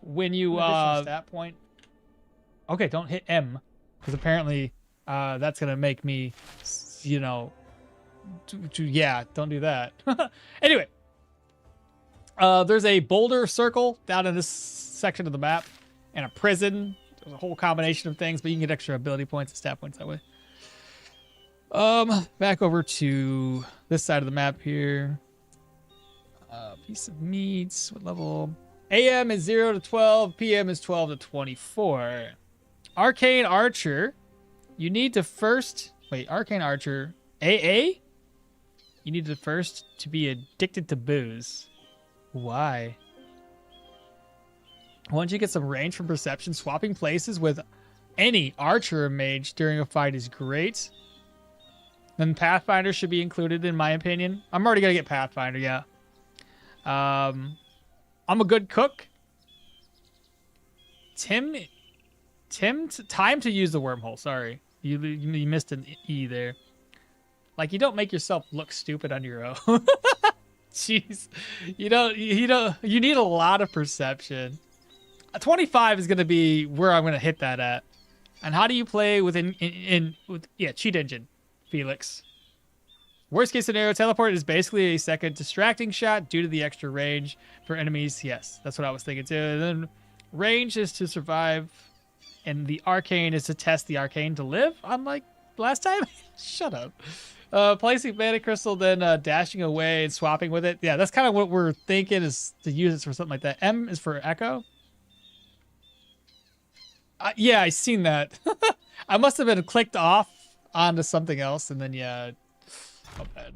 When you stat point. Okay, don't hit M, because apparently that's gonna make me, you know, yeah, don't do that. Anyway, there's a boulder circle down in this section of the map, and a prison. There's a whole combination of things, but you can get extra ability points and stat points that way. Back over to this side of the map here. Piece of meats. What level? AM is 0 to 12. PM is 12 to 24. Arcane Archer. You need to first... Wait, Arcane Archer. AA? You need to first to be addicted to booze. Why? Once you get some range from perception, swapping places with any archer or mage during a fight is great. Then Pathfinder should be included, in my opinion. I'm already gonna get Pathfinder, yeah. I'm a good cook. Tim, time to use the wormhole. Sorry, you missed an E there. Like, you don't make yourself look stupid on your own. Jeez, you need a lot of perception. 25 is gonna be where I'm gonna hit that at. And how do you play with cheat engine, Felix? Worst case scenario, teleport is basically a second distracting shot due to the extra range for enemies. Yes, that's what I was thinking too. And then range is to survive, and the arcane is to test the arcane to live. Unlike last time. Shut up. Placing mana crystal, then dashing away and swapping with it. Yeah, that's kind of what we're thinking, is to use it for something like that. M is for echo. Yeah, I seen that. I must have been clicked off onto something else, and then yeah, not bad.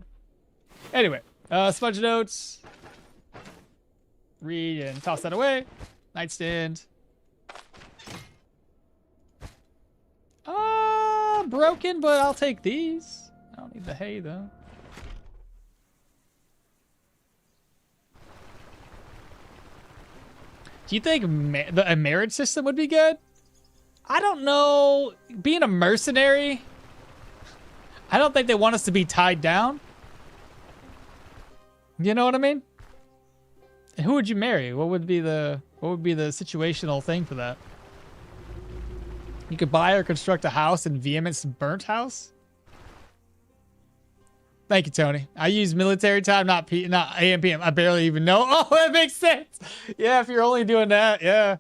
Anyway, smudge notes. Read and toss that away. Nightstand. Broken, but I'll take these. I don't need the hay though. Do you think a marriage system would be good? I don't know. Being a mercenary, I don't think they want us to be tied down. You know what I mean? And who would you marry? What would be the situational thing for that? You could buy or construct a house in Vehement's burnt house. Thank you, Tony. I use military time, not AM PM. I barely even know. Oh, that makes sense. Yeah, if you're only doing that, yeah.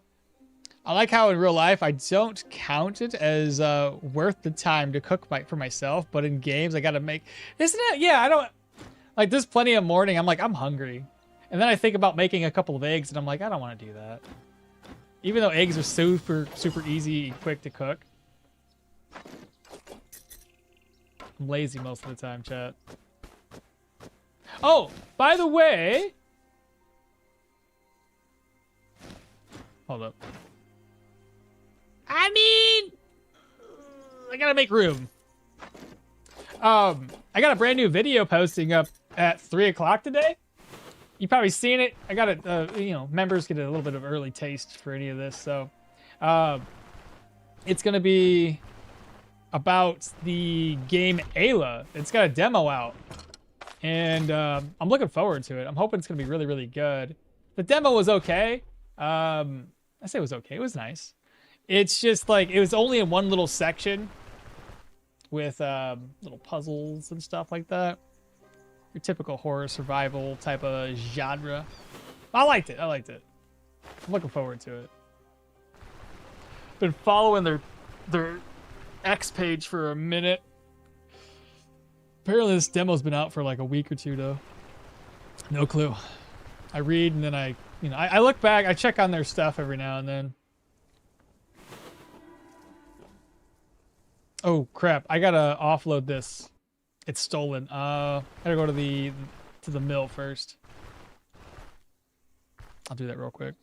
I like how in real life I don't count it as worth the time to cook for myself, but in games I gotta make. Isn't it? Yeah, I don't like. There's plenty of morning. I'm like, I'm hungry, and then I think about making a couple of eggs, and I'm like, I don't want to do that. Even though eggs are super easy and quick to cook. I'm lazy most of the time, chat. Oh, by the way, hold up. I mean, I gotta make room. I got a brand new video posting up at 3 o'clock today. You probably seen it. I got it. You know, members get a little bit of early taste for any of this. So, it's gonna be about the game Ayla. It's got a demo out, and I'm looking forward to it. I'm hoping it's gonna be really good. The demo was okay. I say it was okay. It was nice. It's just like, it was only in one little section with little puzzles and stuff like that. Your typical horror survival type of genre. I liked it. I'm looking forward to it. Been following their X page for a minute. Apparently this demo's been out for like a week or two though. No clue. I read and then I look back, I check on their stuff every now and then. Oh crap, I gotta offload this. It's stolen. I gotta go to the mill first. I'll do that real quick.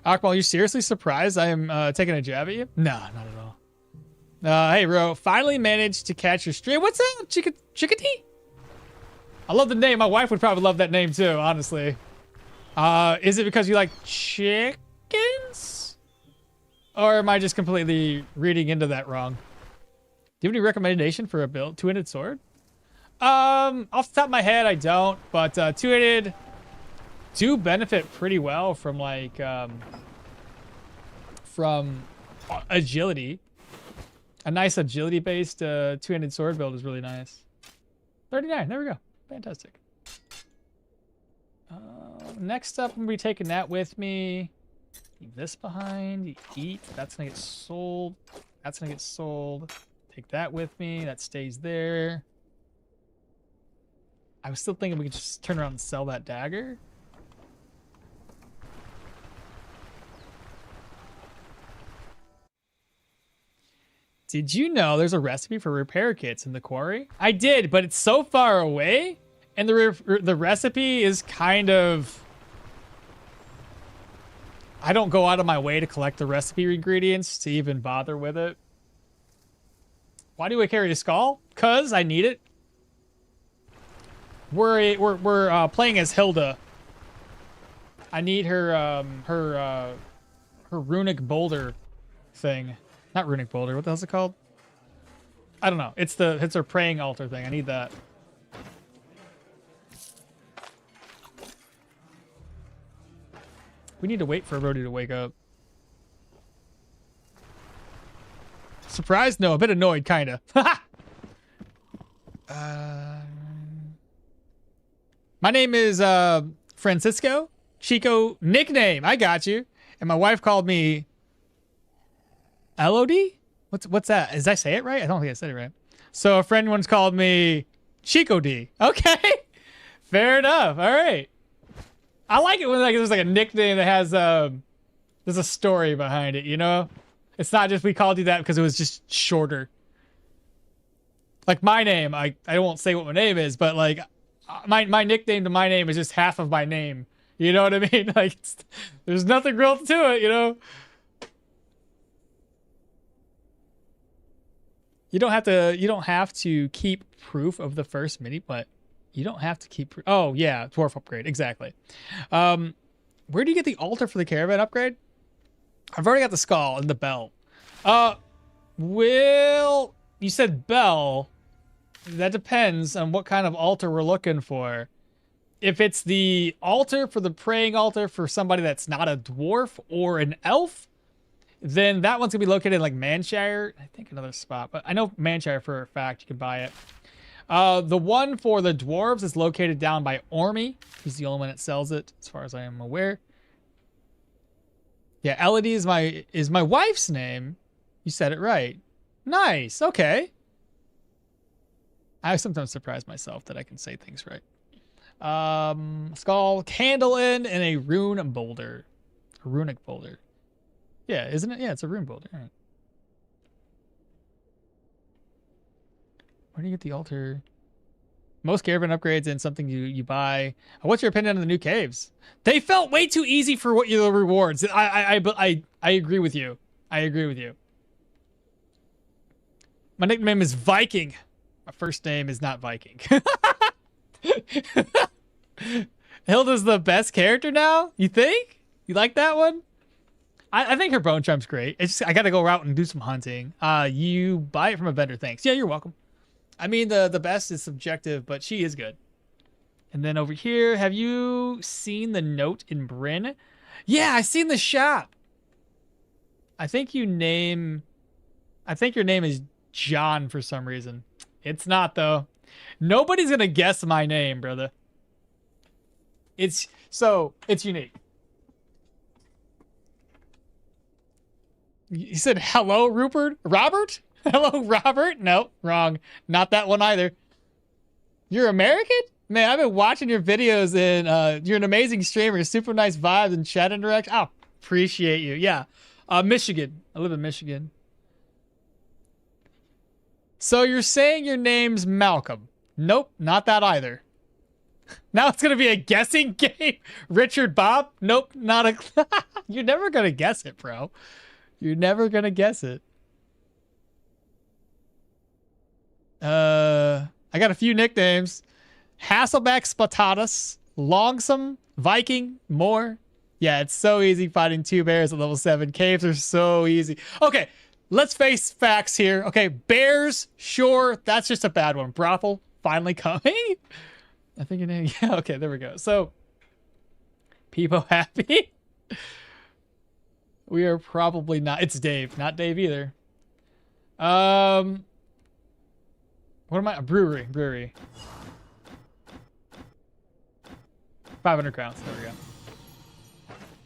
Okmall, you seriously surprised I am taking a jab at you? No, not at all. Hey, Ro, finally managed to catch your stream. What's up, Chickadee? I love the name. My wife would probably love that name too, honestly. Is it because you like chickens? Or am I just completely reading into that wrong? Do you have any recommendation for a build? Two-handed sword? Off the top of my head, I don't. But two-handed do benefit pretty well from like from agility. A nice agility-based two-handed sword build is really nice. 39. There we go. Fantastic. Next up, I'm gonna be taking that with me. Leave this behind. Eat. That's gonna get sold. That's gonna get sold. Take that with me. That stays there. I was still thinking we could just turn around and sell that dagger. Did you know there's a recipe for repair kits in the quarry? I did, but it's so far away, and the recipe is kind of... I don't go out of my way to collect the recipe ingredients to even bother with it. Why do I carry a skull? 'Cause I need it. We're playing as Hilda. I need her her runic boulder thing. Not runic boulder. What the hell's it called? I don't know. It's her praying altar thing. I need that. We need to wait for Rhodey to wake up. Surprised? No, a bit annoyed, kinda. My name is Francisco. Chico nickname. I got you. And my wife called me LOD? What's that? Did I say it right? I don't think I said it right. So a friend once called me Chico D. Okay. Fair enough. All right. I like it when like there's like a nickname that has there's a story behind it, you know? It's not just we called you that because it was just shorter. Like my name, I won't say what my name is, but like my nickname to my name is just half of my name. You know what I mean? Like there's nothing real to it, you know? You don't have to keep proof of the first mini, but you don't have to keep oh yeah, dwarf upgrade, exactly. Where do you get the altar for the caravan upgrade? I've already got the skull and the bell. Will you said bell? That depends on what kind of altar we're looking for. If it's the altar for the praying altar for somebody that's not a dwarf or an elf, then that one's gonna be located in like Manshire. I think another spot, but I know Manshire for a fact. You can buy it. The one for the dwarves is located down by Ormy. He's the only one that sells it, as far as I am aware. Yeah, Elodie is my wife's name. You said it right. Nice. Okay. I sometimes surprise myself that I can say things right. Skull, candle in, and a rune boulder. A runic boulder. Yeah, isn't it? Yeah, it's a rune boulder. All right. Where do you get the altar? Most caravan upgrades and something you buy. What's your opinion on the new caves? They felt way too easy for what the rewards. I agree with you. I agree with you. My nickname is Viking. My first name is not Viking. Hilda's the best character now? You think? You like that one? I think her bone charm's great. It's just I gotta go out and do some hunting. You buy it from a vendor, thanks. Yeah, you're welcome. I mean, the best is subjective, but she is good. And then over here, have you seen the note in Brin? Yeah, I seen the shop. I think your name is John for some reason. It's not though. Nobody's gonna guess my name, brother. It's unique. You said hello, Rupert? Robert? Hello, Robert? Nope, wrong. Not that one either. You're American? Man, I've been watching your videos and you're an amazing streamer. Super nice vibes and chat interaction. Oh, appreciate you. Yeah. Michigan. I live in Michigan. So you're saying your name's Malcolm? Nope, not that either. Now it's gonna be a guessing game. Richard Bob? Nope, not a... You're never gonna guess it, bro. You're never gonna guess it. I got a few nicknames. Hasselback Spatatus, Longsome, Viking, more. Yeah, it's so easy fighting 2 bears at level 7. Caves are so easy. Okay, let's face facts here. Okay, bears, sure, that's just a bad one. Brothel, finally coming. I think yeah, okay, there we go. So, people happy? We are probably not. It's Dave, not Dave either. What am I? A brewery. 500 crowns. There we go.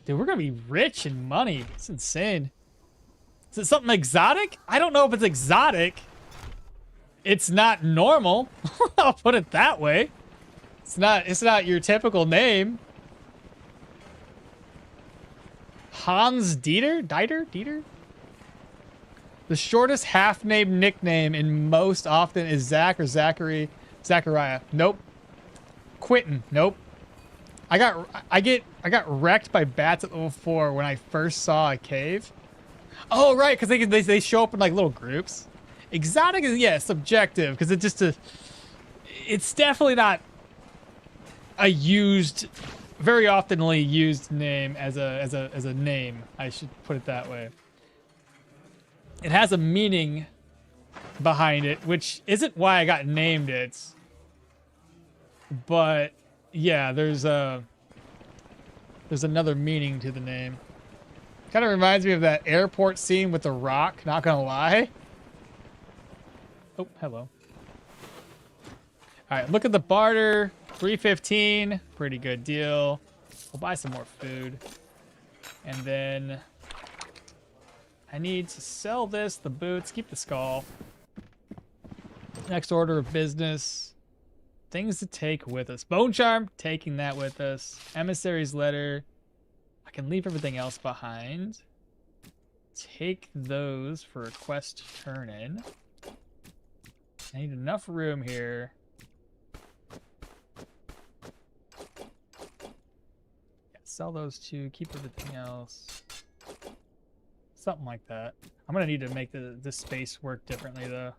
Dude, we're gonna be rich in money. It's insane. Is it something exotic? I don't know if it's exotic. It's not normal. I'll put it that way. It's not your typical name. Hans Dieter? The shortest half-named nickname in most often is Zach or Zachary. Zachariah. Nope. Quentin. Nope. I got wrecked by bats at level 4 when I first saw a cave. Oh, right, because they show up in like little groups. Exotic is, yeah, subjective, because it's definitely not a very oftenly used name as a name. I should put it that way. It has a meaning behind it, which isn't why I got named it. But yeah, there's another meaning to the name. Kind of reminds me of that airport scene with the Rock, not gonna lie. Oh, hello. All right, look at the barter. 315, pretty good deal. We'll buy some more food. And then I need to sell this, the boots, keep the skull. Next order of business. Things to take with us. Bone charm, taking that with us. Emissary's letter. I can leave everything else behind. Take those for a quest turn in. I need enough room here. Yeah, sell those two, keep everything else. Something like that. I'm gonna need to make this space work differently though.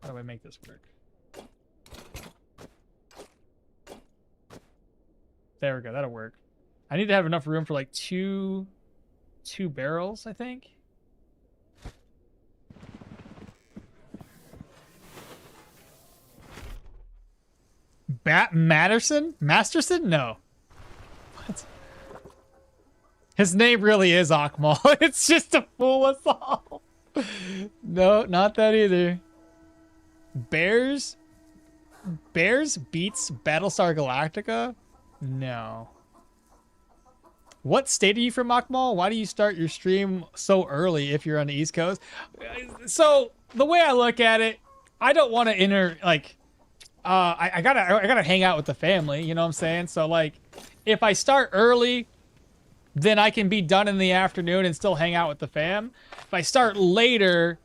How do I make this work? There we go, that'll work. I need to have enough room for like two barrels, I think. Masterson? No. What? His name really is Okmall. It's just to fool us all. No, not that either. Bears beats Battlestar Galactica? No. What state are you from, Okmall? Why do you start your stream so early if you're on the East Coast? So the way I look at it, I don't want to I gotta hang out with the family, you know what I'm saying? So like, if I start early, then I can be done in the afternoon and still hang out with the fam. If I start later,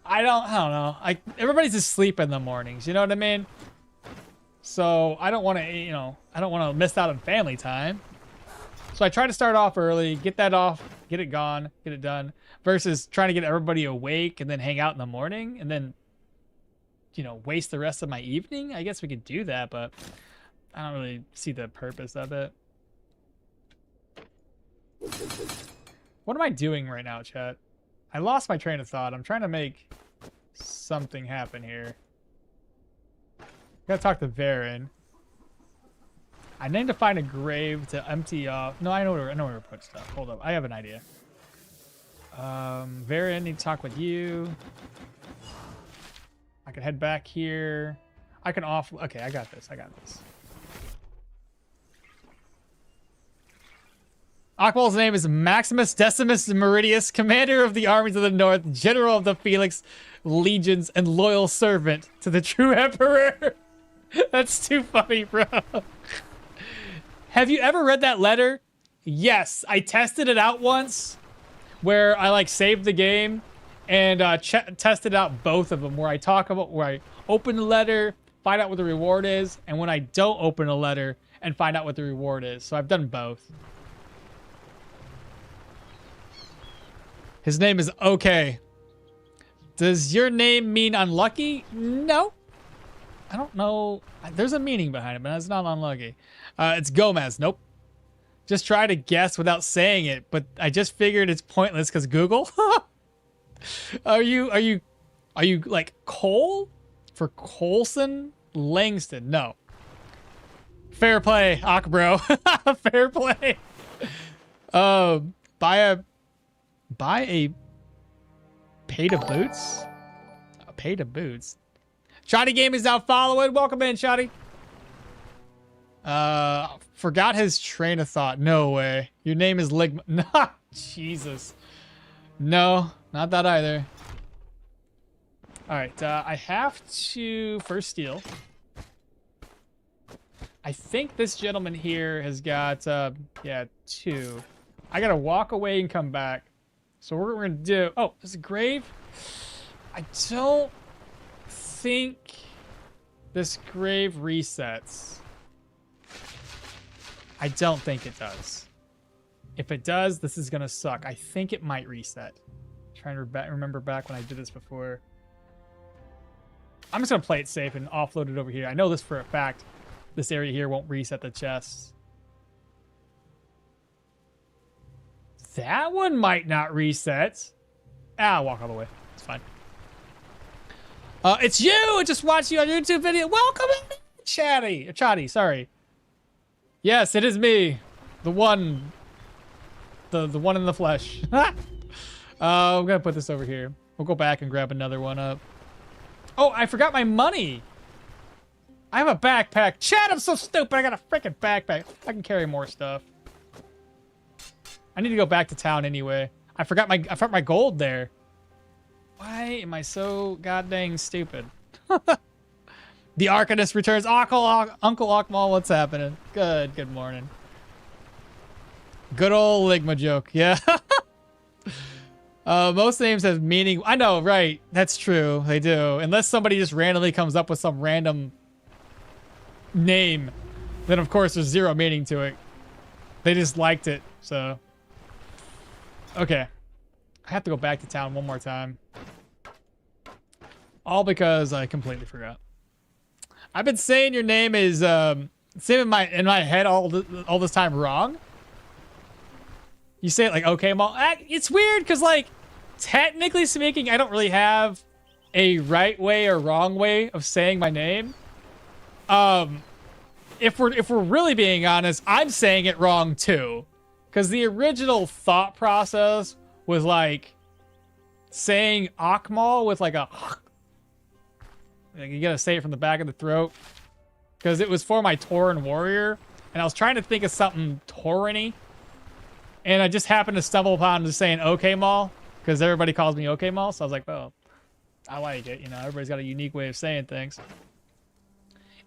I don't know. Everybody's asleep in the mornings, you know what I mean? So I don't want to, I don't want to miss out on family time. So I try to start off early, get that off, get it gone, get it done, versus trying to get everybody awake and then hang out in the morning and then, waste the rest of my evening. I guess we could do that, but I don't really see the purpose of it. What am I doing right now, chat? I lost my train of thought. I'm trying to make something happen here. Gotta talk to Varen. I need to find a grave to empty off. No, I know where to put stuff. Hold up. I have an idea. Varen, need to talk with you. I can head back here. I can okay, I got this. Akbal's name is Maximus Decimus Meridius, commander of the armies of the north, general of the Felix legions, and loyal servant to the true emperor. That's too funny, bro. Have you ever read that letter? Yes, I tested it out once where I saved the game and tested out both of them, where I talk about where I open the letter, find out what the reward is, and when I don't open a letter and find out what the reward is. So I've done both. His name is OK. Does your name mean unlucky? No. I don't know. There's a meaning behind it, but it's not unlucky. It's Gomez. Nope. Just try to guess without saying it, but I just figured it's pointless because Google. Are you like Cole for Colson Langston? No. Fair play, Bro. Fair play. Buy a pay to boots. A pay to boots. Shoddy Game is now following. Welcome in, Shoddy. Forgot his train of thought. No way. Your name is Ligma. No, Jesus. No, not that either. All right, I have to first steal. I think this gentleman here has got, yeah, 2. I gotta walk away and come back. So what we're gonna do, oh, there's a grave. I don't think this grave resets. I don't think it does. If it does, this is gonna suck. I think it might reset. Trying to remember back when I did this before. I'm just gonna play it safe and offload it over here. I know this for a fact. This area here won't reset the chests. That one might not reset. I'll walk all the way. It's fine. It's you! I just watched you on YouTube video. Welcome in, Chatty, sorry. Yes, it is me. The one. The one in the flesh. I'm gonna put this over here. We'll go back and grab another one up. Oh, I forgot my money. I have a backpack. Chat, I'm so stupid. I got a freaking backpack. I can carry more stuff. I need to go back to town anyway. I forgot my gold there. Why am I so goddamn stupid? The Arcanist returns. Uncle Okmall, what's happening? Good morning. Good old Ligma joke, yeah. Most names have meaning. I know, right? That's true. They do. Unless somebody just randomly comes up with some random name, then of course there's zero meaning to it. They just liked it, so. Okay. I have to go back to town one more time. All because I completely forgot. I've been saying your name is same in my head all this time wrong. You say it like okmall. It's weird because like technically speaking, I don't really have a right way or wrong way of saying my name. If we're really being honest, I'm saying it wrong too. Because the original thought process was like saying okmall with like a like you gotta say it from the back of the throat. Because it was for my Tauren warrior. And I was trying to think of something Tauren-y. And I just happened to stumble upon just saying okmall. Because everybody calls me okmall. So I was like, well, I like it. You know, everybody's got a unique way of saying things.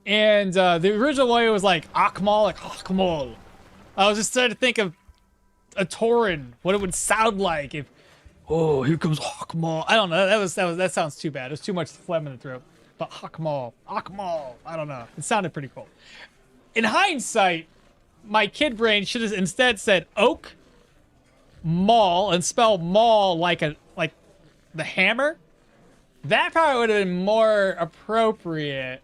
And the original way was like okmall, like okmall. I was just trying to think of a Tauren, what it would sound like if, oh, here comes okmall. I don't know. That sounds too bad. There's too much phlegm in the throat. But okmall, I don't know. It sounded pretty cool. In hindsight, my kid brain should have instead said oak mall and spell mall like the hammer. That probably would have been more appropriate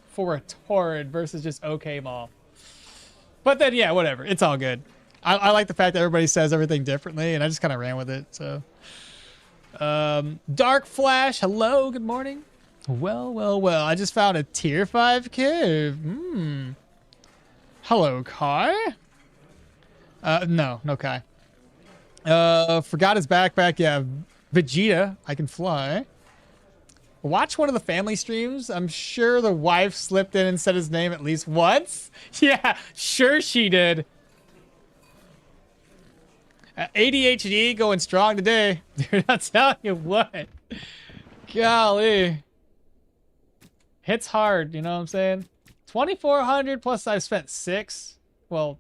for a Tauren versus just okay mall. But then, yeah, whatever. It's all good. I like the fact that everybody says everything differently, and I just kind of ran with it. So, Dark Flash, hello, good morning. Well. I just found a tier 5 cave. Hello, Kai. No Kai. Forgot his backpack. Yeah, Vegeta. I can fly. Watch one of the family streams. I'm sure the wife slipped in and said his name at least once. Yeah, sure she did. ADHD going strong today. Dude, I'll tell you what. Golly. Hits hard, you know what I'm saying? 2,400 plus I spent 6. Well,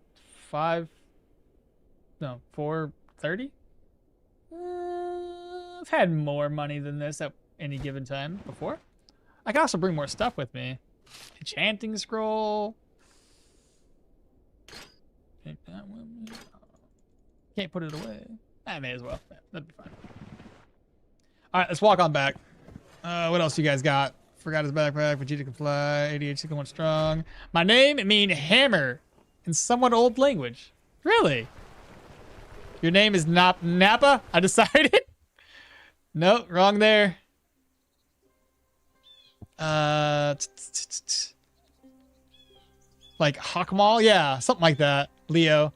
5. No, 430? I've had more money than this at any given time before. I can also bring more stuff with me. Enchanting scroll. Take that one. Can't put it away. I may as well. Yeah, that'd be fine. All right, let's walk on back. What else you guys got forgot his backpack. Vegeta can fly. ADHD going strong. My name mean hammer in somewhat old language. Really? Your name is not Nappa? I decided. Nope, wrong there. Like okmall? Yeah, something like that. Leo.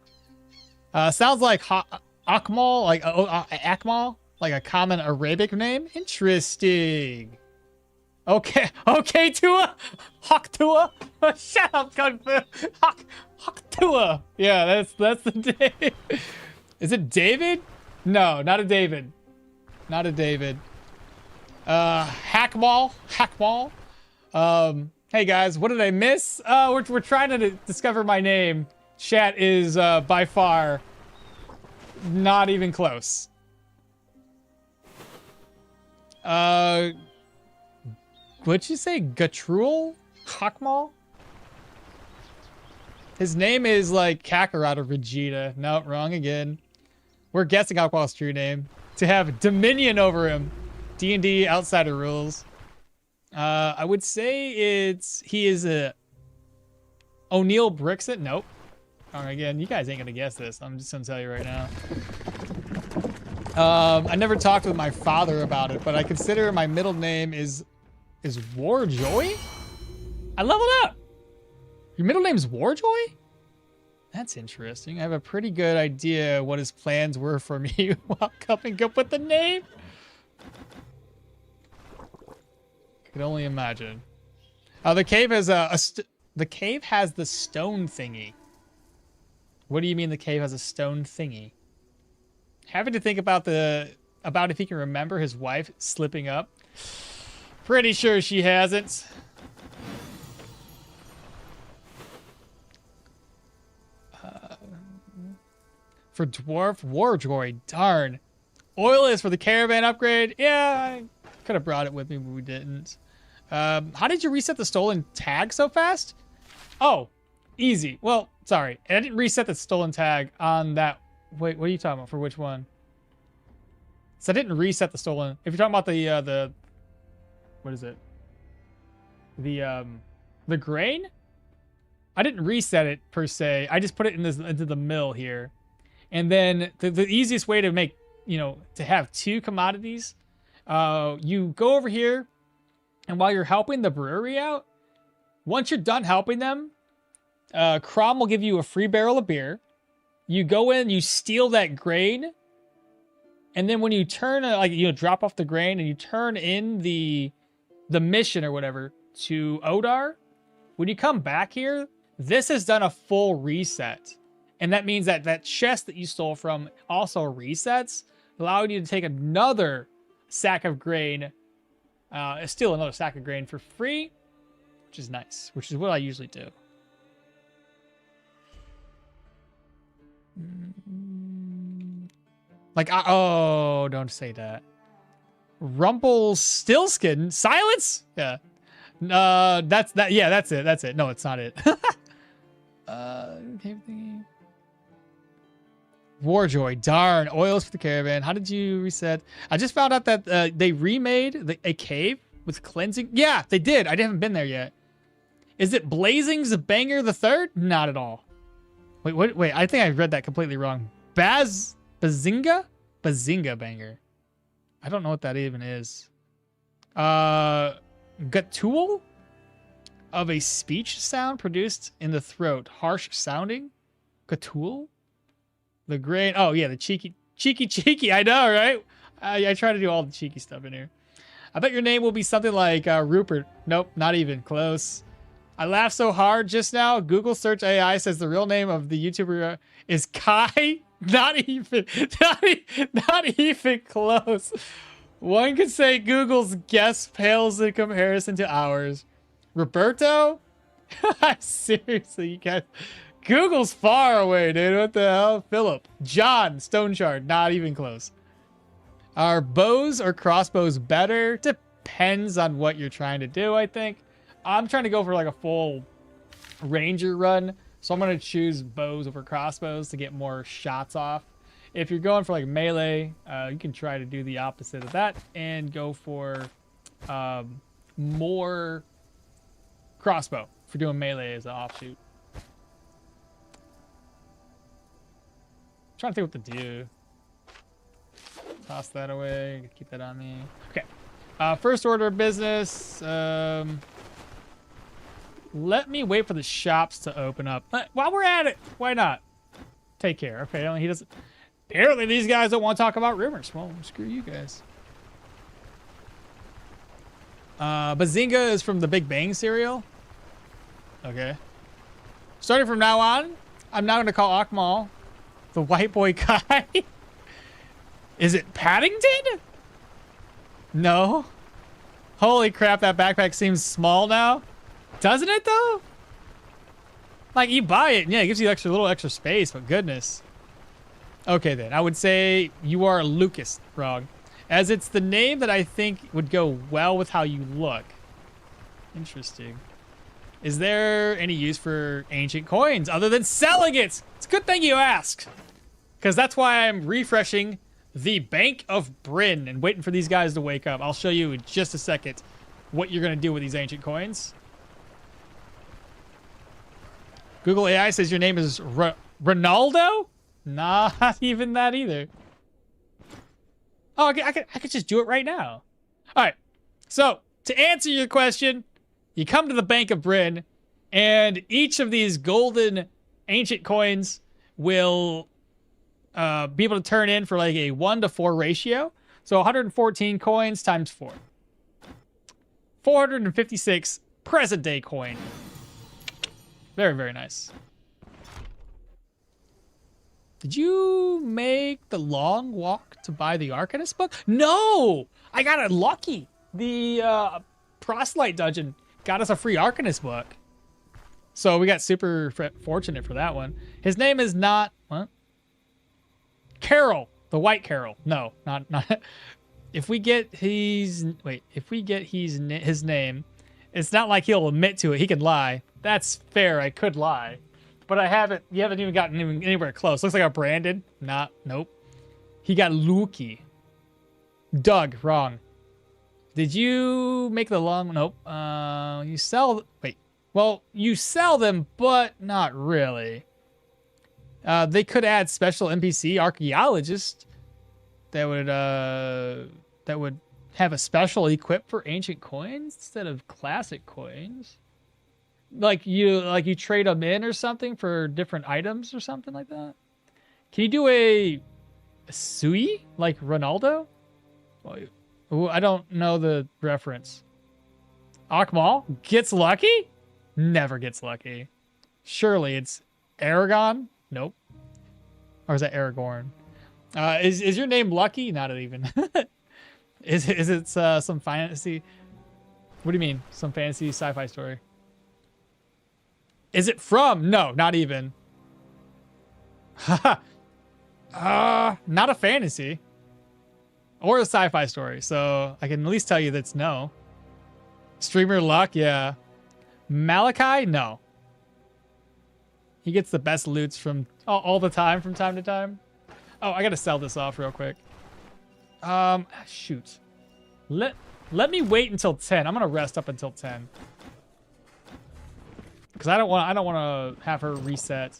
Sounds like okmall, like akmal, like a common Arabic name. Interesting. Okay, okay, Tua, Hawk Tua. Shut up, Kung Fu. Hawk Tua. Yeah, that's the name. Is it David? No, not a David. Not a David. Hackmall. Hey guys, what did I miss? We're trying to discover my name. Chat is by far not even close. What'd you say? Gatrul? Hackmall? His name is like Kakarot or Vegeta. No, wrong again. We're guessing Hackmall's true name. To have dominion over him. D&D outsider rules. I would say he is a O'Neill Brixton. Nope. All right, again, you guys ain't gonna guess this. I'm just gonna tell you right now. I never talked with my father about it, but I consider my middle name is Warjoy? I leveled up. Your middle name's Warjoy? That's interesting. I have a pretty good idea what his plans were for me while coming up with the name. I can only imagine. The cave has the cave has the stone thingy. What do you mean the cave has a stone thingy? Having to think about if he can remember his wife slipping up. Pretty sure she hasn't. For dwarf Warjoy, darn. Oil is for the caravan upgrade. Yeah, I could have brought it with me, but we didn't. How did you reset the stolen tag so fast? Oh, easy. Well, sorry. I didn't reset the stolen tag on that. Wait, what are you talking about? For which one? So I didn't reset the stolen. If you're talking about the what is it? The grain? I didn't reset it per se. I just put it into the mill here. And then the easiest way to make, to have two commodities, you go over here, and while you're helping the brewery out, once you're done helping them, Crom will give you a free barrel of beer. You go in, you steal that grain, and then when you turn, drop off the grain and you turn in the mission or whatever to Odar, when you come back here, this has done a full reset. And that means that that chest that you stole from also resets, allowing you to take another sack of grain, steal another sack of grain for free, which is nice, which is what I usually do. Oh, don't say that. Rumpelstiltskin? Silence? Yeah. That's that. Yeah, that's it. That's it. No, it's not it. Warjoy, darn. Oils for the caravan. How did you reset? I just found out that they remade a cave with cleansing. Yeah, they did. I haven't been there yet. Is it Blazing's Banger the Third? Not at all. Wait. I think I read that completely wrong. Bazinga Banger. I don't know what that even is. Gatul of a speech sound produced in the throat. Harsh sounding. Gatul? The grain. Oh, yeah, the cheeky. I know, right? I try to do all the cheeky stuff in here. I bet your name will be something like Rupert. Nope, not even close. I laughed so hard just now. Google search AI says the real name of the YouTuber is Kai. Not even close. One could say Google's guess pales in comparison to ours. Roberto? Seriously, you guys. Google's far away, dude. What the hell? Philip. John. Stoneshard. Not even close. Are bows or crossbows better? Depends on what you're trying to do, I think. I'm trying to go for like a full ranger run. So I'm going to choose bows over crossbows to get more shots off. If you're going for like melee, you can try to do the opposite of that and go for more crossbow for doing melee as an offshoot. I'm trying to think what to do. Toss that away. Keep that on me. Okay. First order of business. Let me wait for the shops to open up. While we're at it, why not? Take care. Okay, he doesn't. Apparently, these guys don't want to talk about rumors. Well, screw you guys. Bazinga is from the Big Bang cereal. Okay. Starting from now on, I'm now going to call Okmall the white boy guy. Is it Paddington? No. Holy crap, that backpack seems small now. Doesn't it, though? Like, you buy it, and yeah, it gives you little extra space, but goodness. Okay, then. I would say you are Lucas. Wrong. As it's the name that I think would go well with how you look. Interesting. Is there any use for ancient coins other than selling it? It's a good thing you asked. Because that's why I'm refreshing the Bank of Brin and waiting for these guys to wake up. I'll show you in just a second what you're going to do with these ancient coins. Google AI says your name is Ronaldo? Not even that either. Oh, I could just do it right now. All right. So, to answer your question, you come to the Bank of Brin, and each of these golden ancient coins will be able to turn in for like a 1-to-4 ratio. So 114 coins times 4. 456 present day coin. Very, very nice. Did you make the long walk to buy the Arcanist book? No! I got it lucky. The Proselyte dungeon got us a free Arcanist book. So we got super fortunate for that one. His name is not... What? Carol. The White Carol. No, not... If we get his... Wait. If we get his name, it's not like he'll admit to it. He can lie. That's fair. I could lie. But I haven't... You haven't even gotten anywhere close. Looks like a Brandon. Nope. He got Lukey. Doug. Wrong. Did you make the long... Nope. You sell... Wait. Well, you sell them, but not really. They could add special NPC archaeologist that would have a special equip for ancient coins instead of classic coins. Like you trade them in or something for different items or something like that. Can you do a Sui like Ronaldo? Ooh, I don't know the reference. Okmall gets lucky? Never gets lucky. Surely it's Aragon? Nope. Or is that Aragorn? Is your name Lucky? Not even. Is it some fantasy? What do you mean? Some fantasy sci-fi story? Is it from? No, not even. Not a fantasy. Or a sci-fi story. So I can at least tell you that's no. Streamer Luck, yeah. Malachi? No. He gets the best loots from all the time, from time to time. Oh, I gotta sell this off real quick. Shoot. Let me wait until 10. I'm gonna rest up until 10. Because I don't want to have her reset.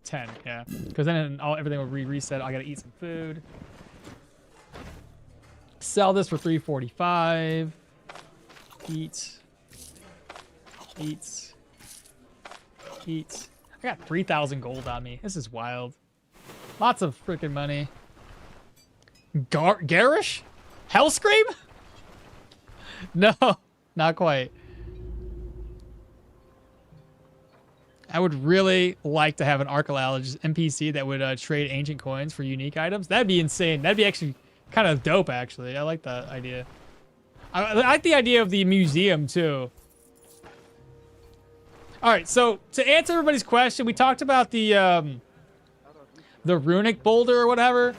10, yeah. Because then everything will reset. I gotta eat some food. Sell this for $3.45. Eat. I got 3,000 gold on me. This is wild. Lots of freaking money. Garish? Hellscream? No, not quite. I would really like to have an archaeologist NPC that would trade ancient coins for unique items. That'd be insane. That'd be actually kind of dope, actually. I like that idea. I like the idea of the museum, too. All right, so to answer everybody's question, we talked about the runic boulder or whatever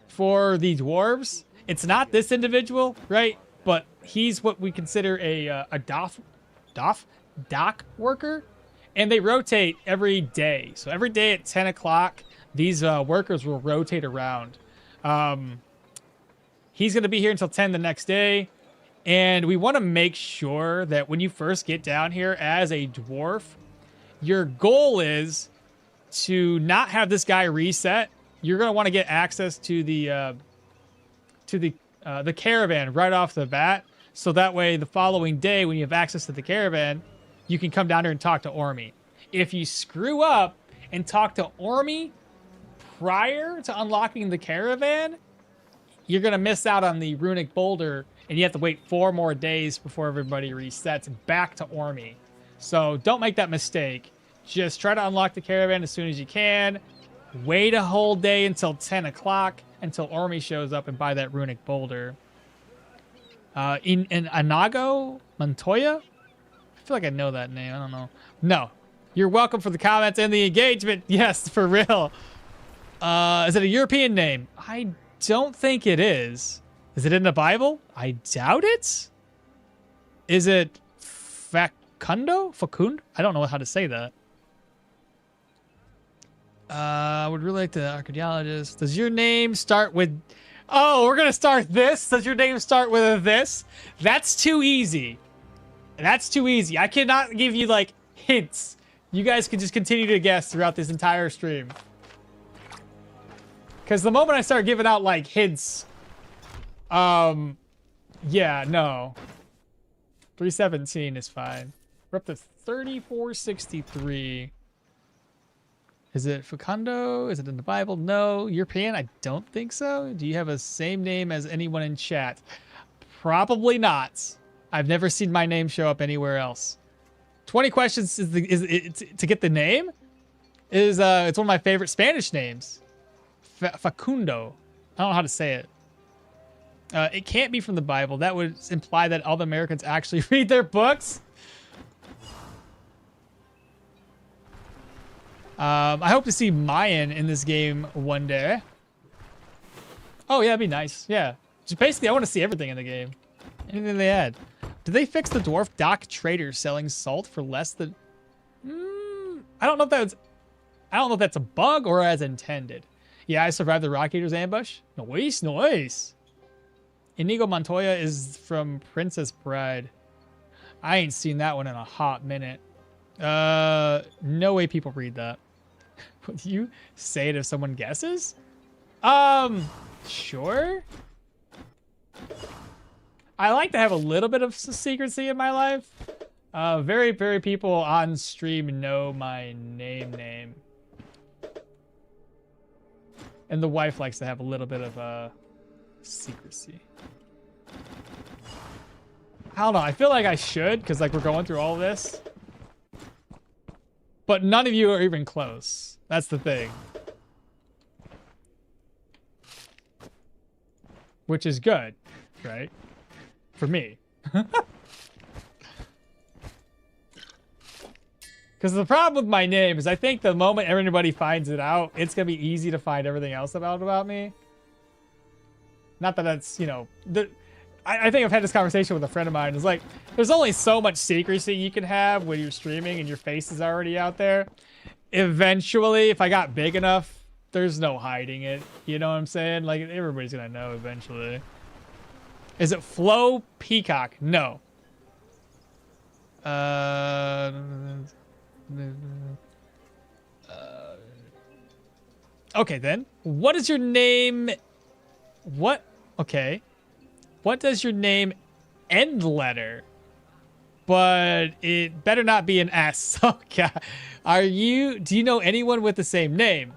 for the dwarves. It's not this individual, right? But he's what we consider a dock worker. And they rotate every day. So every day at 10 o'clock, these workers will rotate around. He's going to be here until 10 the next day. And we want to make sure that when you first get down here as a dwarf, your goal is to not have this guy reset. You're going to want to get access to the caravan right off the bat. So that way the following day when you have access to the caravan, you can come down here and talk to Ormy. If you screw up and talk to Ormy prior to unlocking the caravan, you're going to miss out on the runic boulder, and you have to wait 4 more days before everybody resets back to Ormy. So don't make that mistake. Just try to unlock the caravan as soon as you can. Wait a whole day until 10 o'clock until Ormy shows up and buy that runic boulder. In Anago Montoya? I feel like I know that name. I don't know. No. You're welcome for the comments and the engagement. Yes, for real. Is it a European name? I don't think it is. Is it in the Bible? I doubt it. Is it Facundo? Facund? I don't know how to say that. I would really like the archaeologist. Does your name start with... Oh, we're going to start this? Does your name start with a this? That's too easy. That's too easy. I cannot give you, like, hints. You guys can just continue to guess throughout this entire stream. Because the moment I start giving out, like, hints... yeah, no. 317 is fine. We're up to 3463. Is it Facundo? Is it in the Bible? No. European? I don't think so. Do you have a same name as anyone in chat? Probably not. I've never seen my name show up anywhere else. 20 questions is to get the name? It's one of my favorite Spanish names. Facundo. I don't know how to say it. It can't be from the Bible. That would imply that all the Americans actually read their books. I hope to see Mayan in this game one day. Oh, yeah, that'd be nice. Yeah. Just basically, I want to see everything in the game. Anything they add. Did they fix the dwarf dock trader selling salt for less than... I don't know if that's a bug or as intended. Yeah, I survived the Rock Eater's ambush. Nice, nice. Inigo Montoya is from Princess Bride. I ain't seen that one in a hot minute. No way people read that. Would you say it if someone guesses? Sure. I like to have a little bit of secrecy in my life. Very, very people on stream know my name. And the wife likes to have a little bit of secrecy. I don't know. I feel like I should, because like we're going through all this. But none of you are even close. That's the thing. Which is good, right? For me. Because the problem with my name is I think the moment everybody finds it out, it's going to be easy to find everything else about me. Not that that's, you know... I think I've had this conversation with a friend of mine. It's like, there's only so much secrecy you can have when you're streaming and your face is already out there. Eventually, if I got big enough, there's no hiding it. You know what I'm saying? Like, everybody's going to know eventually. Is it Flo Peacock? No. Okay, then. What is your name? What? Okay. What does your name end letter? But it better not be an S. Okay. Do you know anyone with the same name?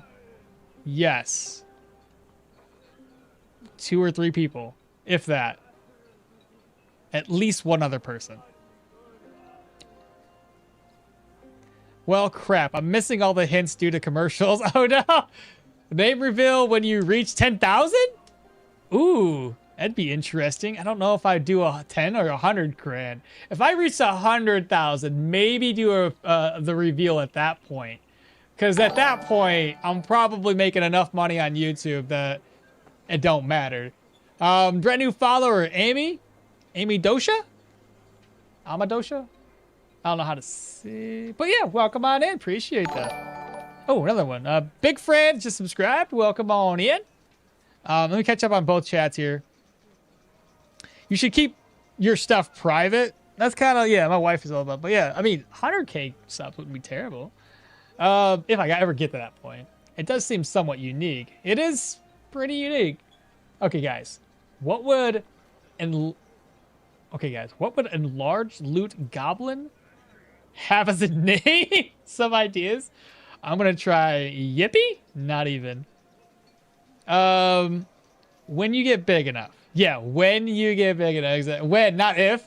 Yes. 2 or 3 people, if that. At least one other person. Well, crap. I'm missing all the hints due to commercials. Oh, no. Name reveal when you reach 10,000? Ooh. That'd be interesting. I don't know if I'd do a 10 or 100 grand. If I reach 100,000, maybe do the reveal at that point. Because at that point, I'm probably making enough money on YouTube that it don't matter. Brand new follower, Amy? Amy Dosha? Amadosha? I don't know how to say. But yeah, welcome on in. Appreciate that. Oh, another one. Big Fran just subscribed. Welcome on in. Let me catch up on both chats here. You should keep your stuff private. That's kind of, yeah, my wife is all about. But yeah, I mean, 100K subs wouldn't be terrible. If I ever get to that point. It does seem somewhat unique. It is pretty unique. Okay, guys. What would enlarged loot goblin have as a name? Some ideas. I'm gonna try Yippee. Not even. When you get big enough. Yeah, when you get big enough. When, not if.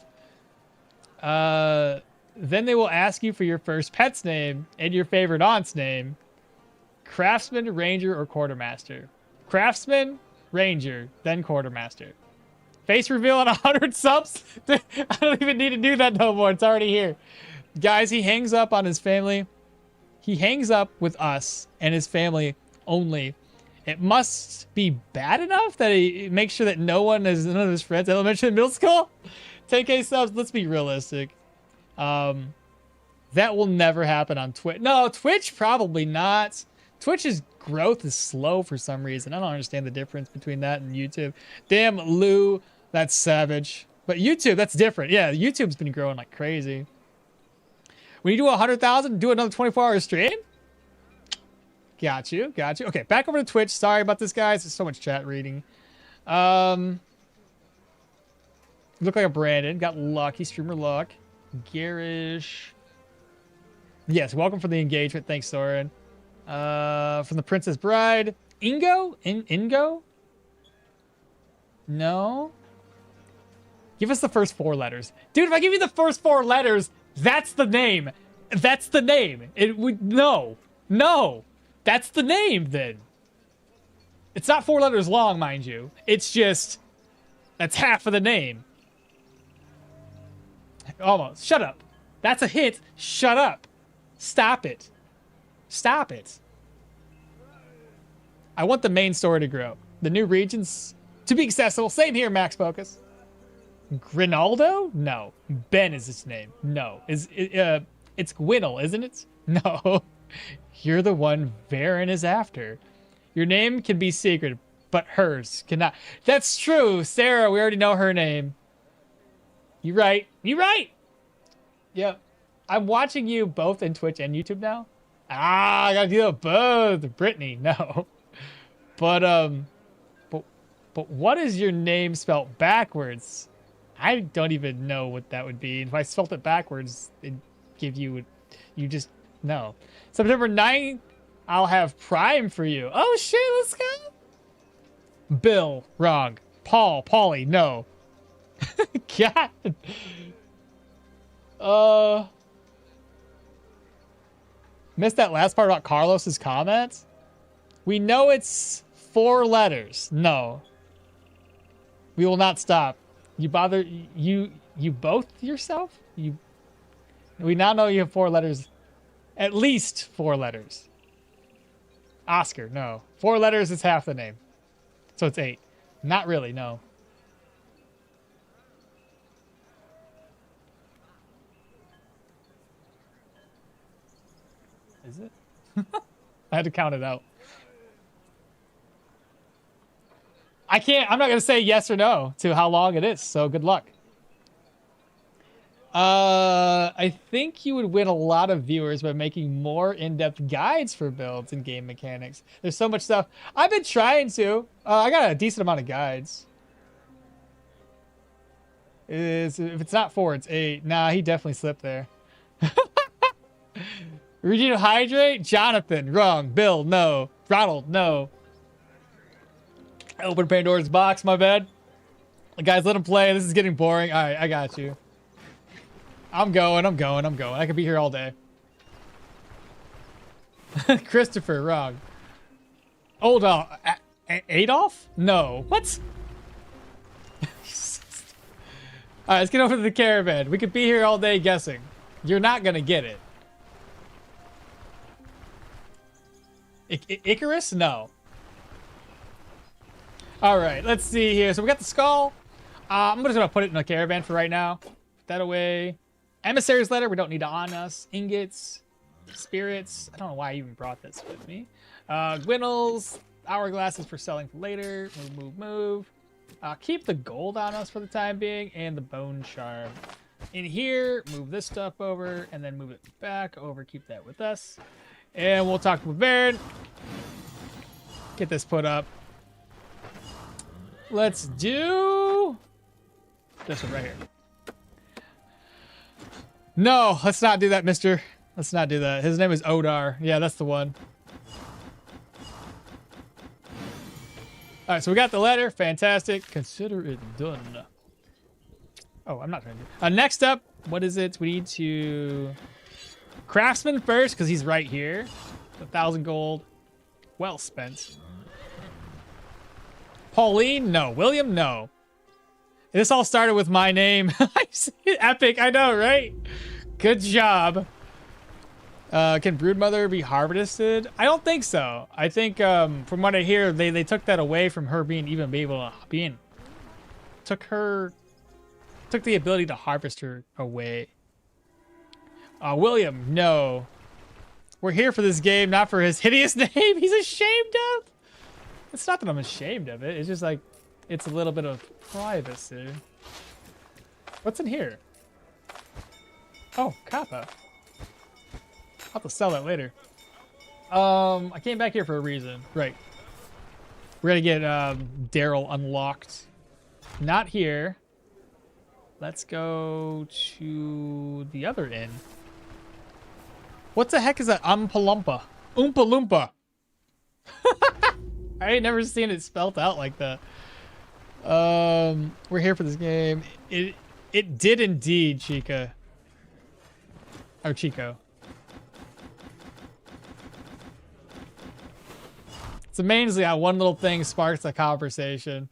Then they will ask you for your first pet's name and your favorite aunt's name. Craftsman, Ranger, or Quartermaster. Craftsman, Ranger, then Quartermaster. Face reveal at 100 subs? I don't even need to do that no more. It's already here. Guys, he hangs up on his family. He hangs up with us and his family only. It must be bad enough that he makes sure that none of his friends at elementary and middle school. 10K subs, let's be realistic. That will never happen on Twitch. No, Twitch probably not. Twitch's growth is slow for some reason. I don't understand the difference between that and YouTube. Damn, Lou, that's savage. But YouTube, that's different. Yeah, YouTube's been growing like crazy. When you do 100,000, do another 24-hour stream? Got you. Okay, back over to Twitch. Sorry about this, guys. There's so much chat reading. Look like a Brandon. Got lucky. Streamer luck. Garish. Yes, welcome for the engagement. Thanks, Soren. From the Princess Bride. Ingo? Ingo? No? Give us the first 4 letters. Dude, if I give you the first 4 letters, that's the name. That's the name. It would... No. That's the name, then. It's not 4 letters long, mind you. It's just... That's half of the name. Almost. Shut up. That's a hint. Shut up. Stop it. I want the main story to grow. The new regions to be accessible. Same here, Max Focus. Grinaldo? No. Ben is his name. No. It's Gwinnell, isn't it? No. You're the one Varen is after. Your name can be secret, but hers cannot. That's true, Sarah. We already know her name. You right. Yep. I'm watching you both in Twitch and YouTube now. I gotta do both. Brittany, no. But what is your name spelled backwards? I don't even know what that would be. If I spelled it backwards, it'd give you just no. September 9th, I'll have Prime for you. Oh shit, let's go. Bill, wrong. Paulie, no. God. Missed that last part about Carlos's comments. We know it's 4 letters. No. We will not stop. You both yourself? We now know you have 4 letters. At least 4 letters. Oscar, no. 4 letters is half the name. So it's 8. Not really, no. Is it? I had to count it out. I'm not going to say yes or no to how long it is, so good luck. I think you would win a lot of viewers by making more in-depth guides for builds and game mechanics. There's so much stuff. I've been trying to. I got a decent amount of guides. If it's not 4, it's 8. Nah, he definitely slipped there. Regina Hydrate? Jonathan, wrong. Bill, no. Ronald, no. I opened Pandora's box, my bad. Guys, let him play. This is getting boring. All right, I got you. I'm going. I could be here all day. Christopher, wrong. Hold on. Adolf? No. What? All right, let's get over to the Caravan. We could be here all day guessing. You're not going to get it. Icarus? No. All right, let's see here. So we got the skull. I'm just going to put it in a Caravan for right now. Put that away. Emissary's letter. We don't need to on us. Ingots. Spirits. I don't know why I even brought this with me. Gwinnells. Hourglasses for selling for later. Move. Keep the gold on us for the time being and the bone charm. In here, move this stuff over and then move it back over. Keep that with us. And we'll talk with Brin. Get this put up. Let's do this one right here. No, let's not do that, mister. Let's not do that. His name is Odar. Yeah, that's the one. All right, so we got the letter. Fantastic. Consider it done. Oh, I'm not trying to do. Next up, what is it? We need to craftsman first because he's right here. 1,000 gold. Well spent. Pauline, no. William, no. This all started with my name. Epic, I know, right? Good job. Can Broodmother be harvested? I don't think so. I think, from what I hear, they took that away from her being able to took the ability to harvest her away. William, no. We're here for this game, not for his hideous name he's ashamed of. It's not that I'm ashamed of it. It's just like, it's a little bit of privacy. What's in here? Oh, Kappa. I'll have to sell that later. I came back here for a reason. Right. We're gonna get Daryl unlocked. Not here. Let's go to the other inn. What the heck is that? Oompa Loompa. Oompa Loompa. I ain't never seen it spelt out like that. We're here for this game. It did indeed, Chica. Or Chico. It's amazing how one little thing sparks a conversation.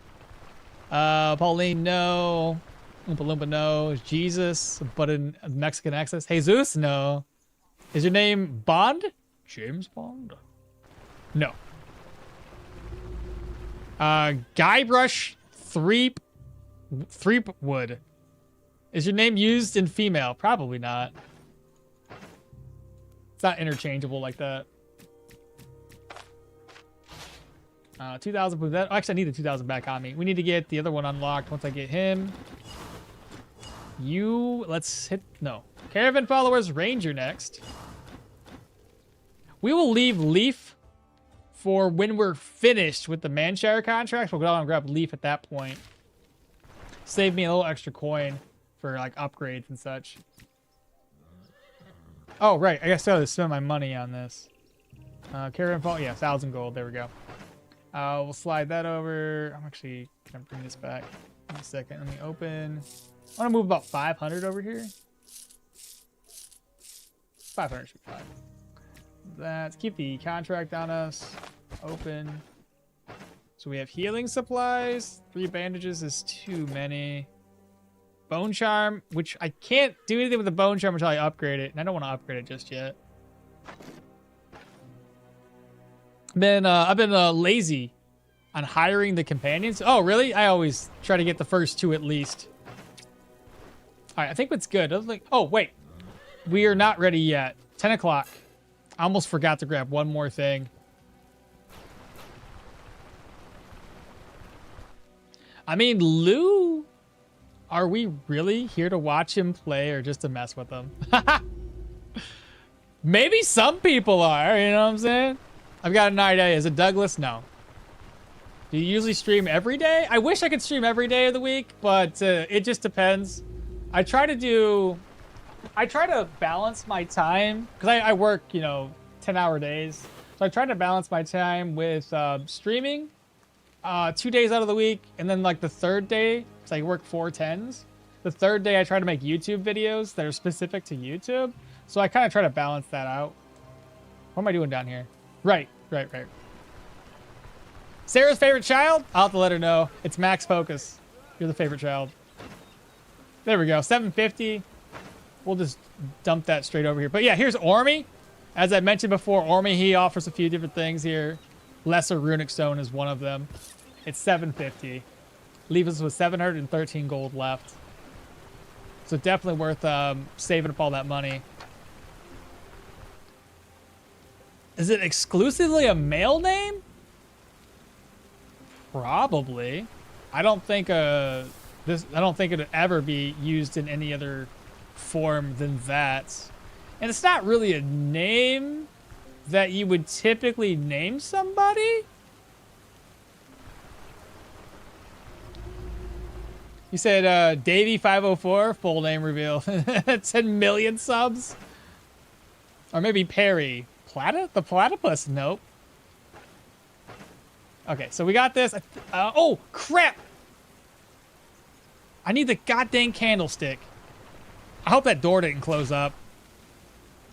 Pauline, no. Oompa Loompa, no. Jesus, but in Mexican accents. Jesus, no. Is your name Bond? James Bond? No. Guybrush Threepwood. Is your name used in female? Probably not. It's not interchangeable like that. 2,000. Actually, I need the 2,000 back on me. We need to get the other one unlocked once I get him. Let's hit, no. Caravan followers, Ranger next. We will leave Leaf for when we're finished with the Manshire contract. We'll go down and grab Leaf at that point. Save me a little extra coin for like upgrades and such. Oh, right. I guess I gotta spend my money on this. Caravan follow, yeah, 1,000 gold. There we go. We'll slide that over. I'm actually gonna bring this back in a second. Let me open. I want to move about 500 over here. 500 should be fine. Let's keep the contract on us. Open. So we have healing supplies. 3 bandages is too many. Bone charm, which I can't do anything with the bone charm until I upgrade it, and I don't want to upgrade it just yet. I've been lazy on hiring the companions. Oh, really? I always try to get the first 2 at least. All right, I think it's good. I was like, oh, wait. We are not ready yet. 10 o'clock. I almost forgot to grab one more thing. I mean, Lou, are we really here to watch him play or just to mess with him? Maybe some people are, you know what I'm saying? I've got an idea. Is it Douglas? No. Do you usually stream every day? I wish I could stream every day of the week, but it just depends. I try to balance my time because I work, 10-hour days. So I try to balance my time with streaming 2 days out of the week, and then like the third day, because I work 4 10s. The third day I try to make YouTube videos that are specific to YouTube. So I kind of try to balance that out. What am I doing down here? Right. Sarah's favorite child? I'll have to let her know. It's Max Focus. You're the favorite child. There we go. 750. We'll just dump that straight over here. But yeah, here's Ormy. As I mentioned before, Ormy, he offers a few different things here. Lesser Runic Stone is one of them. It's 750. Leave us with 713 gold left. So definitely worth saving up all that money. Is it exclusively a male name? Probably. I don't think I don't think it'd ever be used in any other form than that. And it's not really a name that you would typically name somebody. You said Davey504, full name reveal. 10 million subs? Or maybe Perry. The platypus? Nope. Okay, so we got this. Oh, crap! I need the goddamn candlestick. I hope that door didn't close up.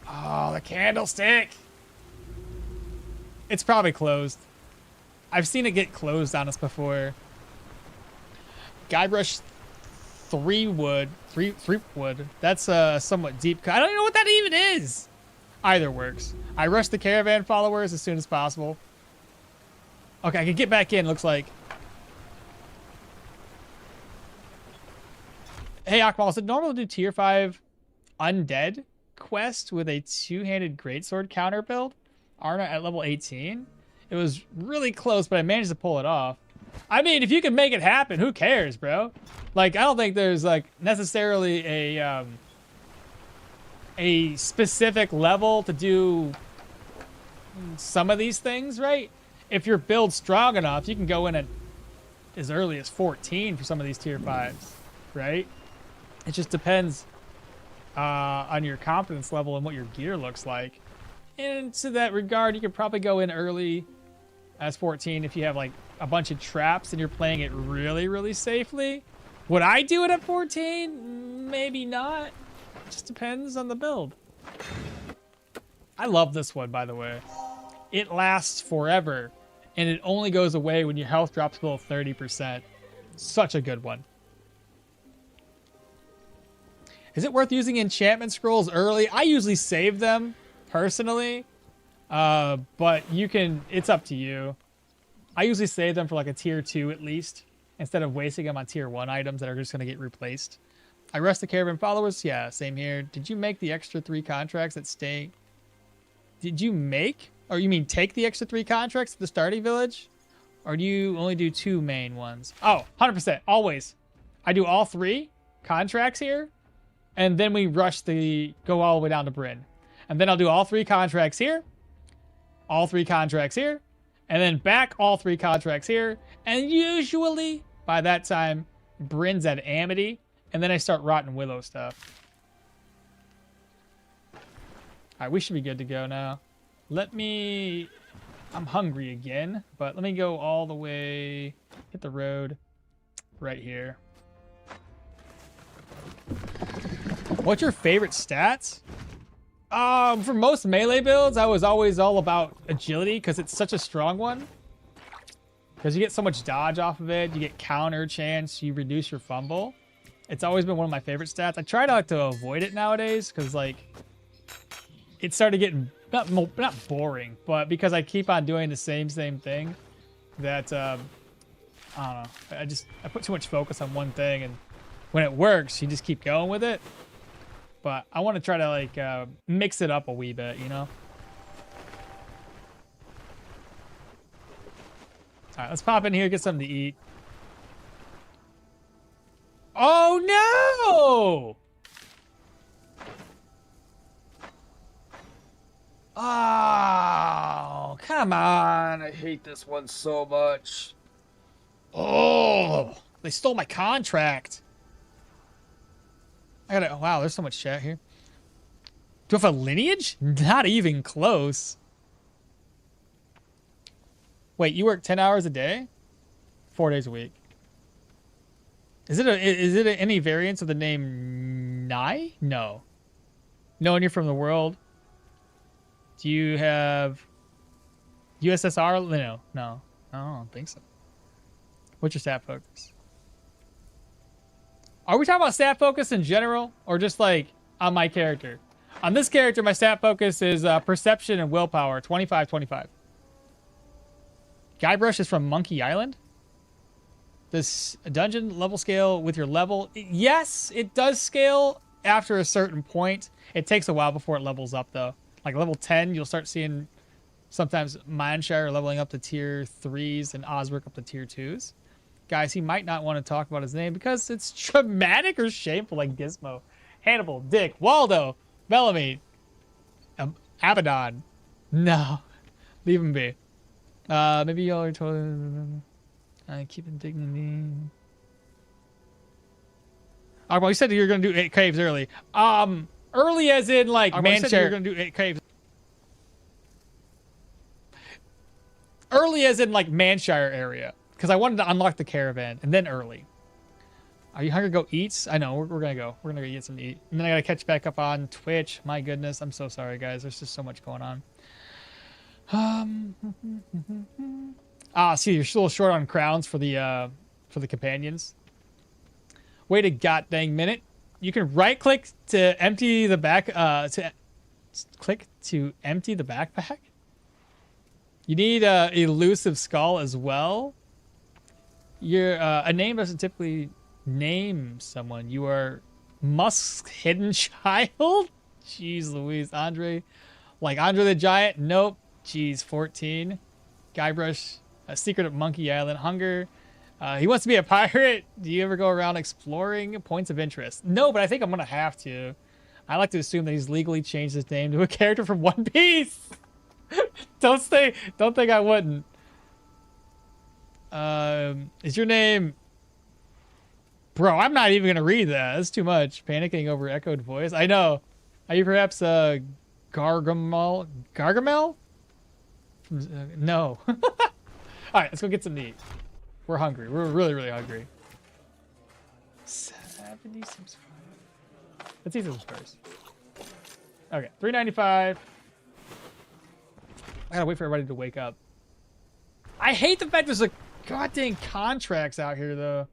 Oh, the candlestick! It's probably closed. I've seen it get closed on us before. Guybrush 3 wood. 3 wood. That's somewhat deep. I don't even know what that even is. Either works. I rush the caravan followers as soon as possible. Okay, I can get back in, looks like. Hey, Okmall, is it normal to do tier 5 undead quest with a two-handed greatsword counter build? Arna at level 18? It was really close, but I managed to pull it off. I mean, if you can make it happen, who cares, bro? Like, I don't think there's, like, necessarily a specific level to do some of these things, right? If your build's strong enough, you can go in at as early as 14 for some of these tier 5s, right? It just depends on your confidence level and what your gear looks like. And to that regard, you could probably go in early as 14 if you have like a bunch of traps and you're playing it really, really safely. Would I do it at 14? Maybe not. It just depends on the build. I love this one, by the way. It lasts forever, and it only goes away when your health drops below 30%. Such a good one. Is it worth using enchantment scrolls early? I usually save them, personally. But you can, it's up to you. I usually save them for like a tier 2 at least, instead of wasting them on tier 1 items that are just going to get replaced. I rest the caravan followers. Yeah, same here. Did you make the extra 3 contracts that stay? Did you make, or you mean take the extra 3 contracts to the starting village? Or do you only do 2 main ones? Oh, 100%, always. I do all 3 contracts here, and then we rush go all the way down to Brin. And then I'll do all 3 contracts here, all 3 contracts here, and then back all 3 contracts here. And usually, by that time, Brin's at Amity, and then I start Rotten Willow stuff. Alright, we should be good to go now. I'm hungry again, but let me go all the way, hit the road right here. What's your favorite stats? For most melee builds, I was always all about agility because it's such a strong one. Because you get so much dodge off of it, you get counter chance, you reduce your fumble. It's always been one of my favorite stats. I try to avoid it nowadays because like it started getting not boring, but because I keep on doing the same thing, that I don't know. I put too much focus on one thing, and when it works, you just keep going with it. But I want to try to like mix it up a wee bit, you know. All right, let's pop in here, get something to eat. Oh no! Oh, come on. I hate this one so much. Oh, they stole my contract. Wow, there's so much chat here. Do you have a lineage? Not even close. Wait, you work 10 hours a day? 4 days a week. Is it any variance of the name Nye? No. No, and you're from the world. Do you have USSR? No. I don't think so. What's your stat focus? Are we talking about stat focus in general, or just like on my character? On this character, my stat focus is perception and willpower, 25-25. Guybrush is from Monkey Island. This dungeon level scale with your level? Yes, it does scale after a certain point. It takes a while before it levels up, though. Like level 10, you'll start seeing sometimes Mindshire leveling up to tier 3s and Osbrook up to tier 2s. Guys, he might not want to talk about his name because it's traumatic or shameful, like Gizmo, Hannibal, Dick, Waldo, Bellamy, Abaddon. No, leave him be. Maybe y'all are told. I keep indignity. Well, you said you're gonna do 8 caves early. Early as in like Manchester. You're gonna do 8 caves. Early as in like Manshire area, because I wanted to unlock the caravan and then early. Are you hungry to go eat? I know we're gonna go. We're gonna go get some to eat, and then I gotta catch back up on Twitch. My goodness, I'm so sorry, guys. There's just so much going on. See, you're still short on crowns for the companions. Wait a god dang minute. You can right click to empty the back. Click to empty the backpack. You need a elusive skull as well. A name doesn't typically name someone. You are Musk's hidden child. Jeez Louise, Andre, like Andre the Giant. Nope. Jeez, 14. Guybrush, a secret of Monkey Island. Hunger. He wants to be a pirate. Do you ever go around exploring? Points of interest. No, but I think I'm gonna have to. I like to assume that he's legally changed his name to a character from One Piece. Don't think I wouldn't. Is your name? Bro, I'm not even gonna read that. That's too much. Panicking over echoed voice. I know. Are you perhaps Gargamel? Gargamel? No. All right, let's go get some to eat. We're hungry. We're really, really hungry. 70 seems fine. Let's eat those first. Okay, $3.95. I gotta wait for everybody to wake up. I hate the fact there's like goddamn contracts out here, though.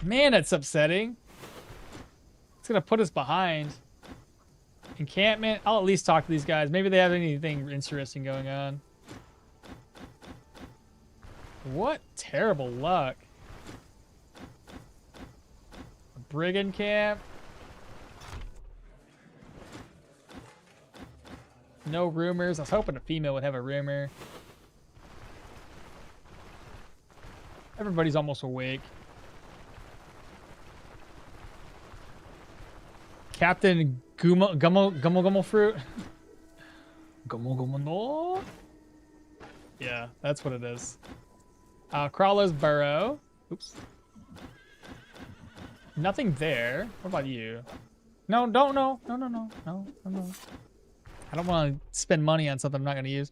Man, that's upsetting. It's gonna put us behind. Encampment. I'll at least talk to these guys. Maybe they have anything interesting going on. What terrible luck. A brigand camp. No rumors. I was hoping a female would have a rumor. Everybody's almost awake. Captain Gummel Fruit. Gummel no. Yeah, that's what it is. Crawler's Burrow. Oops. Nothing there. What about you? No, don't. No. I don't want to spend money on something I'm not going to use.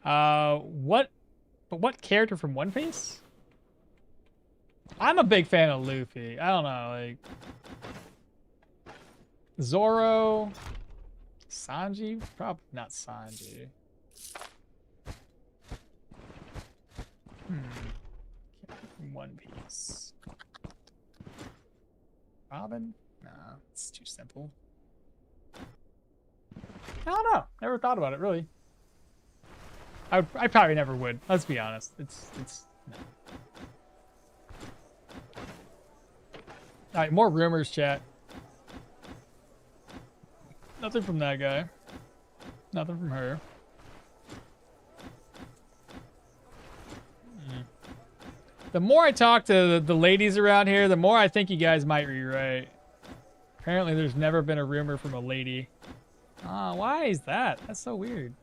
What character from One Piece? I'm a big fan of Luffy. I don't know, like Zoro, Sanji? Probably not Sanji. From One Piece. Robin? Nah, it's too simple. I don't know. Never thought about it, really. I probably never would. Let's be honest. It's no. All right, more rumors, chat. Nothing from that guy. Nothing from her. The more I talk to the ladies around here, the more I think you guys might be right. Apparently, there's never been a rumor from a lady. Why is that? That's so weird.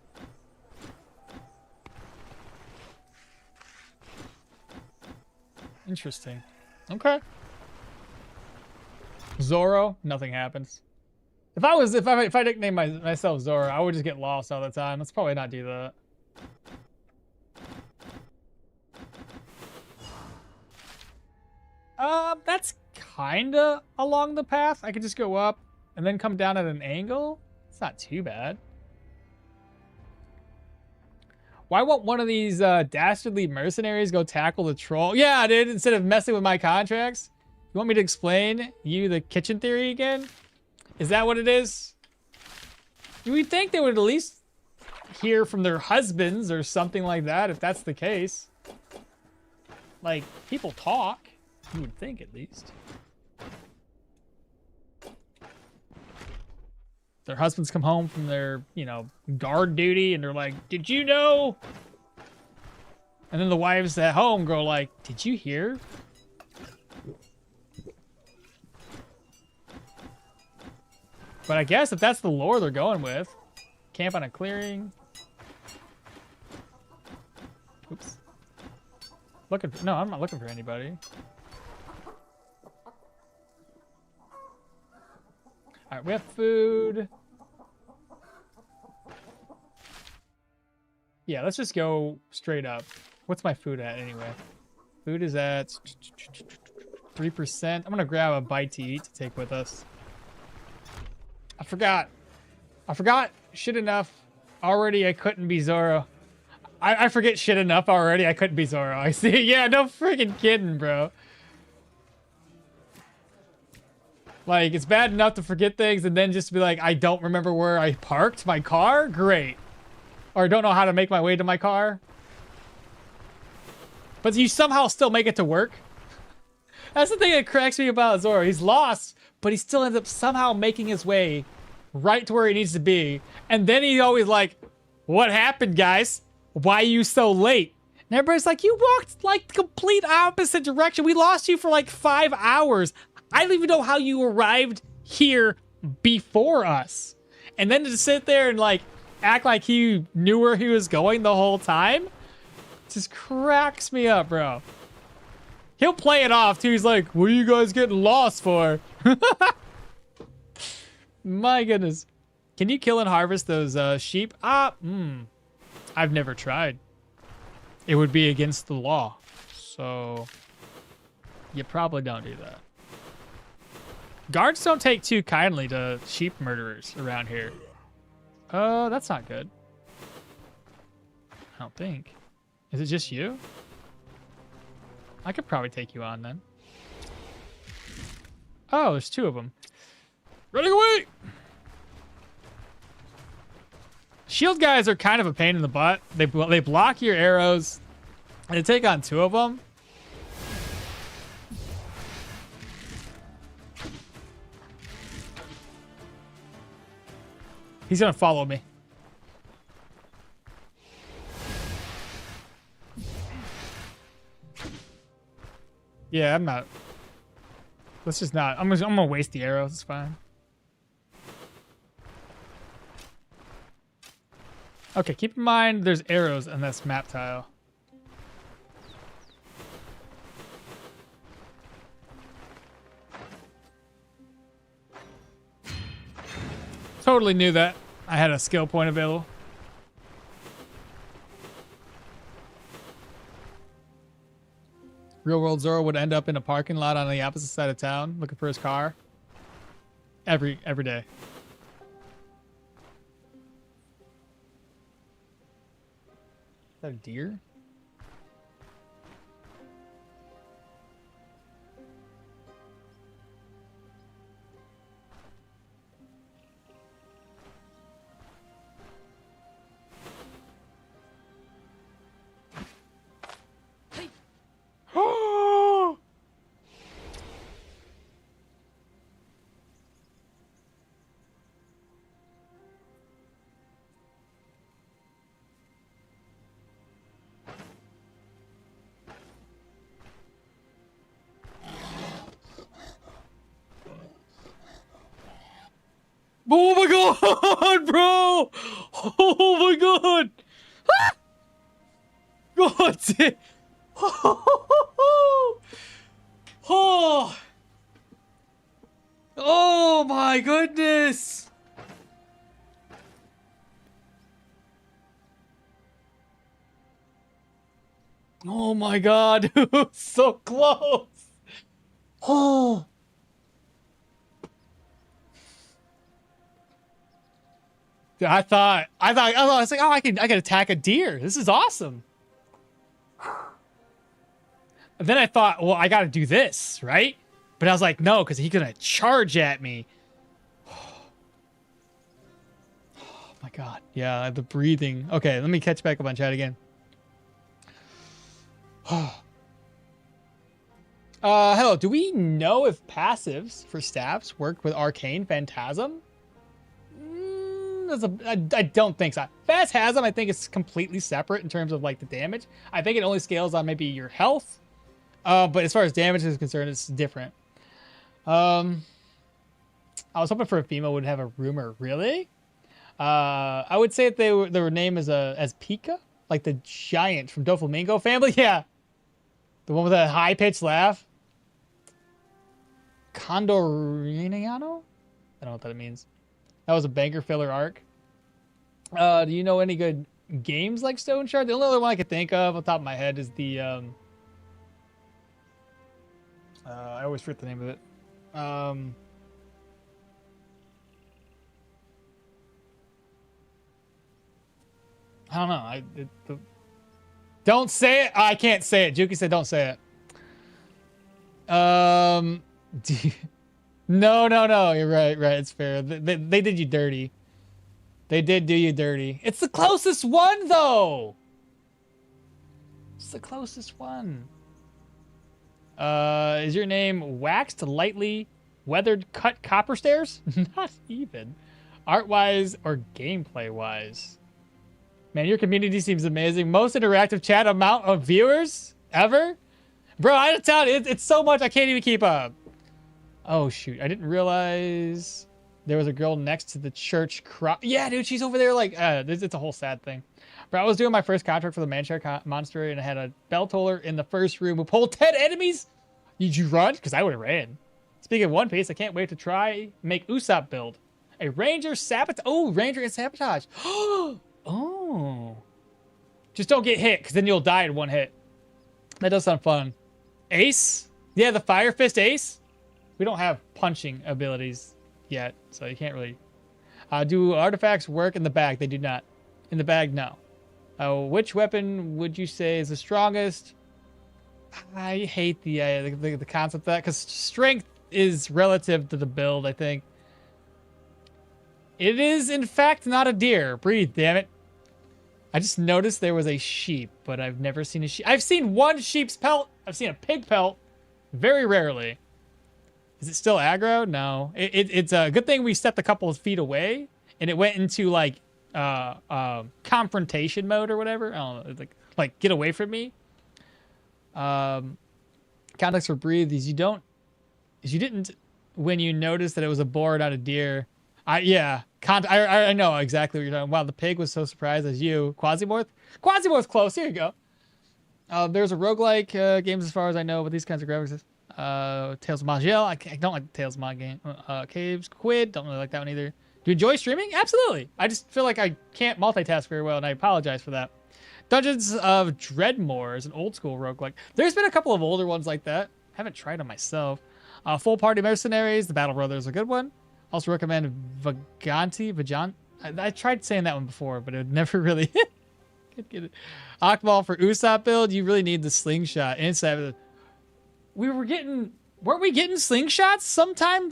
Interesting. Okay. Zoro, nothing happens. If I nickname myself Zoro, I would just get lost all the time. Let's probably not do that. That's kinda along the path. I could just go up and then come down at an angle. It's not too bad. Why won't one of these dastardly mercenaries go tackle the troll? Yeah, dude, instead of messing with my contracts. You want me to explain you the kitchen theory again? Is that what it is? You would think they would at least hear from their husbands or something like that, if that's the case. Like, people talk. You would think, at least. Their husbands come home from their, guard duty, and they're like, "Did you know?" And then the wives at home go like, did you hear? But I guess if that's the lore they're going with, camp on a clearing. Oops. No, I'm not looking for anybody. All right, we have food. Yeah, let's just go straight up. What's my food at anyway? Food is at 3%. I'm gonna grab a bite to eat to take with us. I forgot shit enough already I couldn't be Zoro. I forget shit enough already I couldn't be Zoro. I see. Yeah, no freaking kidding, bro. Like, it's bad enough to forget things and then just be like, I don't remember where I parked my car? Great. Or don't know how to make my way to my car. But you somehow still make it to work. That's the thing that cracks me about Zoro. He's lost, but he still ends up somehow making his way right to where he needs to be. And then he's always like, what happened, guys? Why are you so late? And everybody's like, you walked like the complete opposite direction. We lost you for like 5 hours. I don't even know how you arrived here before us. And then to sit there and like act like he knew where he was going the whole time just cracks me up, bro. He'll play it off too. He's like, what are you guys getting lost for? My goodness. Can you kill and harvest those sheep? I've never tried. It would be against the law. So you probably don't do that. Guards don't take too kindly to sheep murderers around here. That's not good. I don't think. Is it just you? I could probably take you on then. Oh, there's 2 of them. Running away! Shield guys are kind of a pain in the butt. They block your arrows, and they take on 2 of them. He's gonna follow me. Yeah, I'm not. Let's just not. I'm gonna waste the arrows. It's fine. Okay, keep in mind there's arrows in this map tile. Totally knew that. I had a skill point available. Real world Zoro would end up in a parking lot on the opposite side of town looking for his car. Every day. Is that a deer? Oh my god, bro! Oh my god! God damn! Oh! Oh my goodness! Oh my god, so close! Oh! I thought I was like, oh, I can attack a deer. This is awesome. And then I thought, well, I got to do this, right? But I was like, no, because he's gonna charge at me. Oh my god, yeah, the breathing. Okay, let me catch back up on chat again. Hello. Do we know if passives for staffs work with Arcane Phantasm? one? I don't think so. Phantasm, I think it's completely separate in terms of like the damage. I think it only scales on maybe your health. But as far as damage is concerned, it's different. I was hoping for a female would have a rumor. Really? I would say that their name is as Pika, like the giant from Doflamingo family. Yeah, the one with a high pitched laugh. Condoriniano? I don't know what that means. That was a banker filler arc. Do you know any good games like Stoneshard? The only other one I could think of on top of my head is the I always forget the name of it. I don't know. Don't say it. I can't say it. Juki said don't say it. No. You're right. It's fair. They did you dirty. They did do you dirty. It's the closest one, though. It's the closest one. Is your name waxed, lightly weathered, cut copper stairs? Not even. Art-wise or gameplay-wise. Man, your community seems amazing. Most interactive chat amount of viewers ever? Bro, I tell you, it's so much I can't even keep up. Oh, shoot. I didn't realize there was a girl next to the church. Yeah, dude, she's over there like... it's a whole sad thing. Bro, I was doing my first contract for the Manshare Monastery, and I had a bell toller in the first room who pulled 10 enemies. Did you run? Because I would have ran. Speaking of One Piece, I can't wait to try make Usopp build. A Ranger Sabotage. Oh, Ranger and Sabotage. Oh. Just don't get hit, because then you'll die in one hit. That does sound fun. Ace? Yeah, the Fire Fist Ace? We don't have punching abilities yet, so you can't really... do artifacts work in the bag? They do not. In the bag, no. Which weapon would you say is the strongest? I hate the concept of that, because strength is relative to the build, I think. It is, in fact, not a deer. Breathe, damn it. I just noticed there was a sheep, but I've never seen a sheep. I've seen one sheep's pelt. I've seen a pig pelt. Very rarely. Is it still aggro? No. It's a good thing we stepped a couple of feet away, and it went into, like, confrontation mode or whatever. I don't know. Like get away from me. Context for breathe is you didn't when you noticed that it was a boar, not a deer. I know exactly what you're talking about. Wow, the pig was so surprised as you. Quasimorph's close. Here you go. There's a roguelike games as far as I know, but these kinds of graphics. Tales of Magiel. I don't like the Tales of Mag game. Caves Quid. Don't really like that one either. Do you enjoy streaming? Absolutely. I just feel like I can't multitask very well, and I apologize for that. Dungeons of Dreadmore is an old school roguelike. There's been a couple of older ones like that. Haven't tried them myself. Full Party Mercenaries. The Battle Brother is a good one. Also recommend Vagant. I tried saying that one before, but it would never really get it. Okmall for Usopp build. You really need the slingshot. Weren't we getting slingshots sometime,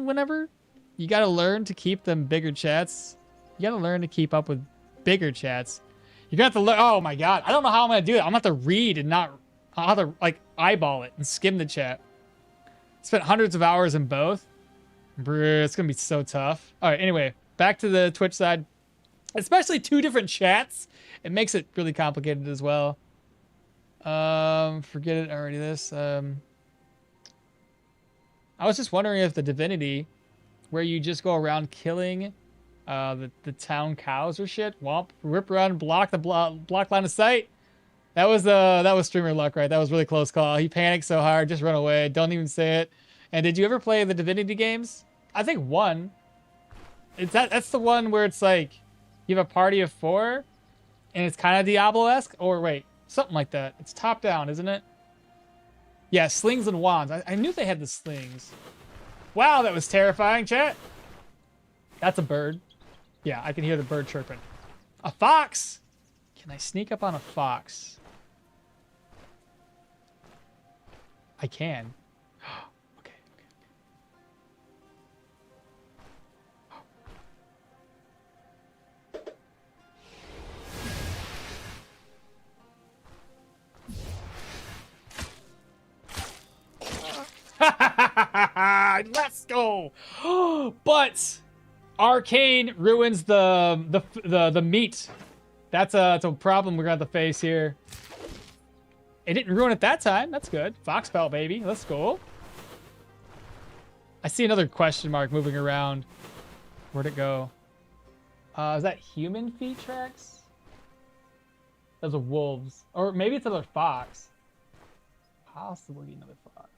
whenever? You gotta learn to keep them bigger chats. You gotta learn to keep up with bigger chats. You're gonna have to learn. Oh my god, I don't know how I'm gonna do it. I'm gonna have to read and not. I'll have to like eyeball it and skim the chat. Spent hundreds of hours in both. Bruh, it's gonna be so tough. All right, anyway, back to the Twitch side. Especially two different chats. It makes it really complicated as well. Forget it already. I was just wondering if the divinity, where you just go around killing the town cows or shit, womp, rip around and block the block line of sight. That was streamer luck, right? That was really close call. He panicked so hard, just run away. Don't even say it. And did you ever play the Divinity games? I think one. That's the one where it's like you have a party of 4, and it's kind of Diablo-esque. Or wait, something like that. It's top down, isn't it? Yeah, slings and wands. I knew they had the slings. Wow, that was terrifying, chat. That's a bird. Yeah, I can hear the bird chirping. A fox. Can I sneak up on a fox? I can. Okay. Let's go. But Arcane ruins the meat. That's a problem we're gonna have to face here. It didn't ruin it that time. That's good. Fox belt, baby. Let's go. I see another question mark moving around. Where'd it go? Is that human feet tracks? Those are wolves. Or maybe it's another fox. Possibly another fox.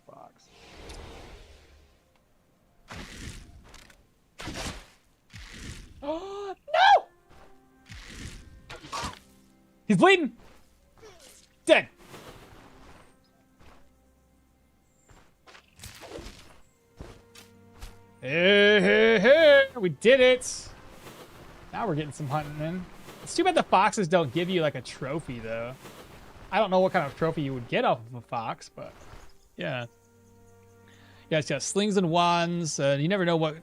Fox. Oh, no! He's bleeding! Dead! Hey, hey, hey! We did it! Now we're getting some hunting in. It's too bad the foxes don't give you like a trophy though. I don't know what kind of trophy you would get off of a fox, but yeah. Yeah, it's got slings and wands. You never know what.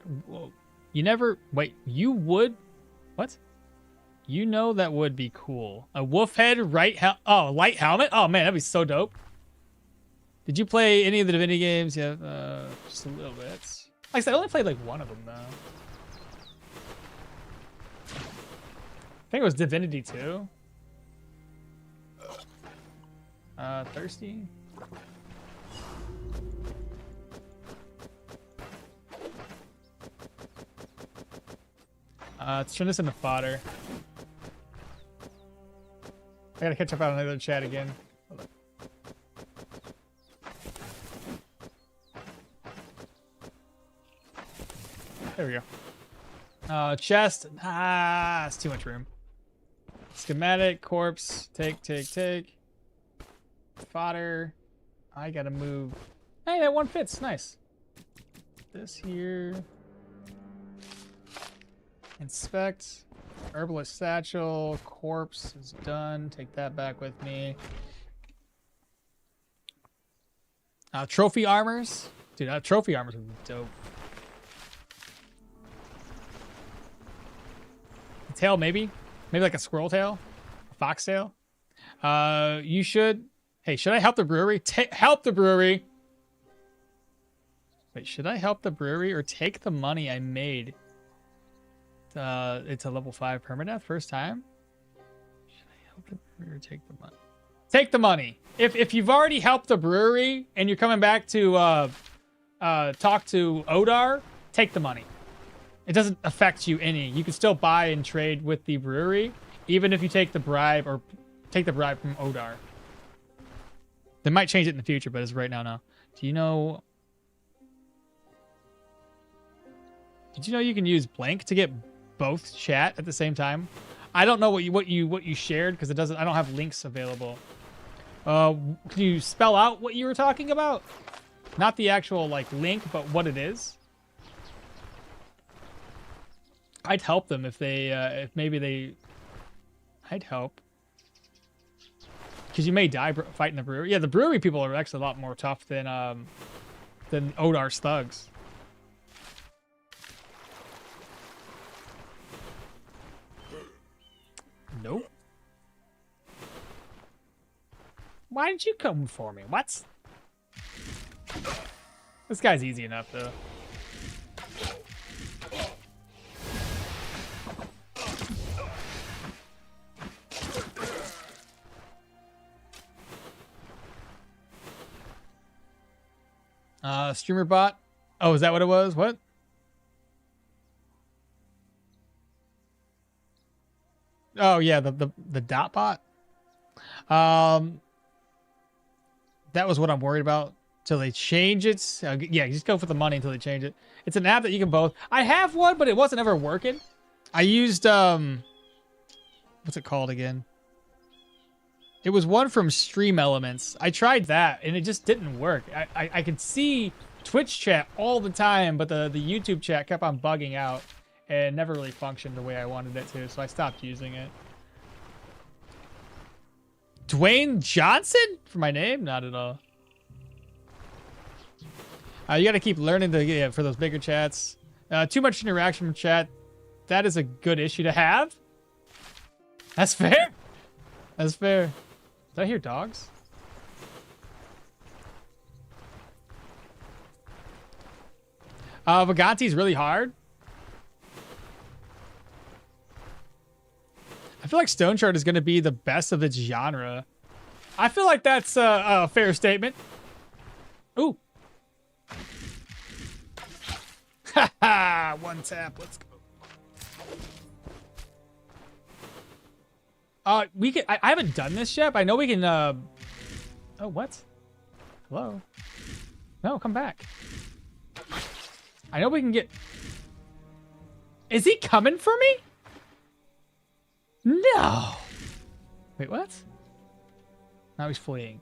You never. Wait, you would. What? You know that would be cool. A wolf head, light helmet? Oh man, that'd be so dope. Did you play any of the Divinity games? Yeah, just a little bit. Like I said, I only played like one of them though. I think it was Divinity 2. Thirsty? Let's turn this into fodder. I gotta catch up on another chat again. Hold on. There we go. Chest. It's too much room. Schematic, corpse. Take. Fodder. I gotta move. Hey, that one fits. Nice. This here. Inspect. Herbalist satchel. Corpse is done. Take that back with me. Trophy armors. Dude, trophy armors would be dope. A tail, maybe? Maybe like a squirrel tail? A fox tail? You should... Hey, should I help the brewery? Help the brewery! Wait, should I help the brewery or take the money I made? It's a level 5 permadeath first time? Should I help the brewery or take the money? Take the money! If you've already helped the brewery and you're coming back to talk to Odar, take the money. It doesn't affect you any. You can still buy and trade with the brewery, even if you take the bribe or take the bribe from Odar. They might change it in the future, but as of right now, no. Do you know? Did you know you can use blank to get both chat at the same time? I don't know what you shared because it doesn't. I don't have links available. Can you spell out what you were talking about? Not the actual like link, but what it is. I'd help them if they, if maybe they. I'd help. Because you may die fighting the brewery. Yeah, the brewery people are actually a lot more tough than Odar's thugs. Nope. Why did you come for me? What? This guy's easy enough, though. Streamer bot. Oh, is that what it was? What? Oh yeah, the dot bot. That was what I'm worried about. Till they change it. Yeah, just go for the money until they change it. It's an app that you can both. I have one, but it wasn't ever working. I used what's it called again? It was one from Stream Elements. I tried that and it just didn't work. I could see Twitch chat all the time, but the YouTube chat kept on bugging out and never really functioned the way I wanted it to, so I stopped using it. Dwayne Johnson for my name? Not at all. You got to keep learning to for those bigger chats. Too much interaction from chat. That is a good issue to have. That's fair. That's fair. Did I hear dogs? Vaganti's really hard. I feel like Stoneshard is going to be the best of its genre. I feel like that's a fair statement. Ooh. Haha, one tap. Let's go. We can. I haven't done this yet, but I know we can. Oh, what? Hello. No, come back. I know we can get. Is he coming for me? No. Wait, what? Now he's fleeing.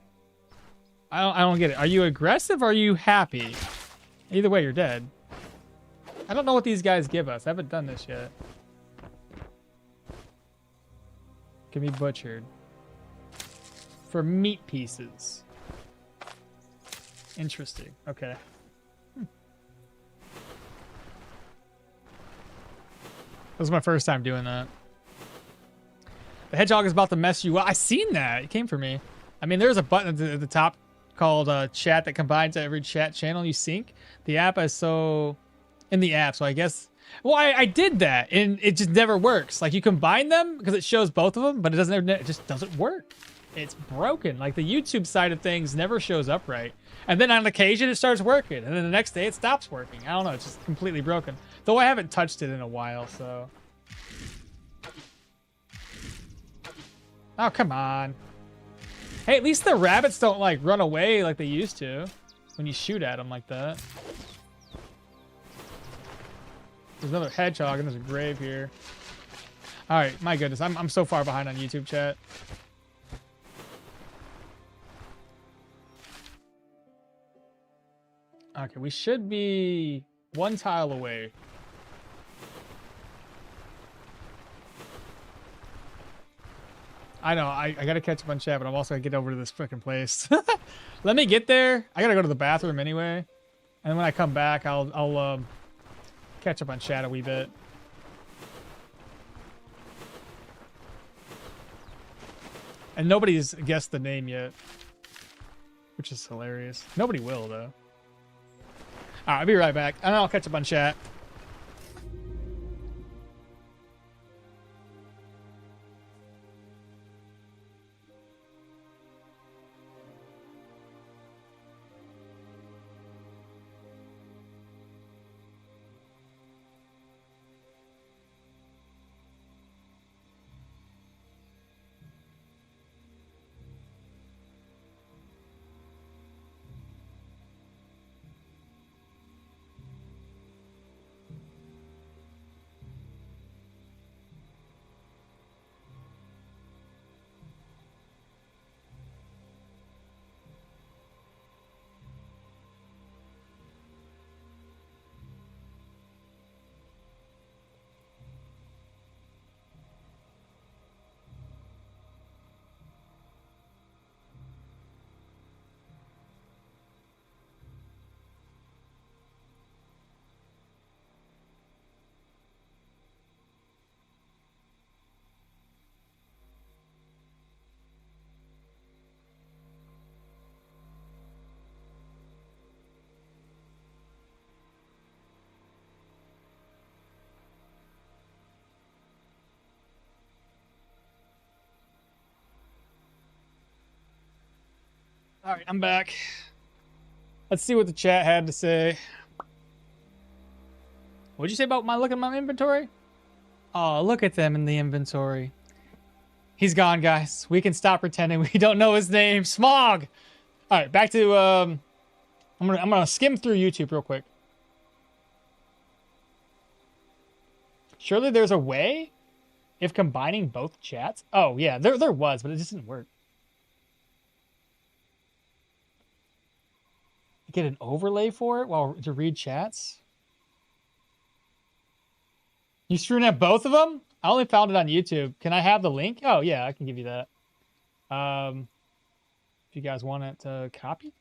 I don't get it. Are you aggressive or are you happy? Either way, you're dead. I don't know what these guys give us. I haven't done this yet. Can be butchered. For meat pieces. Interesting. Okay. This was my first time doing that. The hedgehog is about to mess you up. I seen that. It came for me. I mean, there's a button at the top called chat that combines every chat channel you sync. The app is so... in the app, so I guess... Well, I did that, and it just never works. Like, you combine them, because it shows both of them, but it just doesn't work. It's broken. Like, the YouTube side of things never shows up right. And then on occasion, it starts working, and then the next day, it stops working. I don't know, it's just completely broken. Though I haven't touched it in a while, so... Oh, come on. Hey, at least the rabbits don't, like, run away like they used to when you shoot at them like that. There's another hedgehog and there's a grave here. All right, my goodness, I'm so far behind on YouTube chat. Okay, we should be one tile away. I know, I gotta catch up on chat, but I'm also gonna get over to this freaking place. Let me get there. I gotta go to the bathroom anyway. And when I come back, I'll catch up on chat a wee bit. And nobody's guessed the name yet, which is hilarious. Nobody will, though. All right, I'll be right back. And I'll catch up on chat. All right, I'm back. Let's see what the chat had to say. What'd you say about look at my inventory? Oh, look at them in the inventory. He's gone, guys. We can stop pretending we don't know his name. Smog. All right, back to I'm gonna skim through YouTube real quick. Surely there's a way if combining both chats. Oh yeah, there was, but it just didn't work. Get an overlay for it while to read chats. You screwing at both of them? I only found it on YouTube. Can I have the link? Oh yeah, I can give you that. If you guys want it to copy.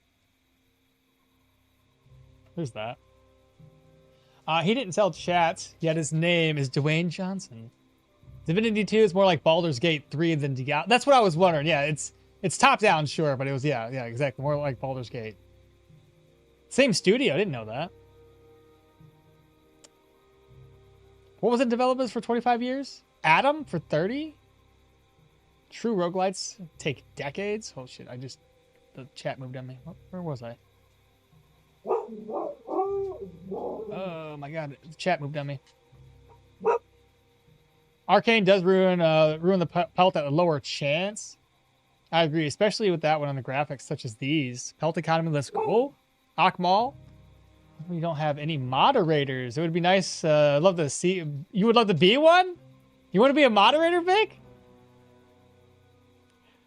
There's that. He didn't tell chats, yet his name is Dwayne Johnson. Divinity 2 is more like Baldur's Gate 3 than Diablo. That's what I was wondering. Yeah, it's top down, sure, but it was yeah, exactly. More like Baldur's Gate. Same studio, I didn't know that. What was it developers for 25 years? Adam for 30? True roguelites take decades? Oh shit, the chat moved on me. Where was I? Oh my god, the chat moved on me. Arcane does ruin the pelt at a lower chance. I agree, especially with that one on the graphics, such as these. Pelt economy, let's go. Okmall. We don't have any moderators. It would be nice. I'd love to see. You would love to be one? You want to be a moderator, Vic?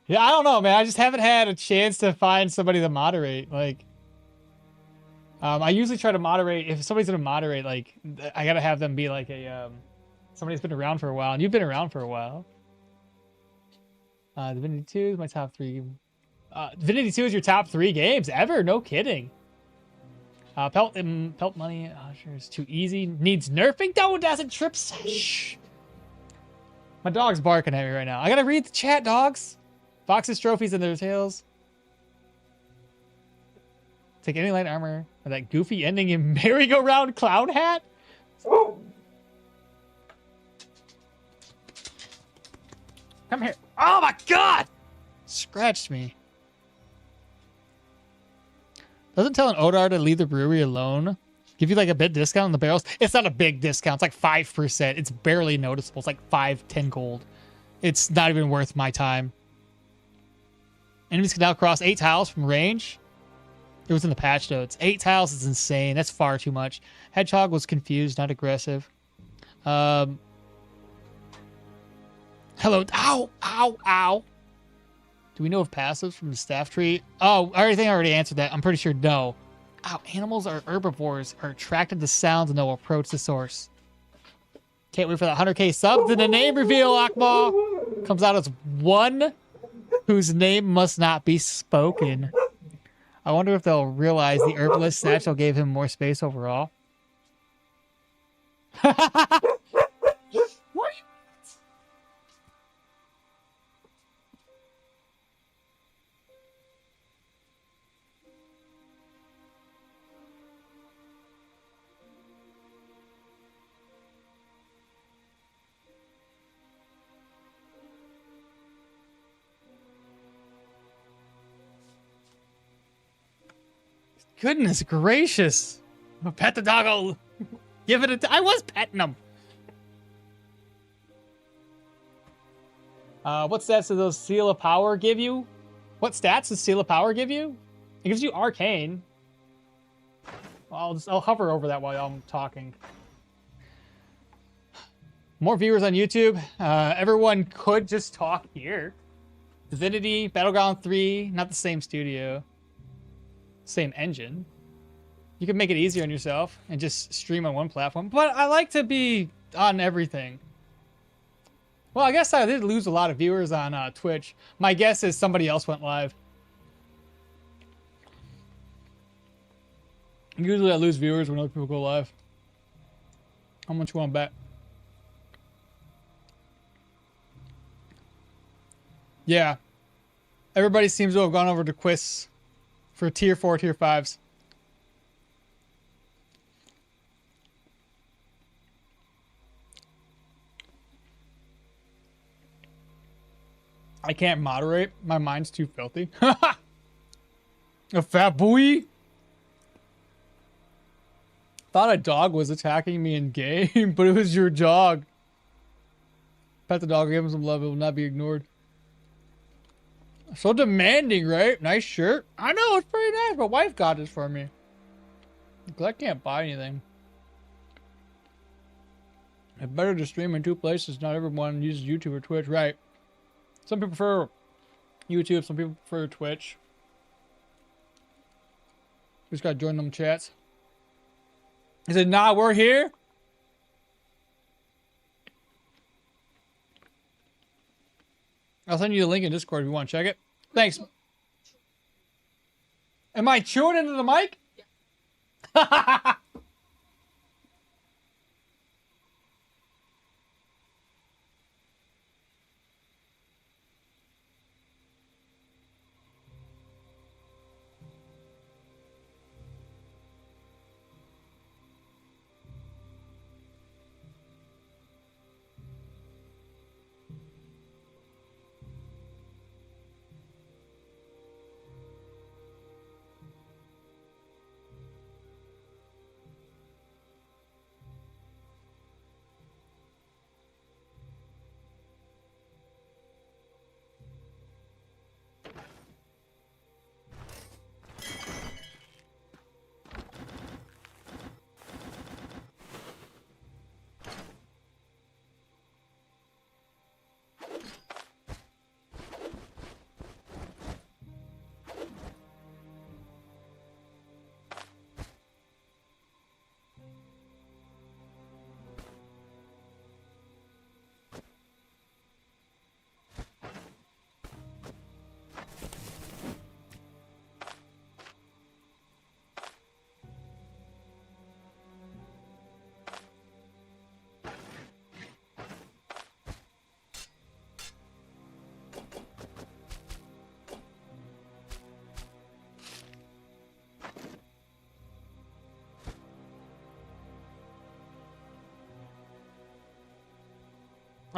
Yeah, I don't know, man. I just haven't had a chance to find somebody to moderate. Like, I usually try to moderate. If somebody's gonna moderate, like, I gotta have them be like a somebody who's been around for a while, and you've been around for a while. Divinity 2 is my top 3. Divinity 2 is your top 3 games ever? No kidding. Pelt money. Oh, sure, it's too easy. Needs nerfing. No, it doesn't. Trip sesh. My dog's barking at me right now. I gotta read the chat, dogs. Foxes, trophies, and their tails. Take any light armor or that goofy ending in merry-go-round clown hat. Come here. Oh my god! Scratched me. Doesn't tell an Odar to leave the brewery alone. Give you like a bit discount on the barrels. It's not a big discount. It's like 5%. It's barely noticeable. It's like 10 gold. It's not even worth my time. Enemies can now cross 8 tiles from range. It was in the patch notes. 8 tiles is insane. That's far too much. Hedgehog was confused, not aggressive. Hello. Ow, ow, ow. Do we know of passives from the staff tree? Oh, I already answered that. I'm pretty sure no. Ow, animals are herbivores, are attracted to sounds and they'll approach the source. Can't wait for that 100k subs and the name reveal, Akmal. Comes out as one whose name must not be spoken. I wonder if they'll realize the herbalist satchel gave him more space overall. What? Goodness gracious. I'll pet the doggo. Give it I was petting him. What stats does those Seal of Power give you? What stats does Seal of Power give you? It gives you Arcane. I'll hover over that while I'm talking. More viewers on YouTube. Everyone could just talk here. Divinity, Battleground 3, not the same studio. Same engine. You can make it easier on yourself and just stream on one platform. But I like to be on everything. Well, I guess I did lose a lot of viewers on Twitch. My guess is somebody else went live. Usually I lose viewers when other people go live. How much you want to bet? Yeah. Everybody seems to have gone over to Quiz for tier 4, tier 5s. I can't moderate. My mind's too filthy. A fat boy? Thought a dog was attacking me in game, but it was your dog. Pet the dog, give him some love, it will not be ignored. So demanding, right? Nice shirt. I know, it's pretty nice. My wife got this for me. Because I can't buy anything. It's better to stream in 2 places. Not everyone uses YouTube or Twitch, right? Some people prefer YouTube, some people prefer Twitch. Just gotta join them chats. He said, nah, we're here. I'll send you the link in Discord if you want to check it. Thanks. Am I chewing into the mic? Yeah.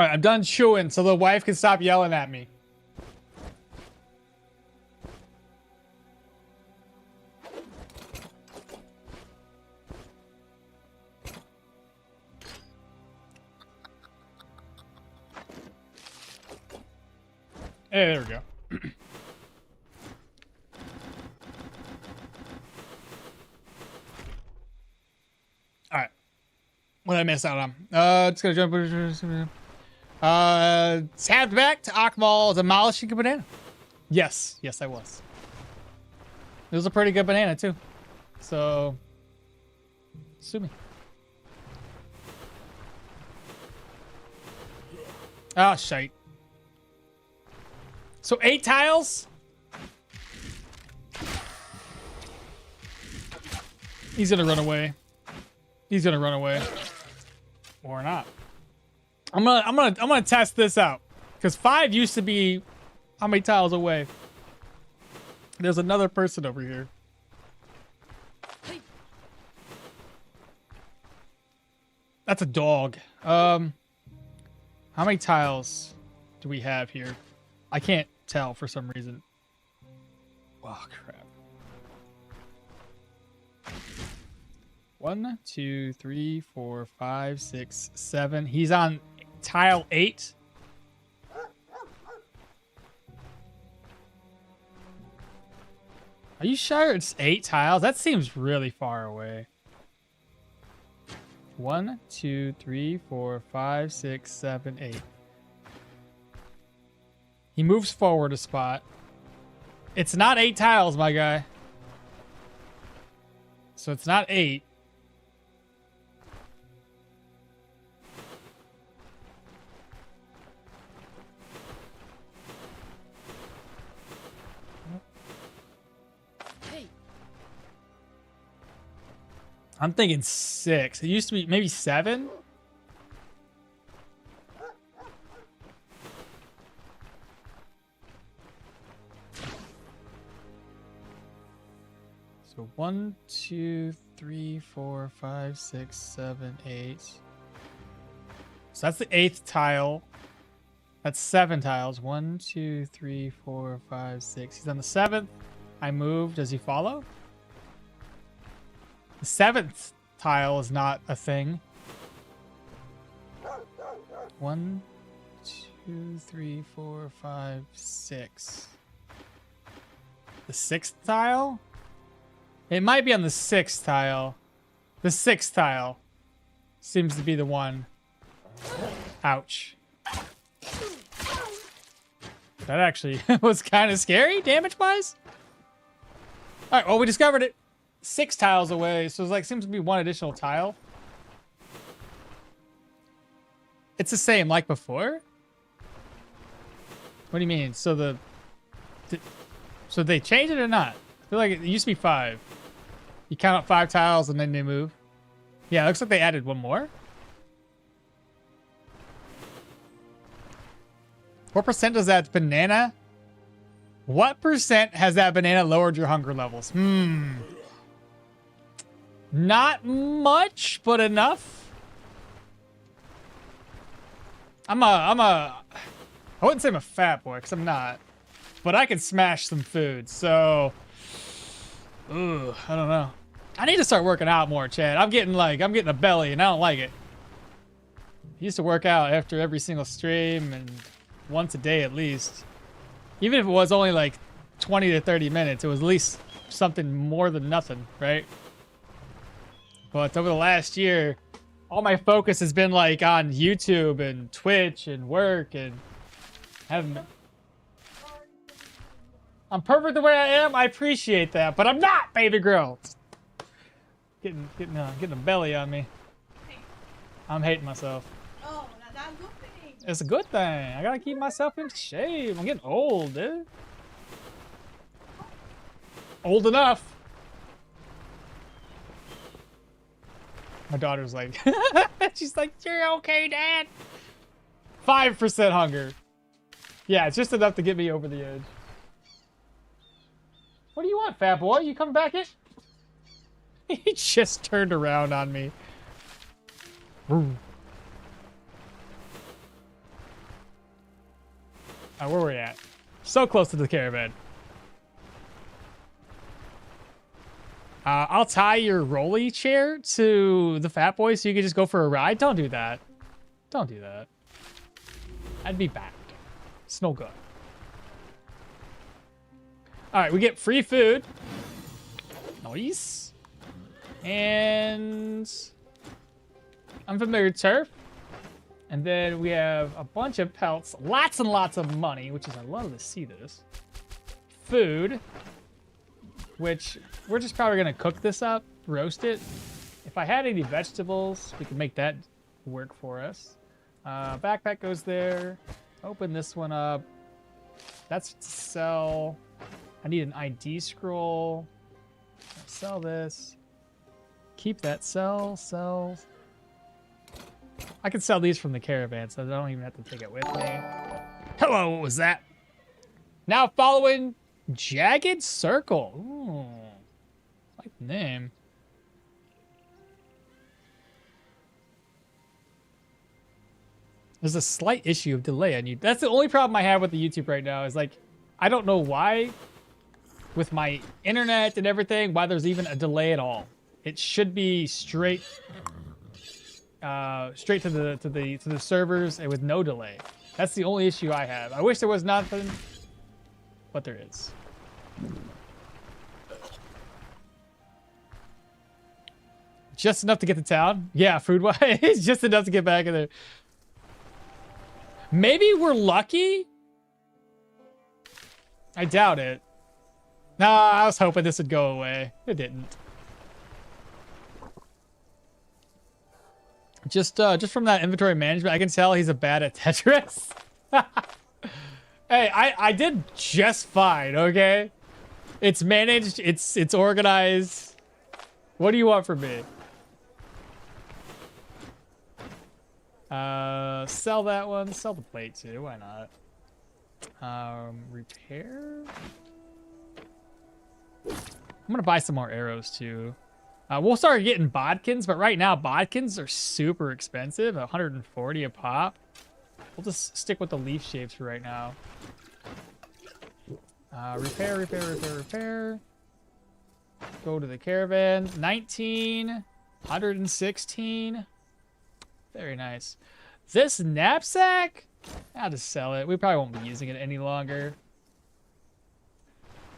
All right, I'm done chewing so the wife can stop yelling at me. Hey, there we go. All right. What did I miss out on? It's gonna jump. Tabbed back to Okmall, demolishing a banana. Yes, yes, I was. It was a pretty good banana too. So, sue me. Oh, shite. So 8 tiles? He's gonna run away. He's gonna run away. Or not. I'm gonna test this out. Because 5 used to be how many tiles away? There's another person over here. That's a dog. How many tiles do we have here? I can't tell for some reason. Oh, crap. 1, 2, 3, 4, 5, 6, 7. He's on tile 8. Are you sure it's 8 tiles? That seems really far away. 1, 2, 3, 4, 5, 6, 7, 8. He moves forward a spot. It's not 8 tiles, my guy. So it's not 8. I'm thinking 6. It used to be maybe 7. So 1, 2, 3, 4, 5, 6, 7, 8. So that's the 8th tile. That's 7 tiles. 1, 2, 3, 4, 5, 6. He's on the 7th. I move. Does he follow? The 7th tile is not a thing. 1, 2, 3, 4, 5, 6. The 6th tile? It might be on the 6th tile. The 6th tile seems to be the one. Ouch. That actually was kind of scary, damage-wise. All right, well, we discovered it. 6 tiles away, so it's like seems to be 1 additional tile. It's the same like before. What do you mean? So so they changed it or not? I feel like it used to be 5. You count up 5 tiles and then they move. Yeah, it looks like they added 1 more. What percent does that banana? What percent has that banana lowered your hunger levels? Not much, but enough. I wouldn't say I'm a fat boy, because I'm not. But I can smash some food, so... Ooh, I don't know. I need to start working out more, Chad. I'm getting a belly, and I don't like it. I used to work out after every single stream, and once a day at least. Even if it was only like 20 to 30 minutes, it was at least something more than nothing, right? But over the last year, all my focus has been like on YouTube and Twitch and work and haven't. I'm perfect the way I am. I appreciate that, but I'm not, baby girl. Getting a belly on me. I'm hating myself. Oh, that's a good thing. It's a good thing. I gotta keep myself in shape. I'm getting old, dude. Old enough. My daughter's like, she's like, you're okay, Dad. 5% hunger. Yeah, it's just enough to get me over the edge. What do you want, fat boy? You coming back in? He just turned around on me. Where were we at? So close to the caravan. I'll tie your rolly chair to the fat boy so you can just go for a ride. Don't do that. Don't do that. I'd be bad. It's no good. All right, we get free food. Nice. And unfamiliar turf. And then we have a bunch of pelts, lots and lots of money, which is, I love to see this. Food, which we're just probably gonna cook this up, roast it. If I had any vegetables, we could make that work for us. Backpack goes there. Open this one up. That's to sell. I need an ID scroll. I'll sell this. Keep that, sell. I can sell these from the caravan, so I don't even have to take it with me. Hello, what was that? Now following Jagged Circle. Ooh, I like the name. There's a slight issue of delay on you. That's the only problem I have with the YouTube right now is like, I don't know why with my internet and everything, why there's even a delay at all. It should be straight to the servers and with no delay. That's the only issue I have. I wish there was nothing, but there is. Just enough to get to town? Yeah, food-wise, it's just enough to get back in there. Maybe we're lucky? I doubt it. Nah, I was hoping this would go away. It didn't. Just from that inventory management, I can tell he's a bad at Tetris. Hey, I did just fine, okay? It's managed, it's organized. What do you want from me? Sell that one, sell the plate too, why not? Repair? I'm gonna buy some more arrows too. We'll start getting bodkins, but right now bodkins are super expensive, 140 a pop. We'll just stick with the leaf shapes for right now. Repair. Go to the caravan. 19, 116. Very nice. This knapsack, I'll just sell it. We probably won't be using it any longer.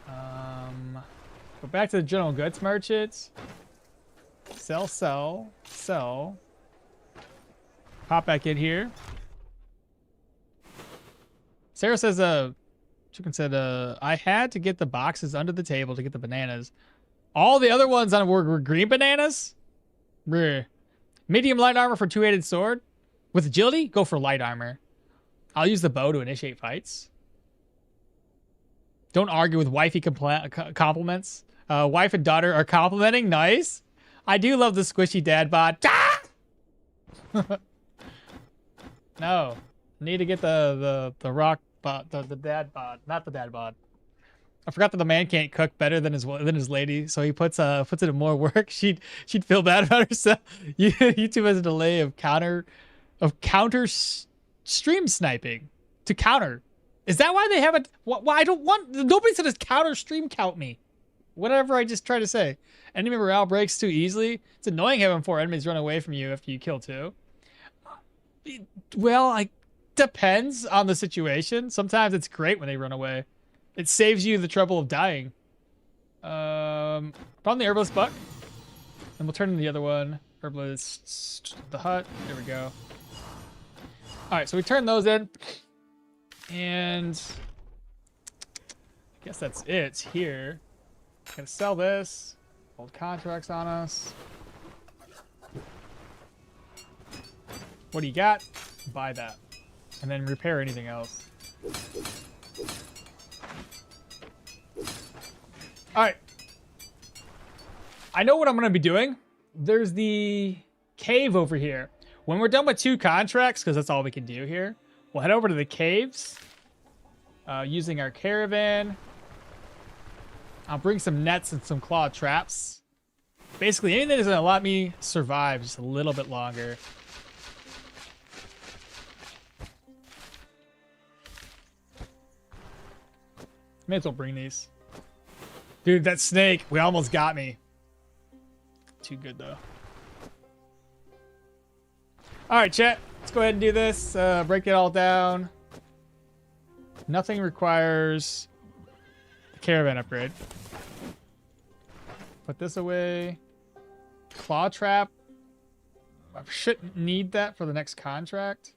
Go back to the general goods merchants. Sell. Pop back in here. Sarah says, Chicken said, I had to get the boxes under the table to get the bananas. All the other ones on were green bananas? Brr. Medium light armor for two-handed sword. With agility, go for light armor. I'll use the bow to initiate fights. Don't argue with wifey compliments. Wife and daughter are complimenting. Nice. I do love the squishy dad bod. Ah! No. Need to get the rock bod, the dad bod, not the dad bod. I forgot that the man can't cook better than his lady, so he puts it in more work. She'd feel bad about herself. YouTube has a delay of counter stream sniping to counter. Is that why they have it? Why I don't want nobody said counter stream count me. Whatever I just tried to say. Enemy morale breaks too easily. It's annoying having 4 enemies run away from you after you kill 2. Well, it depends on the situation. Sometimes it's great when they run away. It saves you the trouble of dying. Found the herbalist buck. And we'll turn in the other one. Herbalist, the hut. There we go. Alright, so we turn those in. And I guess that's it here. Gonna sell this. Hold contracts on us. What do you got? Buy that. And then repair anything else. Alright. I know what I'm going to be doing. There's the cave over here. When we're done with 2 contracts, because that's all we can do here, we'll head over to the caves. Using our caravan. I'll bring some nets and some claw traps. Basically, anything that's going to let me survive just a little bit longer. May as well bring these. Dude, that snake, we almost got me. Too good though. All right, chat. Let's go ahead and do this. Break it all down. Nothing requires a caravan upgrade. Put this away. Claw trap. I shouldn't need that for the next contract.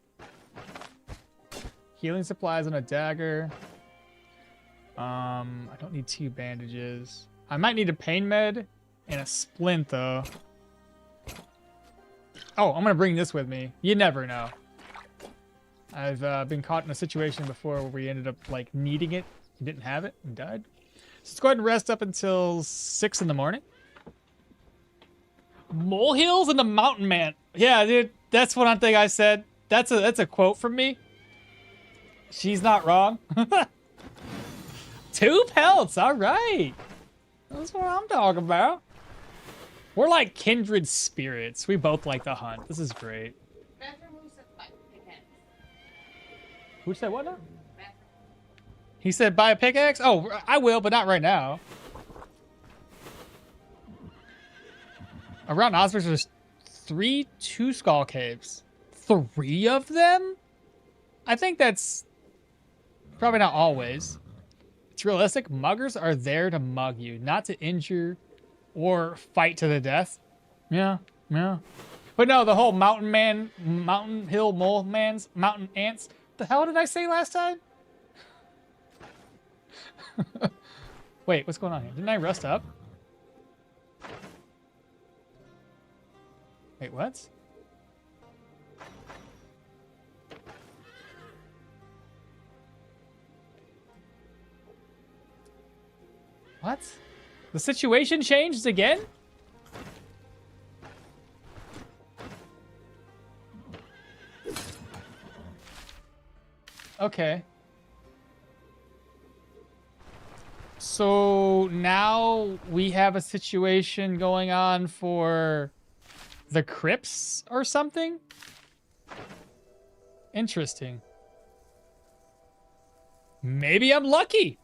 Healing supplies and a dagger. I don't need 2 bandages. I might need a pain med and a splint though. Oh, I'm gonna bring this with me. You never know. I've been caught in a situation before where we ended up like needing it, and didn't have it, and died. So let's go ahead and rest up until 6 in the morning. Molehills and the mountain man. Yeah, dude, that's one thing I said. That's a quote from me. She's not wrong. 2 pelts, all right. That's what I'm talking about. We're like kindred spirits. We both like to hunt. This is great. Who said what now? He said buy a pickaxe? Oh, I will, but not right now. Around Osbrook, there's 3 two-skull caves. 3 of them? I think that's probably not always. It's realistic. Muggers are there to mug you, not to injure or fight to the death. Yeah, yeah. But no, the whole mountain man, mountain hill mole man's, mountain ants. The hell did I say last time? Wait, what's going on here? Didn't I rest up? Wait, what? What? The situation changed again? Okay. So now we have a situation going on for the crypts or something? Interesting. Maybe I'm lucky.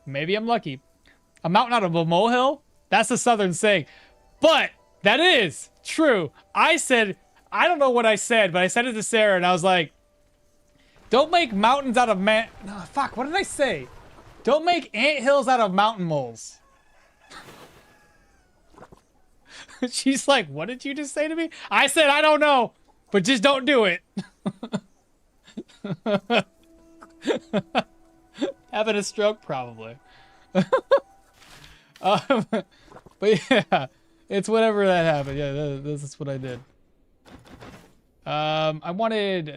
Maybe I'm lucky. A mountain out of a molehill? That's the southern saying. But that is true. I said, I don't know what I said, but I said it to Sarah and I was like, don't make mountains out of fuck, what did I say? Don't make anthills out of mountain moles. She's like, what did you just say to me? I said, I don't know, but just don't do it. Having a stroke, probably. But yeah, it's whatever that happened. Yeah, this is what I did. I wanted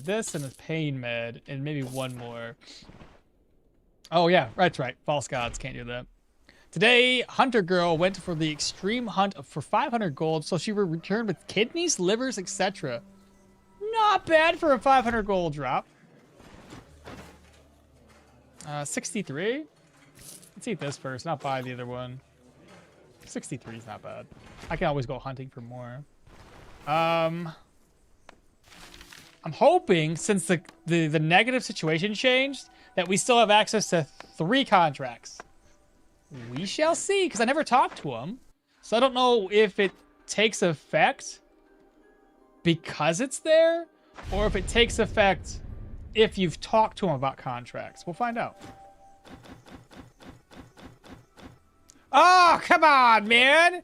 this and a pain med and maybe one more. Oh yeah, that's right. False gods can't do that. Today, Hunter Girl went for the extreme hunt for 500 gold, so she will return with kidneys, livers, etc. Not bad for a 500 gold drop. 63. Let's eat this first, not buy the other one. 63 is not bad. I can always go hunting for more. I'm hoping, since the negative situation changed, that we still have access to 3 contracts. We shall see, because I never talked to him. So I don't know if it takes effect because it's there, or if it takes effect if you've talked to him about contracts. We'll find out. Oh, come on, man!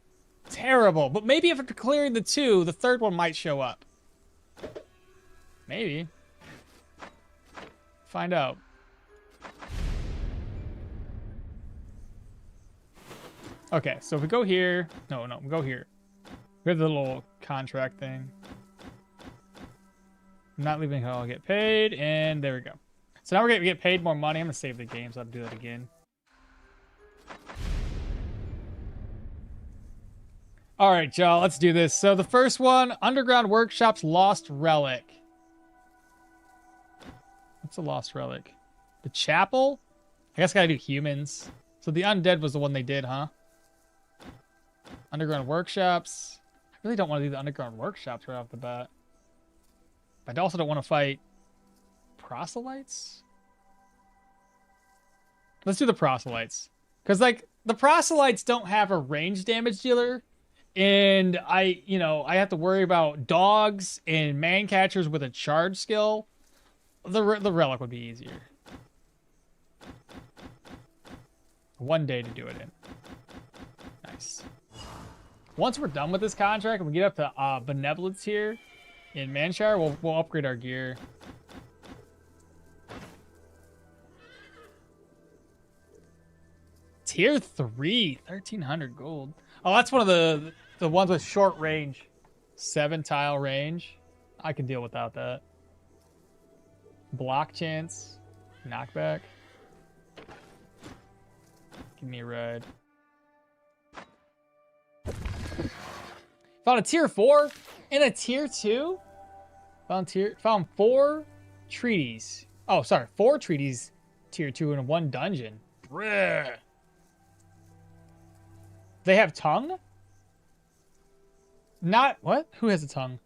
Terrible. But maybe after clearing the 2, the 3rd one might show up. Maybe. Find out. Okay, so if we go here... No, we go here. We have the little contract thing. I'm not leaving how I'll get paid, and there we go. So now we're going to get paid more money. I'm going to save the game, so I'll do that again. All right, y'all, let's do this. So the first one, Underground Workshop's Lost Relic. What's a Lost Relic? The Chapel? I guess I gotta do humans. So the Undead was the one they did, huh? Underground Workshops. I really don't want to do the Underground Workshops right off the bat. But I also don't want to fight proselytes. Let's do the proselytes. Because, like, the proselytes don't have a range damage dealer. And I have to worry about dogs and man catchers with a charge skill. The relic would be easier. One day to do it in. Nice. Once we're done with this contract and we get up to benevolence here in Manshire, we'll upgrade our gear. Tier 3, 1,300 gold. Oh, that's one of the ones with short range. 7 tile range. I can deal without that. Block chance. Knockback. Give me a ride. Found a tier 4 and a tier 2. Found 4 treaties. Oh, sorry, 4 treaties tier 2 in 1 dungeon. Bruh. They have tongue? Not what? Who has a tongue?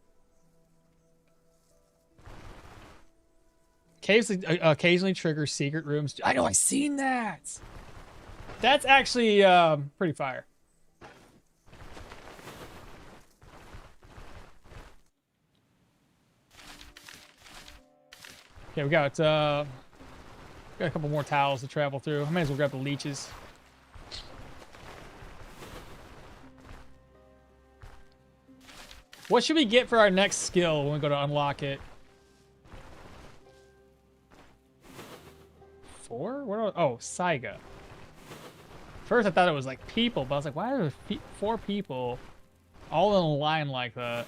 Caves occasionally trigger secret rooms. I know, I seen that. That's actually pretty fire. Okay, we got a couple more towels to travel through. I might as well grab the leeches. What should we get for our next skill when we go to unlock it? 4? Oh, Saiga. First I thought it was like people, but I was like, why are there 4 people all in a line like that?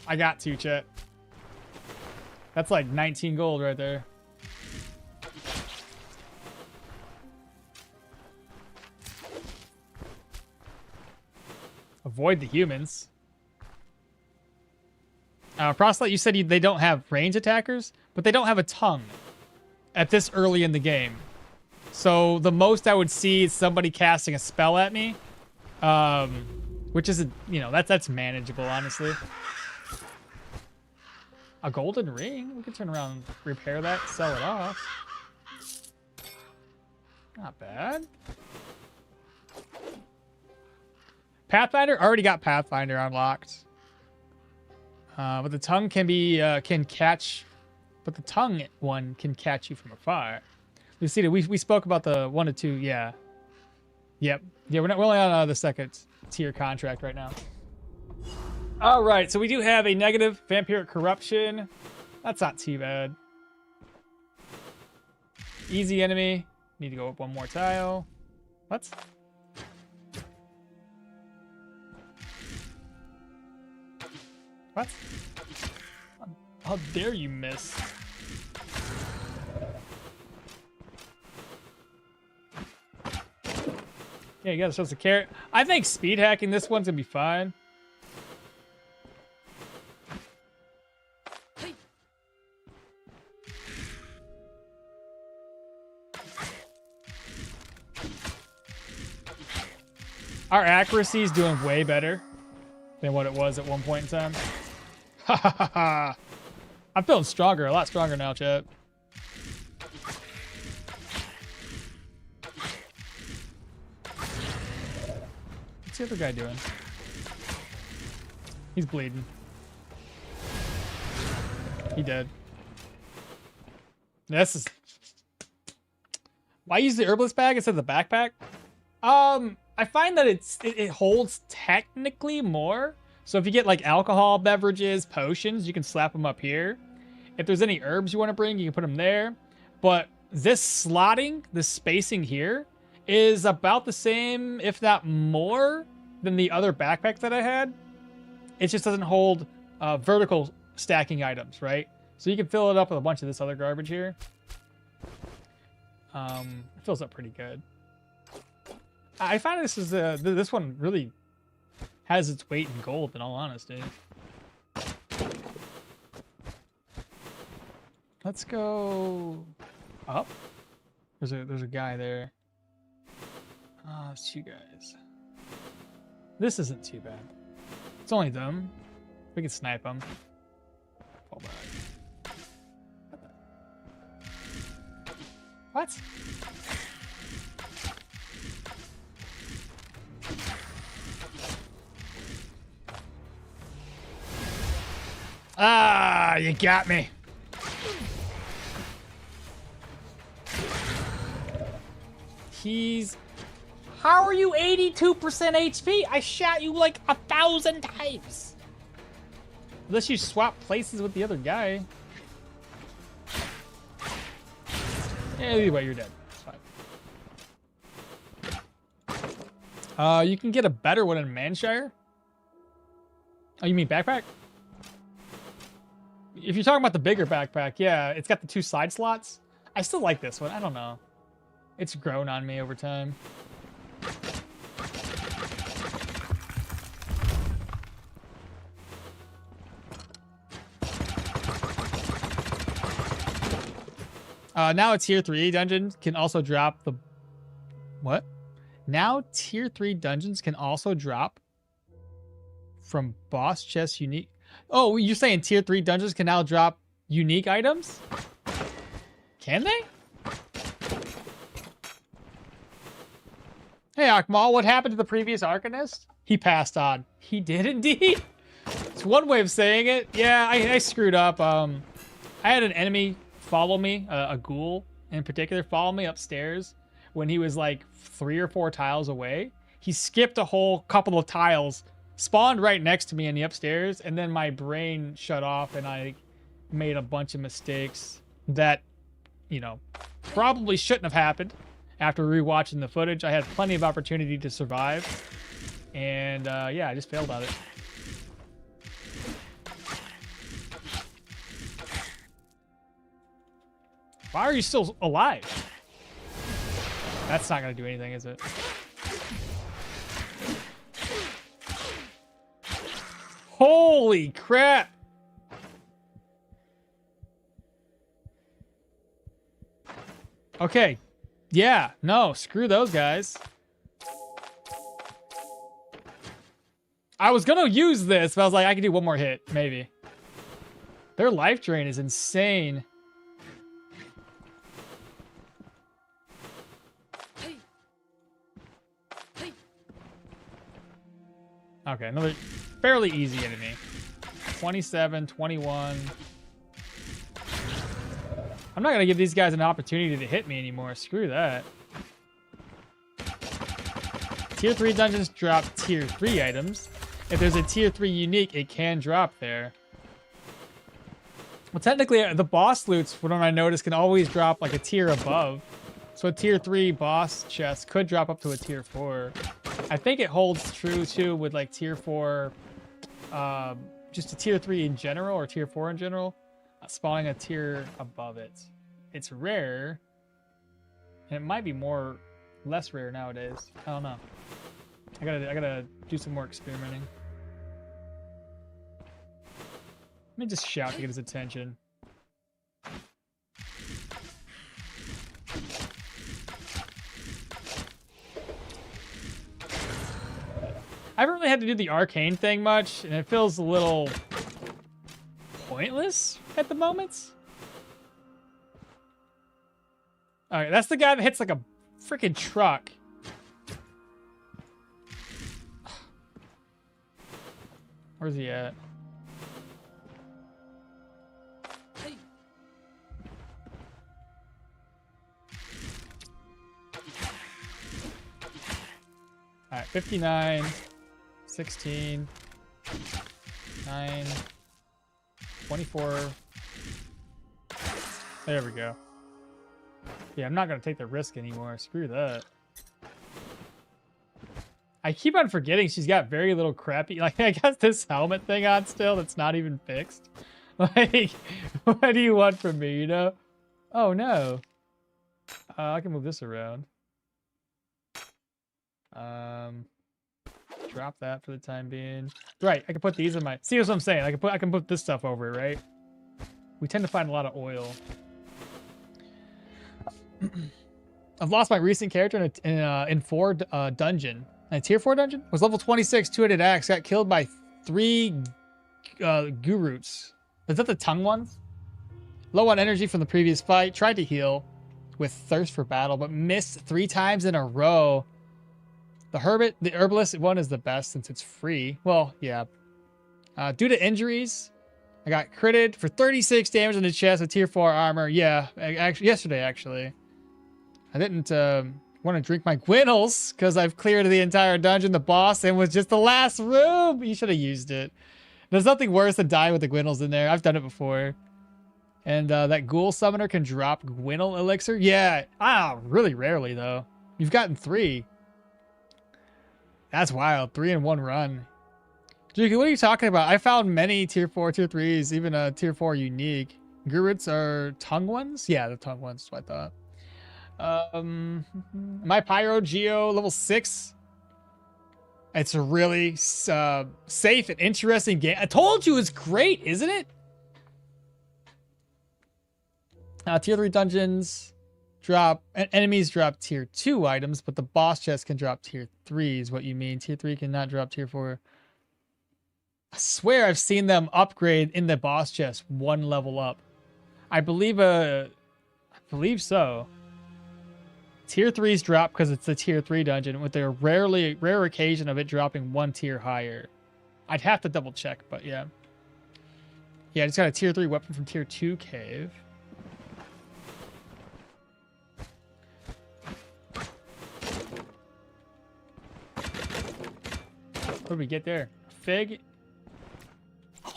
I got 2, Chet. That's like 19 gold right there. Avoid the humans. Proselyte, you said they don't have range attackers, but they don't have a tongue at this early in the game. So the most I would see is somebody casting a spell at me, which is, that's manageable, honestly. A golden ring? We could turn around and repair that, sell it off. Not bad. Pathfinder? Already got Pathfinder unlocked. But the tongue can catch... But the tongue one can catch you from afar. Lucida, we spoke about the 1 to 2, yeah. Yep. Yeah, we're only on the second tier contract right now. All right, so we do have a negative vampiric corruption. That's not too bad. Easy enemy. Need to go up 1 more tile. What? What? How dare you miss? Yeah, you gotta show us a carrot. I think speed hacking this one's gonna be fine. Our accuracy is doing way better than what it was at one point in time. Ha ha ha ha. I'm feeling stronger, a lot stronger now, chat. What's the other guy doing? He's bleeding. He dead. This is... Why use the herbalist bag instead of the backpack? I find that it holds technically more. So if you get like alcohol beverages, potions, you can slap them up here. If there's any herbs you want to bring, you can put them there. But this slotting, this spacing here, is about the same, if not more, than the other backpack that I had. It just doesn't hold vertical stacking items, right? So you can fill it up with a bunch of this other garbage here. It fills up pretty good. I find this one really has its weight in gold, in all honesty. Let's go up. There's a guy there. Oh, it's you guys. This isn't too bad. It's only them. We can snipe them. Fall back. What? Ah, you got me. He's... How are you 82% HP? I shot you like 1,000 times. Unless you swap places with the other guy. Yeah, either way, you're dead. It's fine. You can get a better one in Manshire. Oh, you mean backpack? If you're talking about the bigger backpack, yeah, it's got the 2 side slots. I still like this one. I don't know. It's grown on me over time. Now a tier 3 dungeon can also drop the... What? Now tier 3 dungeons can also drop from boss chest unique... Oh, you're saying tier 3 dungeons can now drop unique items? Can they? Hey, okmall, what happened to the previous Arcanist? He passed on. He did indeed. It's one way of saying it. Yeah, I screwed up. I had an enemy follow me, a ghoul in particular, follow me upstairs when he was like 3 or 4 tiles away. He skipped a whole couple of tiles, spawned right next to me in the upstairs, and then my brain shut off and I made a bunch of mistakes that, you know, probably shouldn't have happened. After rewatching the footage, I had plenty of opportunity to survive, and yeah, I just failed at it. Why are you still alive? That's not gonna do anything, is it? Holy crap! Okay. Yeah, no, screw those guys. I was gonna use this, but I was like, I can do one more hit, maybe. Their life drain is insane. Okay, another fairly easy enemy. 27, 21. I'm not gonna give these guys an opportunity to hit me anymore. Screw that. Tier 3 dungeons drop tier 3 items. If there's a tier 3 unique, it can drop there. Well, technically, the boss loots, from what I noticed, can always drop like a tier above. So a tier 3 boss chest could drop up to a tier 4. I think it holds true too with like tier 4, just a tier 3 in general or tier 4 in general. Spawning a tier above it. It's rare, and it might be less rare nowadays. I don't know. I gotta do some more experimenting. Let me just shout to get his attention. I haven't really had to do the arcane thing much, and it feels a little pointless at the moment. Alright, that's the guy that hits like a freaking truck. Where's he at? Alright, 59, 16, 9, 24. There we go. Yeah, I'm not going to take the risk anymore. Screw that. I keep on forgetting she's got very little crappy... Like, I got this helmet thing on still that's not even fixed. Like, what do you want from me, you know? Oh, no. I can move this around. Drop that for the time being. Right, I can put these in my... See what I'm saying? I can put this stuff over it, right? We tend to find a lot of oil. I've lost my recent character in 4 dungeon. A tier 4 dungeon? Was level 26, 2-handed axe, got killed by 3 gurus. Is that the tongue ones? Low on energy from the previous fight. Tried to heal with thirst for battle, but missed 3 times in a row. The herbalist one is the best since it's free. Well, yeah. Due to injuries, I got critted for 36 damage in the chest with tier 4 armor. Yeah, yesterday actually. I didn't want to drink my Gwinnels because I've cleared the entire dungeon. The boss and was just the last room. You should have used it. There's nothing worse than dying with the Gwinnels in there. I've done it before. And that ghoul summoner can drop Gwinnel elixir. Yeah, really rarely though. You've gotten 3. That's wild. 3 in 1 run. Juki, what are you talking about? I found many tier 4, tier 3s, even a tier 4 unique. Guruts are tongue ones? Yeah, the tongue ones, that's what I thought. My Pyro Geo level 6. It's a really safe and interesting game. I told you it's great, isn't it? Tier 3 dungeons drop, enemies drop tier 2 items, but the boss chest can drop tier 3 is what you mean. Tier 3 cannot drop tier 4. I swear I've seen them upgrade in the boss chest 1 level up. I believe so. Tier 3s drop because it's a tier 3 dungeon with a rare occasion of it dropping 1 tier higher. I'd have to double check, but yeah. Yeah, I just got a tier 3 weapon from tier 2 cave. What did we get there? Fig? I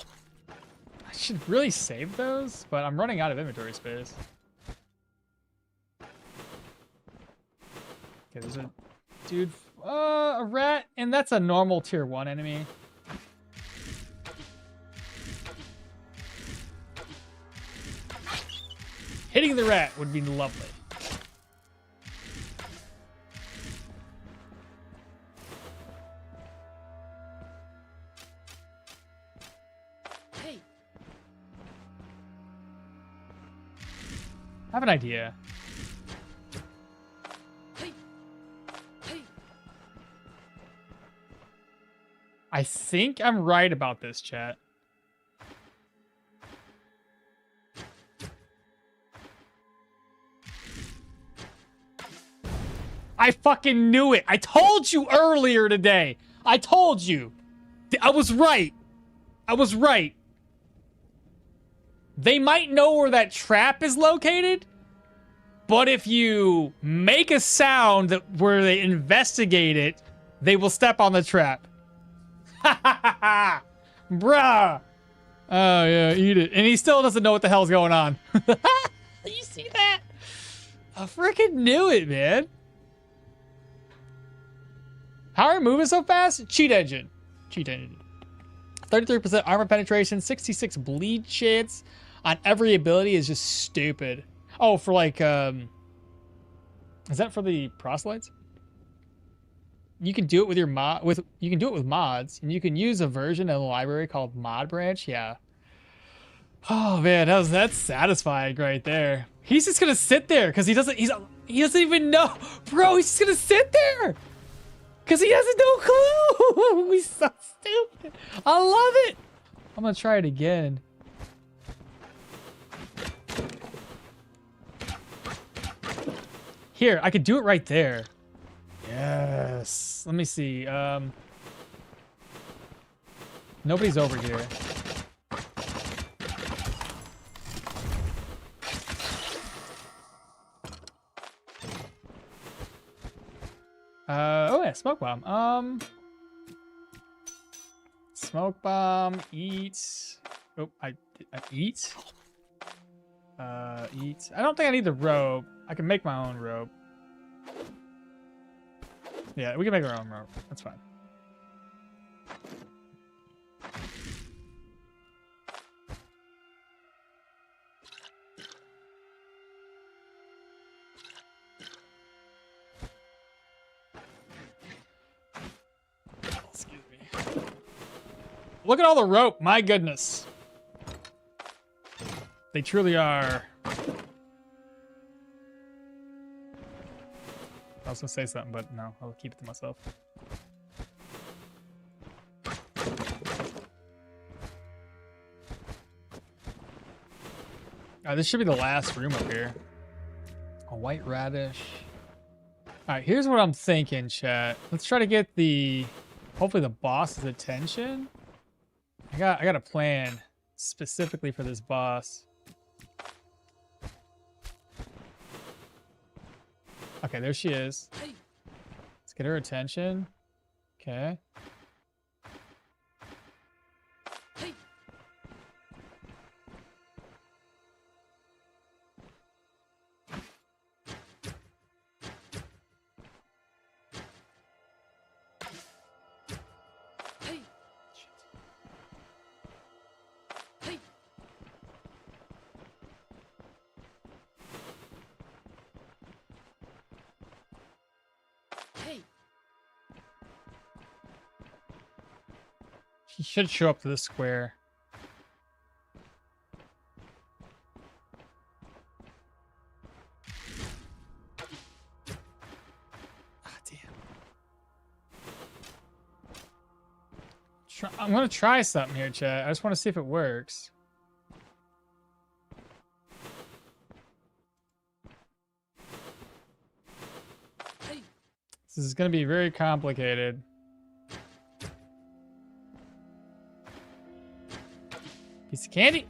should really save those, but I'm running out of inventory space. Okay, there's a dude, a rat, and that's a normal tier 1 enemy. Hitting the rat would be lovely. I have an idea. I think I'm right about this, chat. I fucking knew it. I told you earlier today. I told you. I was right. I was right. They might know where that trap is located, but if you make a sound where they investigate it, they will step on the trap. Ha ha ha ha! Bruh! Oh yeah, eat it. And he still doesn't know what the hell's going on. You see that? I freaking knew it, man. How are we moving so fast? Cheat engine. Cheat engine. 33% armor penetration, 66 bleed chance on every ability is just stupid. Oh, for like, is that for the proselytes? You can do it with your you can do it with mods, and you can use a version in the library called Mod Branch. Yeah. Oh man, that's satisfying right there. He's just gonna sit there because he doesn't even know, bro. He's just gonna sit there because he has no clue. He's so stupid. I love it. I'm gonna try it again. Here, I could do it right there. Yes. Let me see. Nobody's over here. Oh yeah, smoke bomb. Smoke bomb. Eat. Oh, I eat. Eat. I don't think I need the rope. I can make my own rope. Yeah, we can make our own rope. That's fine. Excuse me. Look at all the rope. My goodness. They truly are. I was gonna say something, but no, I'll keep it to myself. This should be the last room up here. A white radish. All right, here's what I'm thinking, chat. Let's try to get hopefully the boss's attention. I got a plan specifically for this boss. Okay, there she is. Let's get her attention. Okay. He should show up to the square. Ah, damn. I'm gonna try something here, chat. I just want to see if it works. This is gonna be very complicated. Piece of candy.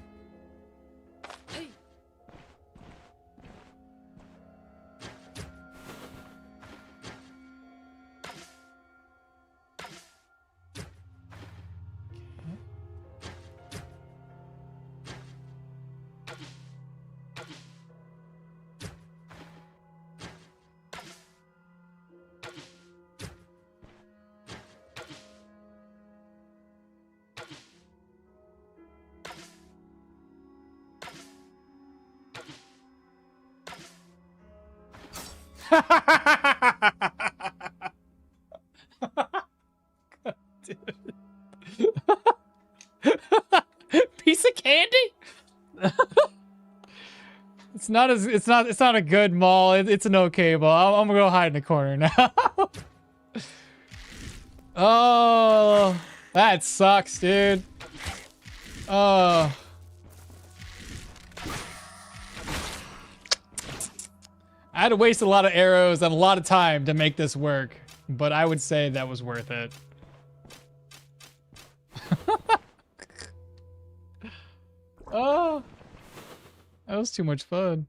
Piece of candy? It's not a good mall. It's an okay mall. I'm gonna go hide in the corner now. Oh, that sucks, dude. Oh. I had to waste a lot of arrows and a lot of time to make this work, but I would say that was worth it. Oh, that was too much fun.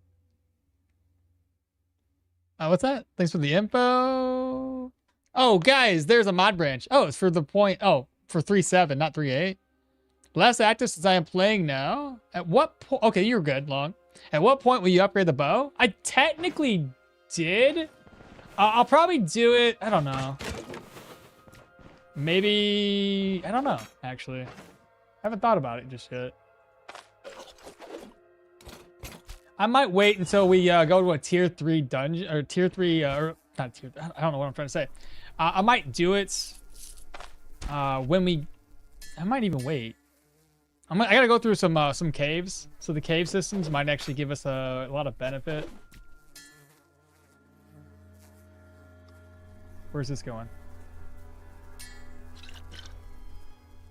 What's that? Thanks for the info. Oh, guys, there's a mod branch. Oh, it's for the point. Oh, for 3.7, not 3.8. Less active since I am playing now. At what point? Okay, you're good, Long. At what point will you upgrade the bow? I technically did. I'll probably do it. I don't know. Maybe. I don't know, actually. I haven't thought about it just yet. I might wait until we go to a tier 3 dungeon. Or tier 3. Or not tier. I don't know what I'm trying to say. I might do it when we. I might even wait. I gotta go through some caves, so the cave systems might actually give us a lot of benefit. Where's this going?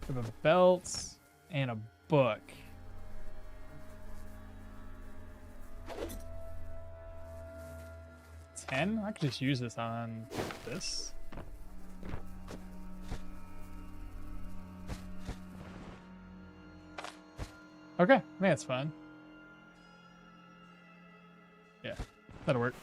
We have a belt and a book. $10? I could just use this on this. Okay, I think that's fine. Yeah, that'll work.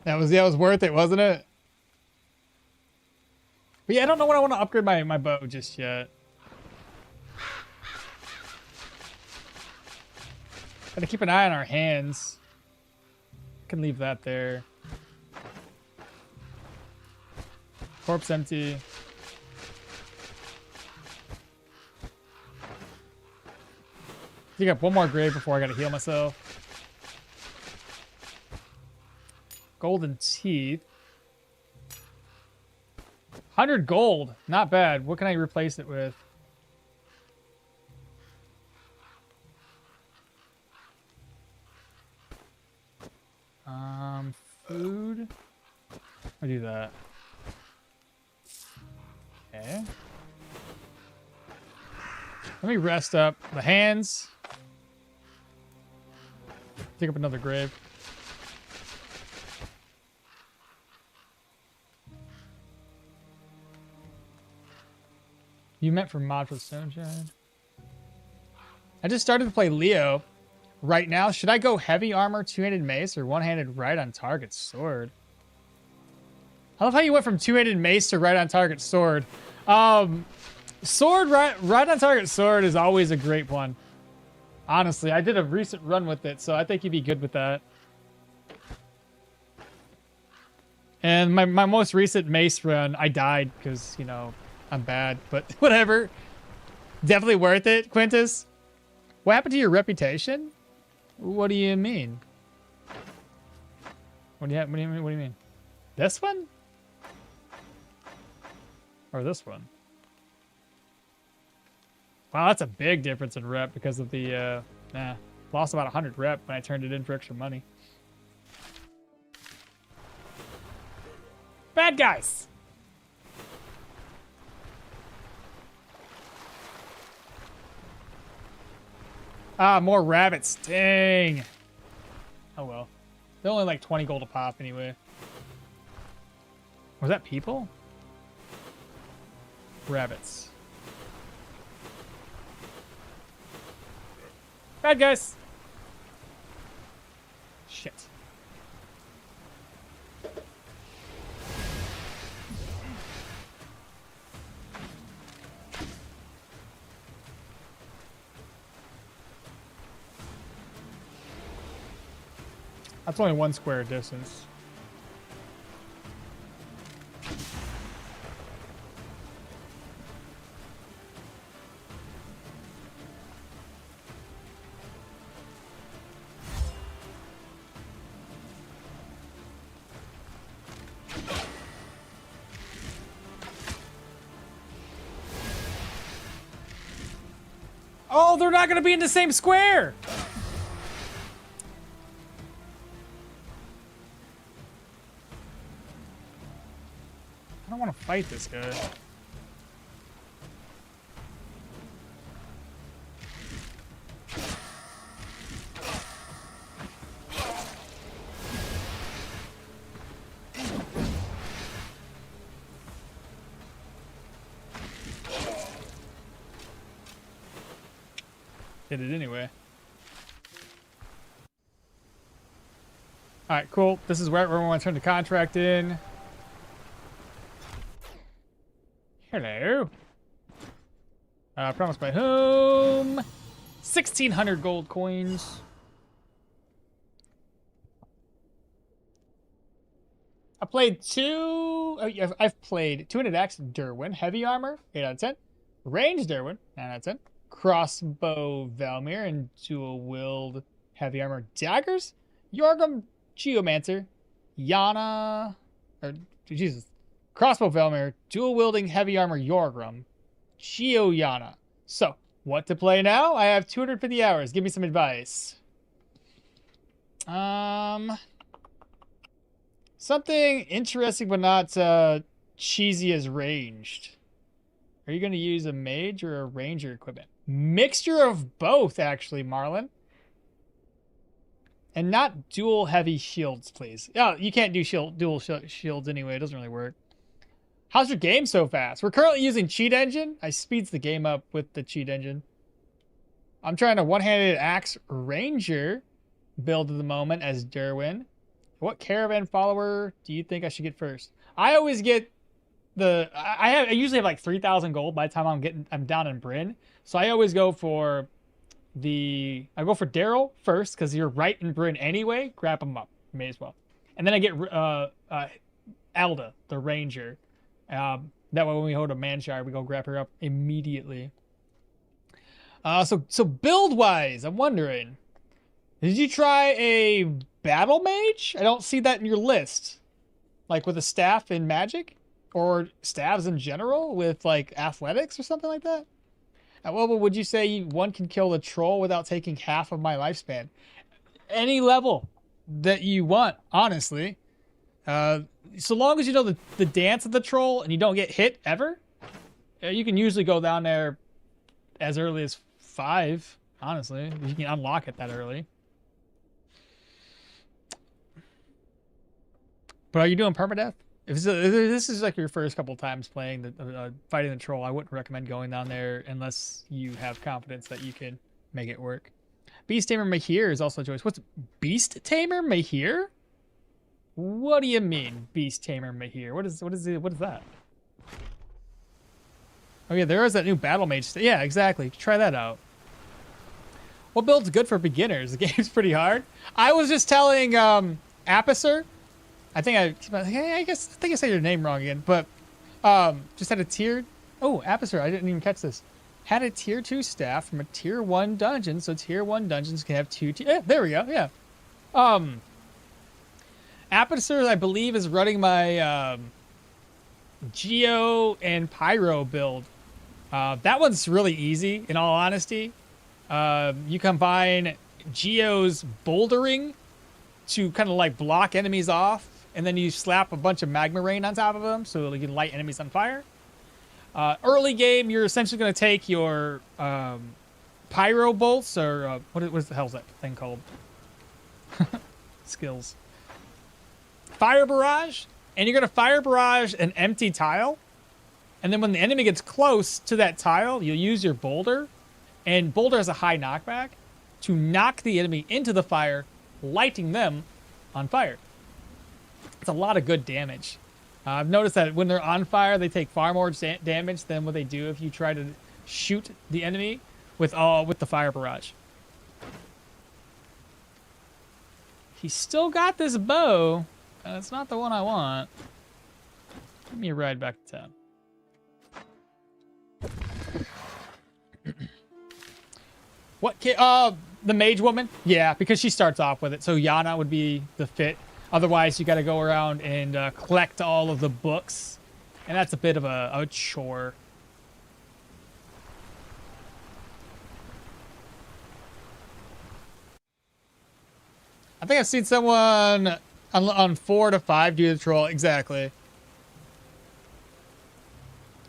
That was worth it, wasn't it? But yeah, I don't know when I want to upgrade my bow just yet. Gotta keep an eye on our hands. Can leave that there. Corpse empty. I got one more grave before I gotta heal myself. Golden teeth. 100 gold. Not bad. What can I replace it with? food. I'll do that. Okay. Let me rest up the hands. Dig up another grave. You meant for mod for Stoneshard? I just started to play Leo. Right now, should I go heavy armor, two-handed mace, or one-handed right on target sword? I love how you went from two-handed mace to right on target sword. Sword right on target sword is always a great one. Honestly, I did a recent run with it, so I think you'd be good with that. And my most recent mace run, I died because, you know, I'm bad, but whatever. Definitely worth it, Quintus. What happened to your reputation? What do you mean? What do you mean? This one? Or this one? Wow, that's a big difference in rep because of the, lost about 100 rep when I turned it in for extra money. Bad guys! Ah, more rabbits. Dang. Oh well. They're only like 20 gold a pop anyway. Was that people? Rabbits. Bad guys. Shit. That's only one square distance. Oh, they're not going to be in the same square. I don't want to fight this guy. Did it anyway. All right, cool. This is where we want to turn the contract in. Hello. Promised by whom? 1,600 gold coins. I've played I've played 200 axe Derwin, heavy armor, 8 out of 10. Range Derwin, 9 out of 10. Crossbow Valmir and dual wield heavy armor daggers. Yorgrim Geomancer, Yana, or Jesus. Crossbow Valmir, dual wielding heavy armor Yorgrim, Geo Yana. So, what to play now? I have 250 hours. Give me some advice. Something interesting but not cheesy as ranged. Are you going to use a mage or a ranger equipment? Mixture of both, actually, Marlon. And not dual heavy shields, please. Oh, you can't do dual shields anyway. It doesn't really work. How's your game so fast? We're currently using Cheat Engine. I speeds the game up with the Cheat Engine. I'm trying a one-handed axe ranger build at the moment as Derwin. What Caravan follower do you think I should get first? I always get I usually have like 3,000 gold by the time I'm down in Brin. So I always go for I go for Daryl first because you're right in Brin anyway. Grab him up, may as well. And then I get Hilda, the ranger. That way when we hold a Manshire, we go grab her up immediately. So build wise, I'm wondering, did you try a battle mage? I don't see that in your list. Like with a staff in magic? Or staves in general with like athletics or something like that? Well, would you say one can kill the troll without taking half of my lifespan? Any level that you want, honestly. So long as you know the dance of the troll and you don't get hit ever, you can usually go down there as early as 5. Honestly, you can unlock it that early. But are you doing permadeath? If this is like your first couple times playing the fighting the troll, I wouldn't recommend going down there unless you have confidence that you can make it work. Beast Tamer Mahir is also a choice. What's Beast Tamer Mahir? What do you mean, Beast Tamer Mahir? What is that? Oh yeah, there is that new battle mage. Yeah, exactly. Try that out. What build's good for beginners? The game's pretty hard. I was just telling Apicer. I think I said your name wrong again, but just had a tier. Oh, Apicer, I didn't even catch this. Had a tier 2 staff from a tier 1 dungeon, so tier 1 dungeons can have 2 tier. Yeah, there we go. Yeah. Apicer, I believe, is running my Geo and Pyro build. That one's really easy, in all honesty. You combine Geo's bouldering to kind of like block enemies off, and then you slap a bunch of magma rain on top of them so you can light enemies on fire. Early game, you're essentially going to take your pyro bolts, or what the hell's that thing called? Skills. Fire barrage, and you're going to fire barrage an empty tile, and then when the enemy gets close to that tile, you'll use your boulder, and boulder has a high knockback, to knock the enemy into the fire, lighting them on fire. It's a lot of good damage. I've noticed that when they're on fire, they take far more damage than what they do if you try to shoot the enemy with the fire barrage. He's still got this bow, and it's not the one I want. Give me a ride back to town. What? The mage woman? Yeah, because she starts off with it. So Yana would be the fit. Otherwise, you got to go around and collect all of the books, and that's a bit of a chore. I think I've seen someone on 4 to 5 do the troll. Exactly.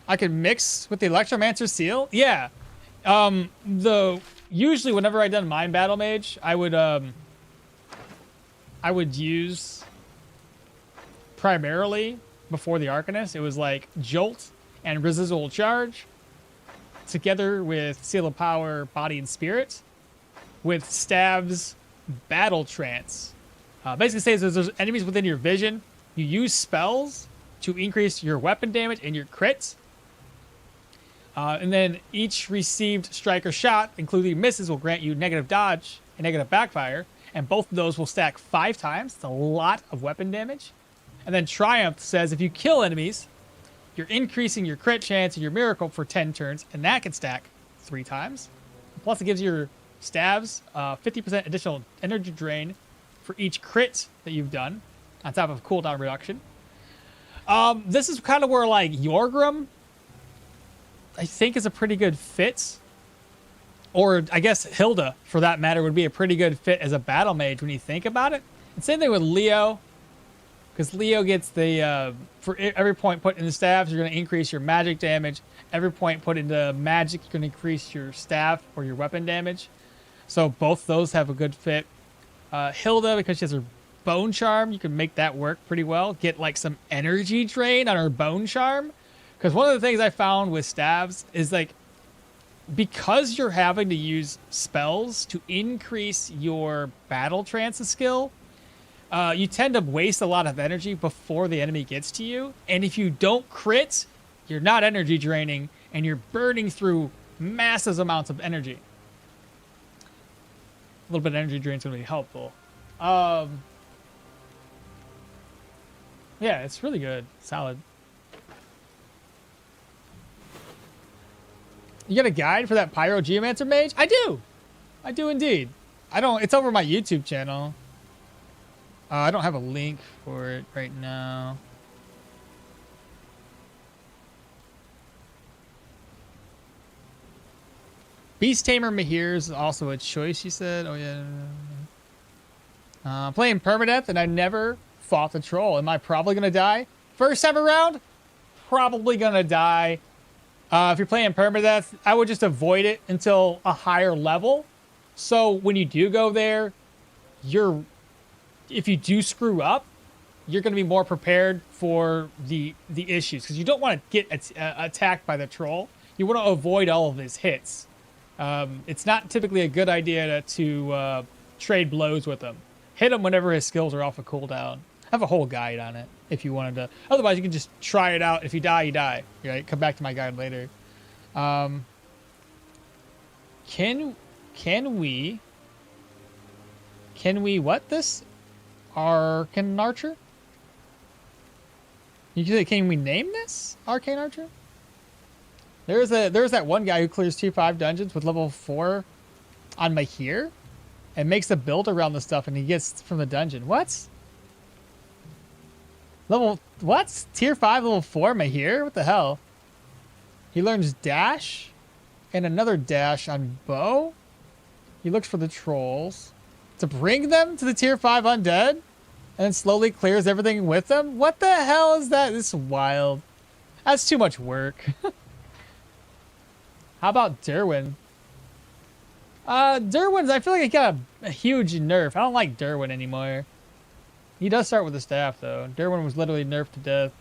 I can mix with the Electromancer seal? Yeah. Usually whenever I done Mind Battle Mage, I would use primarily before the Arcanist. It was like Jolt and Residual Charge together with Seal of Power, Body and Spirit with Stab's Battle Trance. Basically says there's enemies within your vision. You use spells to increase your weapon damage and your crits. And then each received strike or shot, including misses, will grant you negative dodge and negative backfire. And both of those will stack 5 times. It's a lot of weapon damage. And then Triumph says if you kill enemies, you're increasing your crit chance and your miracle for 10 turns. And that can stack 3 times. Plus it gives your stabs 50% additional energy drain for each crit that you've done, on top of cooldown reduction. This is kind of where like Yorgrim, I think, is a pretty good fit. Or I guess Hilda, for that matter, would be a pretty good fit as a battle mage when you think about it. And same thing with Leo, because Leo gets the for every point put in the staves, you're going to increase your magic damage. Every point put into magic, you're going to increase your staff or your weapon damage. So both those have a good fit. Hilda, because she has her bone charm, you can make that work pretty well. Get like some energy drain on her bone charm. Because one of the things I found with staves is like, because you're having to use spells to increase your battle trance skill, you tend to waste a lot of energy before the enemy gets to you. And if you don't crit, you're not energy draining and you're burning through massive amounts of energy. A little bit of energy drain is going to be helpful. Yeah, it's really good. Solid. You got a guide for that Pyro Geomancer mage? I do. I do indeed. It's over my YouTube channel. I don't have a link for it right now. Beast Tamer Mahir is also a choice, you said. Oh, yeah. Playing Permadeath, and I never fought the troll. Am I probably gonna die? First time around, probably gonna die. If you're playing Permadeath, I would just avoid it until a higher level. So when you do go there, if you do screw up, you're going to be more prepared for the issues, because you don't want to get attacked by the troll. You want to avoid all of his hits. It's not typically a good idea to trade blows with him. Hit him whenever his skills are off a cooldown. I have a whole guide on it if you wanted to. Otherwise, you can just try it out. If you die, you die. Right? Come back to my guide later. Can we what this? Arcane Archer? Can we name this Arcane Archer? There's that one guy who clears tier 5 dungeons with level 4 on Mahir and makes a build around the stuff, and he gets from the dungeon. What? Tier 5 level 4 Mahir? What the hell? He learns dash and another dash on bow. He looks for the trolls to bring them to the tier 5 undead, and then slowly clears everything with them. What the hell is that? This is wild. That's too much work. How about Derwin? Derwin's, I feel like he got a huge nerf. I don't like Derwin anymore. He does start with the staff, though. Derwin was literally nerfed to death.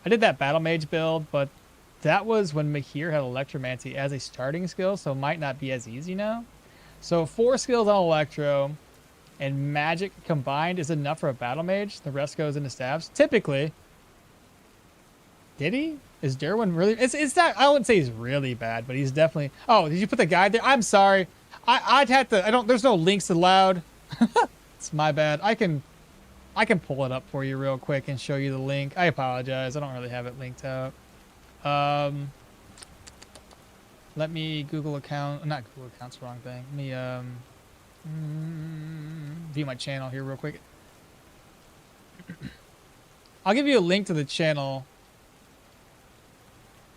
I did that Battle Mage build, but that was when Mahir had Electromancy as a starting skill, so it might not be as easy now. So 4 skills on Electro and Magic combined is enough for a Battle Mage. The rest goes into staffs. Typically. Did he? Is Derwin really... It's not... I wouldn't say he's really bad, but he's definitely... Oh, did you put the guide there? I'm sorry. I'd have to... I don't... There's no links allowed. It's my bad. I can pull it up for you real quick and show you the link. I apologize. I don't really have it linked out. Let me Google account... Not Google account's the wrong thing. Let me view my channel here real quick. I'll give you a link to the channel.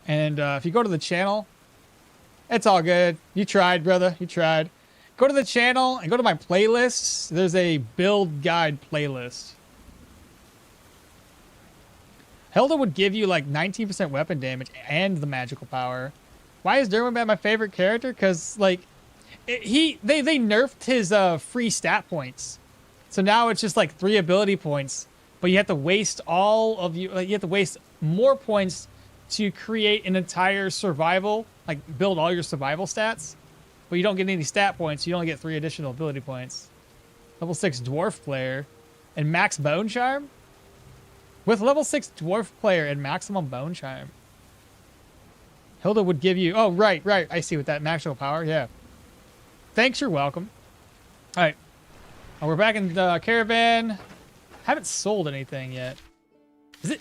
And if you go to the channel, it's all good. You tried, brother. You tried. Go to the channel and go to my playlists. There's a build guide playlist. Hilda would give you like 19% weapon damage and the magical power. Why is Derwin my favorite character? Because like they nerfed his free stat points, so now it's just like 3 ability points. But you have to waste you have to waste more points to create an entire survival, like build all your survival stats. But you don't get any stat points. You only get 3 additional ability points. Level 6 dwarf player and max bone charm. With level 6 dwarf player and maximum bone charm, Hilda would give you... Oh, right. I see with that magical power. Yeah. Thanks, you're welcome. All right. Oh, we're back in the Caravan. Haven't sold anything yet. Is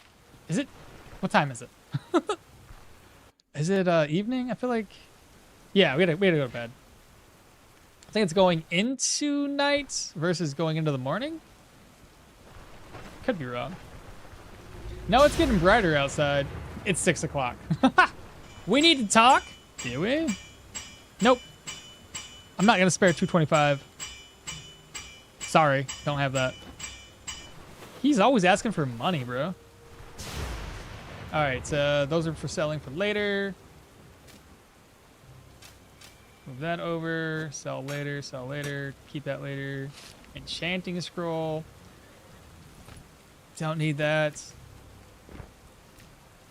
it? What time is it? Is it evening? I feel like... Yeah, we had to go to bed. I think it's going into night versus going into the morning. Could be wrong. No, it's getting brighter outside. It's 6 o'clock. We need to talk. Do we? Nope. I'm not going to spare 225. Sorry, don't have that. He's always asking for money, bro. All right, those are for selling for later. Move that over. Sell later. Keep that later. Enchanting scroll. Don't need that.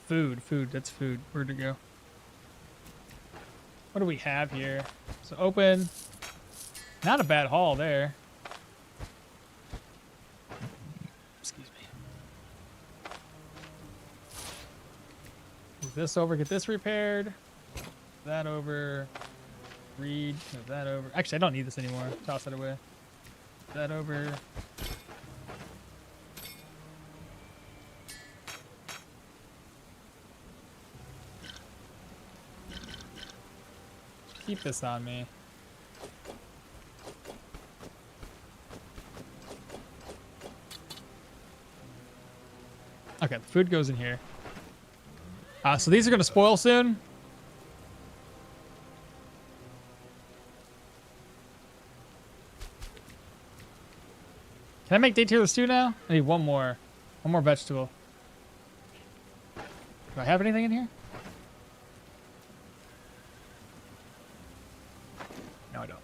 Food. That's food. Where'd it go? What do we have here? So open. Not a bad haul there. Excuse me. Move this over. Get this repaired. Move that over. Read. Move that over. Actually, I don't need this anymore. Toss it away. Move that over. Keep this on me. Okay, the food goes in here. So these are going to spoil soon. Can I make day tier stew now? I need one more vegetable. Do I have anything in here? No, I don't.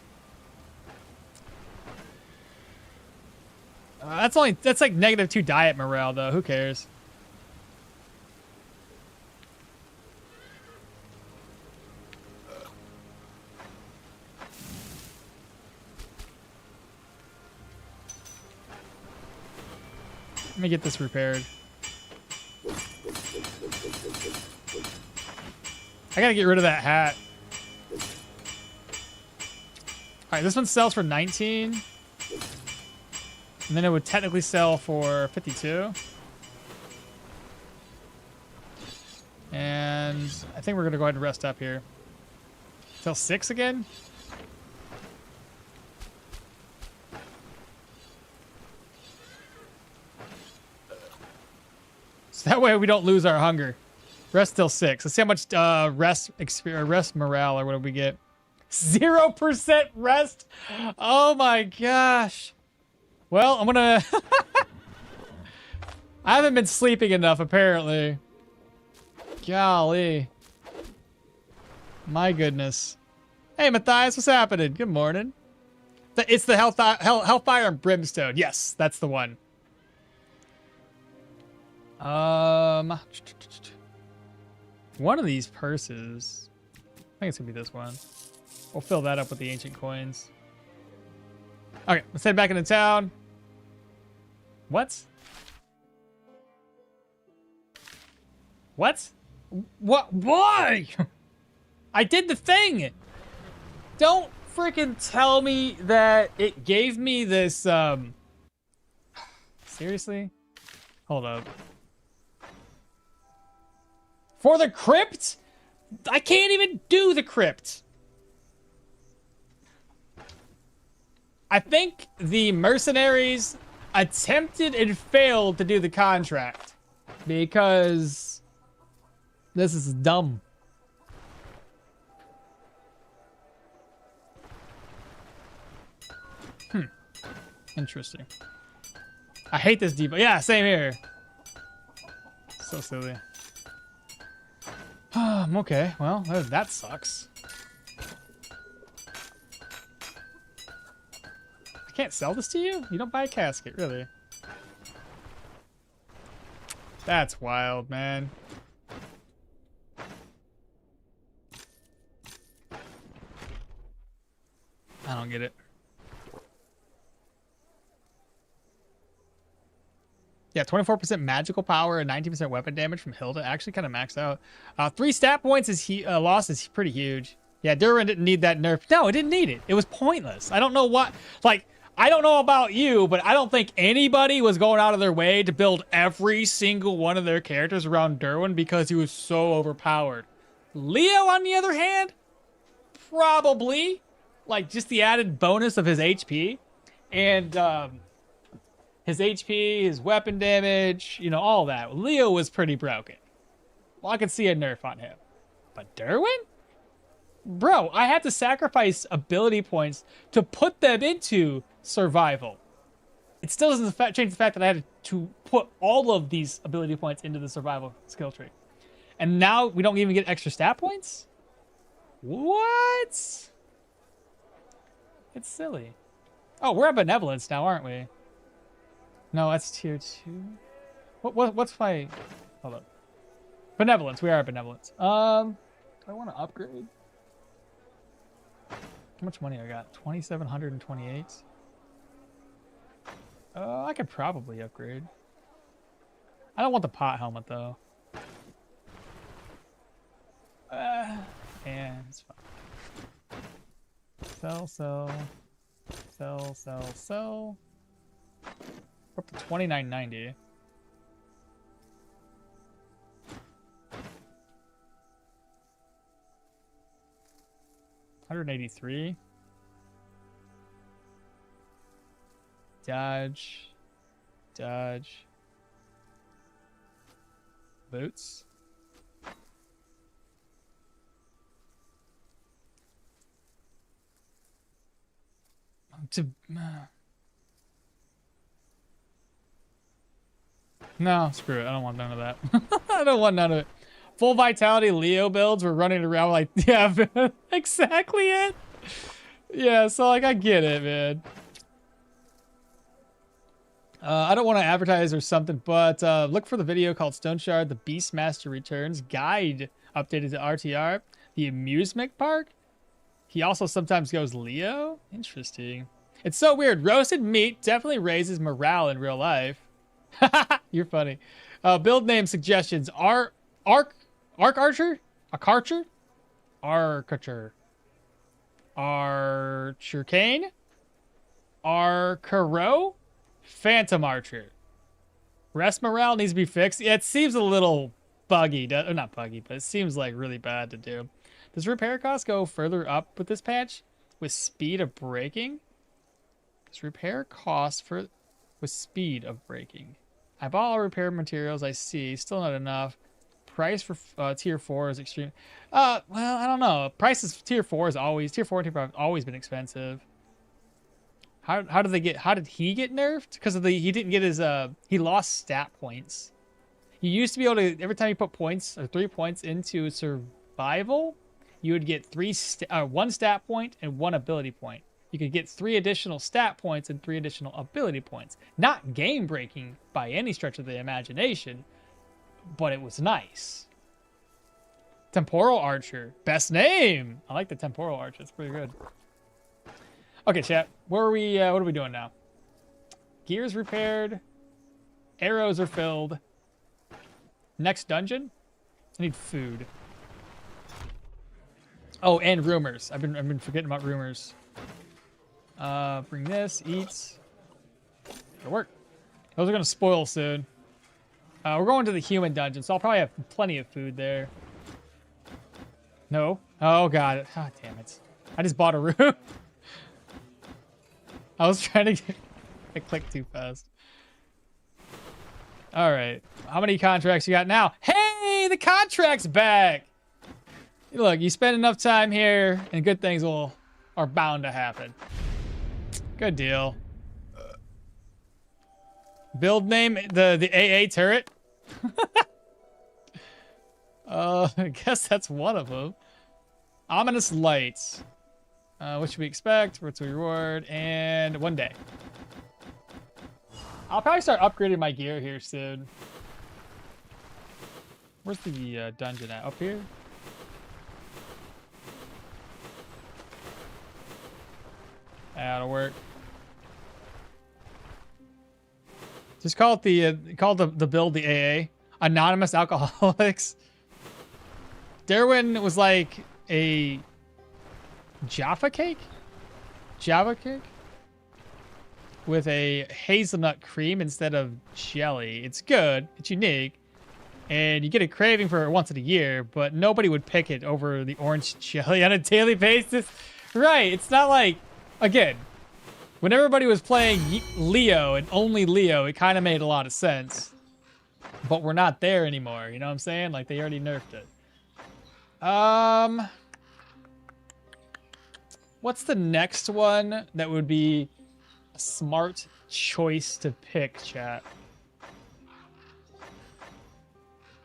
That's like -2 diet morale though. Who cares? Let me get this repaired. I gotta get rid of that hat. Alright, this one sells for 19. And then it would technically sell for 52. And I think we're gonna go ahead and rest up here. Sell 6 again? So that way we don't lose our hunger. Rest till 6. Let's see how much rest morale or what do we get? 0% rest. Oh my gosh. Well, I'm gonna. I haven't been sleeping enough apparently. Golly. My goodness. Hey Matthias, what's happening? Good morning. It's the Hellfire and Brimstone. Yes, that's the one. One of these purses. I think it's gonna be this one. We'll fill that up with the ancient coins. Okay, let's head back into town. What? What? What? Why? I did the thing. Don't freaking tell me that it gave me this, Seriously? Hold up. For the crypt? I can't even do the crypt. I think the mercenaries attempted and failed to do the contract because this is dumb. Interesting. I hate this debuff. Yeah, same here. So silly. Okay, well, that sucks. I can't sell this to you? You don't buy a casket, really. That's wild, man. I don't get it. Yeah, 24% magical power and 19% weapon damage from Hilda. Actually kind of maxed out. 3 stat points is loss is pretty huge. Yeah, Durin didn't need that nerf. No, it didn't need it. It was pointless. I don't know what... Like, I don't know about you, but I don't think anybody was going out of their way to build every single one of their characters around Derwin because he was so overpowered. Leo, on the other hand, probably. Like, just the added bonus of his HP. And, his HP, his weapon damage, you know, all that. Leo was pretty broken. Well, I could see a nerf on him. But Derwin? Bro, I had to sacrifice ability points to put them into survival. It still doesn't change the fact that I had to put all of these ability points into the survival skill tree. And now we don't even get extra stat points? What? It's silly. Oh, we're at Benevolence now, aren't we? No, that's tier 2. What's my... Hold up. Benevolence. We are at Benevolence. Do I want to upgrade? How much money I got? 2,728. I could probably upgrade. I don't want the pot helmet though. Yeah, it's fine. Sell. We're up to 29.90. $183. Dodge. Boots. No, screw it. I don't want none of that. I don't want none of it. Full vitality Leo builds. We're running around like, yeah, exactly it. Yeah, so like I get it, man. I don't want to advertise or something, but look for the video called Stoneshard, the Beastmaster Returns guide updated to RTR. The amusement park. He also sometimes goes Leo. Interesting. It's so weird. Roasted meat definitely raises morale in real life. You're funny. Build name suggestions. Arc Archer? Archer? Archer. Arcane? Arcaro? Phantom Archer. Rest morale needs to be fixed. Yeah, it seems a little buggy. Not buggy, but it seems like really bad to do. Does repair cost go further up with this patch? With speed of breaking? Does repair cost with speed of breaking? I bought all repair materials I see. Still not enough. Price for tier 4 is extreme. Well, I don't know. Prices tier 4 is always tier 4 and tier 5 have always been expensive. How did he get nerfed? Because of he didn't get his he lost stat points. You used to be able to, every time you put points or 3 points into survival, you would get 1 stat point and 1 ability point. You could get 3 additional stat points and 3 additional ability points. Not game breaking by any stretch of the imagination, but it was nice. Temporal Archer, best name. I like the Temporal Archer. It's pretty good. Okay, chat. What are we doing now? Gears repaired. Arrows are filled. Next dungeon? I need food. Oh, and rumors. I've been forgetting about rumors. Bring this, eats. It'll work. Those are gonna spoil soon. We're going to the human dungeon, so I'll probably have plenty of food there. No? Oh god. Oh, damn it. I just bought a room. I was trying to get... I clicked too fast. Alright. How many contracts you got now? Hey! The contract's back! Look, you spend enough time here, and good things are bound to happen. Good deal. Build name, the AA turret? I guess that's one of them. Ominous lights. What should we expect? What's the reward? And 1 day. I'll probably start upgrading my gear here soon. Where's the dungeon at? Up here? That'll work. Just call it the build the AA. Anonymous Alcoholics. Derwin was like a Jaffa cake? Java cake? With a hazelnut cream instead of jelly. It's good. It's unique. And you get a craving for it once in a year, but nobody would pick it over the orange jelly on a daily basis. Right. It's not like, again, when everybody was playing Leo and only Leo, it kind of made a lot of sense. But we're not there anymore. You know what I'm saying? Like, they already nerfed it. What's the next one that would be a smart choice to pick, chat?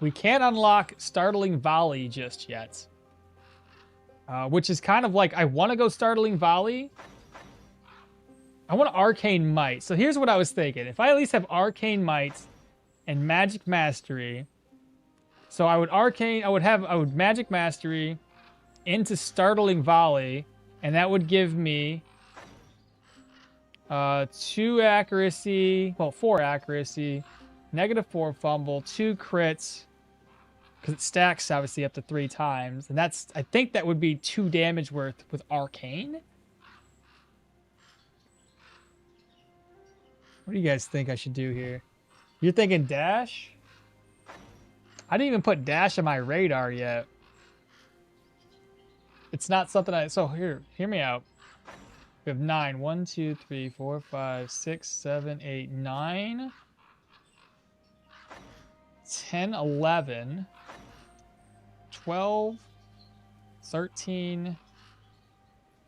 We can't unlock Startling Volley just yet. Which is kind of like, I want to go Startling Volley. I want Arcane Might. So here's what I was thinking. If I at least have Arcane Might and Magic Mastery. So I would Magic Mastery into Startling Volley, and that would give me 2 accuracy, well, 4 accuracy, -4 fumble, 2 crits, because it stacks obviously up to 3 times, and that's, I think that would be 2 damage worth with Arcane. What do you guys think I should do here? You're thinking dash? I didn't even put dash on my radar yet. It's not something so hear me out. We have 9. 1, 2, 3, 4, 5, 6, 7, 8, 9. 10, 11. 12. 13.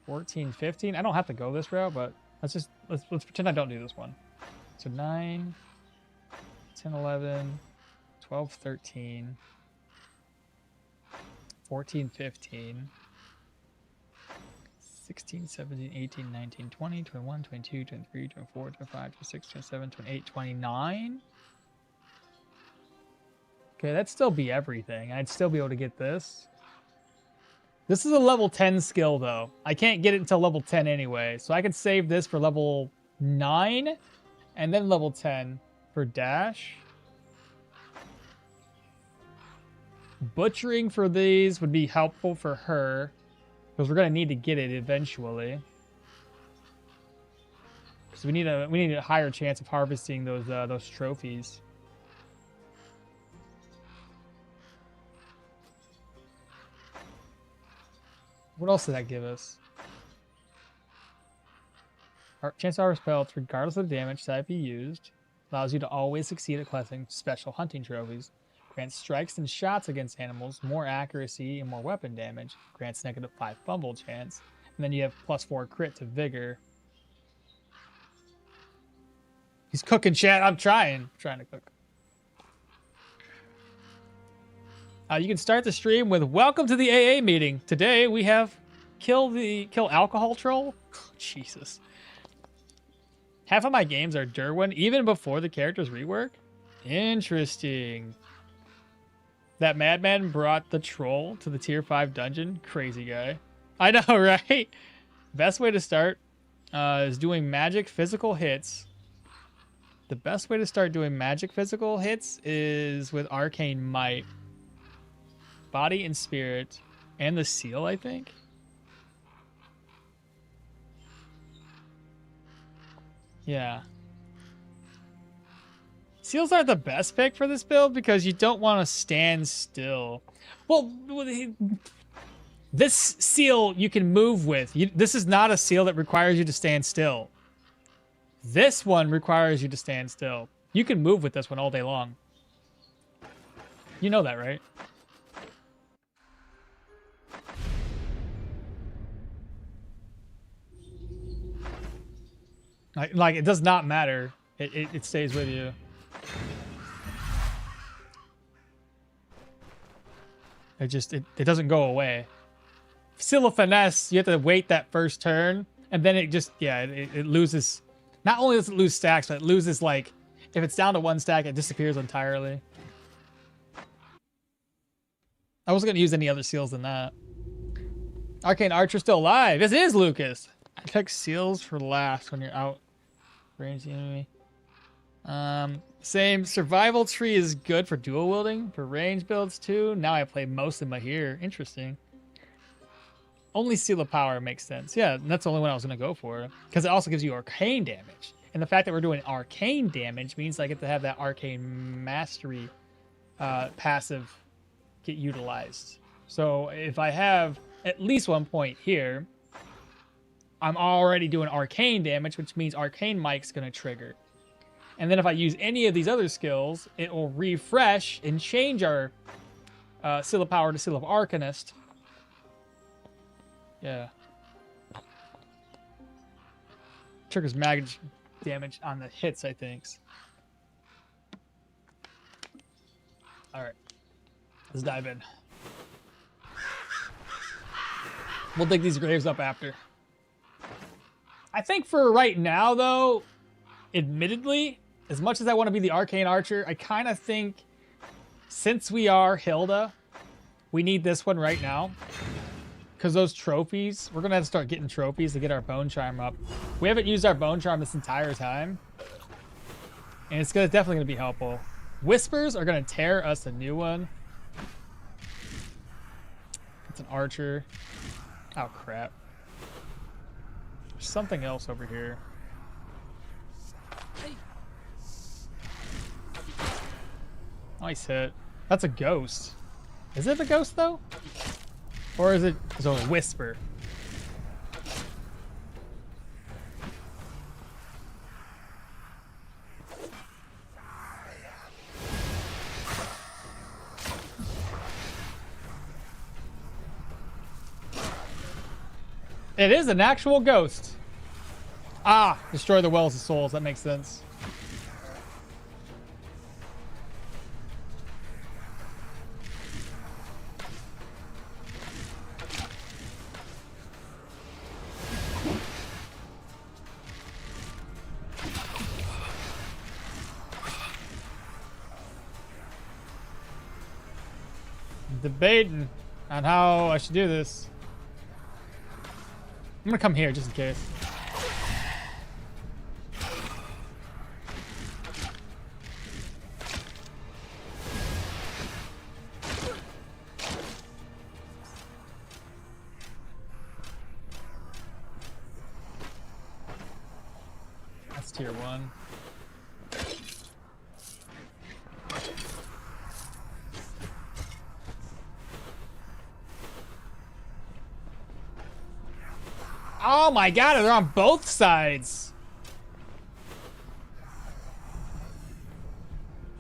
14, 15. I don't have to go this route, but let's pretend I don't do this one. So 9, 10, 11, 12, 13, 14, 15, 16, 17, 18, 19, 20, 21, 22, 23, 24, 25, 26, 27, 28, 29. Okay, that'd still be everything. I'd still be able to get this. This is a level 10 skill, though. I can't get it until level 10 anyway, so I could save this for level 9 and then level 10 for dash. Butchering for these would be helpful for her, because we're going to need to get it eventually. So we need a higher chance of harvesting those trophies. What else did that give us? Chance to harvest pelts, regardless of the damage type you used. Allows you to always succeed at collecting special hunting trophies. Grants strikes and shots against animals, more accuracy and more weapon damage. Grants -5 fumble chance. And then you have +4 crit to vigor. He's cooking, chat. I'm trying to cook. You can start the stream with "Welcome to the AA meeting. Today we have kill alcohol troll." Jesus. Half of my games are Derwin, even before the character's rework. Interesting. That madman brought the troll to the tier 5 dungeon. Crazy guy. I know, right? Best way to start is doing magic physical hits. The best way to start doing magic physical hits is with Arcane Might. Body and Spirit, and the Seal, I think. Yeah. Seals aren't the best pick for this build because you don't want to stand still. Well, this seal you can move with. This is not a seal that requires you to stand still. This one requires you to stand still. You can move with this one all day long. You know that, right? Like it does not matter. It stays with you. It doesn't go away. Seal of Finesse, you have to wait that first turn, and then it loses. Not only does it lose stacks, but it loses, like, if it's down to 1 stack, it disappears entirely. I wasn't gonna use any other seals than that. Arcane Archer still alive. This is Lucas. I pick seals for last when you're out range the enemy. Same. Survival tree is good for dual wielding, for range builds too. Now I play most of them here. Interesting. Only Seal of Power makes sense. Yeah, that's the only one I was going to go for. Because it also gives you arcane damage. And the fact that we're doing arcane damage means I get to have that arcane mastery passive get utilized. So if I have at least 1 point here, I'm already doing arcane damage, which means Arcane Mike's going to trigger. And then if I use any of these other skills, it will refresh and change our Seal of Power to Seal of Arcanist. Yeah. Triggers mag damage on the hits, I think. Alright. Let's dive in. We'll dig these graves up after. I think for right now, though, admittedly, as much as I want to be the Arcane Archer, I kind of think, since we are Hilda, we need this one right now. Because those trophies, we're going to have to start getting trophies to get our Bone Charm up. We haven't used our Bone Charm this entire time. And it's definitely going to be helpful. Whispers are going to tear us a new one. It's an Archer. Oh, crap. There's something else over here. Nice hit. That's a ghost. Is it a ghost, though? Or is it a whisper? It is an actual ghost. Ah, destroy the wells of souls. That makes sense. debating on how I should do this. I'm gonna come here just in case. That's tier 1. Oh my god, they're on both sides.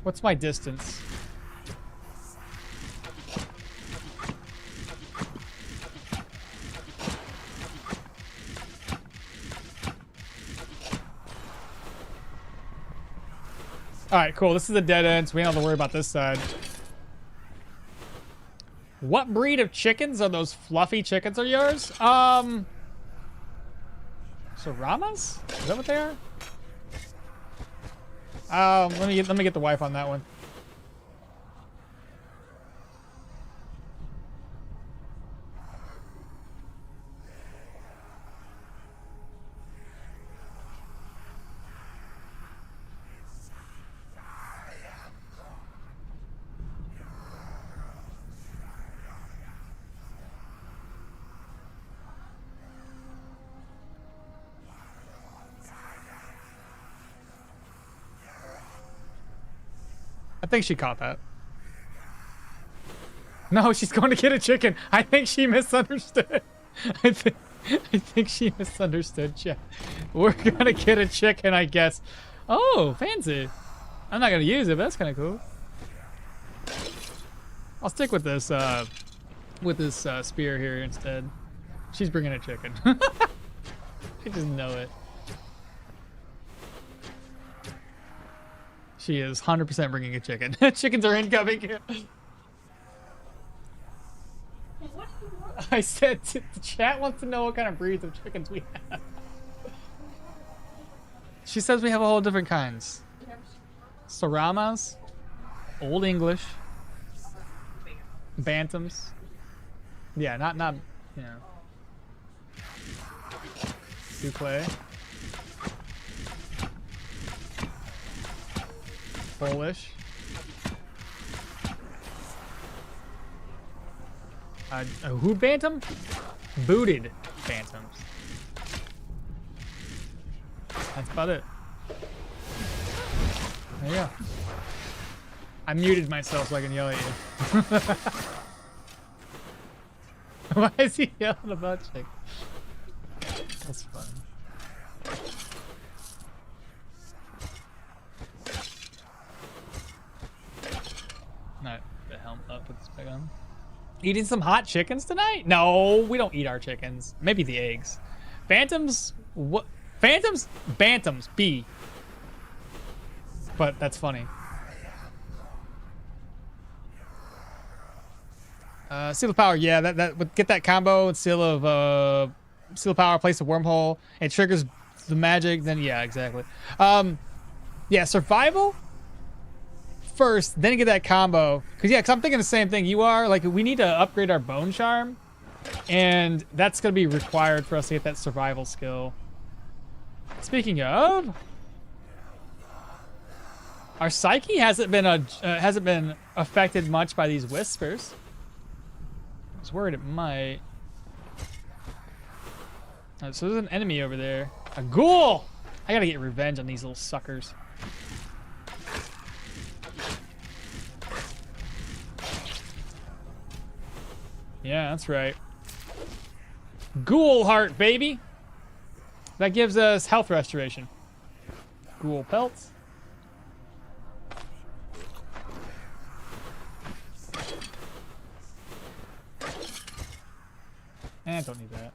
What's my distance? Alright, cool. This is a dead end, so we don't have to worry about this side. What breed of chickens are those fluffy chickens are yours? Saramas? Is that what they are? Let me get the wife on that one. I think she caught that. No, she's going to get a chicken. I think she misunderstood. I think she misunderstood. Chat. We're gonna get a chicken, I guess. Oh, fancy. I'm not gonna use it, but that's kind of cool. I'll stick with this spear here instead. She's bringing a chicken. I just know it. She is 100% bringing a chicken. Chickens are incoming. I said the chat wants to know what kind of breeds of chickens we have. She says we have a whole different kinds. Saramas, Old English, Bantams. Yeah, not you know. Duclay. Polish. Who bantam? Booted bantams. That's about it. There you go. I muted myself so I can yell at you. Why is he yelling about chick? That's fun. Not the helm up with this bag on. Eating some hot chickens tonight? No, we don't eat our chickens. Maybe the eggs. Phantoms? What? Phantoms? Bantams. B. But that's funny. Seal of Power. Yeah, that would get that combo. Seal of Power. Place a wormhole. It triggers the magic. Then yeah, exactly. Yeah, survival first, then get that combo. Cause I'm thinking the same thing you are. Like, we need to upgrade our bone charm, and that's gonna be required for us to get that survival skill. Speaking of, our psyche hasn't been affected much by these whispers. I was worried it might. So there's an enemy over there. A ghoul! I gotta get revenge on these little suckers. Yeah, that's right. Ghoul heart, baby. That gives us health restoration. Ghoul pelts. I don't need that.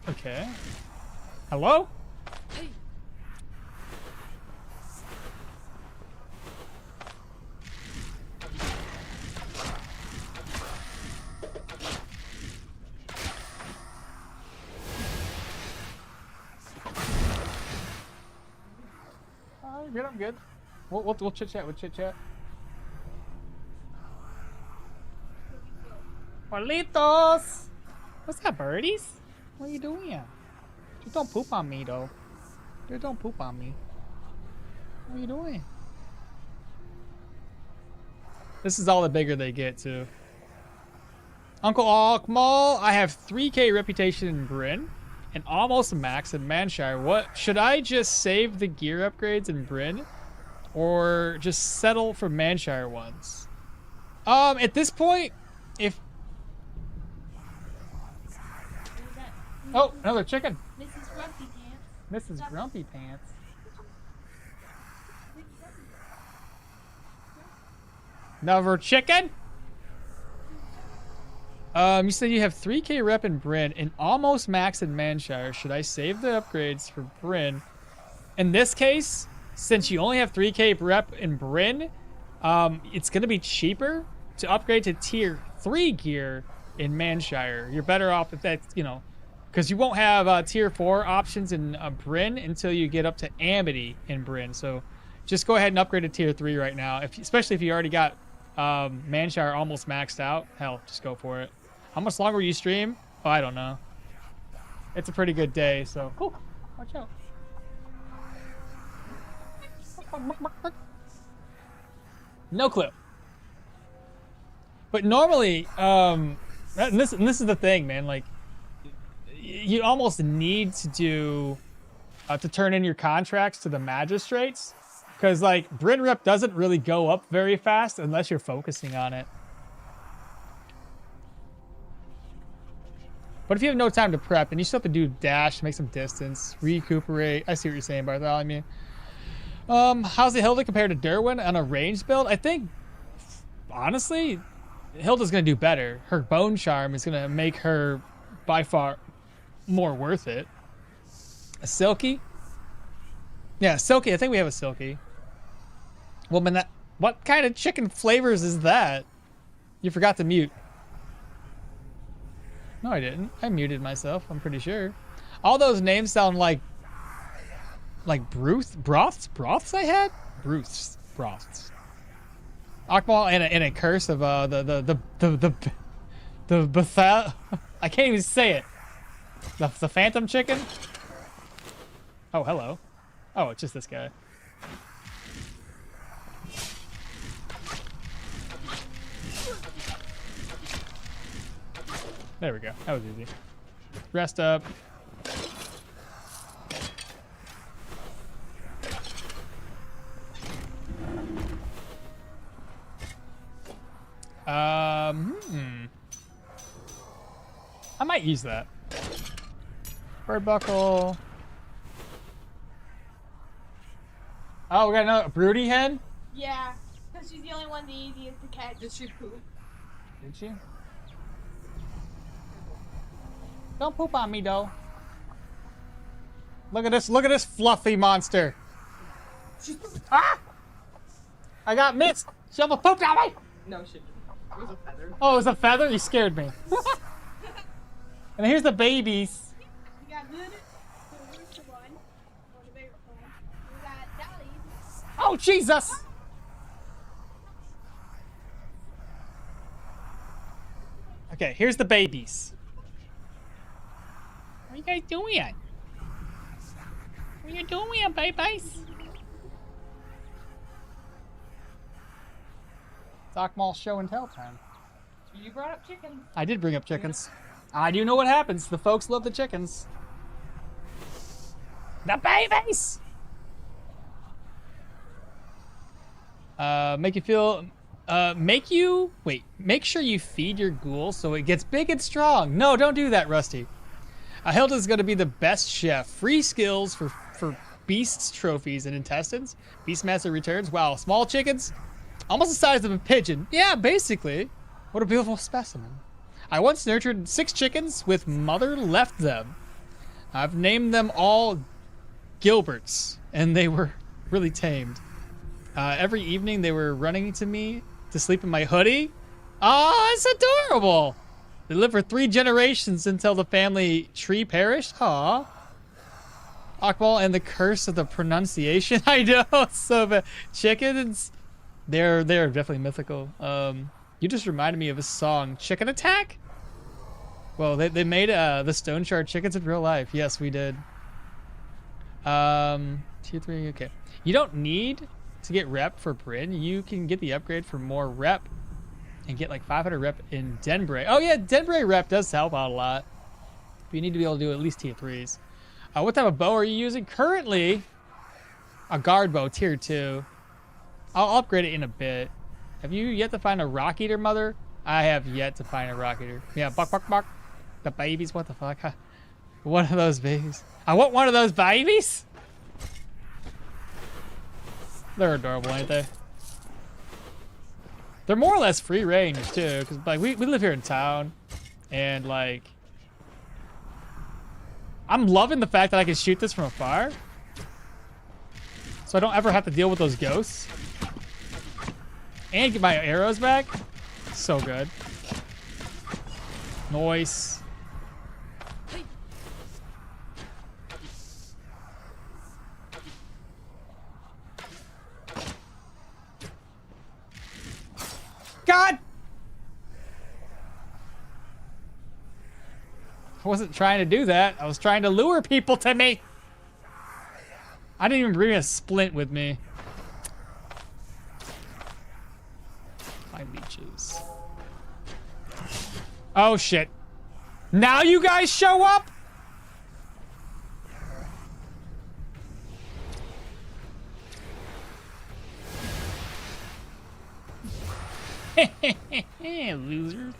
Okay. Hello? Hey. I'm good, I'm good. We'll chit chat. We'll chit chat. Juanitos! What's up, birdies? What are you doing? Just don't poop on me, though. Just don't poop on me. What are you doing? This is all the bigger they get, too. Uncle Okmall, I have 3k reputation in Brin and almost max in Manshire. What? Should I just save the gear upgrades in Brin or just settle for Manshire ones? At this point, if... Oh, another chicken. Mrs. Grumpy Pants. Mrs. Grumpy Pants. Another chicken? You said you have 3k rep in Brin and almost max in Manshire. Should I save the upgrades for Brin? In this case, since you only have 3k rep in Brin, it's going to be cheaper to upgrade to tier 3 gear in Manshire. You're better off if that's, you know, because you won't have tier 4 options in Brin until you get up to Amity in Brin. So just go ahead and upgrade to tier 3 right now, especially if you already got Manshire almost maxed out. Hell, just go for it. How much longer will you stream? Oh, I don't know. It's a pretty good day, so. Oh, watch out. No clue. But normally, and this is the thing, man. Like, you almost need to do to turn in your contracts to the magistrates, because like Brin rep doesn't really go up very fast unless you're focusing on it. But if you have no time to prep and you still have to do dash, make some distance, recuperate. I see what you're saying, Bartholomew. How's the Hilda compared to Derwin on a ranged build? I think, honestly, Hilda's going to do better. Her bone charm is going to make her by far more worth it. A Silky? Yeah, Silky. I think we have a Silky. Woman, that what kind of chicken flavors is that? You forgot to mute. No, I didn't. I muted myself, I'm pretty sure. All those names sound like broths I had? Broths. Okmall and a curse of the Bethel. I can't even say it. The phantom chicken? Oh, hello. Oh, it's just this guy. There we go. That was easy. Rest up. I might use that. Bird buckle. Oh, we got another broody hen? Yeah, because she's the only one the easiest to catch. Did she poop? Did she? Don't poop on me, though. Look at this fluffy monster. Ah! I got missed. She almost pooped on me. No, she didn't. It was a feather. Oh, it was a feather? You scared me. And here's the babies. We got Good. Where's the one? Oh, the bigger one. We got Dolly. Oh, Jesus. Okay, here's the babies. What are you guys doing? What are you doing, babies? Okmall show and tell time. You brought up chicken. I did bring up chickens. I do know what happens. The folks love the chickens. The babies! Make sure you feed your ghoul so it gets big and strong. No, don't do that, Rusty. Hilda's going to be the best chef. Free skills for beasts, trophies, and intestines. Beastmaster returns. Wow, small chickens? Almost the size of a pigeon. Yeah, basically. What a beautiful specimen. I once nurtured 6 chickens with mother left them. I've named them all Gilberts, and they were really tamed. Every evening they were running to me to sleep in my hoodie. Oh, it's adorable. They lived for 3 generations until the family tree perished. Aw. Okmall and the curse of the pronunciation. I know, it's so bad. Chickens, they're definitely mythical. You just reminded me of a song, Chicken Attack? Well, they made the Stoneshard chickens in real life. Yes, we did. Tier 3, okay. You don't need to get rep for Brin. You can get the upgrade for more rep and get like 500 rep in Denbray. Oh yeah, Denbray rep does help out a lot. But you need to be able to do at least tier 3s. What type of bow are you using? Currently, a guard bow, tier 2. I'll upgrade it in a bit. Have you yet to find a rock eater, mother? I have yet to find a rock eater. Yeah, buck. The babies, what the fuck? Huh? One of those babies. I want one of those babies. They're adorable, ain't they? They're more or less free range too, because like we live here in town, and like I'm loving the fact that I can shoot this from afar, so I don't ever have to deal with those ghosts, and get my arrows back. So good. Nice. God! I wasn't trying to do that. I was trying to lure people to me. I didn't even bring a splint with me. My leeches. Oh shit. Now you guys show up? Losers.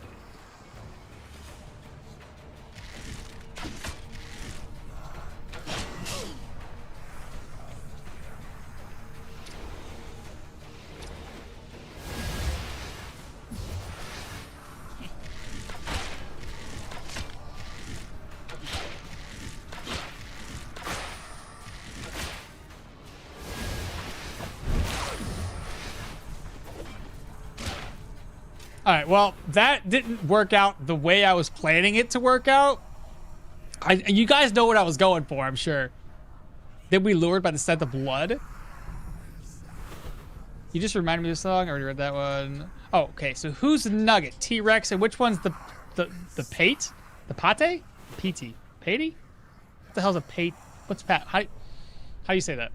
All right, well, that didn't work out the way I was planning it to work out. You guys know what I was going for, I'm sure. Did we lured by the scent of blood? You just reminded me of the song. I already read that one. Oh, okay, so who's the nugget? T-Rex, and which one's the pate? The pate? PT. Patey? What the hell's a pate? What's pat? How do you say that?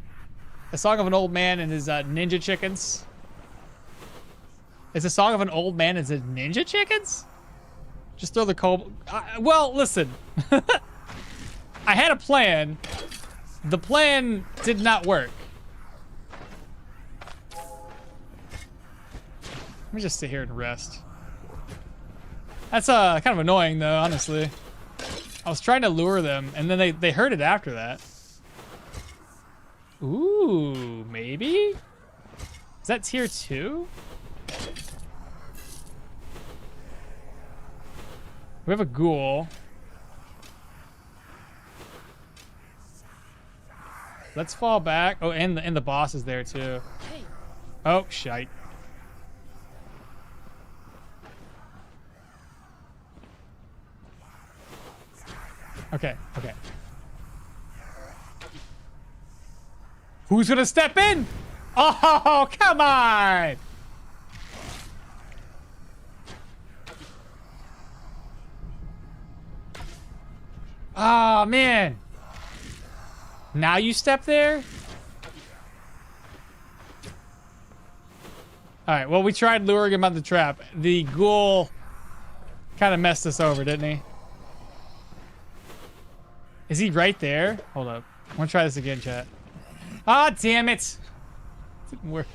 A song of an old man and his ninja chickens. It's a song of an old man and his ninja chickens? Just throw the coal. Well, listen. I had a plan. The plan did not work. Let me just sit here and rest. That's kind of annoying though, honestly. I was trying to lure them and then they heard it after that. Ooh, maybe? Is that tier 2? We have a ghoul. Let's fall back. Oh, and the boss is there too. Oh, shite. Okay. Who's gonna step in? Oh, come on! Oh, man. Now you step there? Alright, well, we tried luring him on the trap. The ghoul kind of messed us over, didn't he? Is he right there? Hold up. I want to try this again, chat. Ah, damn it. Didn't work.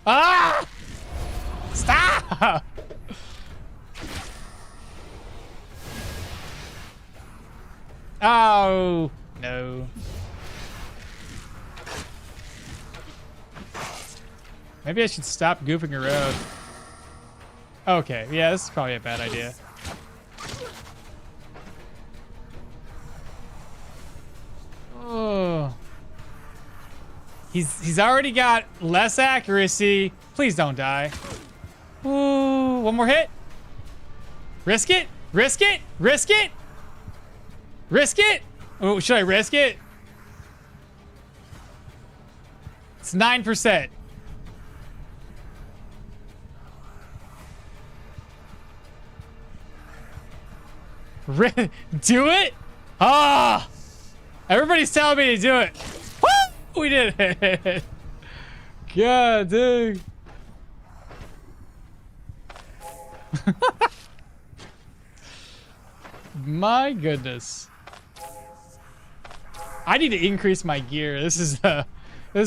Ah! Stop! Oh, no. Maybe I should stop goofing around. Okay, yeah, this is probably a bad idea. Oh. He's already got less accuracy. Please don't die. Ooh, one more hit. Risk it. Risk it. Risk it. Risk it. Oh, should I risk it? It's 9%. Do it? Ah! Everybody's telling me to do it. Woo! We did it. God dang. My goodness. I need to increase my gear. This is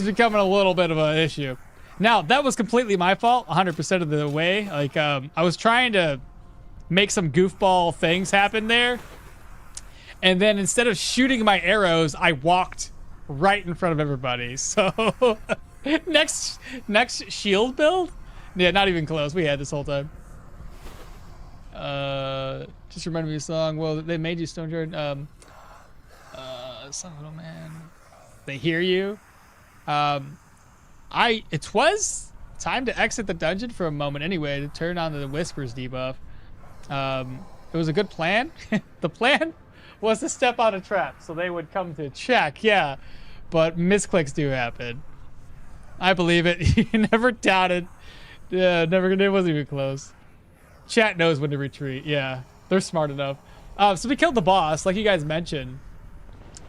becoming a little bit of an issue. Now, that was completely my fault 100% of the way. Like, I was trying to make some goofball things happen there. And then instead of shooting my arrows, I walked right in front of everybody. So, next shield build? Yeah, not even close. We had this whole time. Just reminded me of a song. Well, they made you Stoneshard. Son of a man. They hear you. It was time to exit the dungeon for a moment anyway to turn on the Whispers debuff. It was a good plan. The plan was to step on a trap so they would come to check, yeah. But misclicks do happen. I believe it. You never doubted. Yeah, it wasn't even close. Chat knows when to retreat, yeah. They're smart enough. So we killed the boss, like you guys mentioned.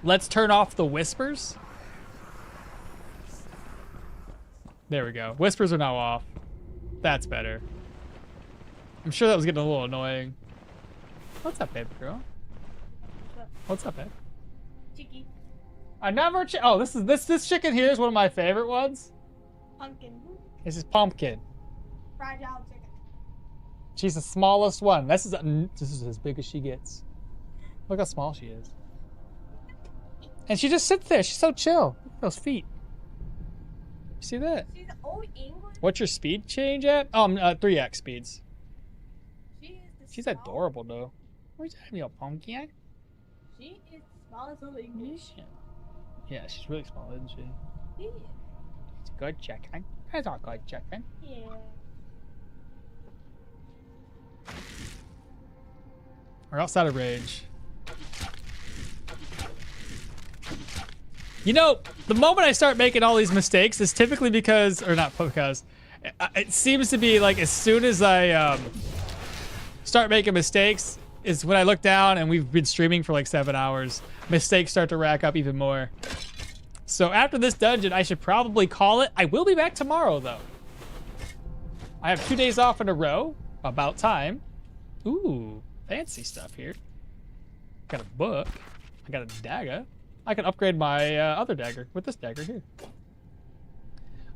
Let's turn off the Whispers. There we go. Whispers are now off. That's better. I'm sure that was getting a little annoying. What's up, baby girl? What's up, babe? Chicky. I never. Oh, this chicken here is one of my favorite ones. Pumpkin. This is Pumpkin. Fragile chicken. She's the smallest one. This is as big as she gets. Look how small she is. And she just sits there. She's so chill. Look at those feet. You see that? She's old English. What's your speed change at? Oh, 3x speeds. She's small. adorable though. Where's that little pumpkin? She is the smallest old English. Yeah, she's really small, isn't she? Yeah. It's a good chicken. That's a good chicken. Yeah. We're outside of range. You know, the moment I start making all these mistakes is typically because, or not because, it seems to be like as soon as I start making mistakes is when I look down and we've been streaming for like 7 hours. Mistakes start to rack up even more. So after this dungeon, I should probably call it. I will be back tomorrow though. I have 2 days off in a row. About time. Ooh, fancy stuff here. Got a book. I got a dagger. I can upgrade my other dagger with this dagger here.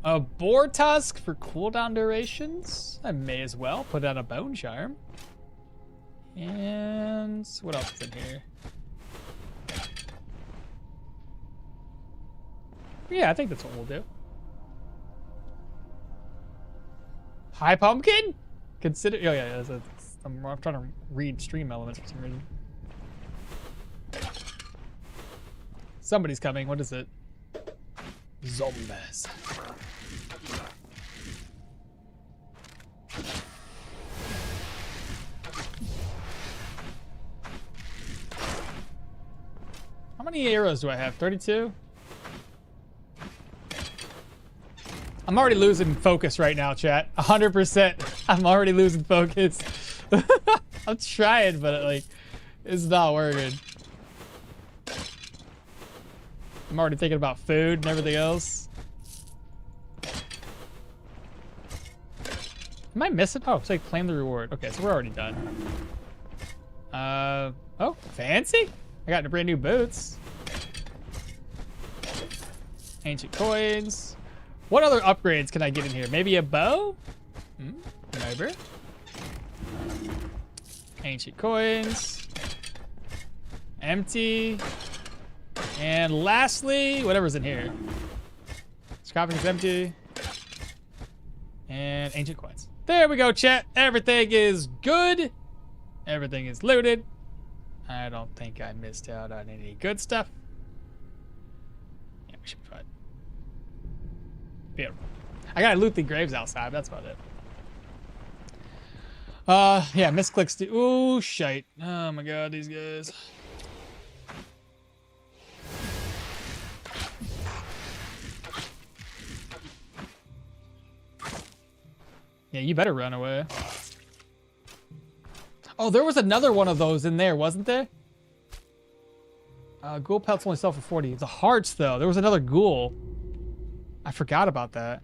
A boar tusk for cooldown durations. I may as well put on a bone charm. And what else is in here? Yeah, I think that's what we'll do. Hi, pumpkin. Consider. Oh yeah, I'm trying to read stream elements for some reason. Somebody's coming. What is it? Zombies. How many arrows do I have? 32? I'm already losing focus right now, chat. 100%. I'm already losing focus. I'm trying, but like, it's not working. I'm already thinking about food and everything else. Am I missing? Oh, it's like claim the reward. Okay, so we're already done. Oh, fancy. I got the brand new boots. Ancient coins. What other upgrades can I get in here? Maybe a bow? Maybe. Ancient coins. Empty. And lastly, whatever's in here. Sarcophagus empty. And ancient coins. There we go, chat. Everything is good. Everything is looted. I don't think I missed out on any good stuff. Yeah, we should be fine. Beautiful. I gotta loot the graves outside, that's about it. Yeah, misclicks. Ooh, shite. Oh my god, these guys. Yeah, you better run away. Oh, there was another one of those in there, wasn't there? Ghoul pelts only sell for 40. The hearts, though. There was another ghoul. I forgot about that.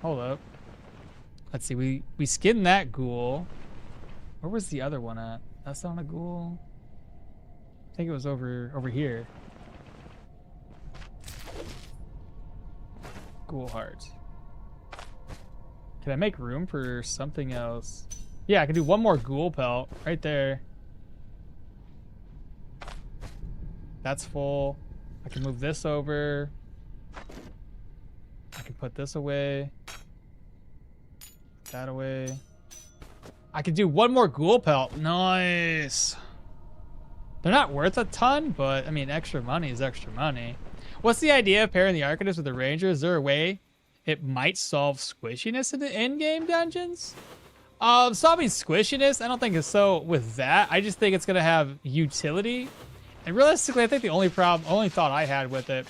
Hold up. Let's see. We skinned that ghoul. Where was the other one at? That's not a ghoul. I think it was over here. Ghoul heart. Can I make room for something else? Yeah, I can do one more ghoul pelt right there. That's full. I can move this over. I can put this away. That away. I could do one more ghoul pelt. Nice. They're not worth a ton, but I mean, extra money is extra money. What's the idea of pairing the Arcanist with the Ranger? Is there a way it might solve squishiness in the in-game dungeons? Solving squishiness, I don't think it's so with that. I just think it's gonna have utility. And realistically, I think the only thought I had with it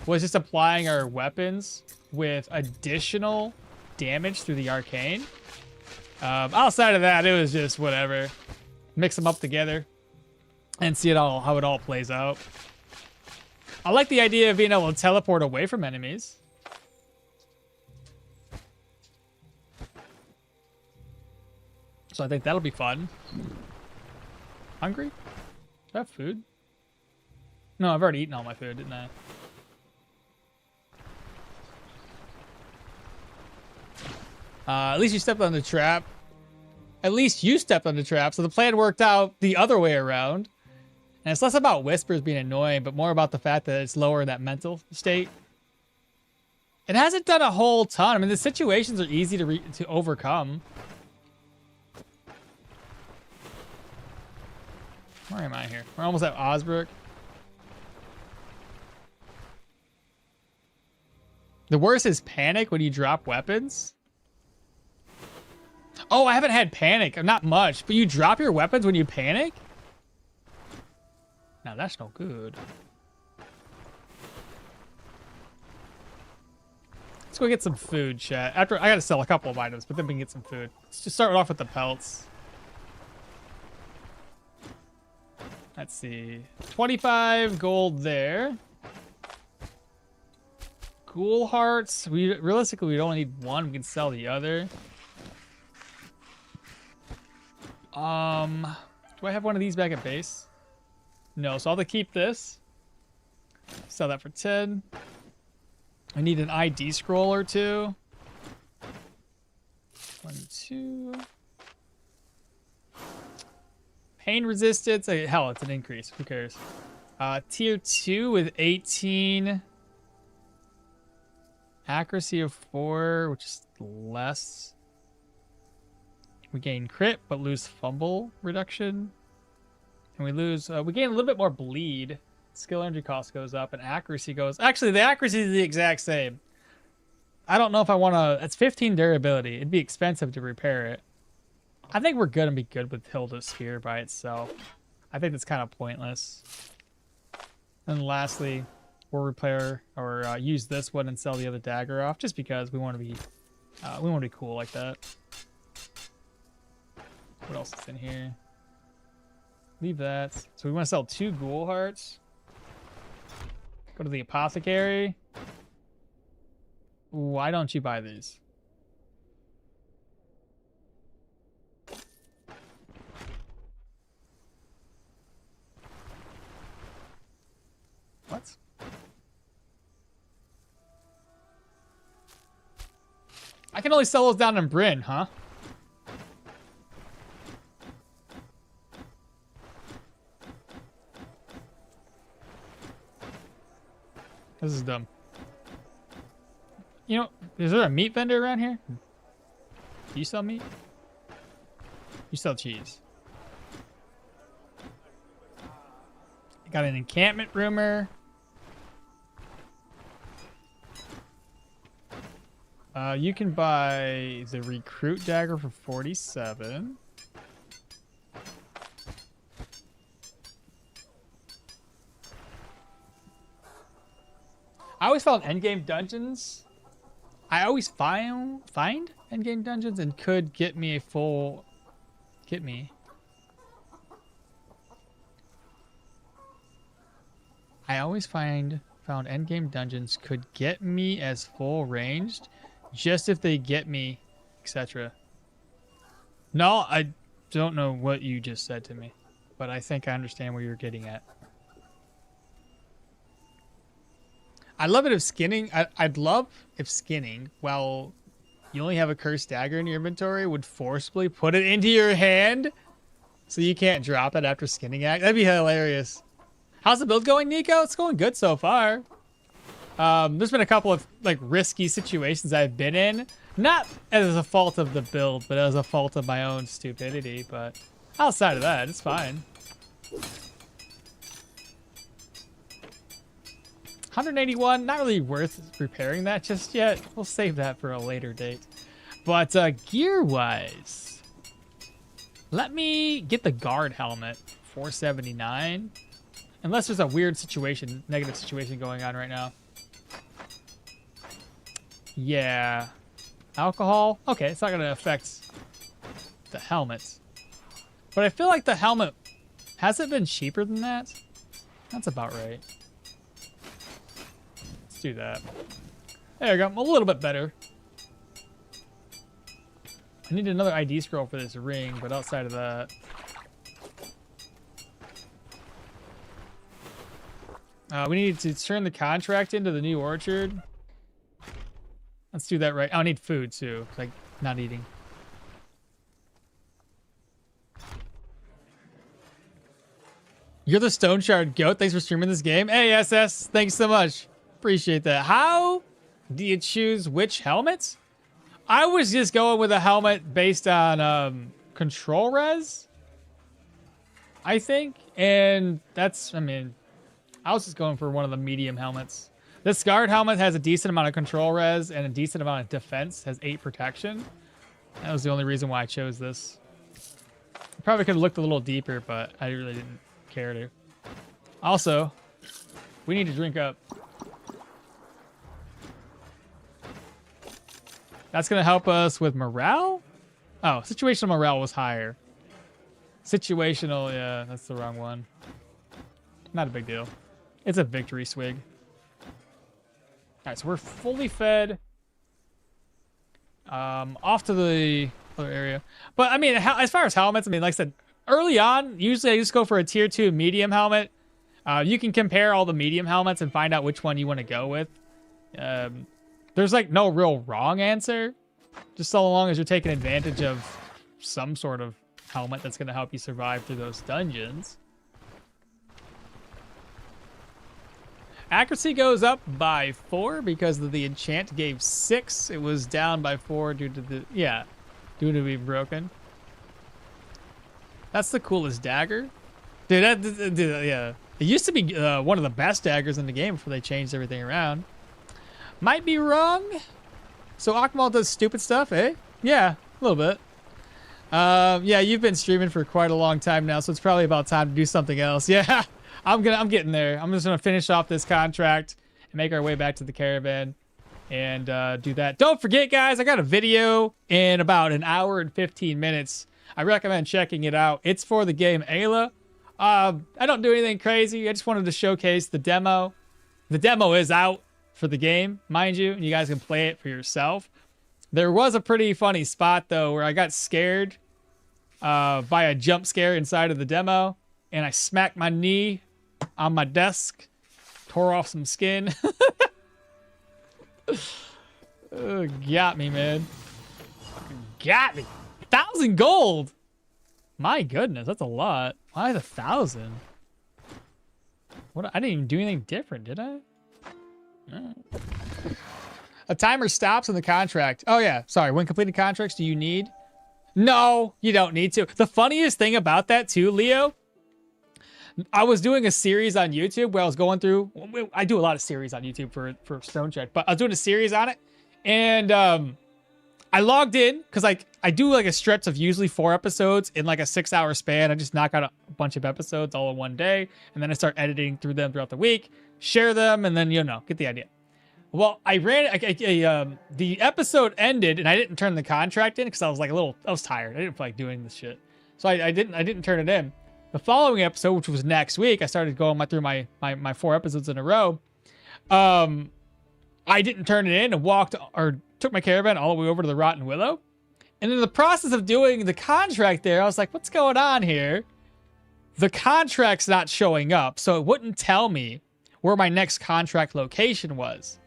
was just applying our weapons with additional damage through the Arcane. Outside of that, it was just whatever. Mix them up together and see how it all plays out. I like the idea of being able to teleport away from enemies. So I think that'll be fun. Hungry? Do I have food? No, I've already eaten all my food, didn't I? At least you stepped on the trap. At least you stepped on the trap, so the plan worked out the other way around. And it's less about whispers being annoying, but more about the fact that it's lower in that mental state. It hasn't done a whole ton. I mean, the situations are easy to overcome. Where am I here? We're almost at Osbrook. The worst is panic when you drop weapons. Oh, I haven't had panic. Not much. But you drop your weapons when you panic? Now that's no good. Let's go get some food, chat. After I gotta sell a couple of items, but then we can get some food. Let's just start off with the pelts. Let's see. 25 gold there. Ghoul hearts. Realistically, we only need one. We can sell the other. Do I have one of these back at base? No, so I'll have to keep this. Sell that for 10. I need an ID scroll or two. 1, 2. Pain resistance. Hell, it's an increase. Who cares? Tier 2 with 18. Accuracy of 4, which is less. We gain crit, but lose fumble reduction. And we lose, we gain a little bit more bleed. Skill energy cost goes up, and accuracy goes... Actually, the accuracy is the exact same. I don't know if I want to... It's 15 durability. It'd be expensive to repair it. I think we're gonna be good with Hilda's Spear by itself. I think that's kind of pointless. And lastly, we'll repair or use this one and sell the other dagger off, just because we want to be cool like that. What else is in here? Leave that. So we want to sell 2 ghoul hearts. Go to the apothecary. Why don't you buy these? What? I can only sell those down in Brin, huh? This is dumb. You know, is there a meat vendor around here? Do you sell meat? You sell cheese. Got an encampment rumor. You can buy the recruit dagger for 47. I always found endgame dungeons I always find endgame dungeons and could get me a full... Get me. I always found endgame dungeons could get me as full ranged, just if they get me, etc. No, I don't know what you just said to me, but I think I understand where you're getting at. I love it if skinning. I'd love if skinning, while you only have a cursed dagger in your inventory, would forcibly put it into your hand, so you can't drop it after skinning it. That'd be hilarious. How's the build going, Nico? It's going good so far. There's been a couple of like risky situations I've been in, not as a fault of the build, but as a fault of my own stupidity. But outside of that, it's fine. 181, not really worth repairing that just yet. We'll save that for a later date. But gear-wise, let me get the guard helmet, 479. Unless there's a weird situation, negative situation going on right now. Yeah. Alcohol? Okay, it's not going to affect the helmet. But I feel like the helmet... Has it been cheaper than that? That's about right. Let's do that. There we go. A little bit better. I need another ID scroll for this ring, but outside of that... we need to turn the contract into the new orchard. Let's do that right. I need food too, like not eating. You're the Stoneshard goat. Thanks for streaming this game. Hey, SS. Thanks so much. Appreciate that. How do you choose which helmets? I was just going with a helmet based on control res, I think. And that's, I mean... I was just going for one of the medium helmets. This guard helmet has a decent amount of control res and a decent amount of defense, has 8 protection. That was the only reason why I chose this. Probably could have looked a little deeper, but I really didn't care to. Also, we need to drink up. That's going to help us with morale? Oh, situational morale was higher. Situational, yeah, that's the wrong one. Not a big deal. It's a victory swig. All right, so we're fully fed. Off to the other area. But, I mean, as far as helmets, I mean, like I said, early on, usually I just go for a tier 2 medium helmet. You can compare all the medium helmets and find out which one you want to go with. There's, like, no real wrong answer. Just so long as you're taking advantage of some sort of helmet that's going to help you survive through those dungeons. Accuracy goes up by 4 because the enchant gave 6. It was down by 4 due to the, yeah, due to being broken. That's the coolest dagger. Dude, yeah. It used to be one of the best daggers in the game before they changed everything around. Might be wrong. So okmall does stupid stuff, eh? Yeah, a little bit. Yeah, you've been streaming for quite a long time now, so it's probably about time to do something else. Yeah. I'm getting there. I'm just gonna finish off this contract and make our way back to the caravan and do that. Don't forget, guys, I got a video in about an hour and 15 minutes. I recommend checking it out. It's for the game Ayla. I don't do anything crazy. I just wanted to showcase the demo. The demo is out for the game, mind you, and you guys can play it for yourself. There was a pretty funny spot though where I got scared by a jump scare inside of the demo, and I smacked my knee on my desk, tore off some skin. Oh, got me, man. Got me. 1,000 gold. My goodness, that's a lot. Why 1,000? What? I didn't even do anything different, did I? No. A timer stops in the contract. Oh yeah, sorry. When completed contracts, do you need? No, you don't need to. The funniest thing about that too, Leo, I was doing a series on YouTube where I was going through, I do a lot of series on YouTube for Stoneshard, but I was doing a series on it, and I logged in because like I do like a stretch of usually 4 episodes in like a 6-hour span. I just knock out a bunch of episodes all in one day, and then I start editing through them throughout the week, share them, and then, you know, get the idea. Well, I ran. The episode ended, and I didn't turn the contract in because I was like I was tired. I didn't feel like doing this shit, so I didn't turn it in. The following episode, which was next week, I started going through my 4 episodes in a row. I didn't turn it in and took my caravan all the way over to the Rotten Willow. And in the process of doing the contract there, I was like, what's going on here? The contract's not showing up, so it wouldn't tell me where my next contract location was.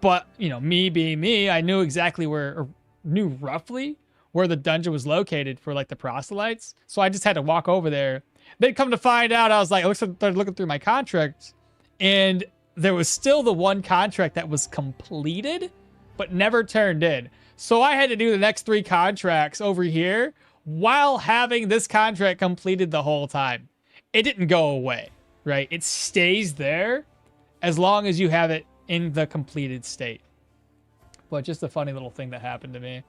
But, you know, me being me, I knew exactly knew roughly where the dungeon was located for like the proselytes. So I just had to walk over there. They'd come to find out, I was like, I started looking through my contracts, and there was still the one contract that was completed, but never turned in. So I had to do the next 3 contracts over here while having this contract completed the whole time. It didn't go away, right? It stays there as long as you have it in the completed state. But just a funny little thing that happened to me.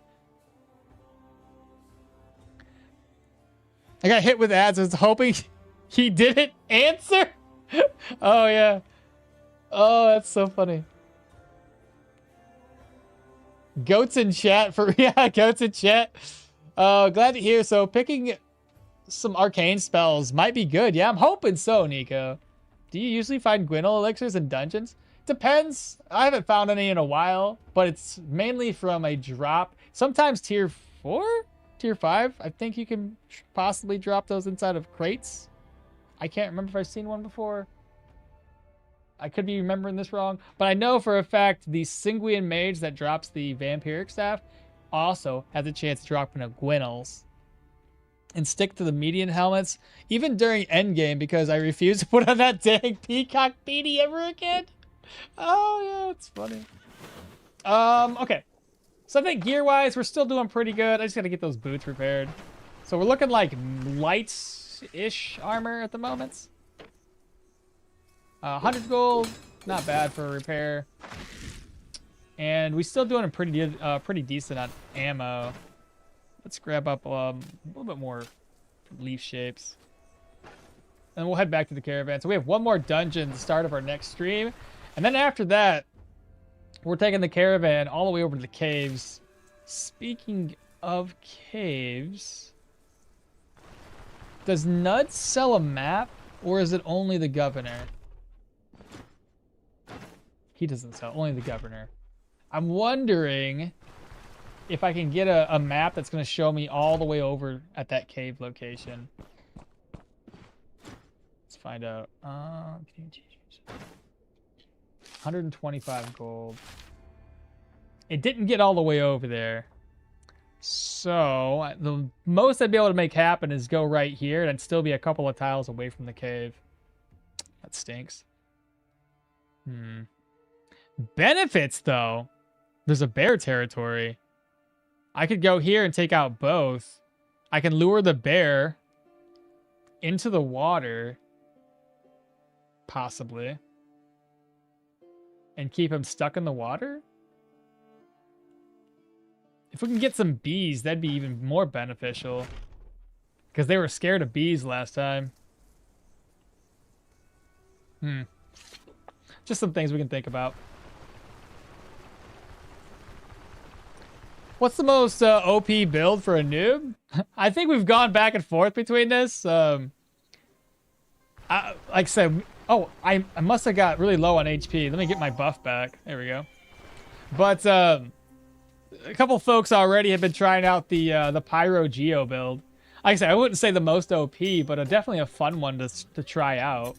I got hit with ads. I was hoping he didn't answer. Oh, yeah. Oh, that's so funny. Goats in chat for yeah, goats in chat. Glad to hear. So picking some arcane spells might be good. Yeah, I'm hoping so, Nico. Do you usually find Gwynel elixirs in dungeons? Depends. I haven't found any in a while, but it's mainly from a drop. Sometimes tier 4, tier 5. I think you can possibly drop those inside of crates. I can't remember if I've seen one before. I could be remembering this wrong, but I know for a fact the Sanguine Mage that drops the Vampiric Staff also has a chance to drop in a Gwynel's. And stick to the median helmets, even during endgame, because I refuse to put on that dang peacock beanie ever again. Oh, yeah, it's funny. Okay. So I think gear-wise, we're still doing pretty good. I just got to get those boots repaired. So we're looking like light-ish armor at the moment. 100 gold, not bad for a repair. And we still doing a pretty decent on ammo. Let's grab up a little bit more leaf shapes. And we'll head back to the caravan. So we have one more dungeon at the start of our next stream. And then after that, we're taking the caravan all the way over to the caves. Speaking of caves, does Nud sell a map, or is it only the governor? He doesn't sell, only the governor. I'm wondering if I can get a map that's going to show me all the way over at that cave location. Let's find out. 125 gold. It didn't get all the way over there. So the most I'd be able to make happen is go right here, and I'd still be a couple of tiles away from the cave. That stinks. Benefits, though. There's a bear territory. I could go here and take out both. I can lure the bear into the water, possibly, and keep him stuck in the water. If we can get some bees, that'd be even more beneficial, because they were scared of bees last time. Just some things we can think about. What's the most OP build for a noob? I think we've gone back and forth between this. Like I said, I must have got really low on HP. Let me get my buff back. There we go. But a couple folks already have been trying out the Pyro Geo build. Like I said, I wouldn't say the most OP, but definitely a fun one to try out.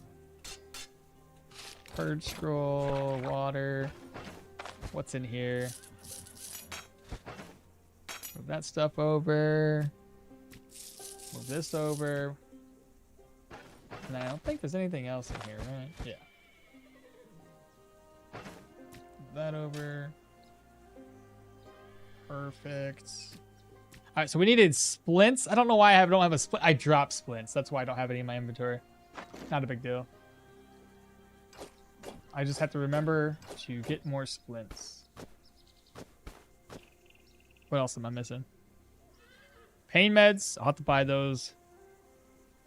Purge scroll, water. What's in here? Move that stuff over. Move this over. And I don't think there's anything else in here, right? Yeah. Move that over. Perfect. All right, so we needed splints. I don't know why I don't have a splint. I dropped splints. That's why I don't have any in my inventory. Not a big deal. I just have to remember to get more splints. What else am I missing? Pain meds. I'll have to buy those.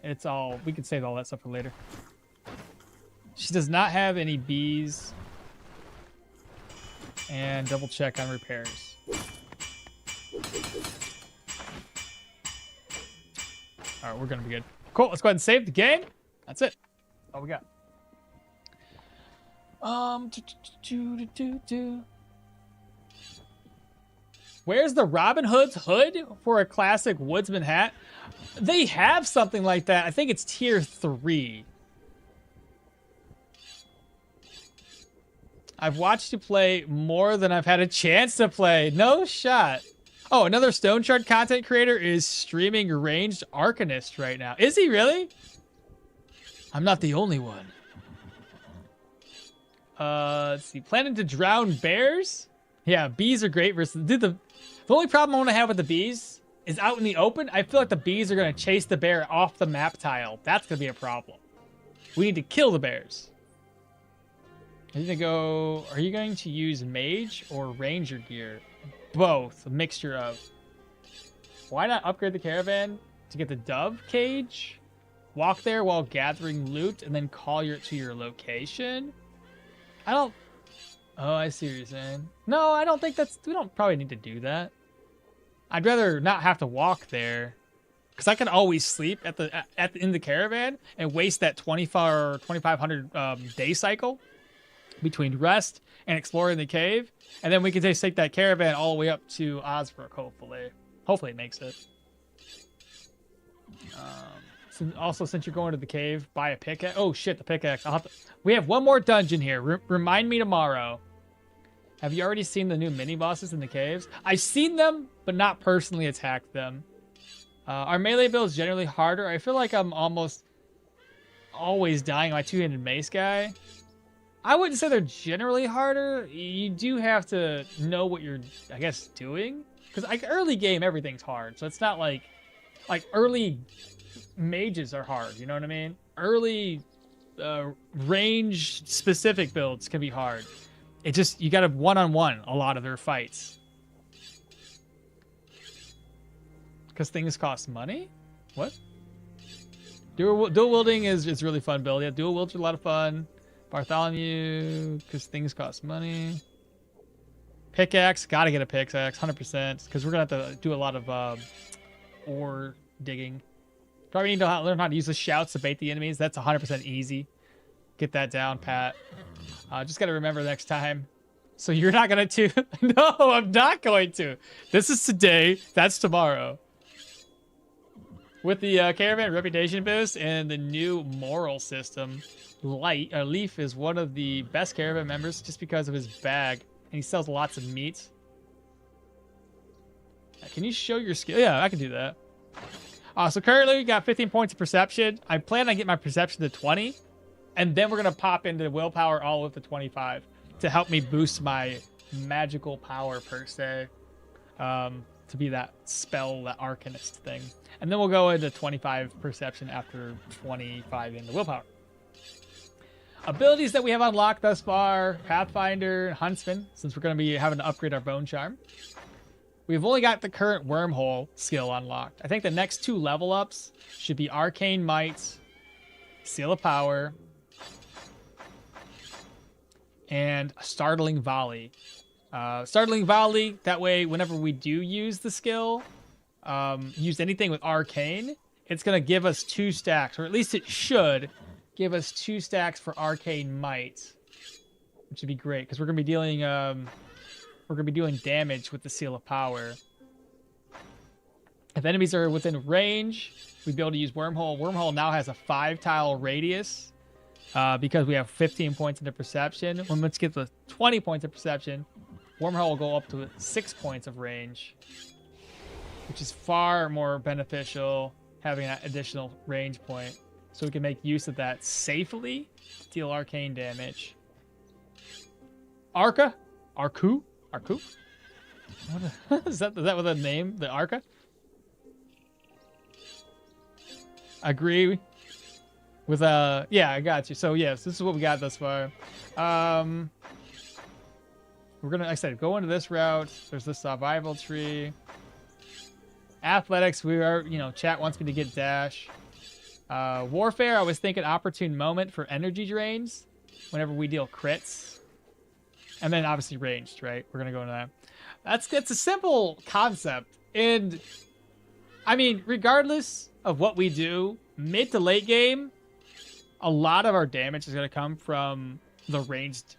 It's all... We can save all that stuff for later. She does not have any bees. And double check on repairs. All right, we're gonna be good. Cool. Let's go ahead and save the game. That's it. All we got. Where's the Robin Hood's hood for a classic woodsman hat? They have something like that. I think it's tier 3. I've watched you play more than I've had a chance to play. No shot. Oh, another Stoneshard content creator is streaming Ranged Arcanist right now. Is he really? I'm not the only one. Let's see. Planning to drown bears? Yeah, bees are great versus... Dude, the only problem I want to have with the bees is out in the open. I feel like the bees are going to chase the bear off the map tile. That's going to be a problem. We need to kill the bears. Are you going to use mage or ranger gear? Both. A mixture of. Why not upgrade the caravan to get the dove cage? Walk there while gathering loot and then call to your location? Oh, I see what you're saying. No, I don't think we don't probably need to do that. I'd rather not have to walk there. Because I can always sleep in the caravan and waste that 2,500 day cycle between rest and exploring the cave, and then we can just take that caravan all the way up to Osbrook. Hopefully it makes it. Since you're going to the cave, buy a pickaxe. Oh shit, the pickaxe. We have one more dungeon here. Remind me tomorrow. Have you already seen the new mini bosses in the caves? I've seen them, but not personally attacked them. Our melee build is generally harder. I feel like I'm almost always dying my two-handed mace guy. I wouldn't say they're generally harder. You do have to know what you're, I guess, doing. Because like early game, everything's hard. So it's not like early mages are hard. You know what I mean? Early range specific builds can be hard. It just, you got to one-on-one a lot of their fights. Because things cost money? What? Dual wielding is really fun build. Yeah, dual wields are a lot of fun. Bartholomew, because things cost money. Pickaxe, gotta get a pickaxe, 100%, because we're gonna have to do a lot of ore digging. Probably need to learn how to use the shouts to bait the enemies. That's 100% easy. Get that down, Pat. Just gotta remember next time. So you're not gonna do... No, I'm not going to. This is today. That's tomorrow. With the caravan reputation boost and the new moral system, Leaf is one of the best caravan members just because of his bag, and he sells lots of meat. Can you show your skill? Yeah, I can do that. So currently we got 15 points of perception. I plan on getting my perception to 20, and then we're gonna pop into willpower all with the 25 to help me boost my magical power per se, to be that spell, that arcanist thing, and then we'll go into 25 perception after 25 into willpower. Abilities that we have unlocked thus far: Pathfinder, Huntsman, since we're going to be having to upgrade our Bone Charm. We've only got the current Wormhole skill unlocked. I think the next 2 level ups should be Arcane Might, Seal of Power, and Startling Volley. Startling Volley, that way whenever we do use the skill, use anything with Arcane, it's going to give us 2 stacks, or at least it should give us 2 stacks for Arcane Might, which would be great because we're gonna be doing damage with the Seal of Power. If enemies are within range, we'd be able to use Wormhole. Wormhole now has a 5-tile radius because we have 15 points into perception. When let's get to 20 points of perception, Wormhole will go up to 6 points of range, which is far more beneficial having that additional range point. So we can make use of that safely, deal arcane damage. Arcu? Is that what the name? The Arca? Agree with yeah, I got you. So yes, this is what we got thus far. We're gonna, like I said, go into this route. There's the survival tree. Athletics, we are, chat wants me to get dash. Warfare, I was thinking opportune moment for energy drains whenever we deal crits. And then obviously ranged, right? We're gonna go into that. That's a simple concept. And I mean, regardless of what we do, mid to late game, a lot of our damage is gonna come from the ranged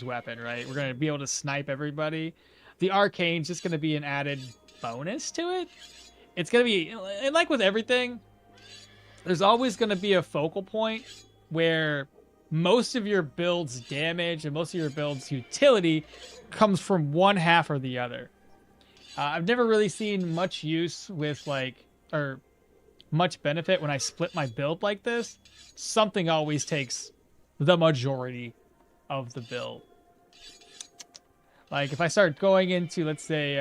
weapon, right? We're gonna be able to snipe everybody. The Arcane's just gonna be an added bonus to it. It's gonna be, and like with everything, there's always gonna be a focal point where most of your build's damage and most of your build's utility comes from one half or the other. I've never really seen much use with or much benefit when I split my build like this. Something always takes the majority of the build. Like if I start going into, let's say,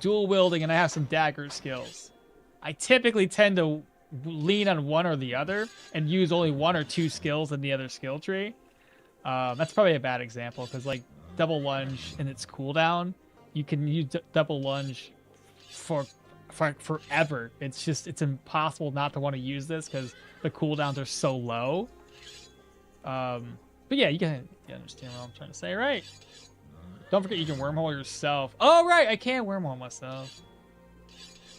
dual wielding and I have some dagger skills, I typically tend to lean on one or the other and use only one or two skills in the other skill tree. That's probably a bad example because like double lunge and its cooldown, you can use double lunge for forever. It's impossible not to want to use this because the cooldowns are so low. But yeah, you understand what I'm trying to say, right? Don't forget you can wormhole yourself. Oh right, I can wormhole myself.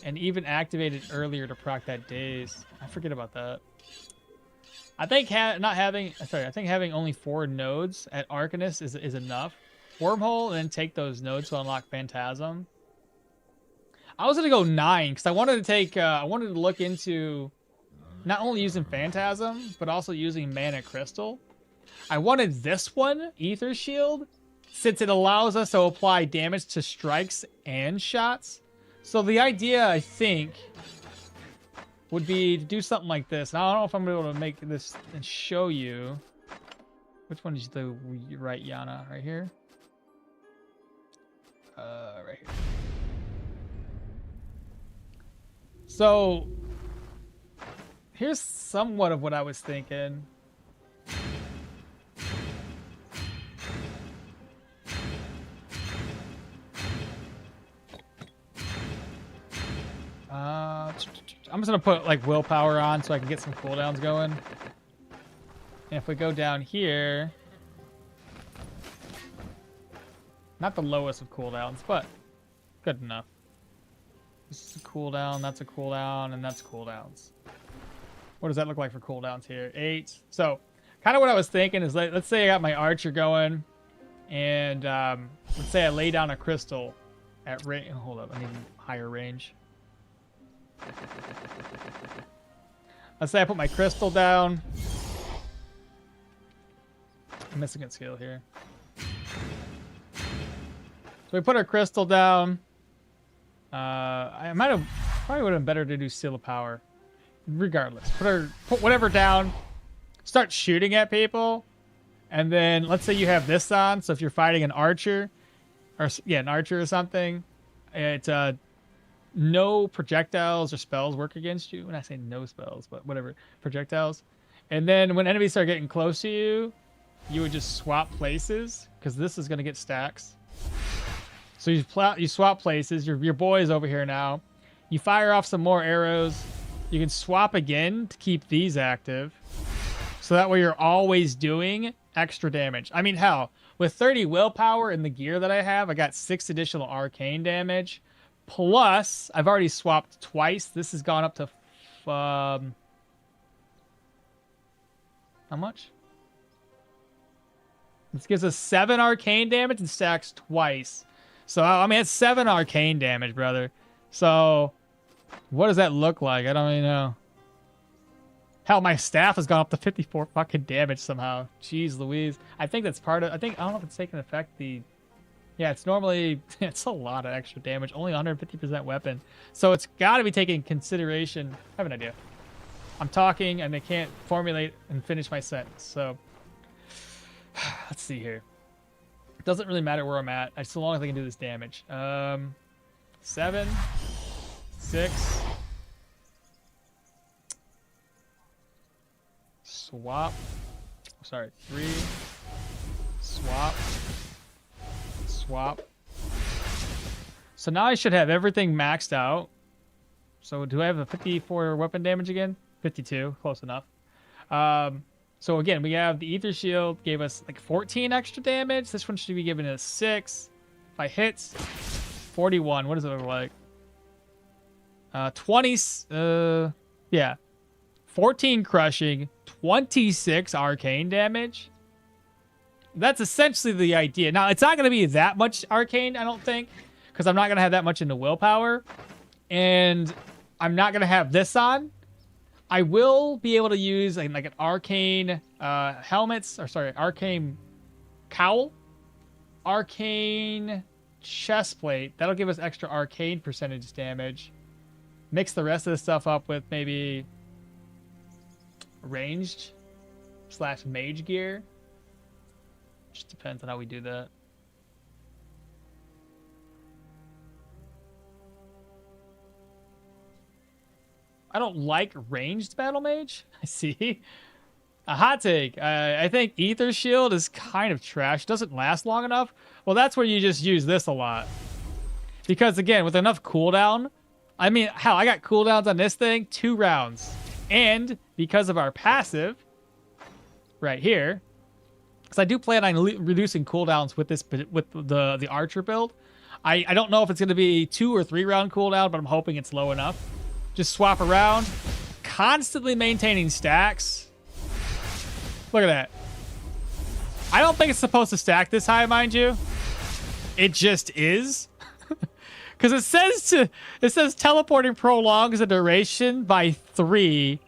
And even activate it earlier to proc that daze. I forget about that. I think having only 4 nodes at Arcanist is enough. Wormhole and then take those nodes to unlock Phantasm. I was gonna go 9 because I wanted to look into not only using Phantasm but also using Mana Crystal. I wanted this one, Ether Shield, since it allows us to apply damage to strikes and shots. So the idea, I think, would be to do something like this. Now, I don't know if I'm able to make this and show you. Which one is the right Yana? Right here? Right here. So, here's somewhat of what I was thinking. I'm just gonna put like willpower on so I can get some cooldowns going. And if we go down here, not the lowest of cooldowns, but good enough. This is a cooldown, that's a cooldown, and that's cooldowns. What does that look like for cooldowns here? 8. So, kind of what I was thinking is, let's say I got my archer going, and let's say I lay down a crystal at range. Hold up, I need higher range. Let's say I put my crystal down. I'm missing a skill here. So we put our crystal down. I probably would have been better to do Seal of Power. Regardless, put whatever down. Start shooting at people, and then let's say you have this on. So if you're fighting an archer, an archer or something, it's no projectiles or spells work against you. When I say no spells, but whatever, projectiles. And then when enemies start getting close to you, you would just swap places because this is going to get stacks. So you swap places. Your boy is over here now. You fire off some more arrows. You can swap again to keep these active. So that way you're always doing extra damage. I mean, hell, with 30 willpower and the gear that I have, I got 6 additional arcane damage. Plus, I've already swapped twice. This has gone up to, how much? This gives us 7 arcane damage and stacks twice. So, I mean, it's 7 arcane damage, brother. So, what does that look like? I don't really know. Hell, my staff has gone up to 54 fucking damage somehow. Jeez Louise. I think that's part of, I don't know if it's taking effect yeah, it's normally, it's a lot of extra damage. Only 150% weapon. So it's got to be taken into I have an idea. I'm talking and I can't formulate and finish my sentence. So let's see here. It doesn't really matter where I'm at, so long as I can do this damage. 7, 6. Swap. Sorry, 3. Swap. Swap. So now I should have everything maxed out. So do I have a 54 weapon damage again? 52, close enough. So again, we have the Ether Shield gave us like 14 extra damage. This one should be giving us 6. If I hits 41, what does it look like? 20, yeah. 14 crushing, 26 arcane damage. That's essentially the idea. Now, it's not going to be that much arcane, I don't think, because I'm not going to have that much into willpower. And I'm not going to have this on. I will be able to use like an arcane arcane cowl, arcane chestplate. That'll give us extra arcane percentage damage. Mix the rest of the stuff up with maybe ranged / mage gear. Just depends on how we do that. I don't like ranged battle mage. I see. A hot take. I think Ether Shield is kind of trash. Doesn't last long enough. Well, that's where you just use this a lot. Because again, with enough cooldown, I mean, hell, I got cooldowns on this thing 2 rounds. And because of our passive right here, because I do plan on reducing cooldowns with this, with the archer build. I don't know if it's going to be 2 or 3 round cooldown, but I'm hoping it's low enough. Just swap around, constantly maintaining stacks. Look at that. I don't think it's supposed to stack this high, mind you. It just is. Because it says teleporting prolongs the duration by 3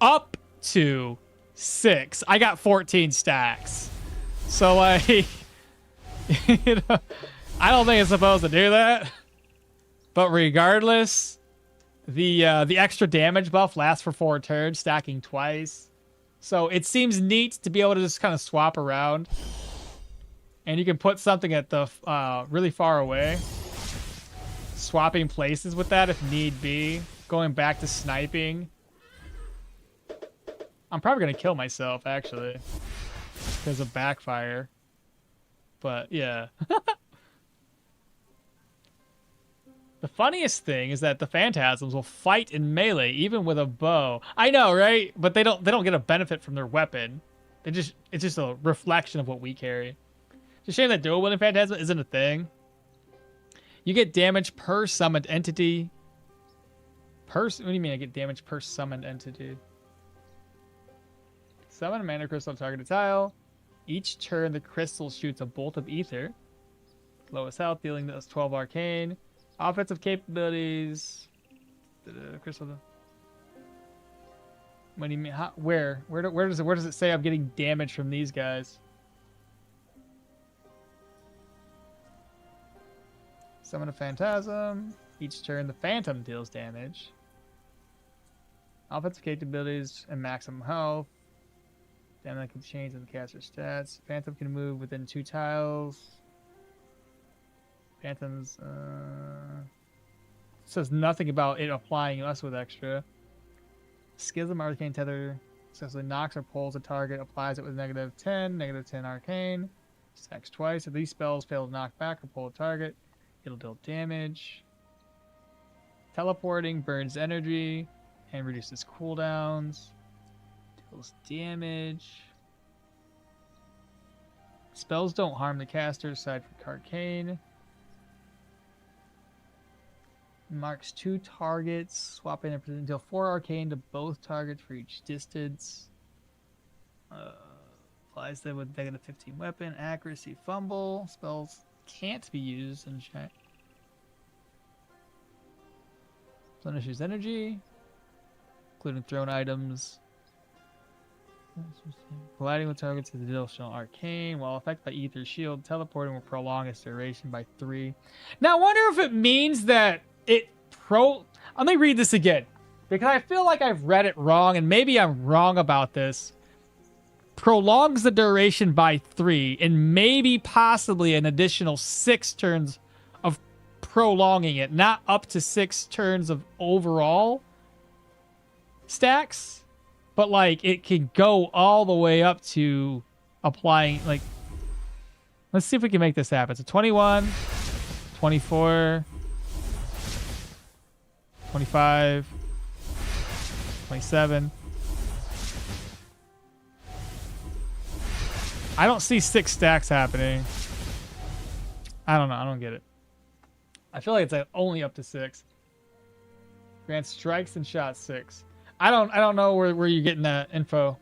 up to 6. I got 14 stacks. So like, you know, I don't think it's supposed to do that. But regardless, the extra damage buff lasts for 4 turns, stacking twice. So it seems neat to be able to just kind of swap around. And you can put something at the really far away. Swapping places with that if need be. Going back to sniping. I'm probably going to kill myself, actually. Because of backfire. But, yeah. The funniest thing is that the phantasms will fight in melee even with a bow. I know, right? But they don't get a benefit from their weapon. It's just a reflection of what we carry. It's a shame that dual wielding phantasm isn't a thing. You get damage per summoned entity. What do you mean I get damage per summoned entity? Summon a mana crystal targeted tile. Each turn the crystal shoots a bolt of ether. Lowest health, dealing those 12 arcane. Offensive capabilities. Crystal. What do you mean? Where does it say I'm getting damage from these guys? Summon a phantasm. Each turn the phantom deals damage. Offensive capabilities and maximum health. Damage that can change in the caster's stats. Phantom can move within 2 tiles. Phantoms says nothing about it applying us with extra. Schism arcane tether successfully knocks or pulls a target, applies it with -10 arcane. Stacks twice. If these spells fail to knock back or pull a target, it'll deal damage. Teleporting burns energy and reduces cooldowns. Deals damage. Spells don't harm the caster aside from Arcane. Marks 2 targets, swapping and deal 4 arcane to both targets for each distance. Applies them with -15 weapon, accuracy, fumble. Spells can't be used in chat. Replenishes energy, including thrown items. Colliding with targets is additional arcane. While affected by ether shield, teleporting will prolong its duration by 3. Now, I wonder if it means that let me read this again, because I feel like I've read it wrong, and maybe I'm wrong about this. Prolongs the duration by 3, and maybe possibly an additional 6 turns of prolonging it, not up to 6 turns of overall stacks, but like it can go all the way up to applying, like, let's see if we can make this happen. So 21, 24, 25, 27, I don't see 6 stacks happening. I don't know. I don't get it. I feel like it's only up to 6. Grant strikes and shots 6. I don't know where you're getting that info.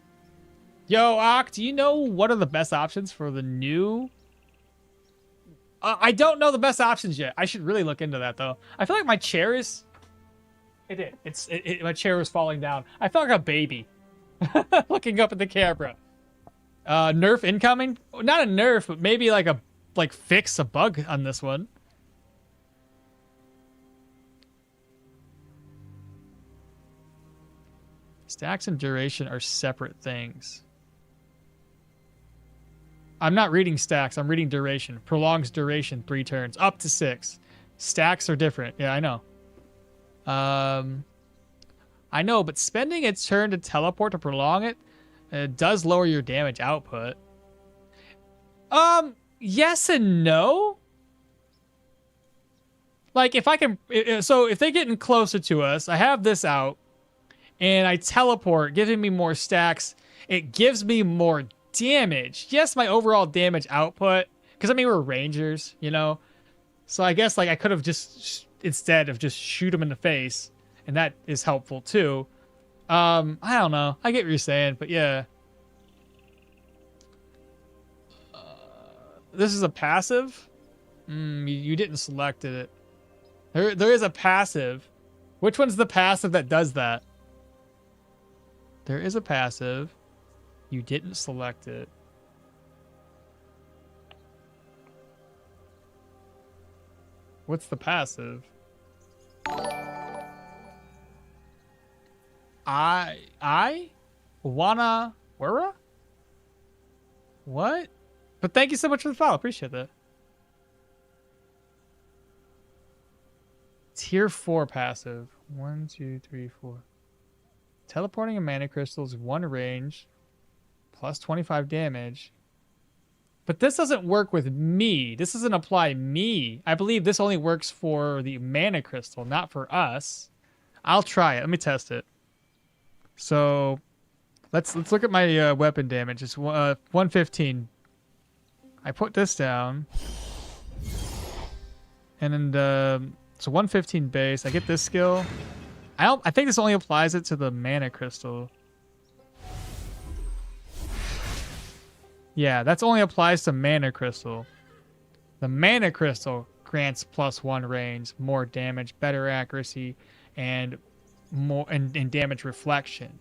Yo, Ock, do you know what are the best options for the new? I don't know the best options yet. I should really look into that though. I feel like my chair is. It did. My chair was falling down. I felt like a baby, looking up at the camera. Nerf incoming? Not a nerf, but maybe like fix a bug on this one. Stacks and duration are separate things. I'm not reading stacks. I'm reading duration. Prolongs duration 3 turns. Up to 6. Stacks are different. Yeah, I know. I know, but spending its turn to teleport to prolong it does lower your damage output. Yes and no. Like, if I can... So, if they're getting closer to us, I have this out, and I teleport, giving me more stacks. It gives me more damage. Yes, my overall damage output, because I mean we're rangers, you know, so I guess like I could have just instead of just shoot him in the face, and that is helpful too. I don't know. I get what you're saying, but yeah. This is a passive. You didn't select it. There is a passive. Which one's the passive that does that? There is a passive. You didn't select it. What's the passive? I wanna wera? What? But thank you so much for the follow. Appreciate that. Tier 4 passive. 1, 2, 3, 4. Teleporting a mana crystals 1 range. Plus 25 damage. But this doesn't work with me. This doesn't apply me. I believe this only works for the mana crystal, not for us. I'll try it. Let me test it. So let's look at my weapon damage. It's 115. I put this down. And then so 115 base. I get this skill. I think this only applies it to the mana crystal. Yeah, that's only applies to mana crystal. The mana crystal grants +1 range, more damage, better accuracy, and more and damage reflection.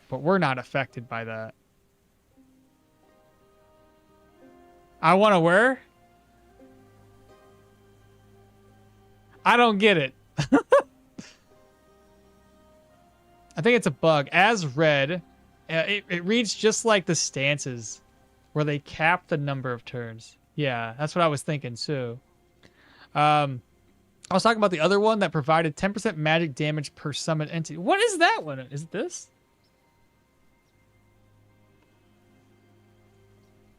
But we're not affected by that. I want to wear? I don't get it. I think it's a bug. As read, it reads just like the stances where they cap the number of turns. Yeah, that's what I was thinking too. I was talking about the other one that provided 10% magic damage per summoned entity. What is that one? Is it this?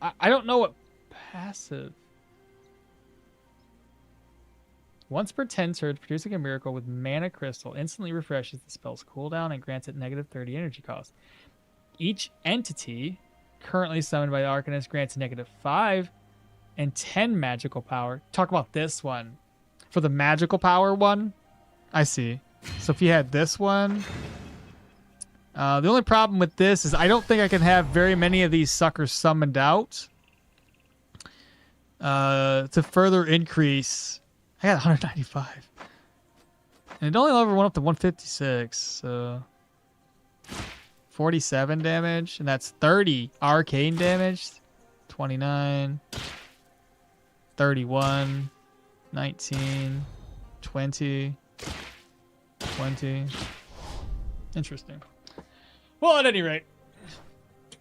I don't know what passive. Once per 10 turns, producing a miracle with mana crystal instantly refreshes the spell's cooldown and grants it -30 energy cost. Each entity currently summoned by the Arcanist grants -5 and 10 magical power. Talk about this one. For the magical power one, I see. So if you had this one, the only problem with this is I don't think I can have very many of these suckers summoned out to further increase. I got 195. And it only leveled one up to 156, so 47 damage, and that's 30 arcane damage. 29, 31, 19, 20, 20. Interesting. Well, at any rate,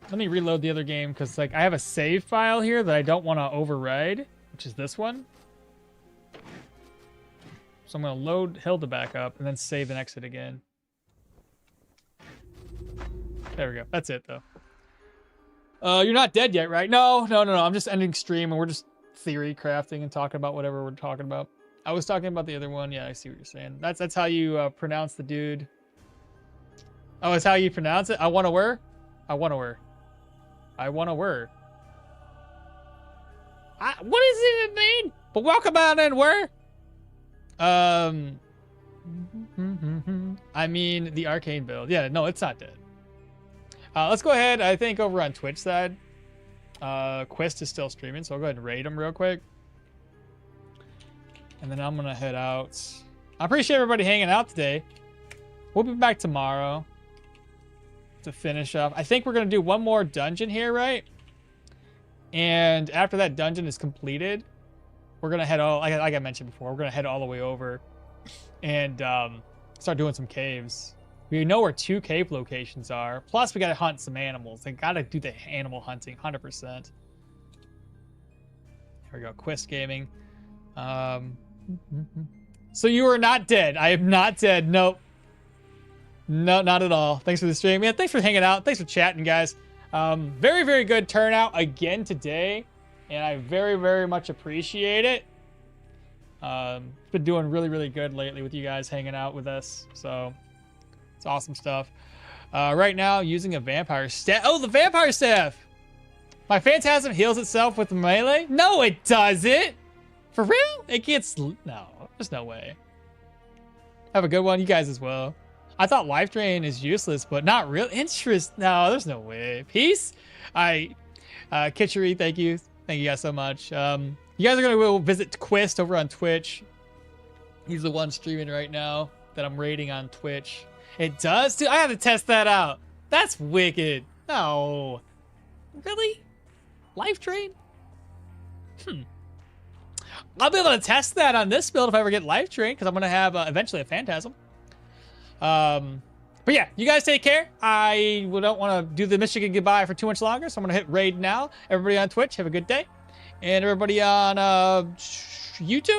let me reload the other game because like I have a save file here that I don't want to override, which is this one. So I'm going to load Hilda back up and then save and exit again. There we go. That's it, though. You're not dead yet, right? No. I'm just ending stream, and we're just theory crafting and talking about whatever we're talking about. I was talking about the other one. Yeah, I see what you're saying. That's how you pronounce the dude. Oh, it's how you pronounce it? I want to wear? I want to wear. I want to work. What does it even mean? But welcome on in, where? I mean, the Arcane build. Yeah, no, it's not dead. Let's go ahead. I think over on Twitch side, Quest is still streaming, so I'll go ahead and raid him real quick. And then I'm going to head out. I appreciate everybody hanging out today. We'll be back tomorrow to finish up. I think we're going to do one more dungeon here, right? And after that dungeon is completed, we're going to head all, like I mentioned before, we're going to head all the way over and start doing some caves. We know where 2 cave locations are. Plus, we got to hunt some animals. I got to do the animal hunting, 100%. Here we go, Quest Gaming. So you are not dead. I am not dead. Nope. No, not at all. Thanks for the stream. Yeah, thanks for hanging out. Thanks for chatting, guys. Very, very good turnout again today. And I very, very much appreciate it. Been doing really, really good lately with you guys hanging out with us. So it's awesome stuff. Right now, using a vampire staff. Oh, the vampire staff! My phantasm heals itself with melee? No, it doesn't! For real? It gets... No, there's no way. Have a good one. You guys as well. I thought life drain is useless, but not real interest. No, there's no way. Peace. Kitchery, thank you. Thank you guys so much. You guys are going to go visit Quest over on Twitch. He's the one streaming right now that I'm rating on Twitch. It does too? I have to test that out. That's wicked. No. Really? Life drain? I'll be able to test that on this build if I ever get life drain, because I'm going to have eventually a phantasm. But yeah, you guys take care. I don't want to do the Michigan goodbye for too much longer, so I'm going to hit raid now. Everybody on Twitch, have a good day. And everybody on YouTube,